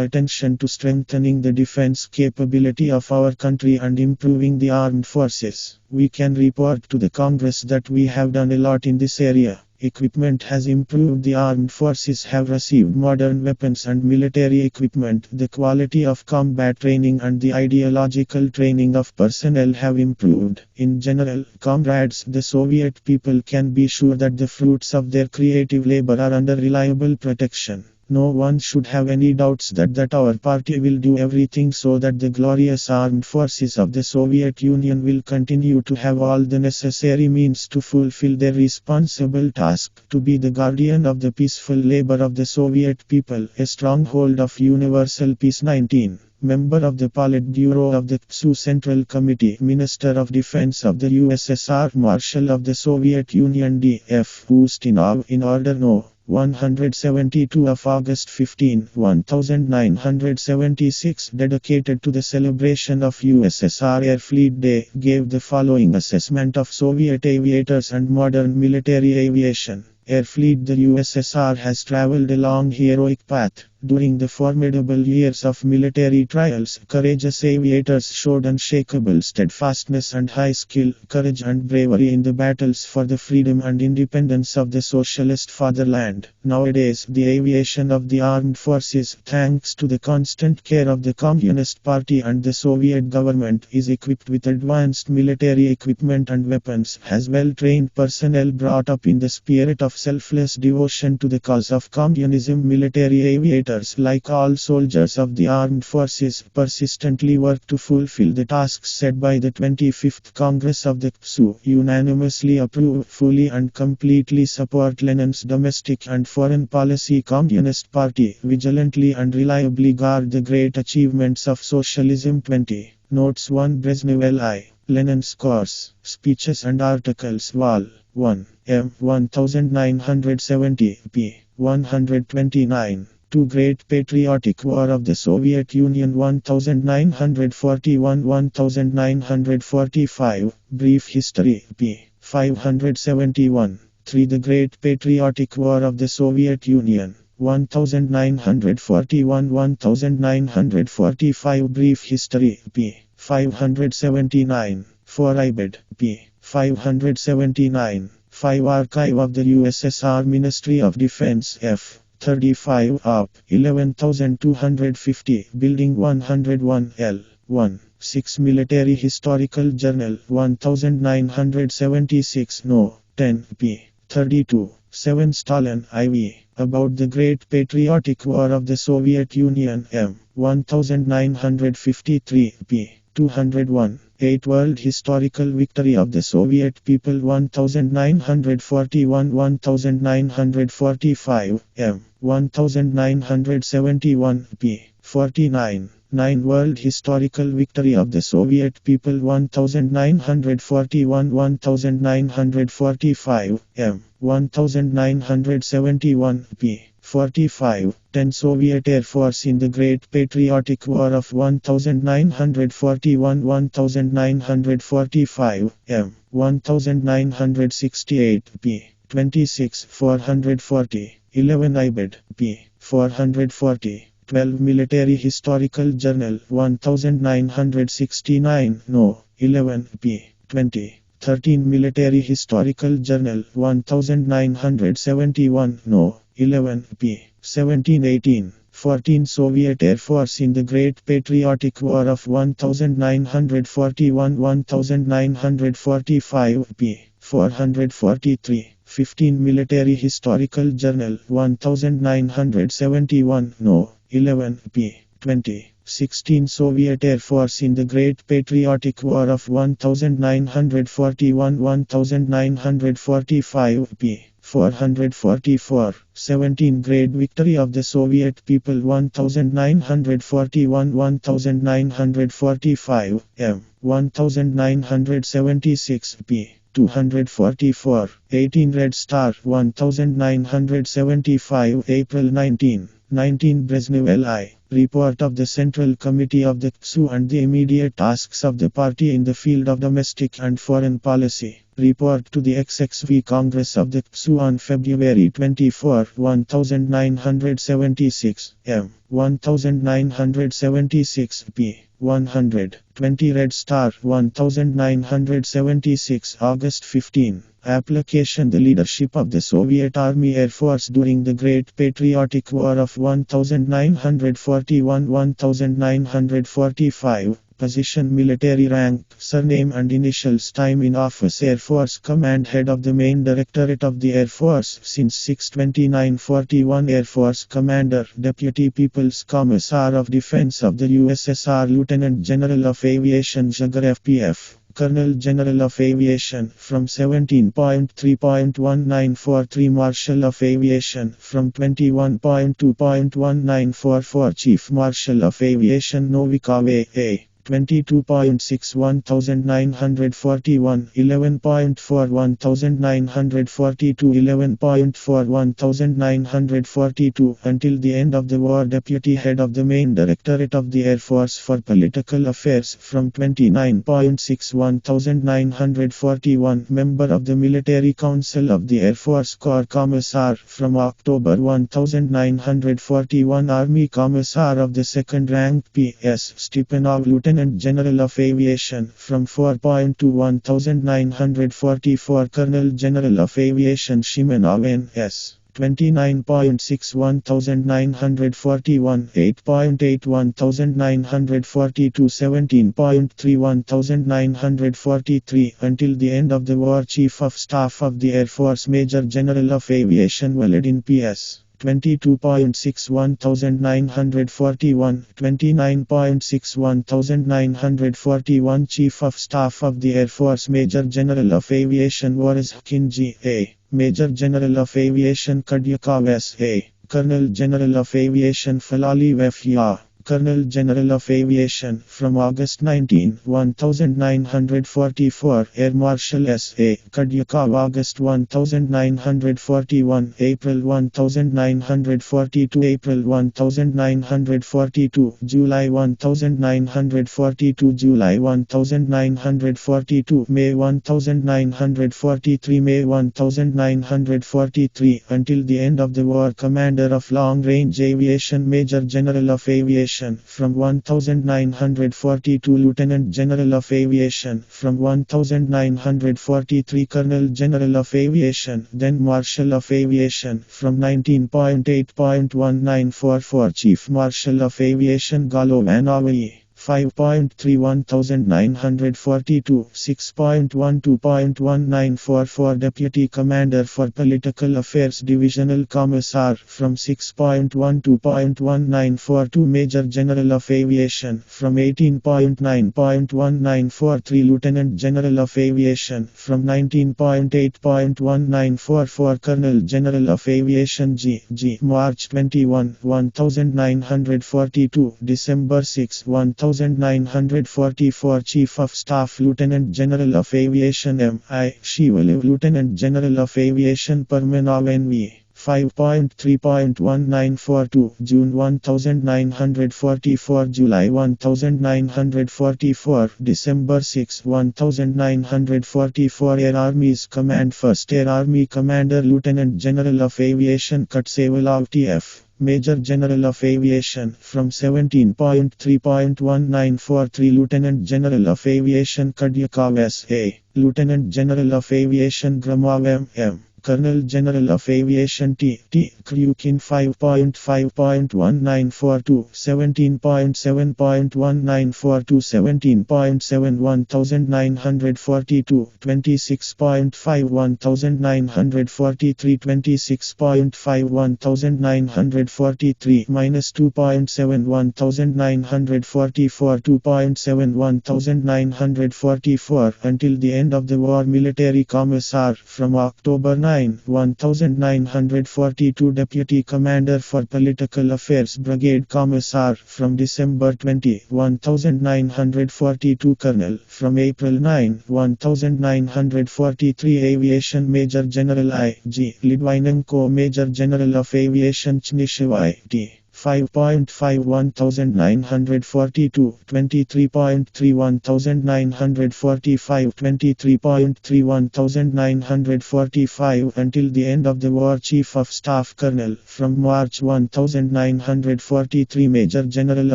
attention to strengthening the defense capability of our country and improving the armed forces. We can report to the Congress that we have done a lot in this area. Equipment has improved, the armed forces have received modern weapons and military equipment, the quality of combat training and the ideological training of personnel have improved. In general, comrades, the Soviet people can be sure that the fruits of their creative labor are under reliable protection. No one should have any doubts that our party will do everything so that the glorious armed forces of the Soviet Union will continue to have all the necessary means to fulfill their responsible task, to be the guardian of the peaceful labor of the Soviet people, a stronghold of universal peace. 19. Member of the Politburo of the KPSU Central Committee, Minister of Defense of the USSR, Marshal of the Soviet Union D.F. Ustinov, in Order No. 172 of August 15, 1976, dedicated to the celebration of USSR Air Fleet Day, gave the following assessment of Soviet aviators and modern military aviation. Air Fleet. The USSR has traveled a long heroic path. During the formidable years of military trials, courageous aviators showed unshakable steadfastness and high skill, courage and bravery in the battles for the freedom and independence of the socialist fatherland. Nowadays, the aviation of the armed forces, thanks to the constant care of the Communist Party and the Soviet government, is equipped with advanced military equipment and weapons, has well-trained personnel brought up in the spirit of selfless devotion to the cause of communism. Military aviators, like all soldiers of the armed forces, persistently work to fulfill the tasks set by the 25th Congress of the KPSU, unanimously approve, fully and completely support Lenin's domestic and foreign policy. Communist Party, vigilantly and reliably guard the great achievements of socialism. 20. Notes 1. Brezhnev L.I. Lenin's course, speeches and articles. Vol. 1. M. 1970, p. 129. 2. Great Patriotic War of the Soviet Union 1941-1945, Brief History, p. 571. 3. The Great Patriotic War of the Soviet Union 1941-1945, Brief History, p. 579. 4. IBID, p. 579. 5. Archive of the USSR Ministry of Defense, F. 35 up, 11250, Building 101 L. 1. 6. Military Historical Journal 1976 No. 10 p. 32. 7 Stalin IV. About the Great Patriotic War of the Soviet Union M. 1953 p. 201. 8 World Historical Victory of the Soviet People 1941-1945 m. 1971 p. 49. 9 World Historical Victory of the Soviet People 1941-1945 m. 1971 p. 45. 10 Soviet Air Force in the Great Patriotic War of 1941-1945 m. 1968 p. 26. 440. 11 IBED p. 440. 12 Military Historical Journal 1969 no. 11 p. 20. 13 Military Historical Journal 1971 no. 11 p. 1718. 14 Soviet Air Force in the Great Patriotic War of 1941-1945 p. 443. 15 Military Historical Journal 1971 no. 11 p. 20. 16 Soviet Air Force in the Great Patriotic War of 1941-1945 p. 444. 17 Great Victory of the Soviet People 1941-1945 m. 1976 p. 244. 18 Red Star 1975 April 19. 19 Brezhnev Li. Report of the Central Committee of the KSU and the immediate tasks of the party in the field of domestic and foreign policy. Report to the XXV Congress of the KSU on February 24, 1976 m. 1976 p. 100. 20 Red Star 1976 August 15. Application. The leadership of the Soviet Army Air Force during the Great Patriotic War of 1941-1945. Position. Military rank, surname and initials. Time in office. Air Force Command. Head of the Main Directorate of the Air Force since 6/29/41. Air Force Commander. Deputy People's Commissar of Defense of the USSR. Lieutenant General of Aviation Zhagor FPF. Colonel General of Aviation from 17.3.1943. Marshal of Aviation from 21.2.1944. Chief Marshal of Aviation Novikov A. 22.6 1941, 11.4 1942, 11.4 1942 until the end of the war. Deputy Head of the Main Directorate of the Air Force for Political Affairs from 29.6 1941. Member of the Military Council of the Air Force. Corps Commissar from October 1941. Army Commissar of the second rank. P.S. Stepanov. Lieutenant General of Aviation from 4.2 1944. Colonel General of Aviation Shimenov N.S. 29.6 1941, 8.8 1942, 17.3 1943 until the end of the war. Chief of Staff of the Air Force Major General of Aviation Valedin P.S. 22.6 1941, 29.6 1941 Chief of Staff of the Air Force Major General of Aviation Vorozhkin G.A. Major General of Aviation Kodyakov S.A. Colonel General of Aviation Falaliv F.Ya. Colonel General of Aviation from August 19, 1944. Air Marshal S.A. Kodyakov August 1941, April 1942, April 1942, July 1942, July 1942, May 1943, May 1943 until the end of the war. Commander of Long Range Aviation Major General of Aviation from 1942. Lieutenant General of Aviation from 1943. Colonel General of Aviation, then Marshal of Aviation from 19.8.1944. Chief Marshal of Aviation Golovanov 5.3 1942 6.12.1944 Deputy Commander for Political Affairs Divisional Commissar from 6.12.1942 Major General of Aviation from 18.9.1943 Lieutenant General of Aviation from 19.8.1944 Colonel General of Aviation G. March 21, 1942 December 6, 1944 Chief of Staff Lieutenant General of Aviation M.I. Shivalev Lieutenant General of Aviation Permanov N.V. 5.3.1942 June 1944 July 1944 December 6, 1944 Air Armies Command 1st Air Army Commander Lieutenant General of Aviation Kozhevnikov T.F. Major General of Aviation from 17.3.1943 Lieutenant General of Aviation Kozhevnikov S.A. Lieutenant General of Aviation Gromov M.M. Colonel General of Aviation T.T. Kryukin 5.5.1942 17.7.1942 17.7 1942 26.5 1943 26.5 1943 minus 2.7 1944 2.7 1944 until the end of the war Military Commissar from October 9 1942 Deputy Commander for Political Affairs Brigade Commissar from December 20 1942 Colonel from April 9 1943 Aviation Major General I.G. Litvinenko Major General of Aviation Chnishev T. 5.5 1942 23.3 1945 23.3 1945 until the end of the war Chief of Staff Colonel from March 1943 Major General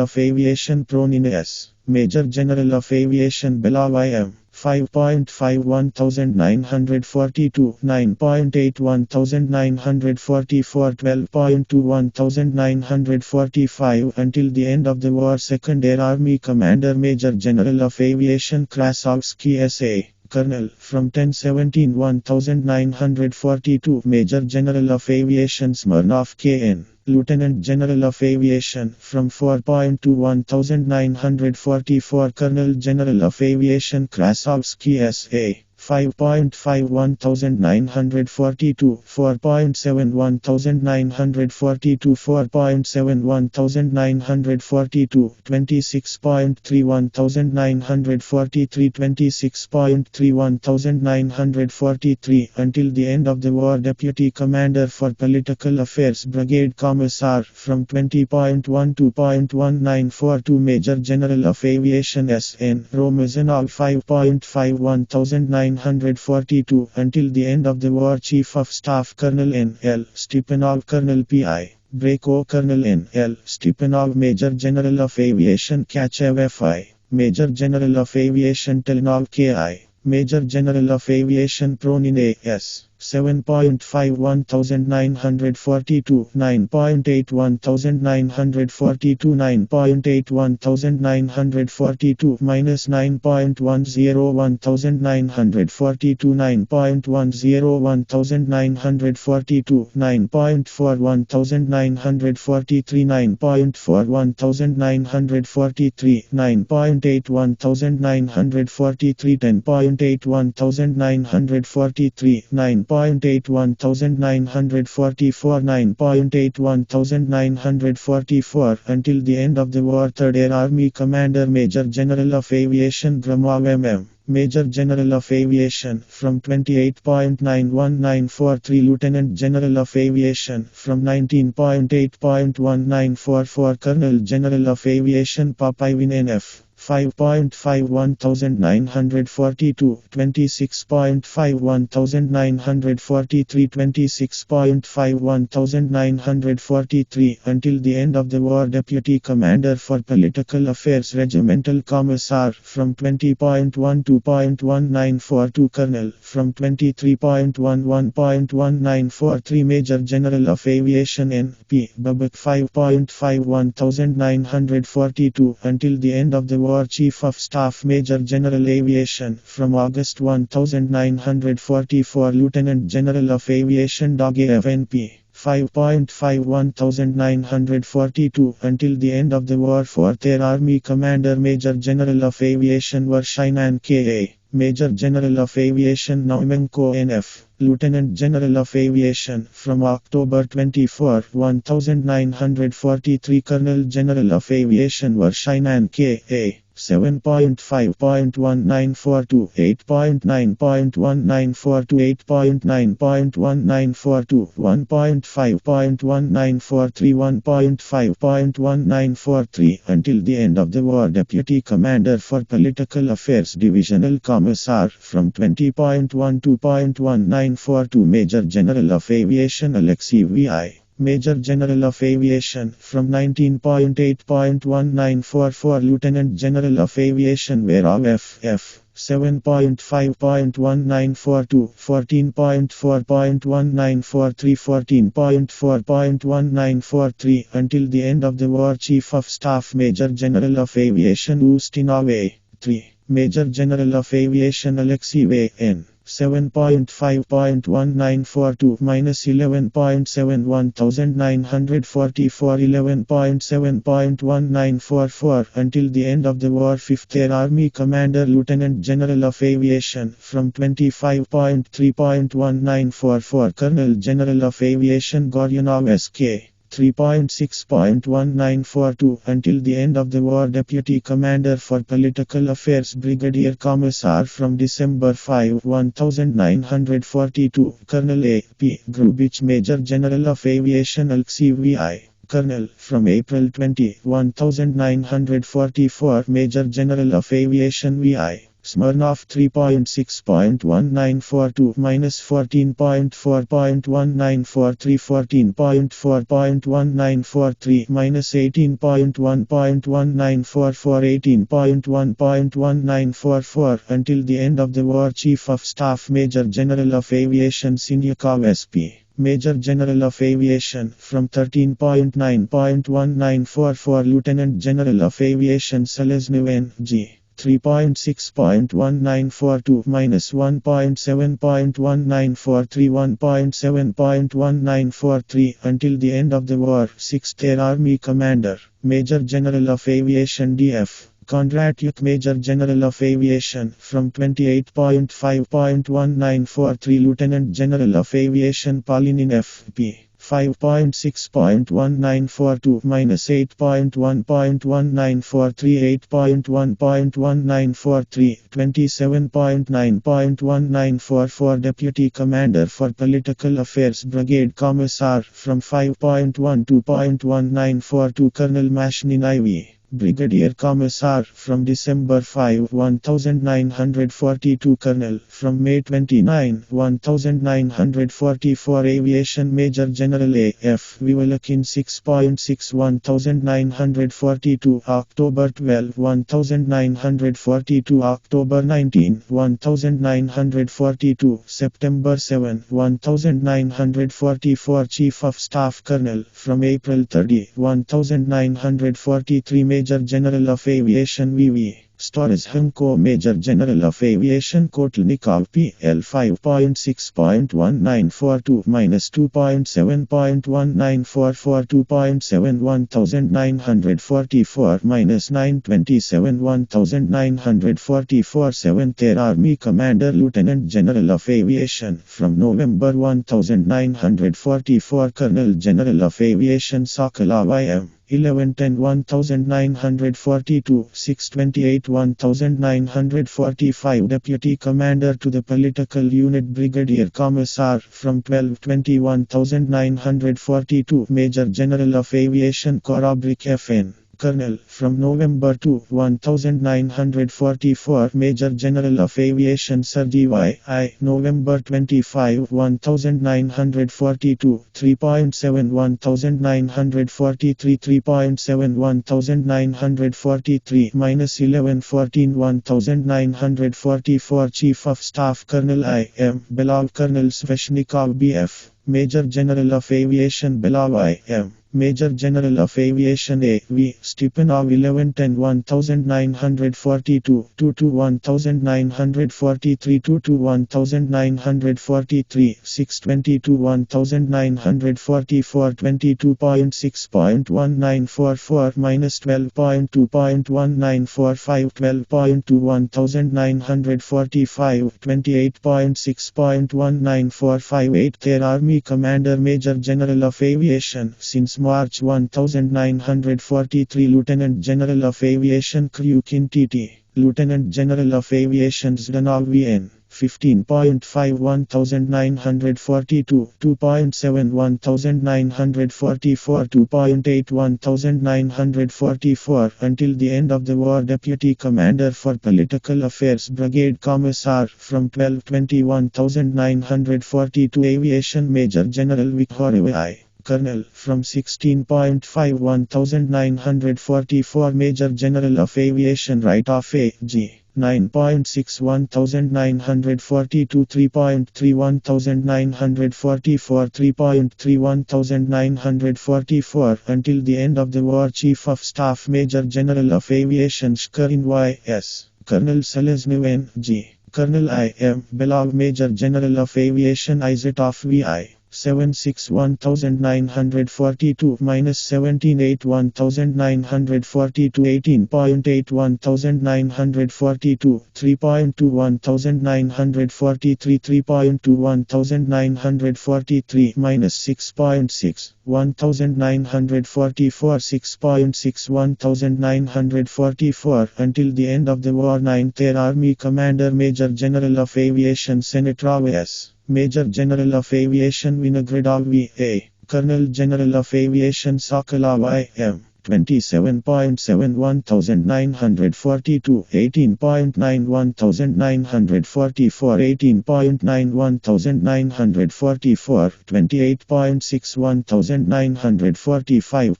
of Aviation Pronin S. Major General of Aviation Belov I.M. 5.5 1942 9.8 1944 12.2 1945 until the end of the war 2nd Air Army Commander Major General of Aviation Krasovsky S.A. Colonel from 10/17 1942 Major General of Aviation Smirnov K.N. Lieutenant General of Aviation from 4.2 1944 Colonel General of Aviation Krasovsky S.A. 5.5 1942 4.7 1942 4.7 1942 26.3 1943 26.3 1943 until the end of the war Deputy Commander for Political Affairs Brigade Commissar from 20.12.1942 Major General of Aviation S.N. Romazanov 5.5 1942 until the end of the war Chief of Staff Colonel N.L. Stepanov Colonel P.I. Breko Colonel N.L. Stepanov Major General of Aviation Kachev F.I. Major General of Aviation Telenov K.I. Major General of Aviation Pronin A.S. 7.5 1942 9.8 1942 9.8 1942 minus 9.10 1942 9.10 1942 9.4 1943 9.4 1943 9.8 1943 10.8 1943 9.8 1944 9.8 1944 until the end of the war 3rd Air Army Commander Major General of Aviation Gromov M.M. Major General of Aviation from 28.91943 Lieutenant General of Aviation from 19.8.1944 Colonel General of Aviation Popivin N.F. 5.5 1942 26.5 1943 26.5 1943 until the end of the war Deputy Commander for Political Affairs Regimental Commissar from 20.12 22.1942 Colonel, from 23.11.1943 Major General of Aviation N.P. Babak 5.51,942 until the end of the war Chief of Staff Major General Aviation, from August 1944 Lieutenant General of Aviation Doggev N.P. 5.51,942 until the end of the war 4th Air Army Commander Major General of Aviation Varshainan K.A. Major General of Aviation Naumenko N.F. Lieutenant General of Aviation, from October 24, 1943 Colonel General of Aviation Varshainan K.A. 7.5.1942, 8.9.1942, 8.9.1942, 1.5.1943, 1.5.1943 until the end of the war Deputy Commander for Political Affairs Divisional Commissar, from 20.12.1942 Major General of Aviation Alexei V.I. Major General of Aviation, from 19.8.1944 Lieutenant General of Aviation Verov F.F. 7.5.1942, 14.4.1943, 14.4.1943 until the end of the war Chief of Staff Major General of Aviation Ustinov A. 3. Major General of Aviation Alexei V.N. 7.5.1942 minus 11.71944 11.7.1944 until the end of the war 5th Air Army Commander Lieutenant General of Aviation, from 25.3.1944 Colonel General of Aviation Goryanov S.K. 3.6.1942 until the end of the war Deputy Commander for Political Affairs Brigadier Commissar, from December 5, 1942 Colonel A.P. Grubich Major General of Aviation Alexei V.I. Colonel, from April 20, 1944 Major General of Aviation V.I. Smirnov 3.6.1942 minus 14.4.1943 14.4.1943 minus 18.1.1944 18.1.1944 until the end of the war Chief of Staff Major General of Aviation Sinyakov S.P. Major General of Aviation, from 13.9.1944 Lieutenant General of Aviation Seleznev N.G. 3.6.1942 minus 1.7.1943 1.7.1943 until the end of the war 6th Air Army Commander, Major General of Aviation D.F. Kondratyuk Major General of Aviation, from 28.5.1943 Lieutenant General of Aviation Polinin F.P. 5.6.1942 minus 8.1.1943 8.1.1943 27.9.1944 Deputy Commander for Political Affairs Brigade Commissar, from 5.12.1942 Colonel Mashnin IV. Brigadier Commissar, from December 5, 1942 Colonel, from May 29, 1944 Aviation Major General A.F. Vivalakin 6.6 1942 October 12, 1942 October 19, 1942 September 7, 1944 Chief of Staff Colonel, from April 30, 1943 Major General of Aviation V.V. Storozhenko Major General of Aviation Kotelnikov PL 5.6.1942 minus 2.7.1944 2.7 minus 927 1944 7th Air Army Commander Lieutenant General of Aviation, from November 1944 Colonel General of Aviation Sokolov IM. 1110 1942 628 1945 Deputy Commander to the Political Unit Brigadier Commissar, from 1220 1942 Major General of Aviation Korobrik FN. Colonel, from November to 1944, Major General of Aviation Sir G.Y.I. November 25, 1942, 3.7 1943, 3.7 1943, -11 14 1944, Chief of Staff Colonel I.M. Belov, Colonel Sveshnikov B.F., Major General of Aviation Belov I.M., Major General of Aviation A.V. Stepanov 1110 1942, 2 1943, 2 1943, 622 1944, 22.6.1944, -12.2.1945, 12.2 1945, 28.6.1945, 8th Army Commander Major General of Aviation since March 1943, Lieutenant General of Aviation Kryukin TT, Lieutenant General of Aviation Zdanov VN, 15.5 1942, 2.7 1944, 2.8 1944, until the end of the war Deputy Commander for Political Affairs Brigade Commissar, from 12/20 1942, Aviation Major General Vikhorovy I. Colonel, from 16.5 1944, Major General of Aviation Right of A.G. 9.6 1942, 3.3 1944, 3.3 1944, until the end of the war Chief of Staff Major General of Aviation Shkarin Y.S. Colonel Seleznev N.G. Colonel I.M. Belov, Major General of Aviation Izatov V.I. 76 1942, -17 8 1942, 18.8 1942, 3.2 1943, 3.2 1943, -6.6 1944, 6.6 1944, until the end of the war 9th Army Commander Major General of Aviation Senatorov S. Major General of Aviation Vinogradov V.A. Colonel General of Aviation Sokolov I.M. 27.7 1942, 18.9 1944, 18.9 1944, 28.6 1945,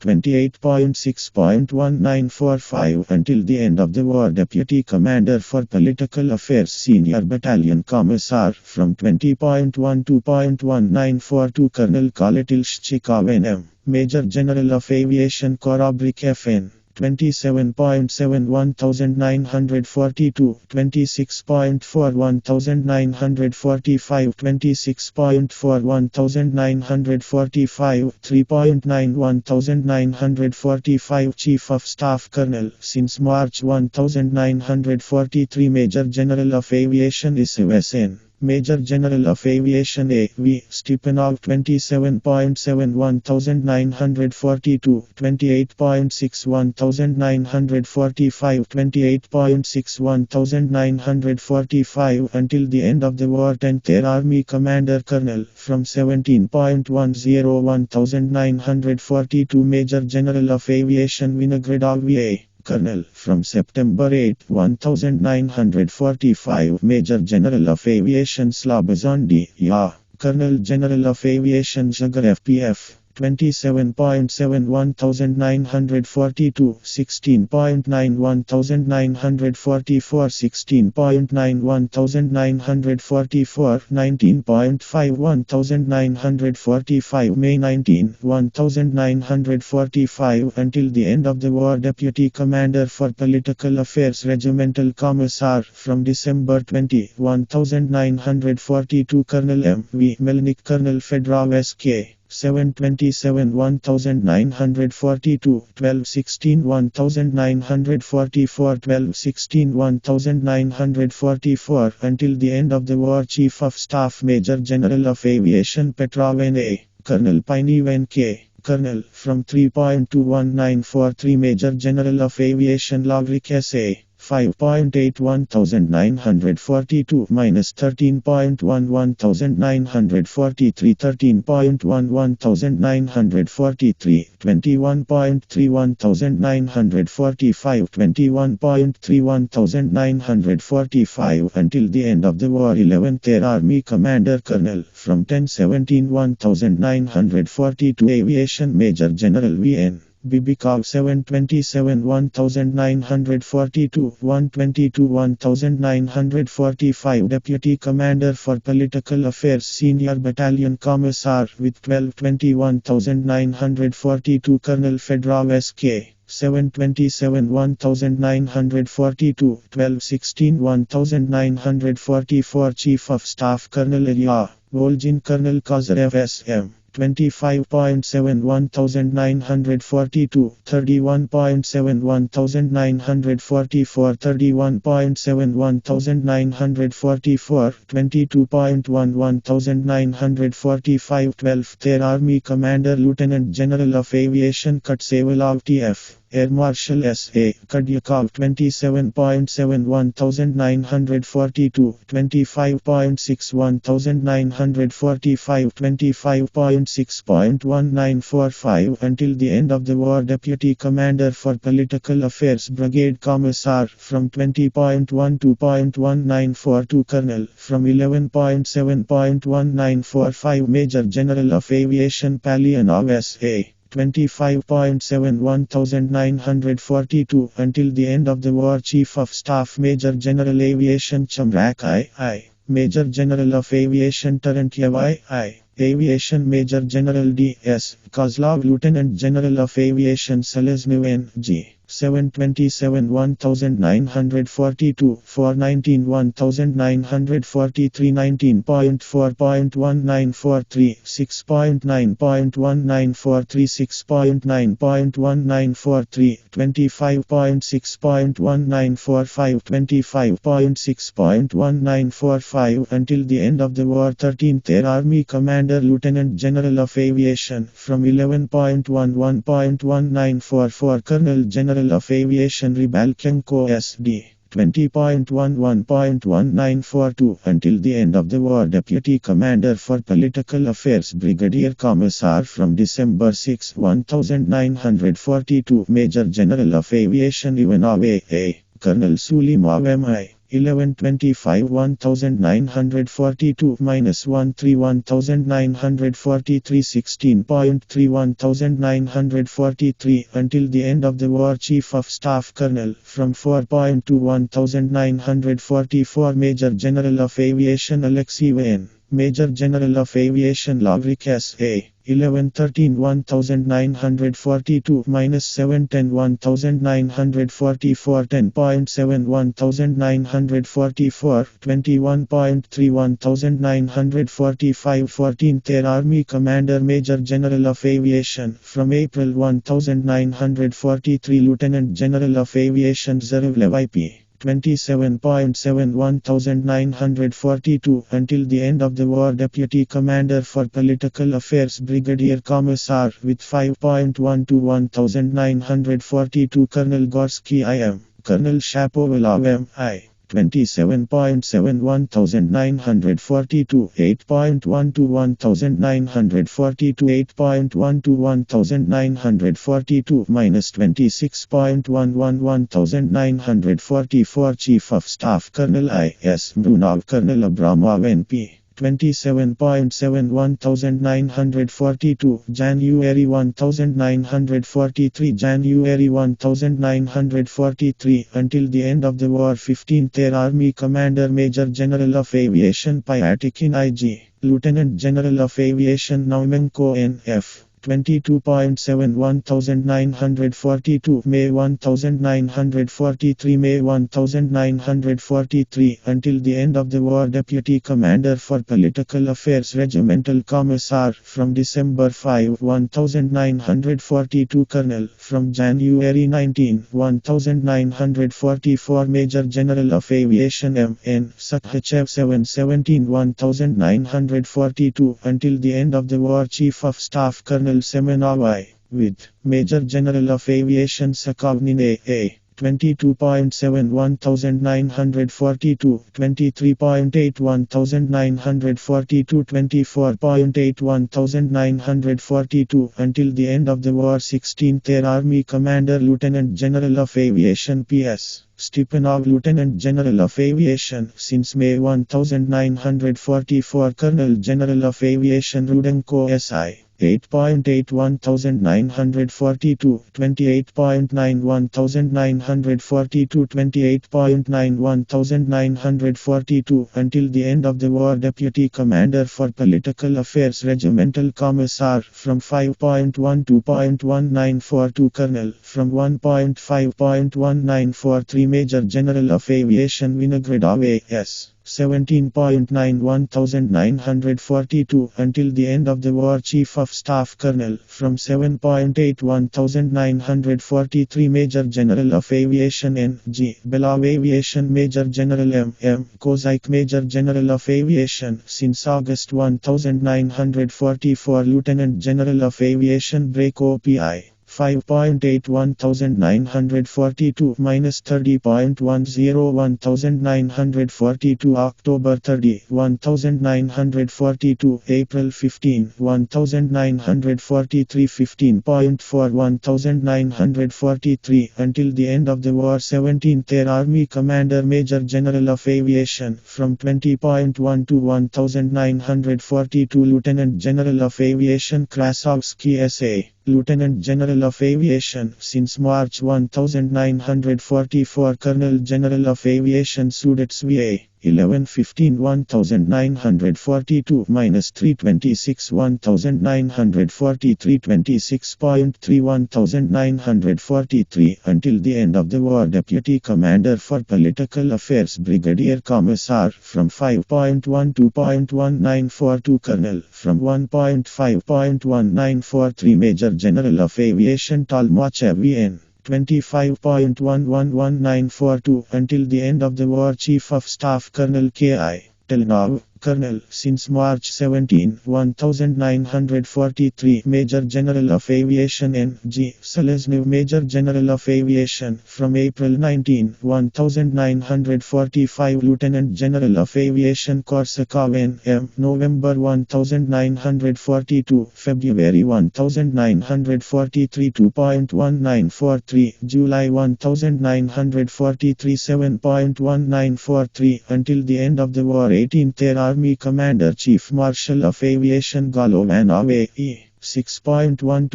28.6.1945, until the end of the war Deputy Commander for Political Affairs Senior Battalion Commissar, from 20.1 2.1942, Colonel Koletilshchikov N.M. Major General of Aviation Korobrik F.N. 27.7 1942, 26.4 1945, 26.4 1945, 3.9 1945, Chief of Staff Colonel since March 1943, Major General of Aviation ISWSN. Major General of Aviation A.V. Stepanov 27.7 1942, 28.6 1945, 28.6 1945, until the end of the war 10th Army Commander Colonel, from 17.10 1942, Major General of Aviation Vinogradov V.A. Colonel, from September 8, 1945, Major General of Aviation Slobozan D.Ya. Colonel General of Aviation Zhagarev P.F. 27.7 1942, 16.9 1944, 16.9 1944, 19.5 1945, May 19 1945, until the end of the war Deputy Commander for Political Affairs Regimental Commissar, from December 20 1942, Colonel M.V. Melnik, Colonel Fedorov S.K. 727 1942, 1216 1944, 1216 1944, until the end of the war Chief of Staff Major General of Aviation Petrov N.A. Colonel Pinev N.K. Colonel, from 3.21943, Major General of Aviation Logrik S.A. 5.8 1942 minus 13.1 1943 13.1 1943 21.3 1945 21.3 1945 until the end of the war. 11th Air Army Commander Colonel from 1017 1942 Aviation Major General V.N. Bibikov 727 1942 122 1945 Deputy Commander for Political Affairs Senior Battalion Commissar with 1220 1942 Colonel Fedorov S.K. 727 1942 1216 1944 Chief of Staff Colonel Ilya Volgin Colonel Kozhevnikov S.M. 25.7 1942 31.7 1944 31.7 1944 22.1 1945 12th Air Army Commander Lieutenant General of Aviation Kutsevalov T.F. Air Marshal S.A. Kodyakov 27.7 1942 25.6 1945 25.6.1945 until the end of the war. Deputy Commander for Political Affairs Brigade Commissar from 20.1 to 1942 Colonel from 11.7.1945 Major General of Aviation Palyanov S.A. 25.7 1942 until the end of the war. Chief of Staff Major General Aviation Chamrak I. Major General of Aviation Terentyev I. Aviation Major General D.S. Kozlov Lieutenant General of Aviation Seleznev N.G. 727 1942 419 1943 19.4.1943 6.9.1943 6.9.1943 25.6.1945 25.6.1945 until the end of the war. 13th Air Army Commander Lieutenant General of Aviation from 11.11.1944 Colonel General of Aviation Rybalchenko S.D. 20.11.1942 until the end of the war. Deputy Commander for Political Affairs Brigadier Commissar from December 6, 1942 Major General of Aviation Ivanov A. Colonel Sulimov M.I. 1125 1942 minus 13 1943 16.3 1943 until the end of the war. Chief of Staff Colonel from 4.2 1944 Major General of Aviation Alexei N. Major General of Aviation Lavrik S.A. 1113 1942 minus 710 1944 10.7 1944 21.3 1945 14th Air Army Commander Major General of Aviation from April 1943 Lieutenant General of Aviation Zarevlev IP 27.7 1942 until the end of the war. Deputy Commander for Political Affairs Brigadier Commissar with 5.1 to 1942 Colonel Gorsky I.M. Colonel Shapovalov M.I. 27.7 1942 8.1 to 1942 8.1 to 1942 minus 26.11 1944 Chief of Staff Colonel I.S. Brunov Colonel Abramov N.P. 27.7 1942 January 1943 January 1943 until the end of the war. 15th Air Army Commander Major General of Aviation Pyatikin I.G. Lieutenant General of Aviation Naumenko N.F. 22.7 1942 May 1943 May 1943 until the end of the war. Deputy Commander for Political Affairs Regimental Commissar from December 5 1942 Colonel from January 19 1944 Major General of Aviation M.N. Sakhachev 717 1942 until the end of the war. Chief of Staff Colonel Semenov I. With Major General of Aviation Sakovnin A. 22.7 1942, 23.8 1942, 24.8 1942 until the end of the war. 16th Air Army Commander Lieutenant General of Aviation P.S. Stepanov, Lieutenant General of Aviation since May 1944. Colonel General of Aviation Rudenko S.I. 8.8 1942, 28.9 1942, 28.9 1942 until the end of the war. Deputy Commander for Political Affairs Regimental Commissar from 5.12.1942. Colonel from 1.5.1943. Major General of Aviation Vinogradov A.S. 17.9 1942 until the end of the war. Chief of Staff Colonel from 7.8 1943. Major General of Aviation N.G. Belov. Aviation Major General M.M. Kozhevnikov. Major General of Aviation since August 1944. Lieutenant General of Aviation Break O.P.I. 5.8 1942 minus 30.10 1942. October 30 1942. April 15 1943. 15.4 1943 until the end of the war. 17th Air Army Commander Major General of Aviation from 20.1 to 1942. Lieutenant General of Aviation Krasovsky S.A. Lieutenant General of Aviation since March 1944. Colonel General of Aviation Sudets V.A. 1115 1942 minus 326 1943. 26.3 1943 until the end of the war. Deputy Commander for Political Affairs Brigadier Commissar from 5.12.1942. Colonel from 1.5.1943. Major General of Aviation Tolmachev V.N. 25.11942 until the end of the war. Chief of Staff Colonel K.I. Telnov. Colonel since March 17 1943. Major General of Aviation N.G. Seleznev. Major General of Aviation from April 19 1945. Lieutenant General of Aviation Korsakov N.M. November 1942. February 1943. 2.1943 July 1943. 7.1943 until the end of the war. 18th Air Army Commander Chief Marshal of Aviation Golovanov A.E. 6.12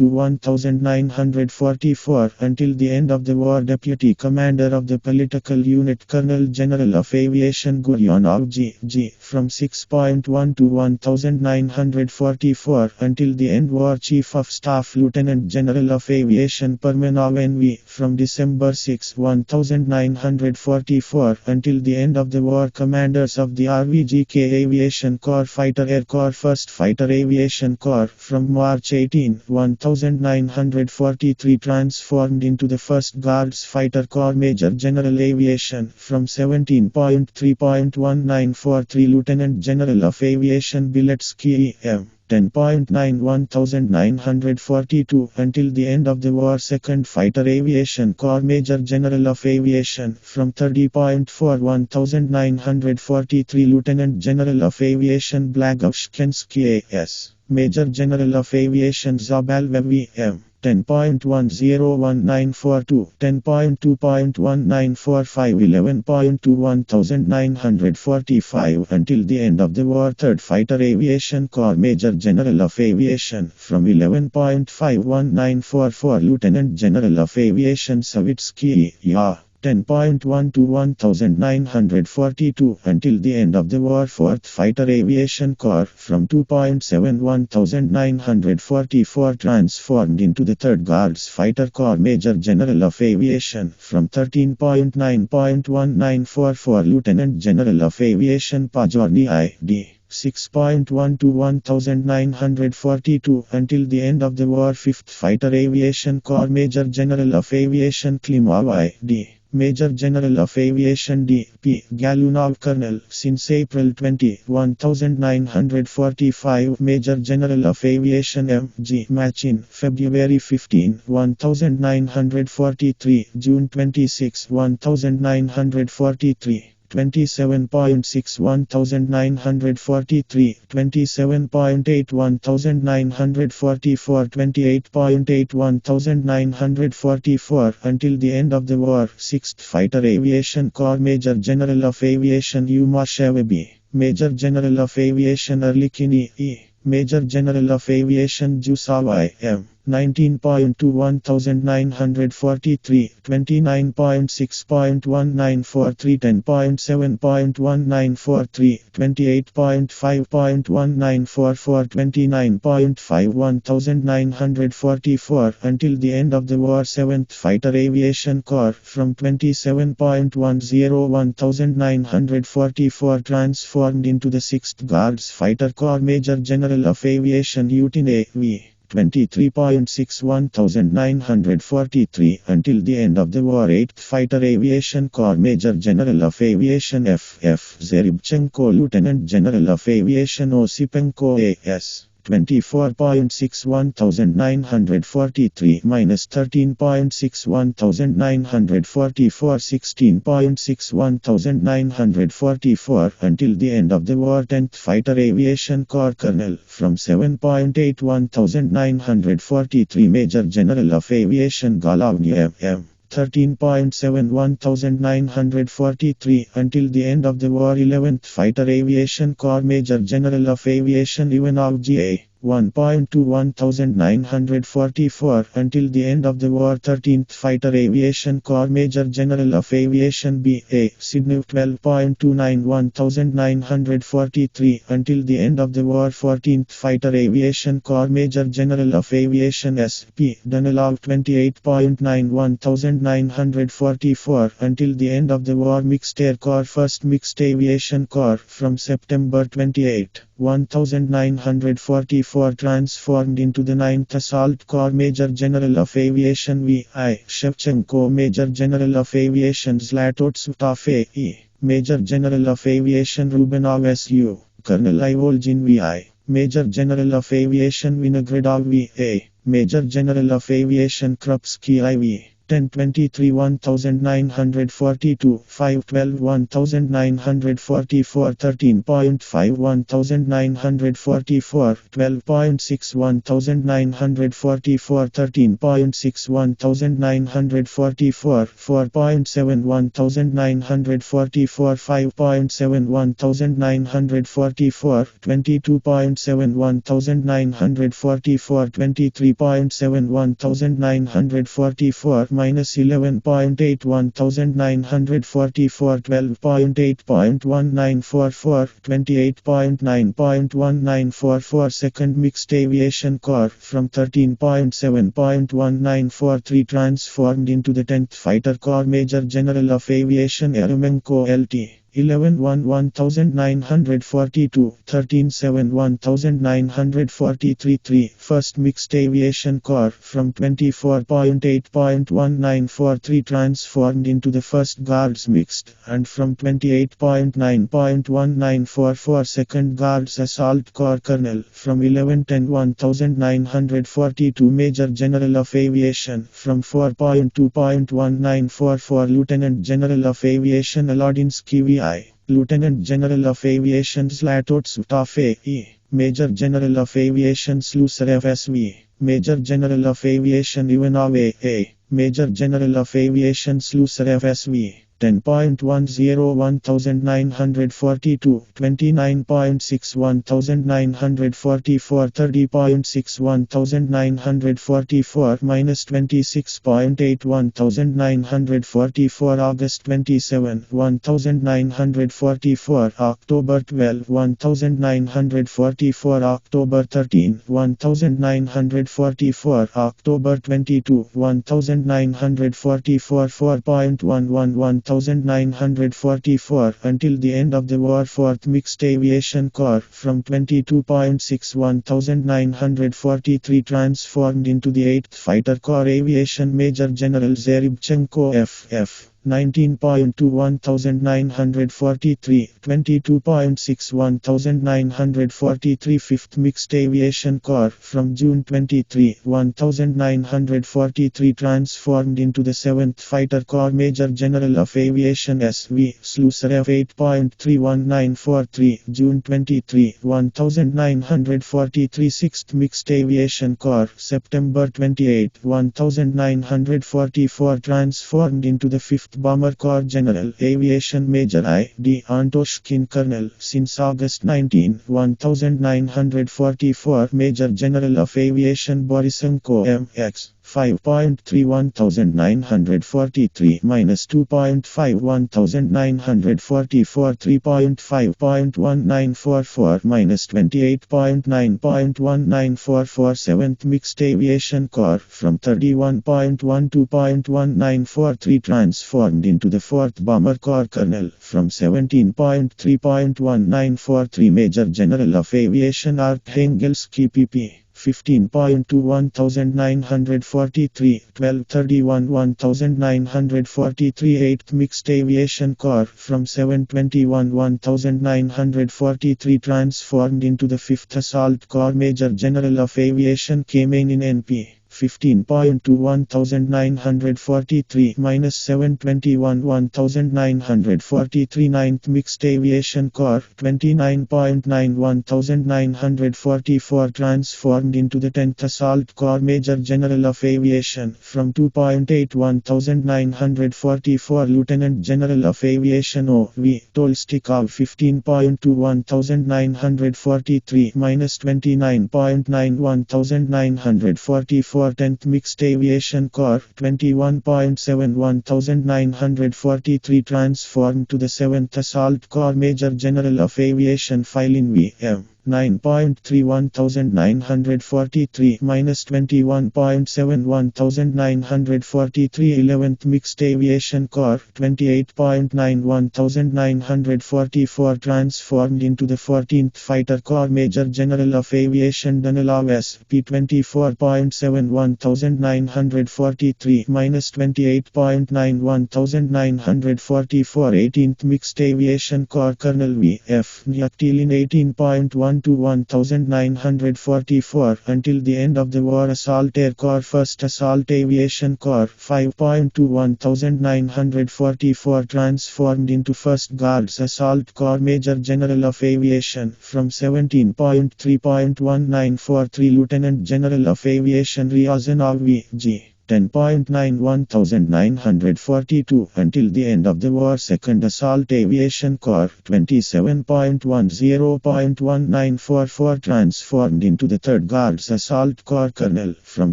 1944 until the end of the war. Deputy Commander of the Political Unit Colonel General of Aviation Guryanov G.G. from 6.12 1944 until the end war. Chief of Staff Lieutenant General of Aviation Permanov N.V. from December 6 1944 until the end of the war. Commanders of the RVGK Aviation Corps Fighter Air Corps 1st Fighter Aviation Corps from March 18 1943 transformed into the 1st Guards Fighter Corps. Major General Aviation from 17.3.1943. Lieutenant General of Aviation Biletsky E.M. 10.9 1942 until the end of the war. 2nd Fighter Aviation Corps. Major General of Aviation from 30.4 1943. Lieutenant General of Aviation Blagovshkensky A.S. Major General of Aviation Zabalov V.M. 10.101942, 10.2.1945, 11.2 1945 until the end of the war. 3rd Fighter Aviation Corps. Major General of Aviation from 11.51944. Lieutenant General of Aviation Savitsky Ya. 10.1 to 1942 until the end of the war. 4th Fighter Aviation Corps from 2.7 1944 transformed into the 3rd Guards Fighter Corps. Major General of Aviation from 13.9.1944. Lieutenant General of Aviation Pajorny I.D. 6.1 to 1942 until the end of the war. 5th Fighter Aviation Corps. Major General of Aviation Klimov I.D. Major General of Aviation D.P. Galunov Colonel since April 20, 1945. Major General of Aviation M.G. Machin February 15, 1943. June 26, 1943. 27.6 1943, 27.8 1944, 28.8 1944 until the end of the war. 6th Fighter Aviation Corps. Major General of Aviation U. Mashevabi, Major General of Aviation Erlikini E. Major General of Aviation Jusawai M. 19.2 1943, 29.6.1943, 10.7.1943, 28.5.1944, 29.5 1944 until the end of the war. 7th Fighter Aviation Corps from 27.10 1944 transformed into the 6th Guards Fighter Corps. Major General of Aviation Utine V. 23.6 1943 until the end of the war. 8th Fighter Aviation Corps. Major General of Aviation F.F. Zeribchenko, Lieutenant General of Aviation Osipenko A.S. 24.6 1943 minus 13.6 1944, 16.6 1944 until the end of the war. 10th Fighter Aviation Corps Colonel from 7.8 1943. Major General of Aviation Golovny M. 13.7 1943 until the end of the war. 11th Fighter Aviation Corps. Major General of Aviation Ivanov G.A. 1.2 1944 until the end of the war. 13th Fighter Aviation Corps. Major General of Aviation B.A. Sydney 12.29 1943 until the end of the war. 14th Fighter Aviation Corps. Major General of Aviation S.P. Danilov 28.9 1944 until the end of the war. Mixed Air Corps. 1st Mixed Aviation Corps from September 28, 1944 transformed into the 9th Assault Corps. Major General of Aviation V.I. Shevchenko, Major General of Aviation Zlatotsutov A.E. Major General of Aviation Rubenov S.U. Colonel Ivolgin V.I. Major General of Aviation Vinogradov V.A. Major General of Aviation Krupsky I.V. 1023 1942, 512 1944, 13.5 1944, 12.6 1944, 13.6 1944, 4.7 1944, 5.7 1944, 22.7 1944, 23.7 1944, minus 11.8 1944, 12.8.1944, 28.9.1944. 2nd Mixed Aviation Corps from 13.7.1943 transformed into the 10th Fighter Corps. Major General of Aviation Eremenko Lt. 11.1 1942, 13.7 1943. 1st Mixed Aviation Corps from 24.8.1943 transformed into the 1st Guards Mixed, and from 28.9.1944 2nd Guards Assault Corps Colonel from 11.10 1942. Major General of Aviation from 4.2.1944 Lieutenant General of Aviation Alodinsky V.I. Lieutenant General of Aviation Zlatotsutov A.E. Major General of Aviation Slusarev S.V. Major General of Aviation Ivanov A.A. Major General of Aviation Slusarev S.V. 10.10 1942, 29.6 1944, 30.6 1944, minus 26.8 1944. August 27, 1944, October 12, 1944, October 13, 1944, October 22, 1944, 4.11 1944 until the end of the war. 4th Mixed Aviation Corps from 22.6 1943 transformed into the 8th Fighter Corps. Aviation Major General Zeribchenko F.F. 19.2 1943, 22.6 1943. 5th Mixed Aviation Corps from June 23, 1943 transformed into the 7th Fighter Corps. Major General of Aviation S.V. Slusarev 8.31943, June 23, 1943. 6th Mixed Aviation Corps, September 28, 1944 transformed into the 5th Bomber Corps. General Aviation Major I.D. Antoshkin Colonel since August 19, 1944. Major General of Aviation Borisenko M.X. 5.3 1943 minus 2.5 1944 3.5.1944 minus 28.9.1944. 7th Mixed Aviation Corps from 31.12.1943 transformed into the 4th Bomber Corps. Colonel from 17.3.1943. Major General of Aviation Arkhangelsky PP 15.2 1943, 12.31 1943. 8th Mixed Aviation Corps from 7.21 1943 transformed into the 5th Assault Corps. Major General of Aviation Kamenin NP 15.2 1943 minus 7.21 1943. 9th Mixed Aviation Corps 29.9 1944 transformed into the 10th Assault Corps. Major General of Aviation from 2.8 1944 Lieutenant General of Aviation O.V. Tolstikov 15.2 1943 minus 29.9 1944. 10th Mixed Aviation Corps 21.7 1943 transformed to the 7th Assault Corps. Major General of Aviation Filin V.M. 9.3 1943 minus 21.7 1943. 11th Mixed Aviation Corps 28.9 1944 transformed into the 14th Fighter Corps. Major General of Aviation Danilov S.P. 24.7 1943 minus 28.9 1944. 18th Mixed Aviation Corps Colonel V.F. Nyatilin 18.1 to 1944 until the end of the war. Assault Air Corps 1st Assault Aviation Corps 5.2 1944 transformed into 1st Guards Assault Corps. Major General of Aviation from 17.3.1943 Lieutenant General of Aviation Ryazanov V.G. 10.9 1942 until the end of the war. 2nd Assault Aviation Corps 27.10.1944 transformed into the 3rd Guards Assault Corps. Colonel from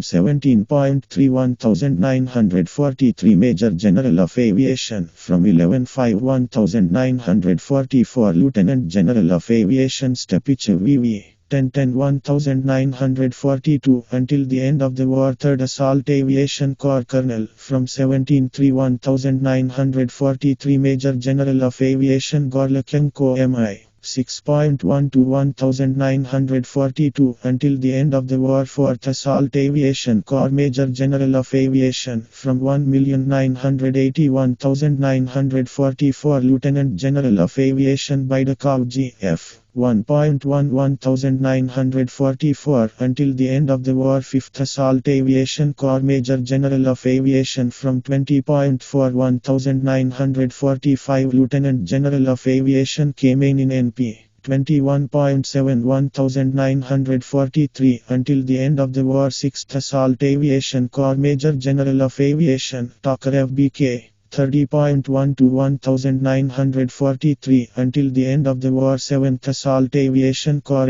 17.3 1943 Major General of Aviation from 11.5 1944 Lieutenant General of Aviation Stepichev V.V. 10.10 1942 until the end of the war. 3rd Assault Aviation Corps Colonel from 17.3 1943 Major General of Aviation Gorlachenko M.I. 6.1 to 1942 until the end of the war. 4th Assault Aviation Corps Major General of Aviation from 1,981,944 Lieutenant General of Aviation Baidakov G.F. 1.1 1944 until the end of the war. 5th Assault Aviation Corps Major General of Aviation from 20.4 1945 Lieutenant General of Aviation Kamenin NP 21.7 1943 until the end of the war. 6th Assault Aviation Corps Major General of Aviation Tokarev BK 30.1 to 1943 until the end of the war. 7th Assault Aviation Corps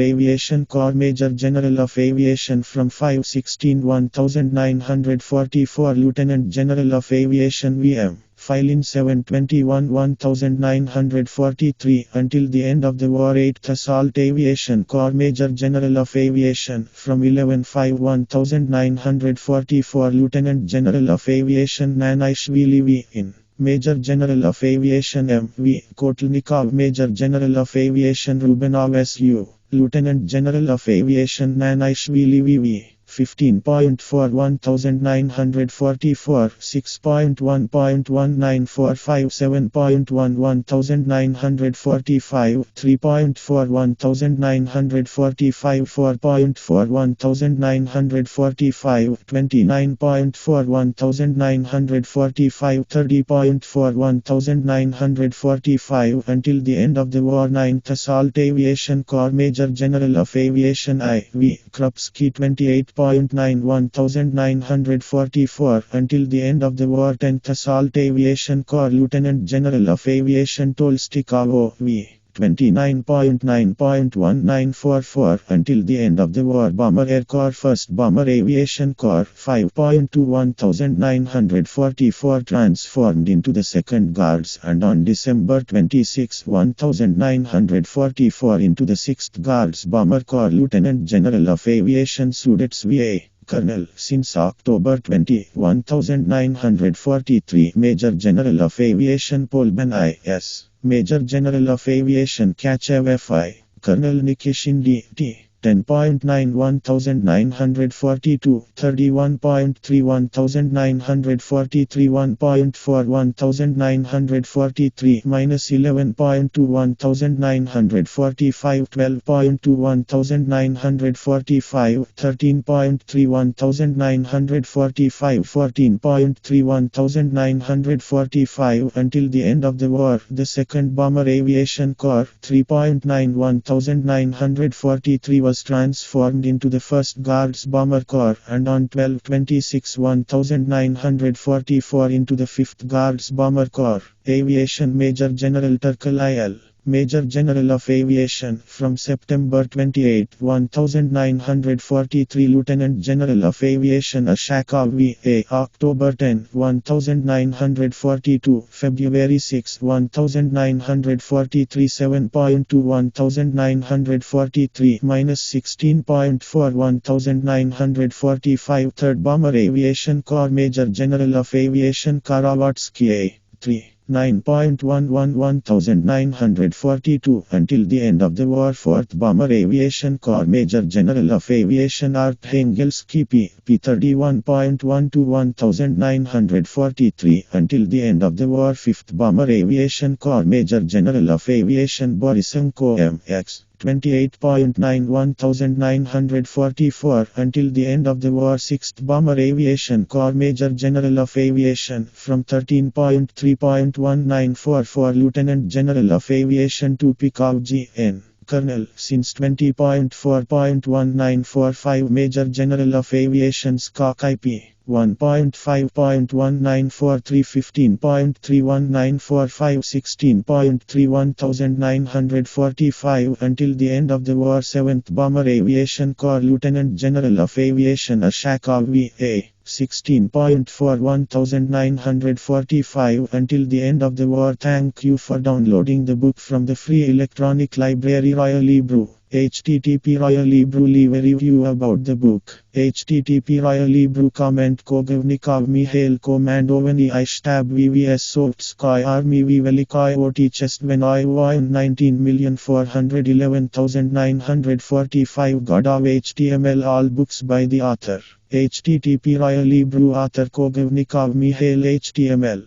Major General of Aviation from 5/16 1944 Lieutenant General of Aviation VM. Filin 721 1943 until the end of the war. 8th Assault Aviation Corps Major General of Aviation from 11/5 1944 Lieutenant General of Aviation Nanaishvili V. in Major General of Aviation M.V. Kotelnikov Major General of Aviation Rubenov S.U. Lieutenant General of Aviation Nanaishvili V.V. 15.4 1944 6.1.1945 7.1 1945 3.4 1945 4.4 1945 29.4 1945 30.4 1945 until the end of the war. 9th Assault Aviation Corps Major General of Aviation I.V. Krupski 28.9 1944 until the end of the war. 10th Assault Aviation Corps Lieutenant General of Aviation Tolstikov O.V. 29.9.1944 until the end of the war. Bomber Air Corps 1st Bomber Aviation Corps 5.2 1944 transformed into the 2nd Guards, and on December 26 1944 into the 6th Guards. Bomber Corps Lieutenant General of Aviation Sudets V.A. Colonel since October 20, 1943. Major General of Aviation Polban I.S. Major General of Aviation Kachev F.I. Colonel Nikishin D.T. 10.9 1942 31.3 1943 1.4 1943 minus 11.2 1945 12.2 1945 13.3 1945 14.3 1945 until the end of the war. The 2nd Bomber Aviation Corps 3.9 1943 was transformed into the 1st Guards Bomber Corps, and on 12/26 1944 into the 5th Guards Bomber Corps. Aviation Major General Turkel I.L. Major General of Aviation from September 28, 1943. Lieutenant General of Aviation Ashakov V.A. October 10, 1942 February 6, 1943 7.2 1943 minus 16.4 1945 3rd Bomber Aviation Corps Major General of Aviation Karavatsky A. 3. 9.11 1942 until the end of the war. 4th Bomber Aviation Corps Major General of Aviation English P. 31.12 1943 until the end of the war. 5th Bomber Aviation Corps Major General of Aviation Borisenko M.X. 28.9 1944 until the end of the war. 6th Bomber Aviation Corps Major General of Aviation from 13.3.1944 Lieutenant General of Aviation Tupikov G.N. Colonel since 20.4.1945 Major General of Aviation Skok IP 1.5.194 15.31945 16.3 1945 until the end of the war. 7th Bomber Aviation Corps Lieutenant General of Aviation Ashakov V.A. 16.4 1945 until the end of the war. Thank you for downloading the book from the free electronic library Royal Libru. http Royal Libru. Leave a review about the book. http Royal Libru. Comment Kozhevnikov Mihail Командование штаб ВВС Советской Армии Великой Отечественной войне 19,411,945 годов. HTML. All books by the author. http Royal Libru. Author Kozhevnikov Mihail. HTML.